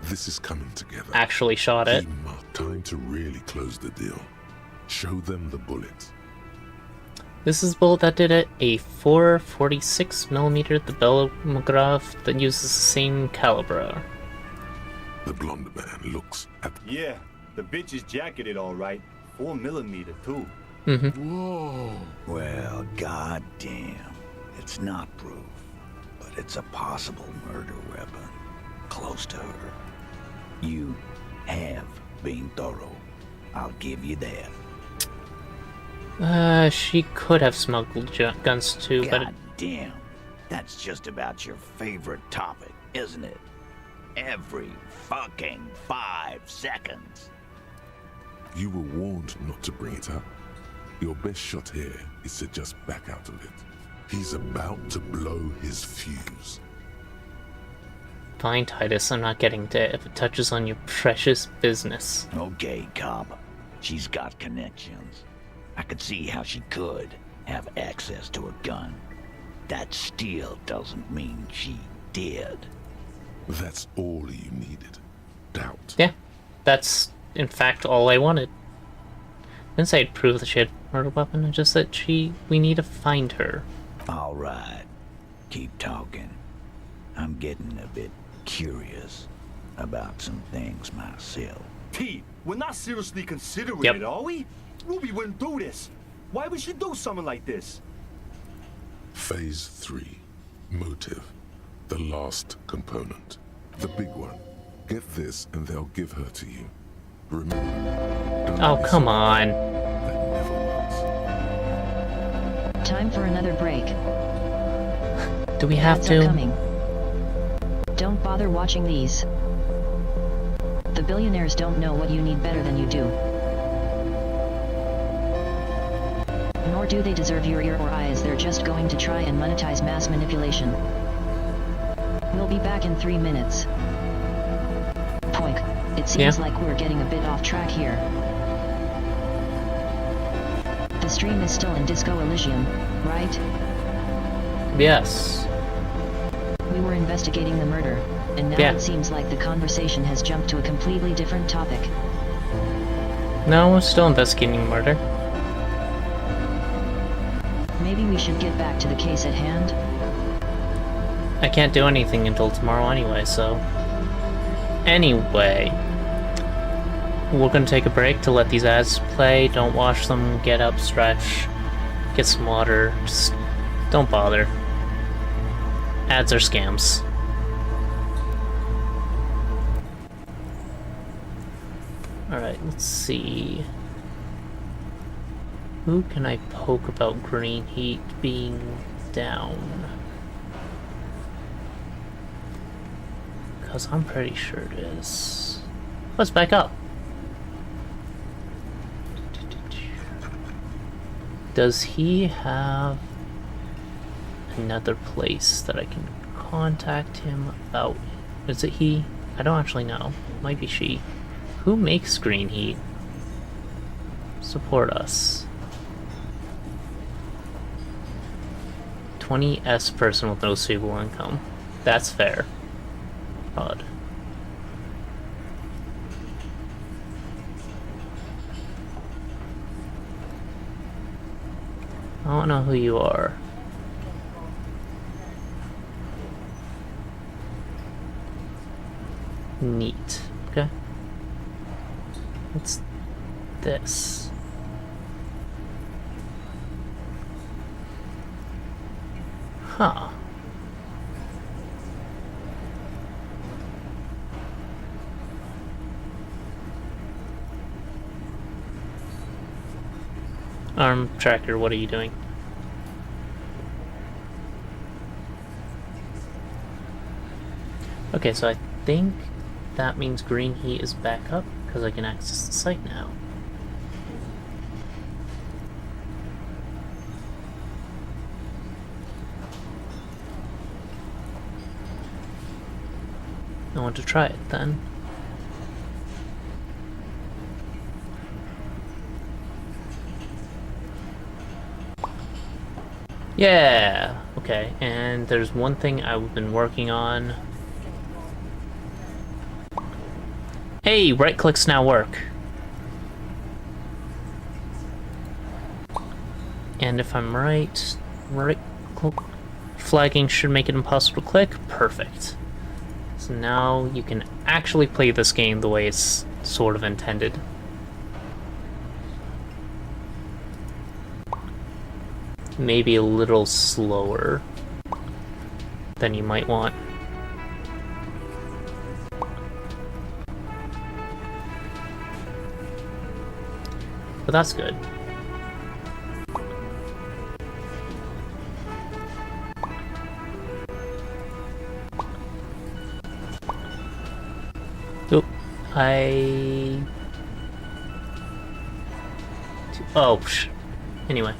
This is coming together. actually shot it. Time to really close the deal. Show them the bullet. This is the bullet that did it. A 4.46mm, the Belle McGrave that uses the same caliber. The blonde man looks at. Yeah, the bitch is jacketed all right. 4mm too. Whoa. Well, goddamn. It's not proof, but it's a possible murder weapon. Close to her. You have been thorough. I'll give you that. She could have smuggled guns too, but God damn. That's just about your favorite topic, isn't it? Every fucking 5 seconds. You were warned not to bring it up. Your best shot here is to just back out of it. He's about to blow his fuse. fine, Titus, I'm not getting to it if it touches on your precious business. Okay, cop. She's got connections. I could see how she could have access to a gun. That still doesn't mean she did. That's all you needed. Doubt. Yeah, that's in fact all I wanted. I didn't say I'd prove that she had a murder weapon, just that we need to find her. Alright, keep talking. I'm getting a bit curious about some things myself. Pete, we're not seriously considering Yep. it, are we? Ruby wouldn't do this. Why would she do something like this? Phase 3. Motive. The last component. The big one. Get this and they'll give her to you. Remember. Oh, come on. Time for another break. Do we have Ads to? are coming. Don't bother watching these. The billionaires don't know what you need better than you do. Nor do they deserve your ear or eyes, they're just going to try and monetize mass manipulation. We'll be back in 3 minutes. Poink. It seems like we're getting a bit off track here. The stream is still in Disco Elysium, right? Yes. We were investigating the murder, and now Yeah. it seems like the conversation has jumped to a completely different topic. No, we're still investigating murder. Maybe we should get back to the case at hand? I can't do anything until tomorrow anyway, so... Anyway... We're gonna take a break to let these ads play. Don't watch them, get up, stretch, get some water, just don't bother. Ads are scams. Alright, let's see. Who can I poke about green heat being down? Because I'm pretty sure it is. Let's back up. Does he have another place that I can contact him about? Is it he? I don't actually know. Might be she. Who makes green heat? Support us. 20S person with no stable income. That's fair. Odd. I don't know who you are. Neat. Okay. What's this? Huh. Arm tracker, what are you doing? Okay, so I think that means green heat is back up because I can access the site now. I want to try it then. Yeah! Okay, and there's one thing I've been working on. Hey, right clicks now work. And if I'm right click flagging should make it impossible to click. Perfect. So now you can actually play this game the way it's sort of intended. Maybe a little slower than you might want. But that's good. Oop, oh, anyway,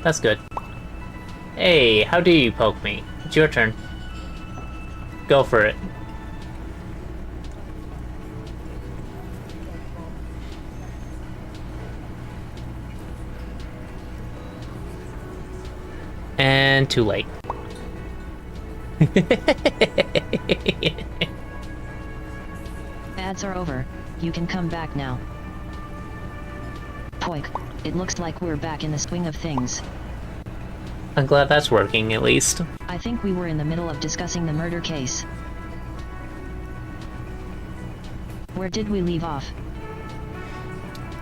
that's good. Hey, how do you poke me? It's your turn. Go for it. And too late. Ads are over. You can come back now. Poik, it looks like we're back in the swing of things. I'm glad that's working, at least. I think we were in the middle of discussing the murder case. Where did we leave off?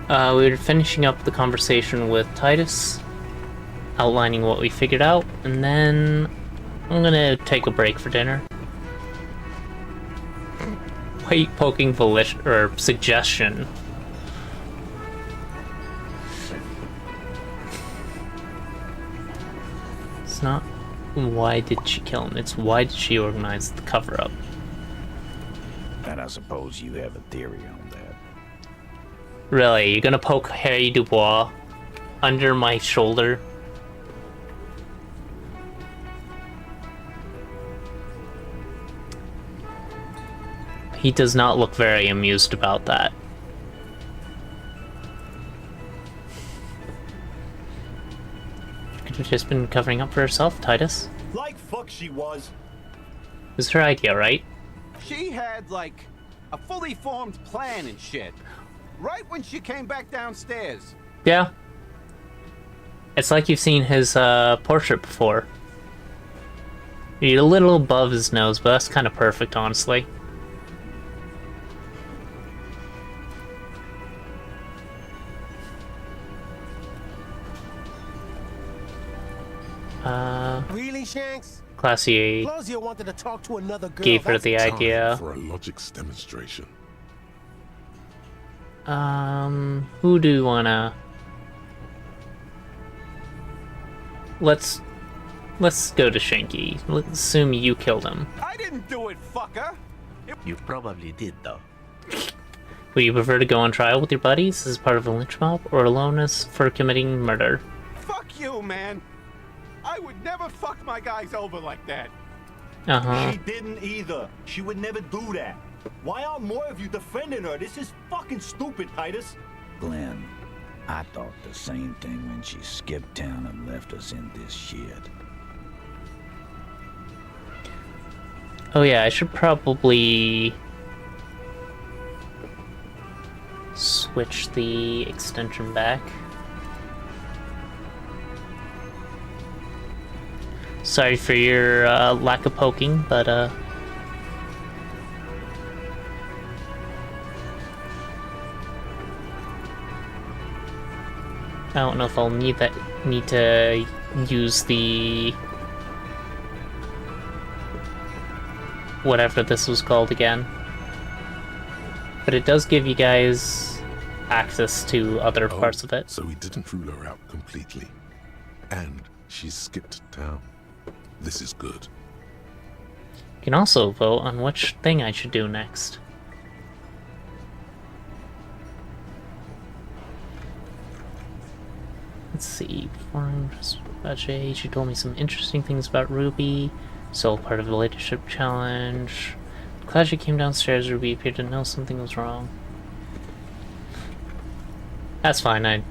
We were finishing up the conversation with Titus, outlining what we figured out, and then I'm gonna take a break for dinner. Wait, poking volition or suggestion. It's not why did she kill him, it's why did she organize the cover-up. And I suppose you have a theory on that. Really, you're gonna poke Harry Dubois under my shoulder? He does not look very amused about that. Could have just been covering up for herself, Titus. Like fuck she was. It was her idea, right? She had, like, a fully formed plan and shit. Right when she came back downstairs. Yeah. It's like you've seen his portrait before. You're a little above his nose, but that's kind of perfect, honestly. Really, Shanks? Classy Claudia wanted to talk to another girl. gave her the Time idea. for a logics demonstration. Who do you wanna... Let's go to Shanky. Let's assume you killed him. I didn't do it, fucker. You probably did, though. Would you prefer to go on trial with your buddies as part of a lynch mob, or alone as for committing murder? Fuck you, man. I would never fuck my guys over like that. She didn't either. She would never do that. Why aren't more of you defending her? This is fucking stupid, Titus. Glenn, I thought the same thing when she skipped town and left us in this shit. Oh yeah, I should probably switch the extension back. Sorry for your lack of poking, but I don't know if I'll need to use the whatever this was called again. But it does give you guys access to other parts of it. So we didn't rule her out completely. And she skipped town. This is good. You can also vote on which thing I should do next. Let's see. She told me some interesting things about Ruby. Still part of the leadership challenge. Glad she came downstairs. Ruby appeared to know something was wrong. That's fine. I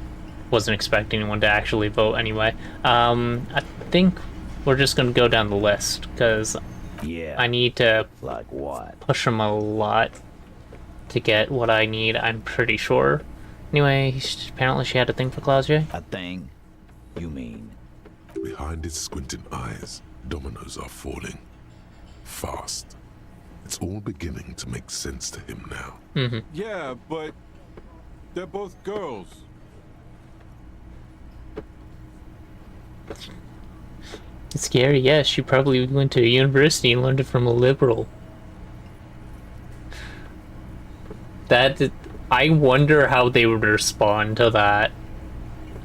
wasn't expecting anyone to actually vote anyway. I think we're just gonna go down the list because I need to push them a lot to get what I need. I'm pretty sure. Anyway, apparently she had a thing for Claudia. A thing? You mean? Behind his squinting eyes, dominoes are falling. Fast. It's all beginning to make sense to him now. Yeah, but they're both girls. It's scary, yes. She probably went to a university and learned it from a liberal. I wonder how they would respond to that.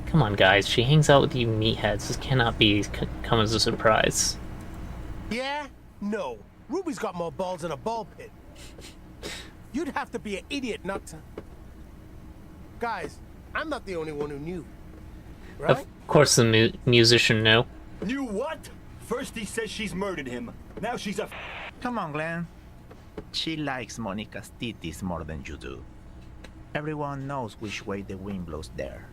Come on, guys. She hangs out with you meatheads. This cannot come as a surprise. Yeah? No. Ruby's got more balls than a ball pit. You'd have to be an idiot not to... Guys, I'm not the only one who knew. Right? Of course the musician knew. Knew what? First he says she's murdered him. Now she's a... Come on, Glenn. She likes Monica's titties more than you do. Everyone knows which way the wind blows there.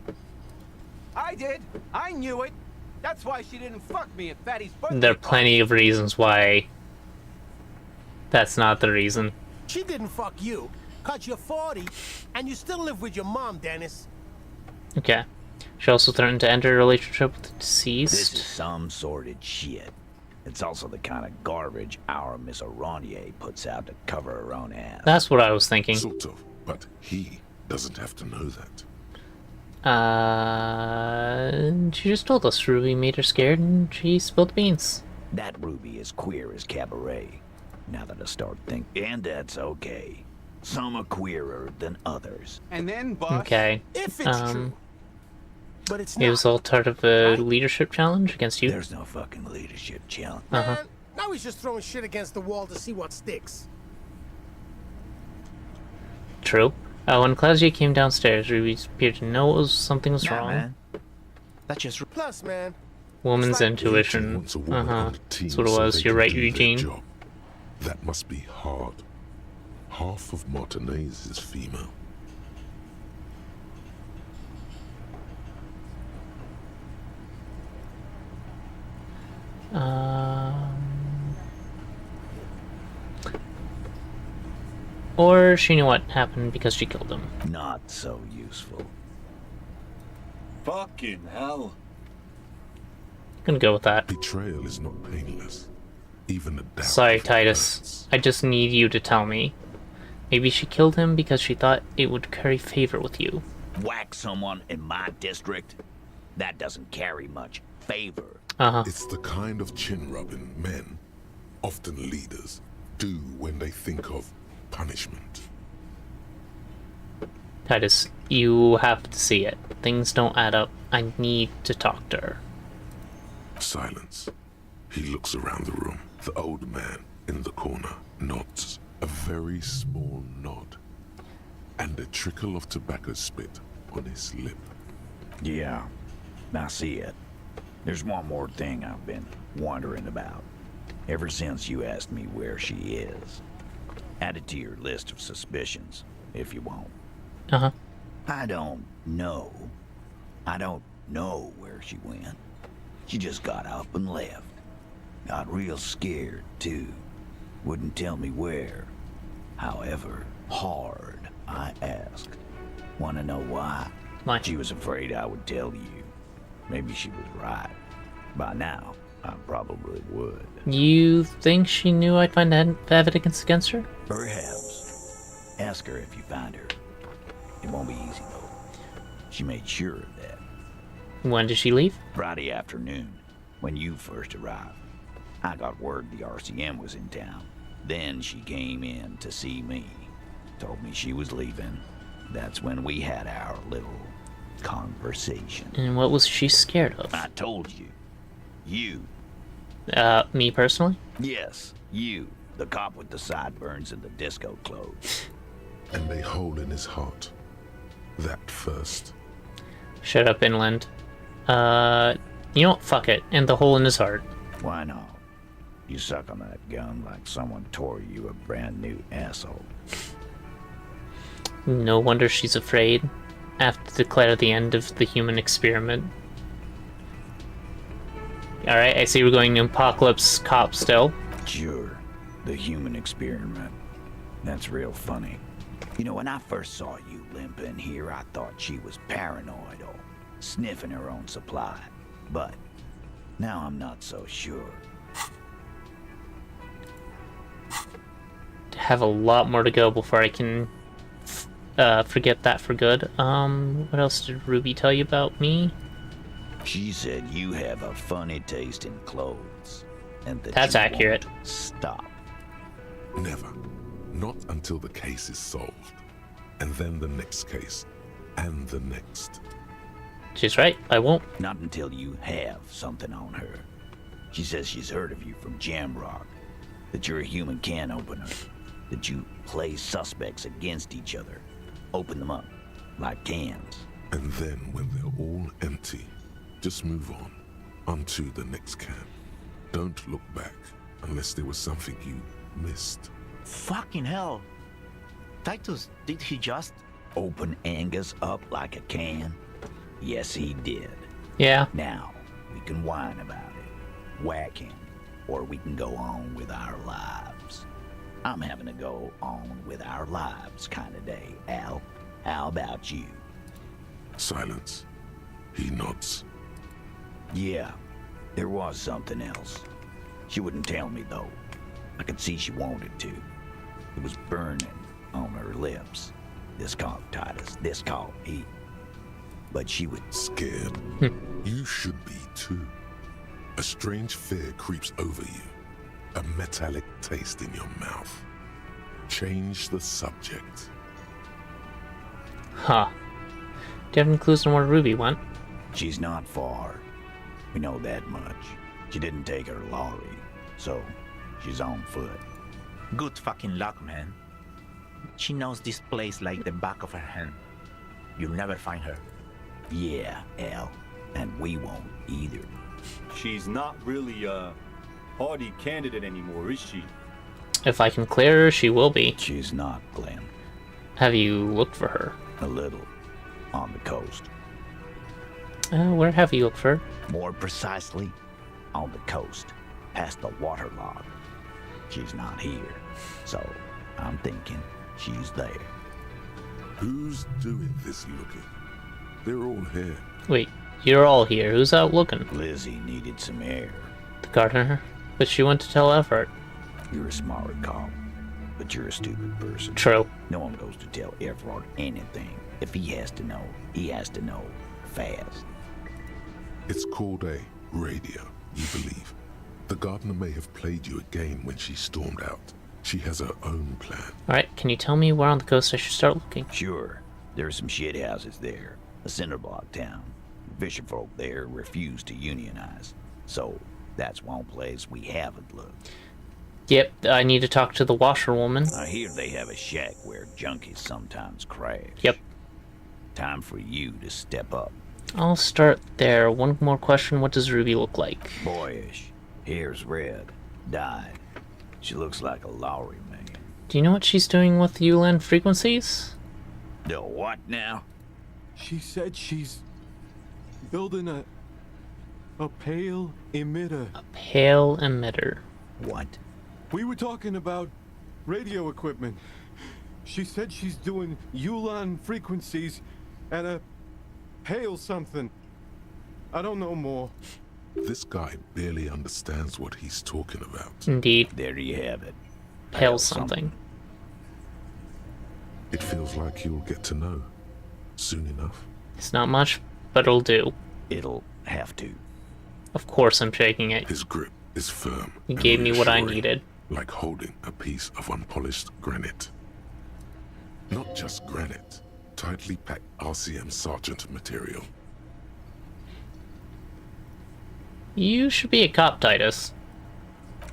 I did. I knew it. That's why she didn't fuck me at Fatty's birthday. There are plenty of reasons why that's not the reason. She didn't fuck you, 'cause you're 40, and you still live with your mom, Dennis. Okay. She also threatened to enter a relationship with the deceased. This is some sordid shit. It's also the kind of garbage our Miss Aronier puts out to cover her own ass. That's what I was thinking. Sort of, but he doesn't have to know that. She just told us Ruby made her scared and she spilled the beans. That Ruby is queer as cabaret. Now that I start thinking, and that's okay. Some are queerer than others. And then, boss, okay. If it's true. But it's not. It was all part of a leadership challenge against you. There's no fucking leadership challenge. Man, now he's just throwing shit against the wall to see what sticks. True. When Claudia came downstairs, Ruby appeared to know something was wrong. Man. That's just... Plus, man. Woman's intuition. That's what it was. You're right, Eugene. That must be hard. Half of Martinez is female. Or she knew what happened because she killed him. Not so useful. Fucking hell. Gonna go with that. Betrayal is not painless. Even a doubt. Sorry, Titus. I just need you to tell me. Maybe she killed him because she thought it would curry favor with you. Whack someone in my district? That doesn't carry much favor. It's the kind of chin-rubbing men, often leaders, do when they think of punishment. Titus, you have to see it. Things don't add up. I need to talk to her. Silence. He looks around the room. The old man in the corner nods a very small nod, and a trickle of tobacco spit on his lip. Yeah, I see it. There's one more thing I've been wondering about. Ever since you asked me where she is. Add it to your list of suspicions, if you want. Uh-huh. I don't know. I don't know where she went. She just got up and left. Got real scared, too. Wouldn't tell me where. However hard I asked. Want to know why? Why? She was afraid I would tell you. Maybe she was right. By now, I probably would. You think she knew I'd find evidence against her? Perhaps. Ask her if you find her. It won't be easy, though. She made sure of that. When did she leave? Friday afternoon, when you first arrived. I got word the RCM was in town. Then she came in to see me. Told me she was leaving. That's when we had our little conversation. And what was she scared of? I told you. You. Me personally? Yes, you. The cop with the sideburns and the disco clothes. And a hole in his heart. That first. Shut up, Inland. You know what? Fuck it. And the hole in his heart. Why not? You suck on that gun like someone tore you a brand new asshole. No wonder she's afraid. I have to declare the end of the human experiment. Alright, I see we're going to Apocalypse Cop still. Sure. The human experiment. That's real funny. You know, when I first saw you limp in here, I thought she was paranoid or sniffing her own supply. But now I'm not so sure. Have a lot more to go before I can forget that for good. What else did Ruby tell you about me? She said you have a funny taste in clothes. And that That's you accurate. won't stop. Never. Not until the case is solved. And then the next case. And the next. She's right, I won't. Not until you have something on her. She says she's heard of you from Jamrock. That you're a human can opener. That you play suspects against each other. Open them up. Like cans. And then when they're all empty, just move on. Onto the next can. Don't look back unless there was something you missed. Fucking hell. Titus, did he just... Open Angus up like a can? Yes, he did. Yeah. Now, we can whine about it. Whack him. Or we can go on with our lives. I'm having a go on with our lives kind of day, Al. How about you? Silence. He nods. Yeah, there was something else. She wouldn't tell me, though. I could see she wanted to. It was burning on her lips. This called Titus, this called he. But she was scared. You should be, too. A strange fear creeps over you. A metallic taste in your mouth. Change the subject. Huh. Do you have any clues on where Ruby went? She's not far. We know that much. She didn't take her lorry, so she's on foot. Good fucking luck, man. She knows this place like the back of her hand. You'll never find her. Yeah, Al. And we won't either. She's not really a hardy candidate anymore, is she? If I can clear her, she will be. She's not, Glenn. Have you looked for her? A little. On the coast. Where have you looked for her? More precisely, on the coast. Past the waterlogged. She's not here. So, I'm thinking she's there. Who's doing this looking? They're all here. Wait, you're all here. Who's out looking? Lizzie needed some air. The gardener? But she went to tell Everett. You're a smart cop, but you're a stupid person. True. No one goes to tell Everett anything. If he has to know, he has to know fast. It's called a radio, you believe. The gardener may have played you a game when she stormed out. She has her own plan. Alright, can you tell me where on the coast I should start looking? Sure. There are some shit houses there. A cinder block town. Fisherfolk there refuse to unionize. So, that's one place we haven't looked. Yep, I need to talk to the washerwoman. I hear they have a shack where junkies sometimes crash. Yep. Time for you to step up. I'll start there. One more question. What does Ruby look like? Boyish. Hair's red. Dyed. She looks like a Lowry man. Do you know what she's doing with ULAN frequencies? The what now? She said she's building a pale emitter. Pale emitter. What? We were talking about radio equipment. She said she's doing ULAN frequencies at a pale something. I don't know more. This guy barely understands what he's talking about. Indeed. There you have it. Pale something. It feels like you'll get to know soon enough. It's not much, but it'll do. It'll have to. Of course I'm shaking it. His grip is firm. He gave me what I reassuring, needed. Like holding a piece of unpolished granite. Not just granite, tightly packed RCM Sergeant material. You should be a cop, Titus.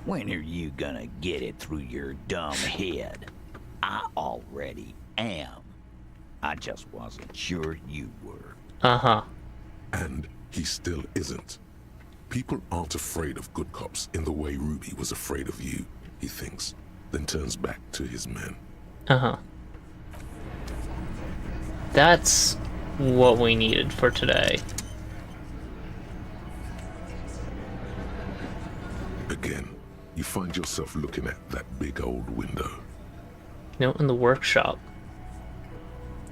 When are you gonna get it through your dumb head? I already am. I just wasn't sure you were. Uh-huh. And he still isn't. People aren't afraid of good cops in the way Ruby was afraid of you, he thinks, then turns back to his men. Uh-huh. That's what we needed for today. Again, you find yourself looking at that big old window. Note in the workshop.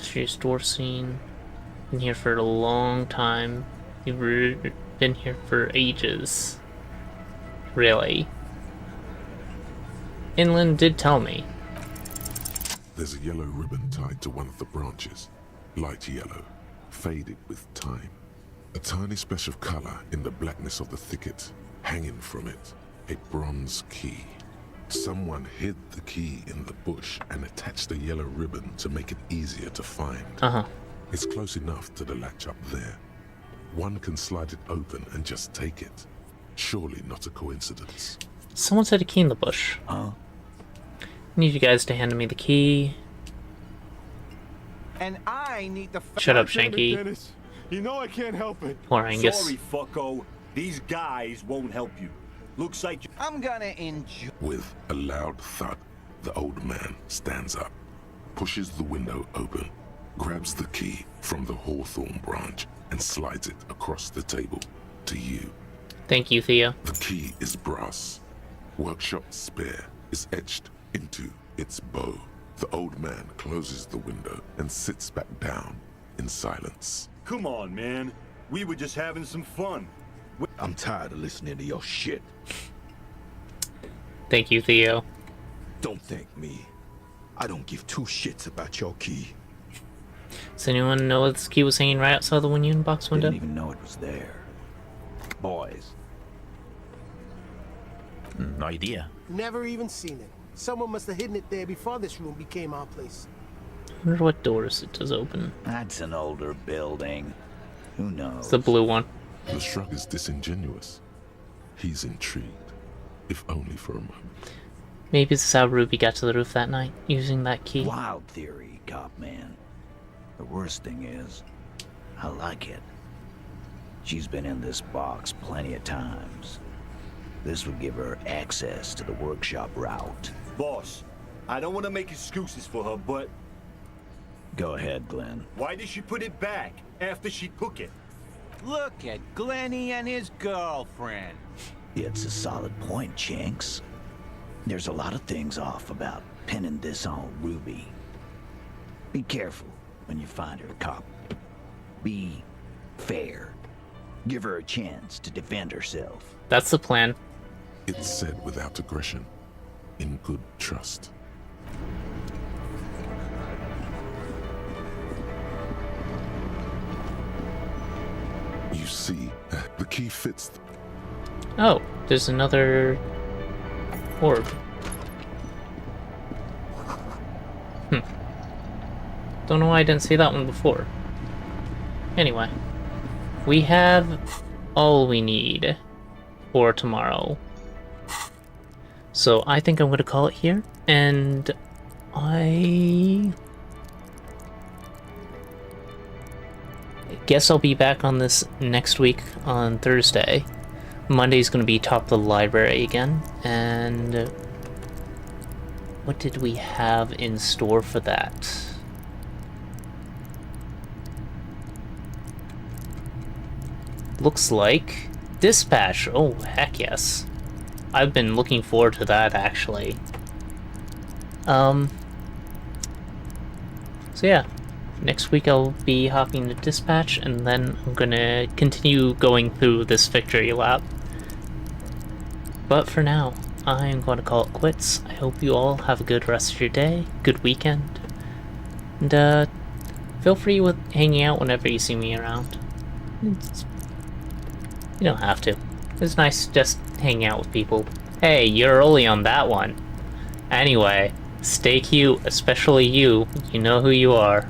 She's door scene. Been here for a long time. You've been here for ages. Really? Inland did tell me. There's a yellow ribbon tied to one of the branches. Light yellow, faded with time. A tiny splash of color in the blackness of the thicket. Hanging from it, a bronze key. Someone hid the key in the bush and attached a yellow ribbon to make it easier to find. Uh-huh. It's close enough to the latch up there. One can slide it open and just take it. Surely not a coincidence. Someone said a key in the bush. Huh? I need you guys to hand me the key. And I need the. Shut up, Damn it, Shanky. Dennis. You know I can't help it. Or Angus. Sorry, fucko. These guys won't help you. Looks like you. I'm gonna enjoy. With a loud thud, the old man stands up, pushes the window open, grabs the key from the hawthorn branch, and slides it across the table to you. Thank you, Theo. The key is brass. Workshop spare is etched into its bow. The old man closes the window and sits back down in silence. Come on, man. We were just having some fun. I'm tired of listening to your shit. Thank you, Theo. Don't thank me. I don't give two shits about your key. Does anyone know this key was hanging right outside the union box window? Didn't even know it was there. Boys. No idea. Never even seen it. Someone must have hidden it there before this room became our place. I wonder what doors it does open. That's an older building. Who knows? It's the blue one. The shrug is disingenuous. He's intrigued, if only for a moment. Maybe this is how Ruby got to the roof that night, using that key. Wild theory, cop man. The worst thing is, I like it. She's been in this box plenty of times. This would give her access to the workshop route. Boss, I don't want to make excuses for her, but... Go ahead, Glenn. Why did she put it back after she took it? Look at Glenny and his girlfriend. It's a solid point, Chinks. There's a lot of things off about pinning this on Ruby. Be careful when you find her, cop. Be fair. Give her a chance to defend herself. That's the plan. It's said without aggression, in good trust. You see, the key fits. Oh, there's another orb. Don't know why I didn't see that one before. Anyway, we have all we need for tomorrow. So I think I'm going to call it here, and I guess I'll be back on this next week on Thursday. Monday's going to be top of the library again, and what did we have in store for that? Looks like Dispatch. Oh, heck yes. I've been looking forward to that, actually. So yeah, next week I'll be hopping to Dispatch, and then I'm gonna continue going through this victory lap. But for now, I am going to call it quits. I hope you all have a good rest of your day, good weekend, and feel free with hanging out whenever you see me around. You don't have to. It's nice just hanging out with people. Hey, you're early on that one. Anyway, stay cute, especially you. You know who you are.